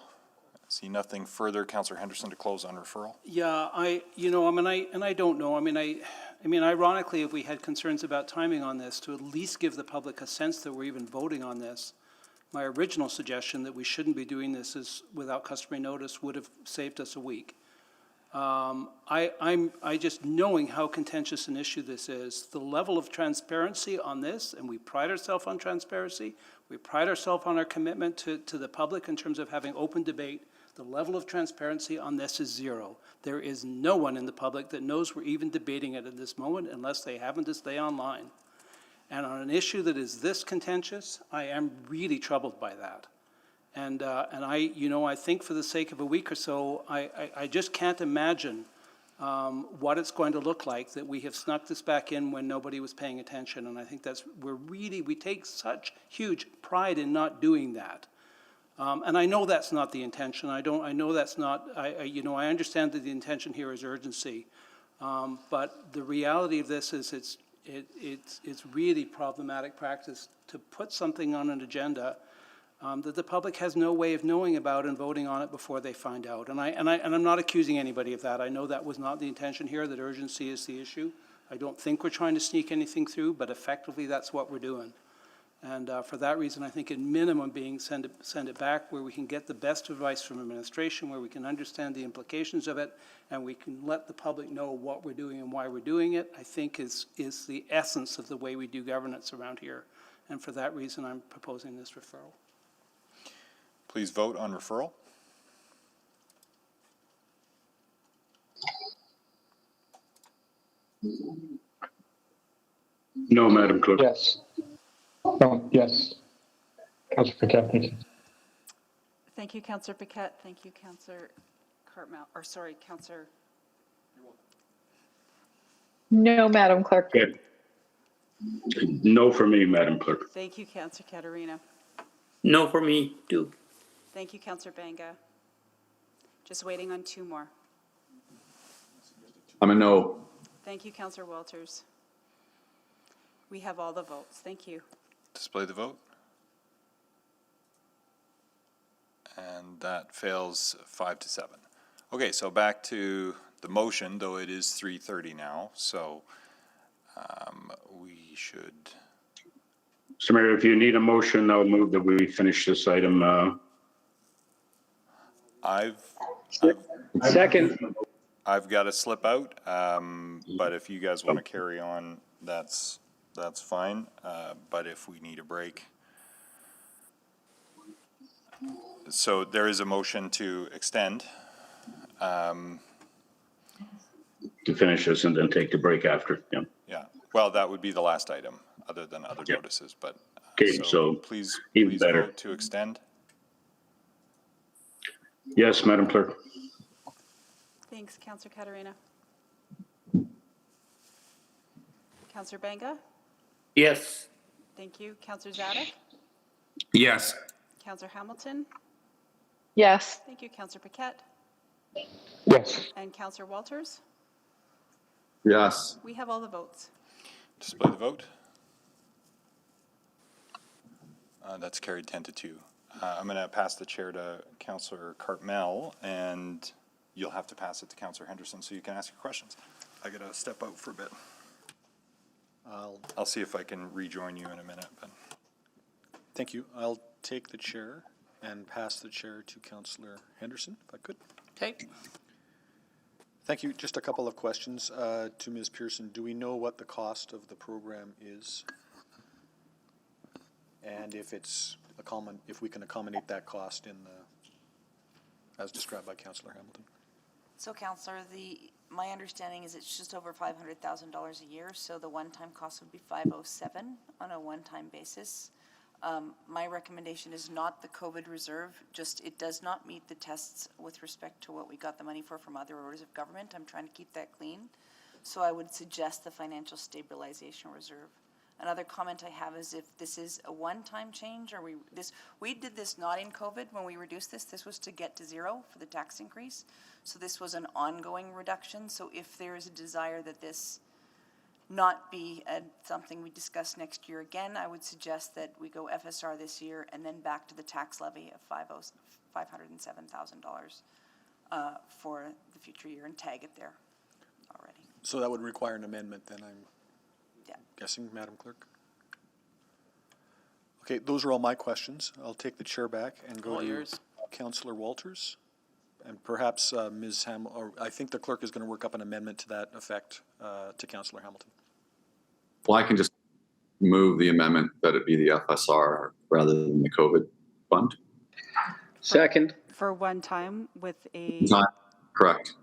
see nothing further. Councillor Henderson to close on referral. Yeah, I don't know. I mean, ironically, if we had concerns about timing on this, to at least give the public a sense that we're even voting on this, my original suggestion that we shouldn't be doing this without customary notice would have saved us a week. I just, knowing how contentious an issue this is, the level of transparency on this, and we pride ourselves on transparency, we pride ourselves on our commitment to the public in terms of having open debate, the level of transparency on this is zero. There is no one in the public that knows we're even debating it at this moment unless they happen to stay online. And on an issue that is this contentious, I am really troubled by that. And I think for the sake of a week or so, I just can't imagine what it's going to look like that we have snuck this back in when nobody was paying attention. And I think we take such huge pride in not doing that. And I know that's not the intention. I know that's not, I understand that the intention here is urgency. But the reality of this is it's really problematic practice to put something on an agenda that the public has no way of knowing about and voting on it before they find out. And I'm not accusing anybody of that. I know that was not the intention here, that urgency is the issue. I don't think we're trying to sneak anything through, but effectively that's what we're doing. And for that reason, I think at minimum send it back where we can get the best advice from administration, where we can understand the implications of it, and we can let the public know what we're doing and why we're doing it, I think is the essence of the way we do governance around here. And for that reason, I'm proposing this referral. Please vote on referral. No, Madam Clerk. Yes. Oh, yes. Councillor Paquette, thank you. Thank you, Councillor Paquette. Thank you, Councillor Councillor. No, Madam Clerk. Okay. No for me, Madam Clerk. Thank you, Councillor Caterina. No for me, too. Thank you, Councillor Banga. Just waiting on two more. I'm a no. Thank you, Councillor Walters. We have all the votes. Thank you. Display the vote. And that fails 5-7. Okay, so back to the motion, though it is 3:30 now, so we should. Mr. Mayor, if you need a motion, I'll move that we finish this item. Second. I've got to slip out, but if you guys want to carry on, that's fine. But if we need a break. So there is a motion to extend. To finish this and then take the break after. Yeah. Yeah. Well, that would be the last item, other than other notices. But okay, so please better. vote to extend. Yes, Madam Clerk. Thanks, Councillor Caterina. Councillor Banga? Yes. Thank you. Councillor Zadok? Yes. Councillor Hamilton? Yes. Thank you. Councillor Paquette? Yes. And Councillor Walters? Yes. We have all the votes. Display the vote. That's carried 10-2. I'm going to pass the chair to Councillor Cartmel, and you'll have to pass it to Councillor Henderson so you can ask your questions. I got to step out for a bit. I'll see if I can rejoin you in a minute. But Thank you. I'll take the chair and pass the chair to Councillor Henderson, if I could. Okay. Thank you. Just a couple of questions to Ms. Pearson. Do we know what the cost of the program is? And if we can accommodate that cost in as described by Councillor Hamilton. So Councillor, my understanding is it's just over $500,000 a year, so the one-time cost would be 507 on a one-time basis. My recommendation is not the COVID reserve, just it does not meet the tests with respect to what we got the money for from other orders of government. I'm trying to keep that clean. So I would suggest the financial stabilization reserve. Another comment I have is if this is a one-time change, or we did this not in COVID when we reduced this was to get to zero for the tax increase. So this was an ongoing reduction. So if there is a desire that this not be something we discuss next year again, I would suggest that we go FSR this year and then back to the tax levy of $507,000 for the future year and tag it there already. So that would require an amendment then, I'm guessing, Madam Clerk? Okay, those are all my questions. I'll take the chair back and go to Councillor Walters. And perhaps Ms. or I think the clerk is going to work up an amendment to that effect to Councillor Hamilton. Well, I can just move the amendment that it be the FSR rather than the COVID fund. Second. For one time with a... Correct.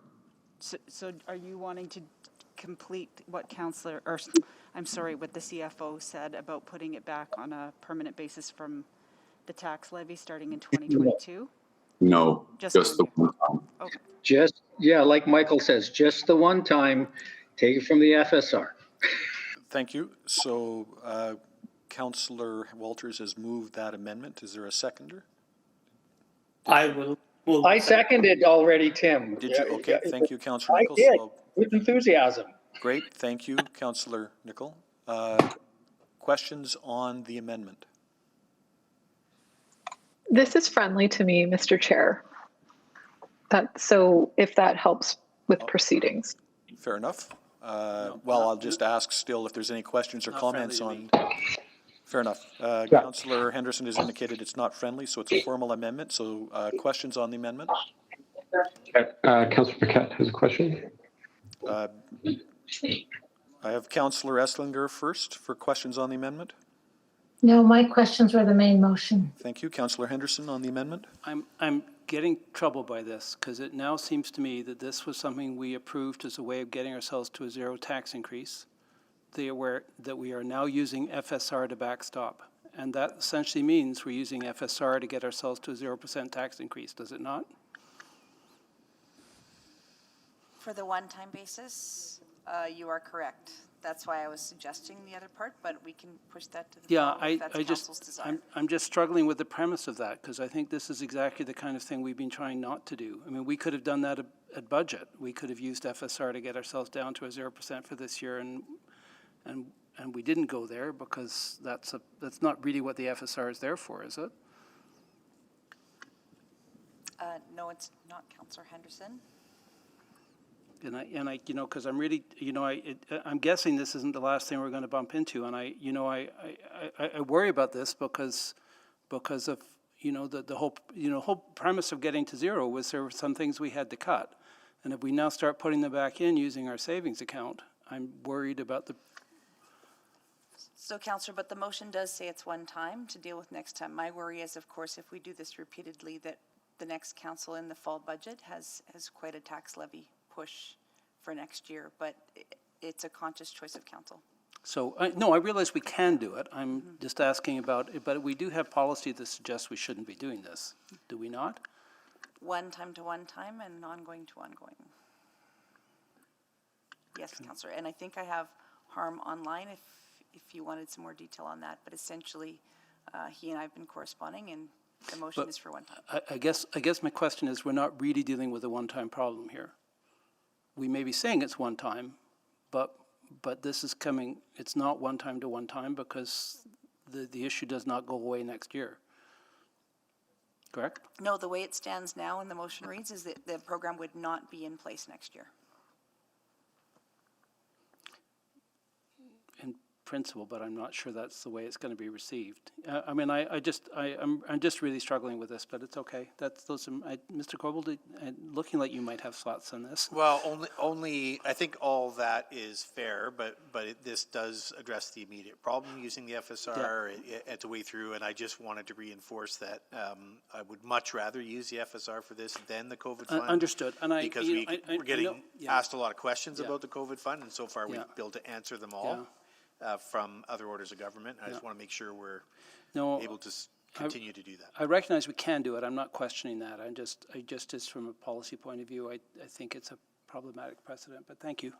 So are you wanting to complete what Councillor, or I'm sorry, what the CFO said about putting it back on a permanent basis from the tax levy starting in 2022? No, just the one time. Okay. Just, yeah, like Michael says, just the one time, take it from the FSR. Thank you. So Councillor Walters has moved that amendment. Is there a seconder? I will. I seconded already, Tim. Did you? Okay, thank you, Councillor Nichols. I did, with enthusiasm. Great, thank you, Councillor Nicol. Questions on the amendment? This is friendly to me, Mr. Chair. So if that helps with proceedings. Fair enough. Well, I'll just ask still if there's any questions or comments on. Fair enough. Councillor Henderson has indicated it's not friendly, so it's a formal amendment. So questions on the amendment? Councillor Paquette has a question. I have Councillor Esslinger first for questions on the amendment. No, my questions were the main motion. Thank you. Councillor Henderson on the amendment. I'm getting troubled by this because it now seems to me that this was something we approved as a way of getting ourselves to a zero tax increase. They are aware that we are now using FSR to backstop. And that essentially means we're using FSR to get ourselves to a 0% tax increase, does it not? For the one-time basis, you are correct. That's why I was suggesting the other part, but we can push that to the floor if that's council's desire. I'm just struggling with the premise of that because I think this is exactly the kind of thing we've been trying not to do. I mean, we could have done that at budget. We could have used FSR to get ourselves down to a 0% for this year, and we didn't go there because that's not really what the FSR is there for, is it? No, it's not, Councillor Henderson. And I, because I'm really, I'm guessing this isn't the last thing we're going to bump into, and I worry about this because of, the whole premise of getting to zero was there were some things we had to cut, and if we now start putting them back in using our savings account, I'm worried about the. So, Councillor, but the motion does say it's one time to deal with next time. My worry is, of course, if we do this repeatedly, that the next council in the fall budget has quite a tax levy push for next year, but it's a conscious choice of council. So, no, I realize we can do it. I'm just asking about it, but we do have policy that suggests we shouldn't be doing this. Do we not? One time to one time and ongoing to ongoing. Yes, Councillor, and I think I have Harm online if you wanted some more detail on that, but essentially he and I have been corresponding and the motion is for one time. I guess my question is we're not really dealing with a one-time problem here. We may be saying it's one time, but this is coming, it's not one time to one time because the issue does not go away next year. Correct? No, the way it stands now and the motion reads is that the program would not be in place next year. principle, but I'm not sure that's the way it's going to be received. I mean, I'm just really struggling with this, but it's okay. Mr. Coble, looking like you might have thoughts on this. Well, only I think all that is fair, but this does address the immediate problem using the FSR at the way through, and I just wanted to reinforce that I would much rather use the FSR for this than the COVID fund. Understood, and because we're getting asked a lot of questions about the COVID fund, and so far we've been able to answer them all from other orders of government. I just want to make sure we're able to continue to do that. I recognize we can do it. I'm not questioning that. I just from a policy point of view, I think it's a problematic precedent. But thank you.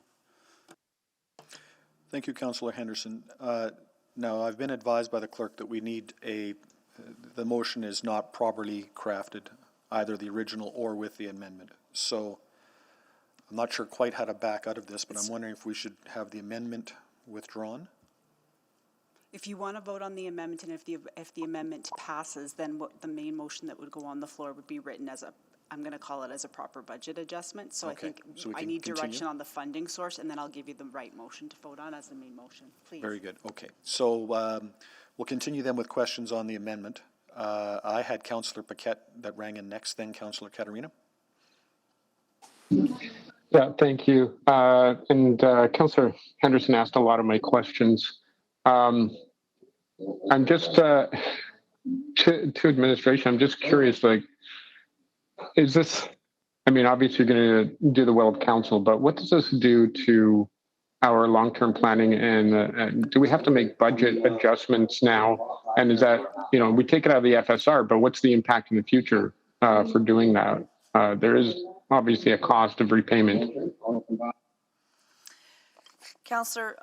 Thank you, Councillor Henderson. Now, I've been advised by the clerk that we need the motion is not properly crafted, either the original or with the amendment. So I'm not sure quite how to back out of this, but I'm wondering if we should have the amendment withdrawn. If you want to vote on the amendment, and if the amendment passes, then what the main motion that would go on the floor would be written as I'm going to call it as a proper budget adjustment. So Okay. I think So we I can need continue? direction on the funding source, and then I'll give you the right motion to vote on as the main motion, please. Very good. Okay. So we'll continue then with questions on the amendment. I had Councillor Paquette that rang in next, then Councillor Katarina. Yeah, thank you. And Councillor Henderson asked a lot of my questions. I'm just, to administration, I'm just curious, like, is this, I mean, obviously you're going to do the will of council, but what does this do to our long-term planning, and do we have to make budget adjustments now? And is that, we take it out of the FSR, but what's the impact in the future for doing that? There is obviously a cost of repayment. Councillor,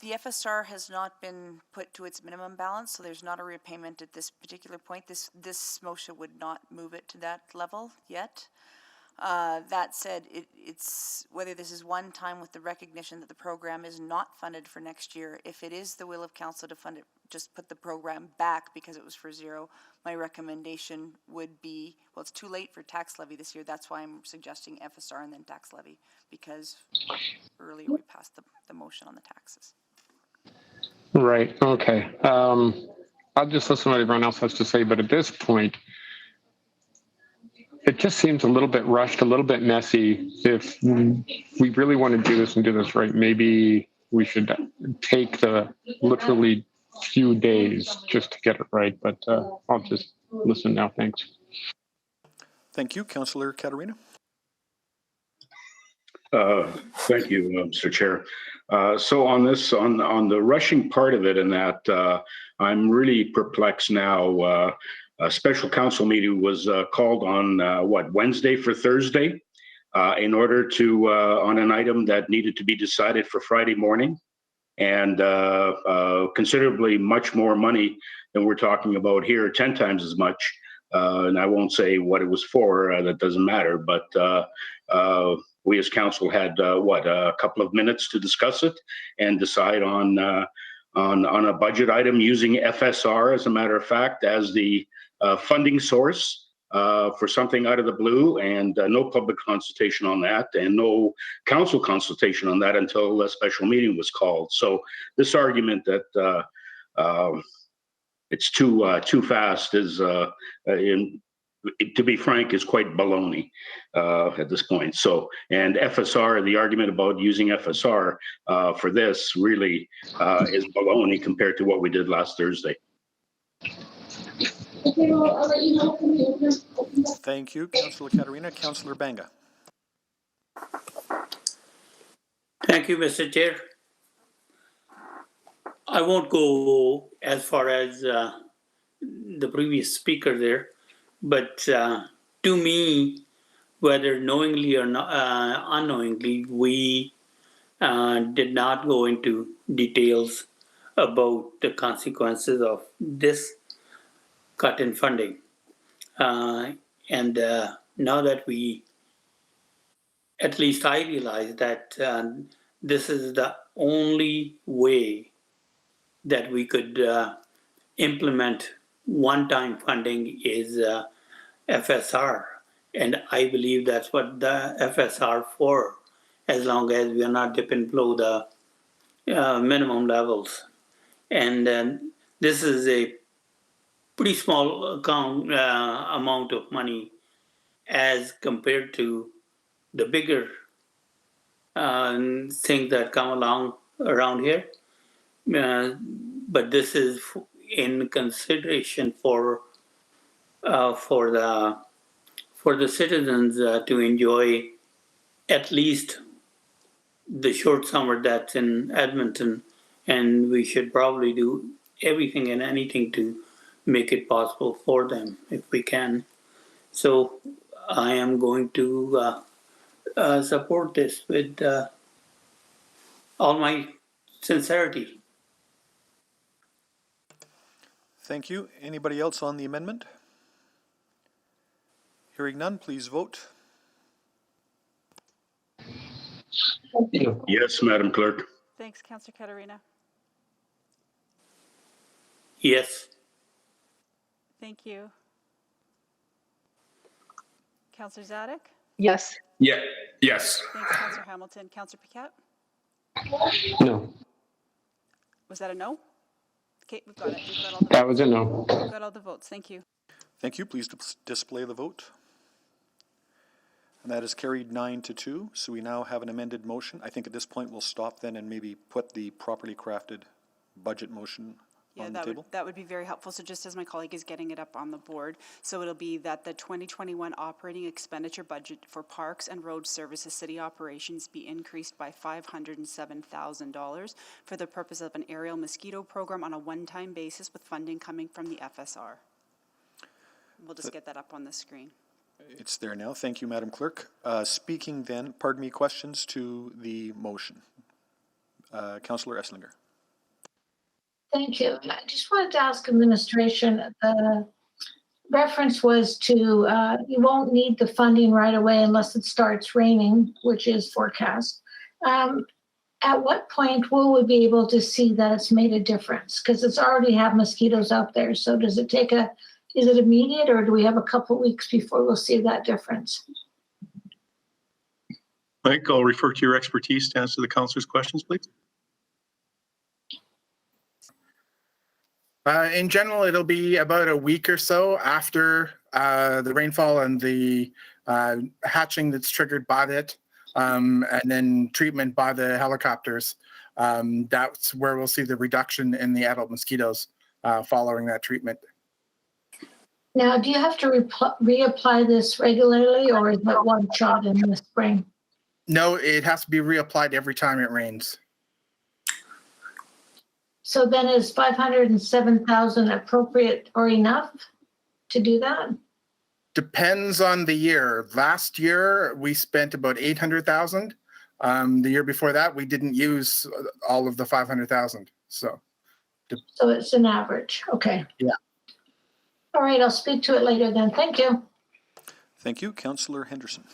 the FSR has not been put to its minimum balance, so there's not a repayment at this particular point. This motion would not move it to that level yet. That said, it's whether this is one time with the recognition that the program is not funded for next year. If it is the will of council to fund it, just put the program back because it was for zero. My recommendation would be, well, it's too late for tax levy this year. That's why I'm suggesting FSR and then tax levy, because earlier we passed the motion on the taxes. Right. Okay. I'll just listen to what everyone else has to say, but at this point, it just seems a little bit rushed, a little bit messy. If we really want to do this and do this right, maybe we should take the literally few days just to get it right. But I'll just listen now. Thanks. Thank you. Councillor Katarina. Thank you, Mr. Chair. So on this, on the rushing part of it, and that I'm really perplexed now. A special council meeting was called on Wednesday for Thursday, in order to on an item that needed to be decided for Friday morning, and considerably much more money than we're talking about here, 10 times as much. And I won't say what it was for. That doesn't matter. But we as council had a couple of minutes to discuss it and decide on a budget item using FSR, as a matter of fact, as the funding source for something out of the blue, and no public consultation on that, and no council consultation on that until a special meeting was called. So this argument that it's too fast is, to be frank, is quite baloney at this point. So, and FSR, the argument about using FSR for this really is baloney compared to what we did last Thursday. Thank you, Councillor Katarina. Councillor Banga. Thank you, Mr. Chair. I won't go as far as the previous speaker there, but to me, whether knowingly or not, unknowingly, we did not go into details about the consequences of this cut in funding. And now that we, at least I realize that this is the only way that we could implement one-time funding is FSR. And I believe that's what the FSR for, as long as we are not dipping below the minimum levels. And then this is a pretty small amount of money as compared to the bigger things that come along around here. But this is in consideration for the citizens to enjoy at least the short summer that's in Edmonton, and we should probably do everything and anything to make it possible for them if we can. So I am going to support this with all my sincerity. Thank you. Anybody else on the amendment? Hearing none, please vote. Yes, Madam Clerk. Thanks, Councillor Katarina. Yes. Thank you. Councillor Zadek? Yes. Yeah. Yes. Thanks, Councillor Hamilton. Councillor Paquette? No. Was that a no? Okay, we've got it. We've got all the That was a no. We've got all the votes. Thank you. Thank you. Please display the vote. And that is carried 9-2. So we now have an amended motion. I think at this point we'll stop then and maybe put the properly crafted budget motion on the table. That would be very helpful. So just as my colleague is getting it up on the board, so it'll be that the 2021 operating expenditure budget for parks and road services city operations be increased by $507,000 for the purpose of an aerial mosquito program on a one-time basis with funding coming from the FSR. We'll just get that up on the screen. It's there now. Thank you, Madam Clerk. Speaking then, pardon me, questions to the motion. Councillor Esslinger. Thank you. I just wanted to ask administration, the reference was to, you won't need the funding right away unless it starts raining, which is forecast. At what point will we be able to see that it's made a difference? Because it's already have mosquitoes out there. So does it take is it immediate, or do we have a couple of weeks before we'll see that difference? Mike, I'll refer to your expertise to answer the councillor's questions, please. In general, it'll be about a week or so after the rainfall and the hatching that's triggered by it, and then treatment by the helicopters. That's where we'll see the reduction in the adult mosquitoes following that treatment. Now, do you have to reapply this regularly, or is it one shot in the spring? No, it has to be reapplied every time it rains. So then is 507,000 appropriate or enough to do that? Depends on the year. Last year, we spent about 800,000. The year before that, we didn't use all of the 500,000. So it's an average. Okay. Yeah. All right, I'll speak to it later then. Thank you. Thank you. Councillor Henderson.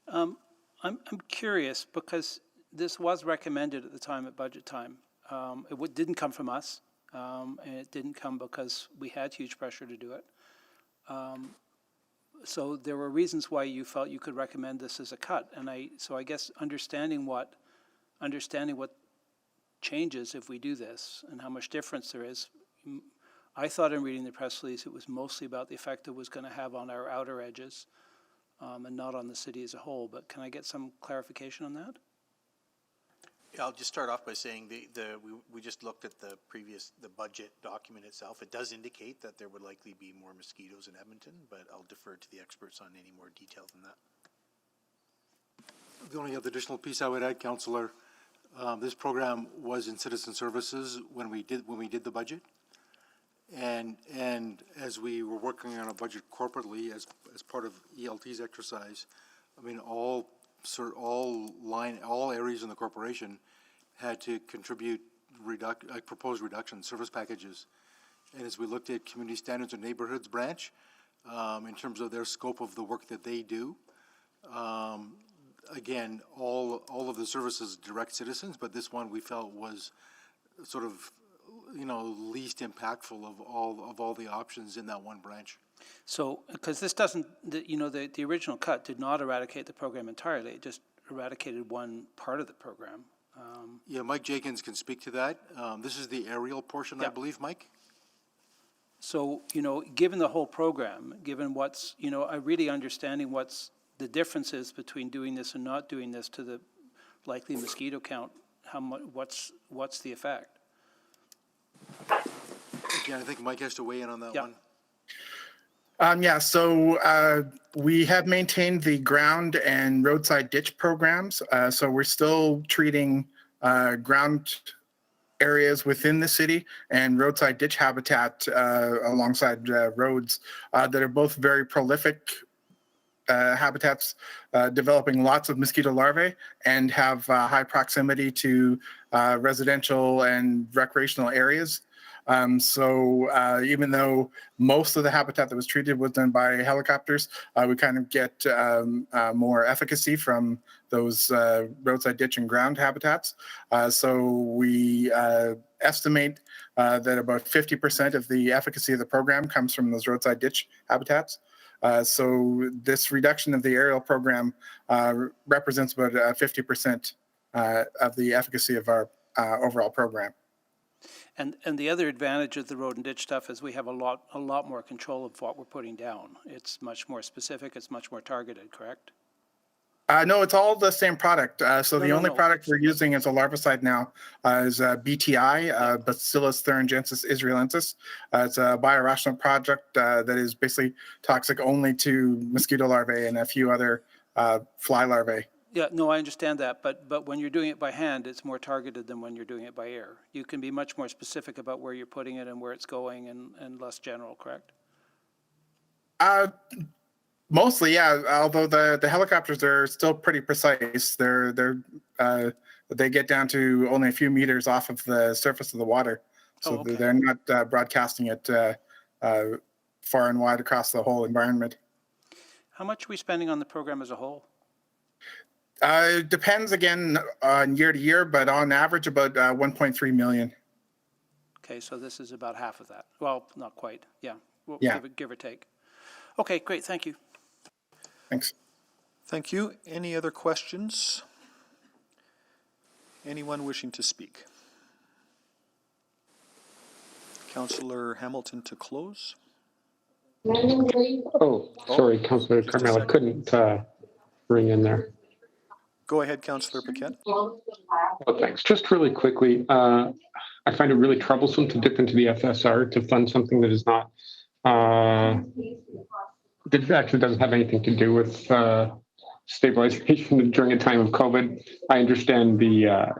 I'm curious because this was recommended at the time at budget time. It didn't come from us, and it didn't come because we had huge pressure to do it. So there were reasons why you felt you could recommend this as a cut, and I guess understanding what changes if we do this and how much difference there is. I thought in reading the press release it was mostly about the effect it was going to have on our outer edges, and not on the city as a whole. But can I get some clarification on that? Yeah, I'll just start off by saying we just looked at the budget document itself. It does indicate that there would likely be more mosquitoes in Edmonton, but I'll defer to the experts on any more detail than that. The only other additional piece I would add, Councillor, this program was in citizen services when we did the budget, and as we were working on a budget corporately as part of ELT's exercise, I mean all areas in the corporation had to contribute proposed reduction service packages. And as we looked at Community Standards and Neighborhoods branch, in terms of their scope of the work that they do, again, all of the services direct citizens, but this one we felt was sort of, least impactful of all the options in that one branch. So, because this doesn't, the original cut did not eradicate the program entirely. It just eradicated one part of the program. Yeah, Mike Jenkins can speak to that. This is the aerial portion, I believe, Mike? So, given the whole program, given what's, I really understanding what's the differences between doing this and not doing this to the likely mosquito count, how much, what's the effect? Again, I think Mike has to weigh in on that one. So we have maintained the ground and roadside ditch programs. So we're still treating ground areas within the city and roadside ditch habitat alongside roads that are both very prolific habitats, developing lots of mosquito larvae and have high proximity to residential and recreational areas. So even though most of the habitat that was treated was done by helicopters, we kind of get more efficacy from those roadside ditch and ground habitats. So we estimate that about 50% of the efficacy of the program comes from those roadside ditch habitats. So this reduction of the aerial program represents about 50% of the efficacy of our overall program. And the other advantage of the road and ditch stuff is we have a lot more control of what we're putting down. It's much more specific, it's much more targeted, correct? No, it's all the same product. The only product we're using as a larvicide now is BTI, Bacillus thuringiensis israelensis. It's a biorational project that is basically toxic only to mosquito larvae and a few other fly larvae. Yeah, no, I understand that, but when you're doing it by hand, it's more targeted than when you're doing it by air. You can be much more specific about where you're putting it and where it's going and less general, correct? Mostly, yeah. Although the helicopters are still pretty precise. They get down to only a few meters off of the surface of the water, so they're not broadcasting it far and wide across the whole environment. How much are we spending on the program as a whole? It depends again on year to year, but on average about 1.3 million. Okay, so this is about half of that. Well, not quite. Yeah, give or take. Okay, great. Thank you. Thanks. Thank you. Any other questions? Anyone wishing to speak? Councillor Hamilton to close. Oh, sorry, Councillor Carmel, I couldn't ring in there. Go ahead, Councillor Paquette. Oh, thanks. Just really quickly, I find it really troublesome to dip into the FSR to fund something that is not, that actually doesn't have anything to do with stabilization during a time of COVID. I understand the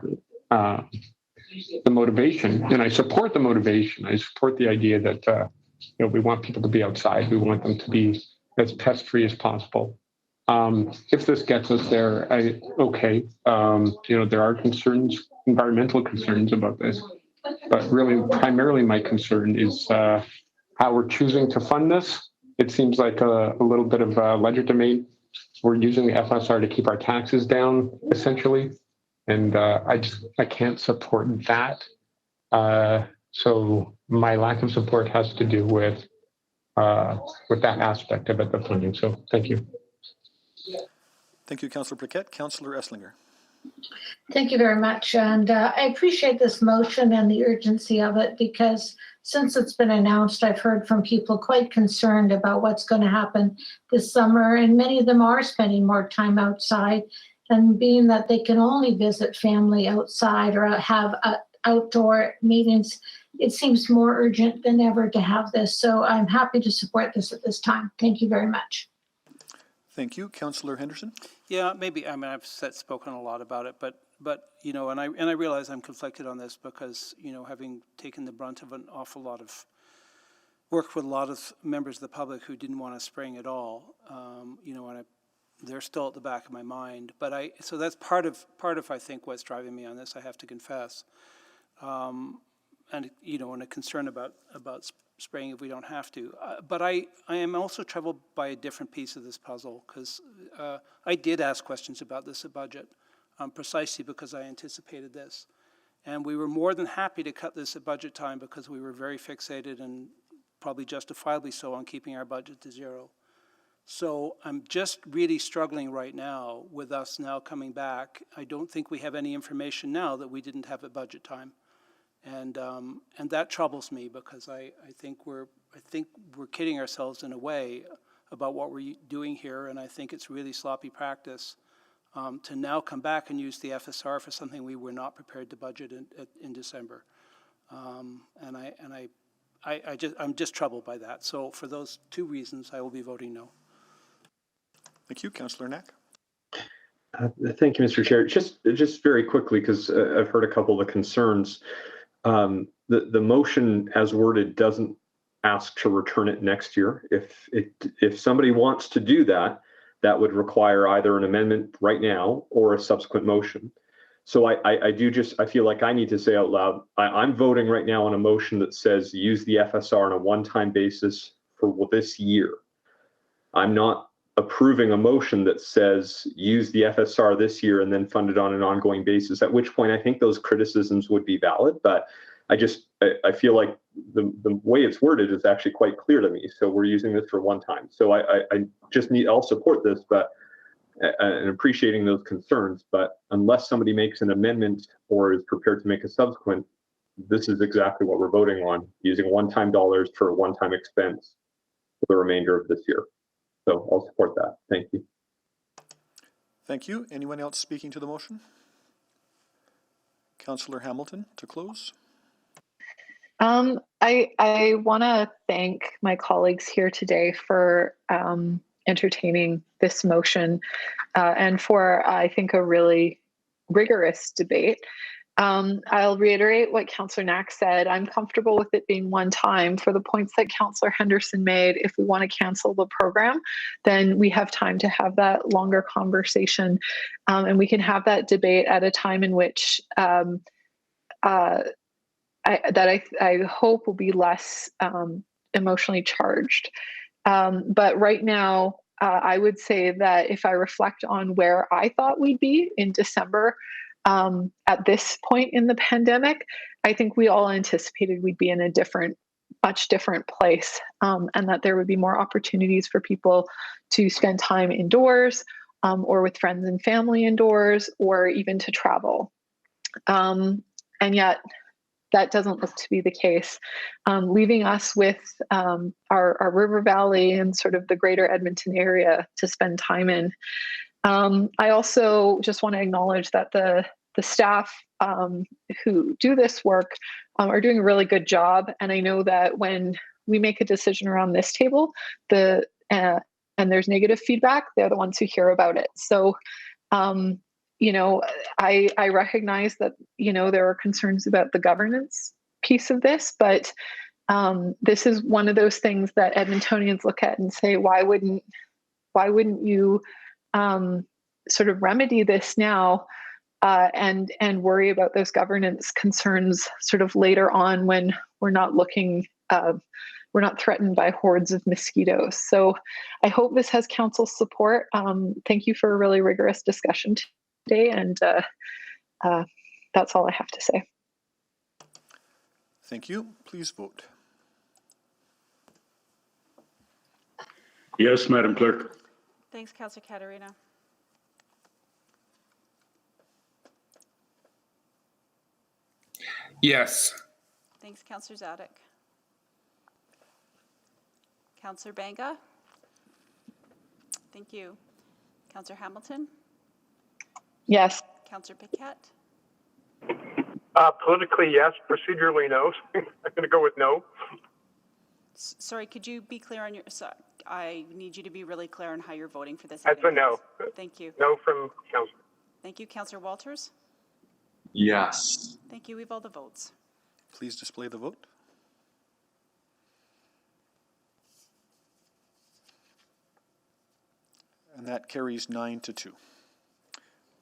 motivation, and I support the motivation. I support the idea that we want people to be outside. We want them to be as pest-free as possible. If this gets us there, okay. There are concerns, environmental concerns about this, but really, primarily my concern is how we're choosing to fund this. It seems like a little bit of legerdemain. We're using the FSR to keep our taxes down, essentially, and I can't support that. So my lack of support has to do with that aspect of it, the funding. So thank you. Thank you, Councillor Paquette. Councillor Esslinger. Thank you very much. And I appreciate this motion and the urgency of it, because since it's been announced, I've heard from people quite concerned about what's going to happen this summer. And many of them are spending more time outside. And being that they can only visit family outside or have outdoor meetings, it seems more urgent than ever to have this. So I'm happy to support this at this time. Thank you very much. Thank you, Councillor Henderson. Yeah, maybe. I mean, I've spoken a lot about it, but and I realize I'm conflicted on this because having taken the brunt of an awful lot of work with a lot of members of the public who didn't want to spraying at all, and they're still at the back of my mind. But so that's part of I think what's driving me on this. I have to confess, and a concern about spraying if we don't have to. But I am also troubled by a different piece of this puzzle, because I did ask questions about this at budget, precisely because I anticipated this. And we were more than happy to cut this at budget time because we were very fixated, and probably justifiably so, on keeping our budget to zero. So I'm just really struggling right now with us now coming back. I don't think we have any information now that we didn't have at budget time. And that troubles me because I think we're kidding ourselves in a way about what we're doing here, and I think it's really sloppy practice to now come back and use the FSR for something we were not prepared to budget in December. I'm just troubled by that. So for those two reasons, I will be voting no. Thank you, Councillor Knack. Thank you, Mr. Chair. Just very quickly, because I've heard a couple of the concerns. The motion as worded doesn't ask to return it next year. If somebody wants to do that, that would require either an amendment right now or a subsequent motion. So I feel like I need to say out loud, I'm voting right now on a motion that says use the FSR on a one-time basis for this year. I'm not approving a motion that says use the FSR this year and then fund it on an ongoing basis, at which point I think those criticisms would be valid. But I feel like the way it's worded is actually quite clear to me. So we're using this for one time. So I'll support this, but and appreciating those concerns. But unless somebody makes an amendment or is prepared to make a subsequent, this is exactly what we're voting on, using one-time dollars for a one-time expense for the remainder of this year. So I'll support that. Thank you. Thank you. Anyone else speaking to the motion? Councillor Hamilton to close. I want to thank my colleagues here today for entertaining this motion and for, I think, a really rigorous debate. I'll reiterate what Councillor Knack said. I'm comfortable with it being one time. For the points that Councillor Henderson made, if we want to cancel the program, then we have time to have that longer conversation, and we can have that debate at a time in which I hope will be less emotionally charged. But right now, I would say that if I reflect on where I thought we'd be in December, at this point in the pandemic, I think we all anticipated we'd be in a much different place, and that there would be more opportunities for people to spend time indoors, or with friends and family indoors, or even to travel. And yet, that doesn't look to be the case, leaving us with our River Valley and sort of the greater Edmonton area to spend time in. I also just want to acknowledge that the staff who do this work are doing a really good job. And I know that when we make a decision around this table, and there's negative feedback, they're the ones who hear about it. So, I recognize that, there are concerns about the governance piece of this, but this is one of those things that Edmontonians look at and say, why wouldn't you sort of remedy this now and worry about those governance concerns sort of later on when we're not threatened by hordes of mosquitoes. So I hope this has council's support. Thank you for a really rigorous discussion today, and that's all I have to say. Thank you. Please vote. Yes, Madam Clerk. Thanks, Councillor Caterina. Yes. Thanks, Councillor Zadok. Councillor Banga? Thank you. Councillor Hamilton? Yes. Councillor Piquet? Politically, yes. Procedurally, no. I'm going to go with no. Sorry, could you be clear on your... I need you to be really clear on how you're voting for this. That's a no. Thank you. No from Councillor. Thank you. Councillor Walters? Yes. Thank you. We have all the votes. Please display the vote. And that carries 9-2.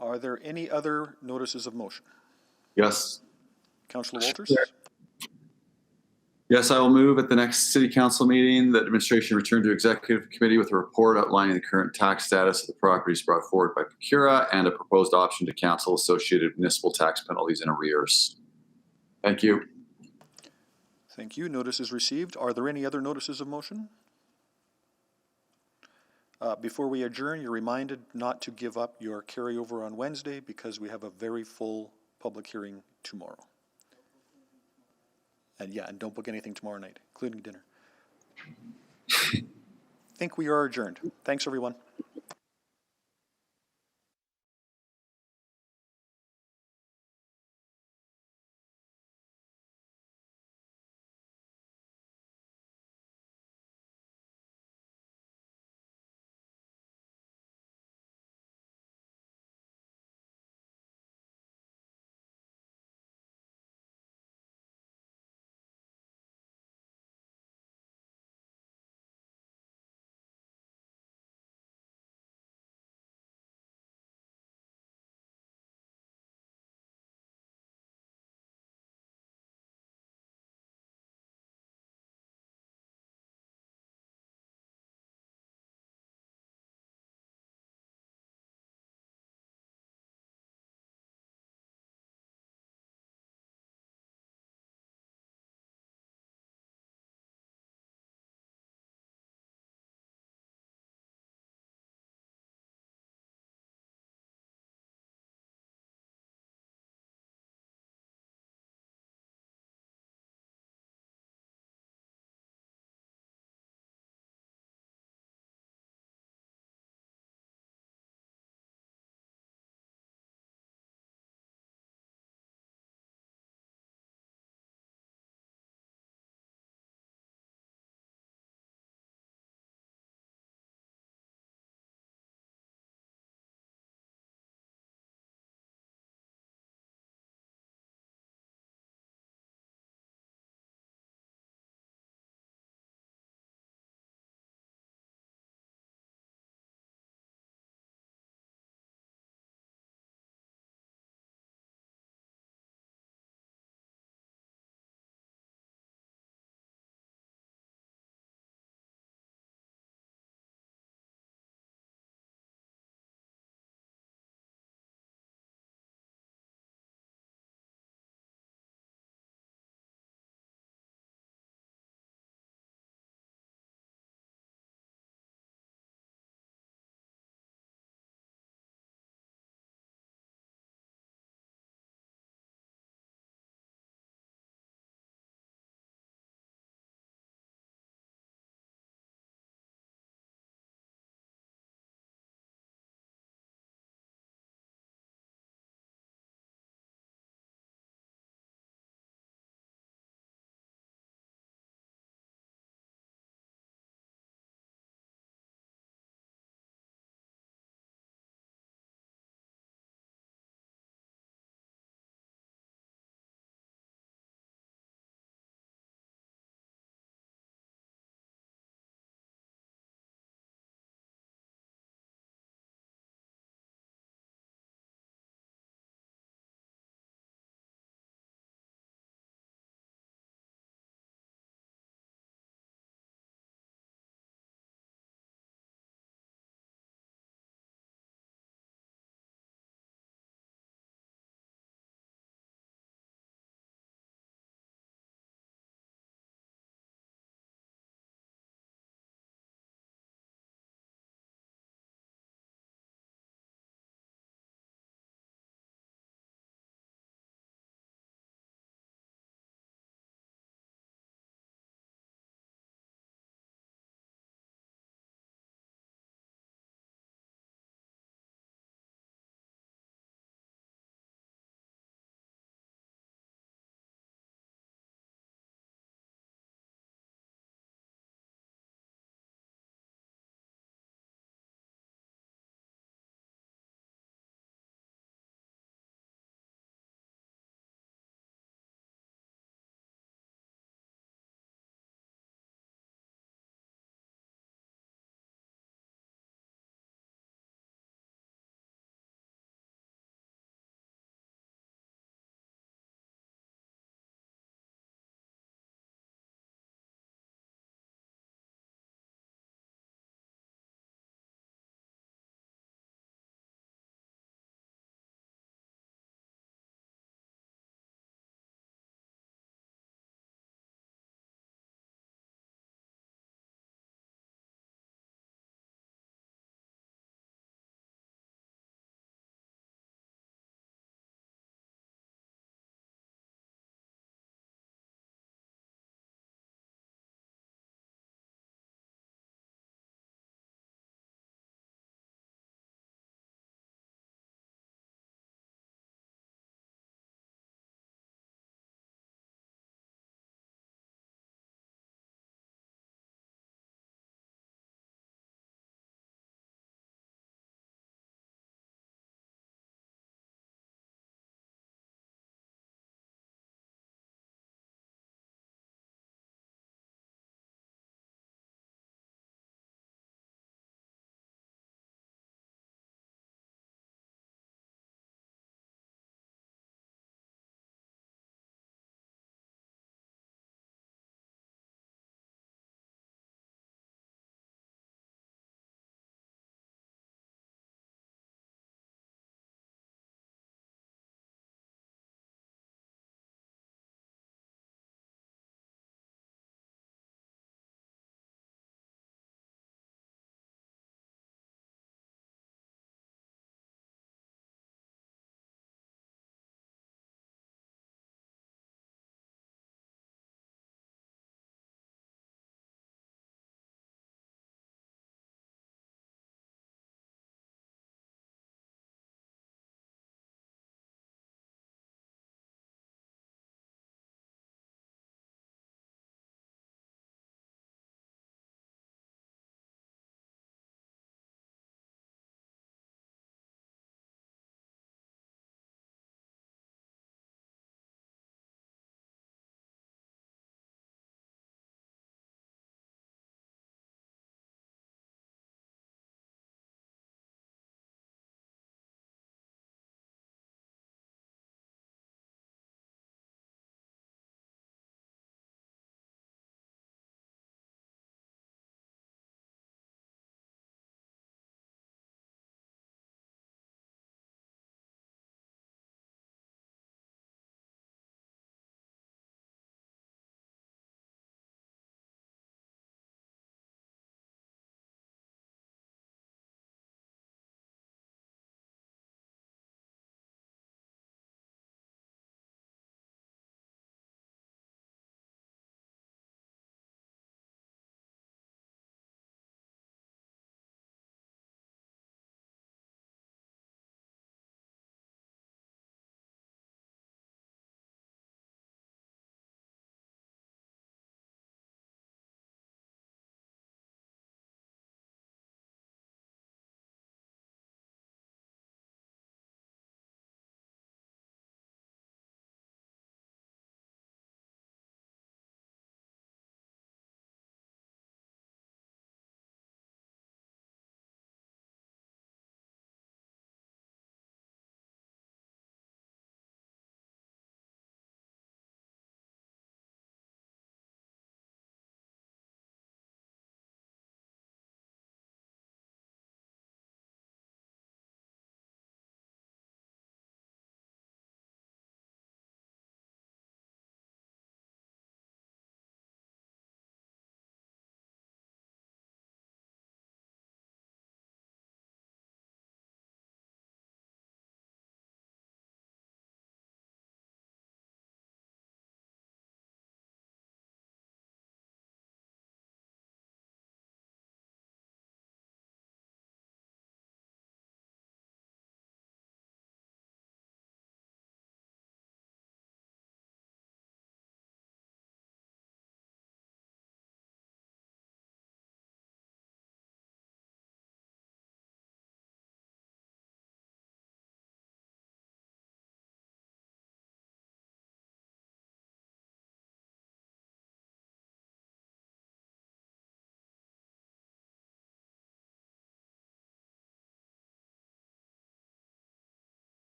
Are there any other notices of motion? Yes. Councillor Walters? Yes, I will move at the next City Council meeting that administration return to Executive Committee with a report outlining the current tax status of the properties brought forward by Procura and a proposed option to cancel associated municipal tax penalties and arrears. Thank you. Thank you. Notice is received. Are there any other notices of motion? Before we adjourn, you're reminded not to give up your carryover on Wednesday because we have a very full public hearing tomorrow. And yeah, and don't book anything tomorrow night, including dinner. I think we are adjourned. Thanks, everyone.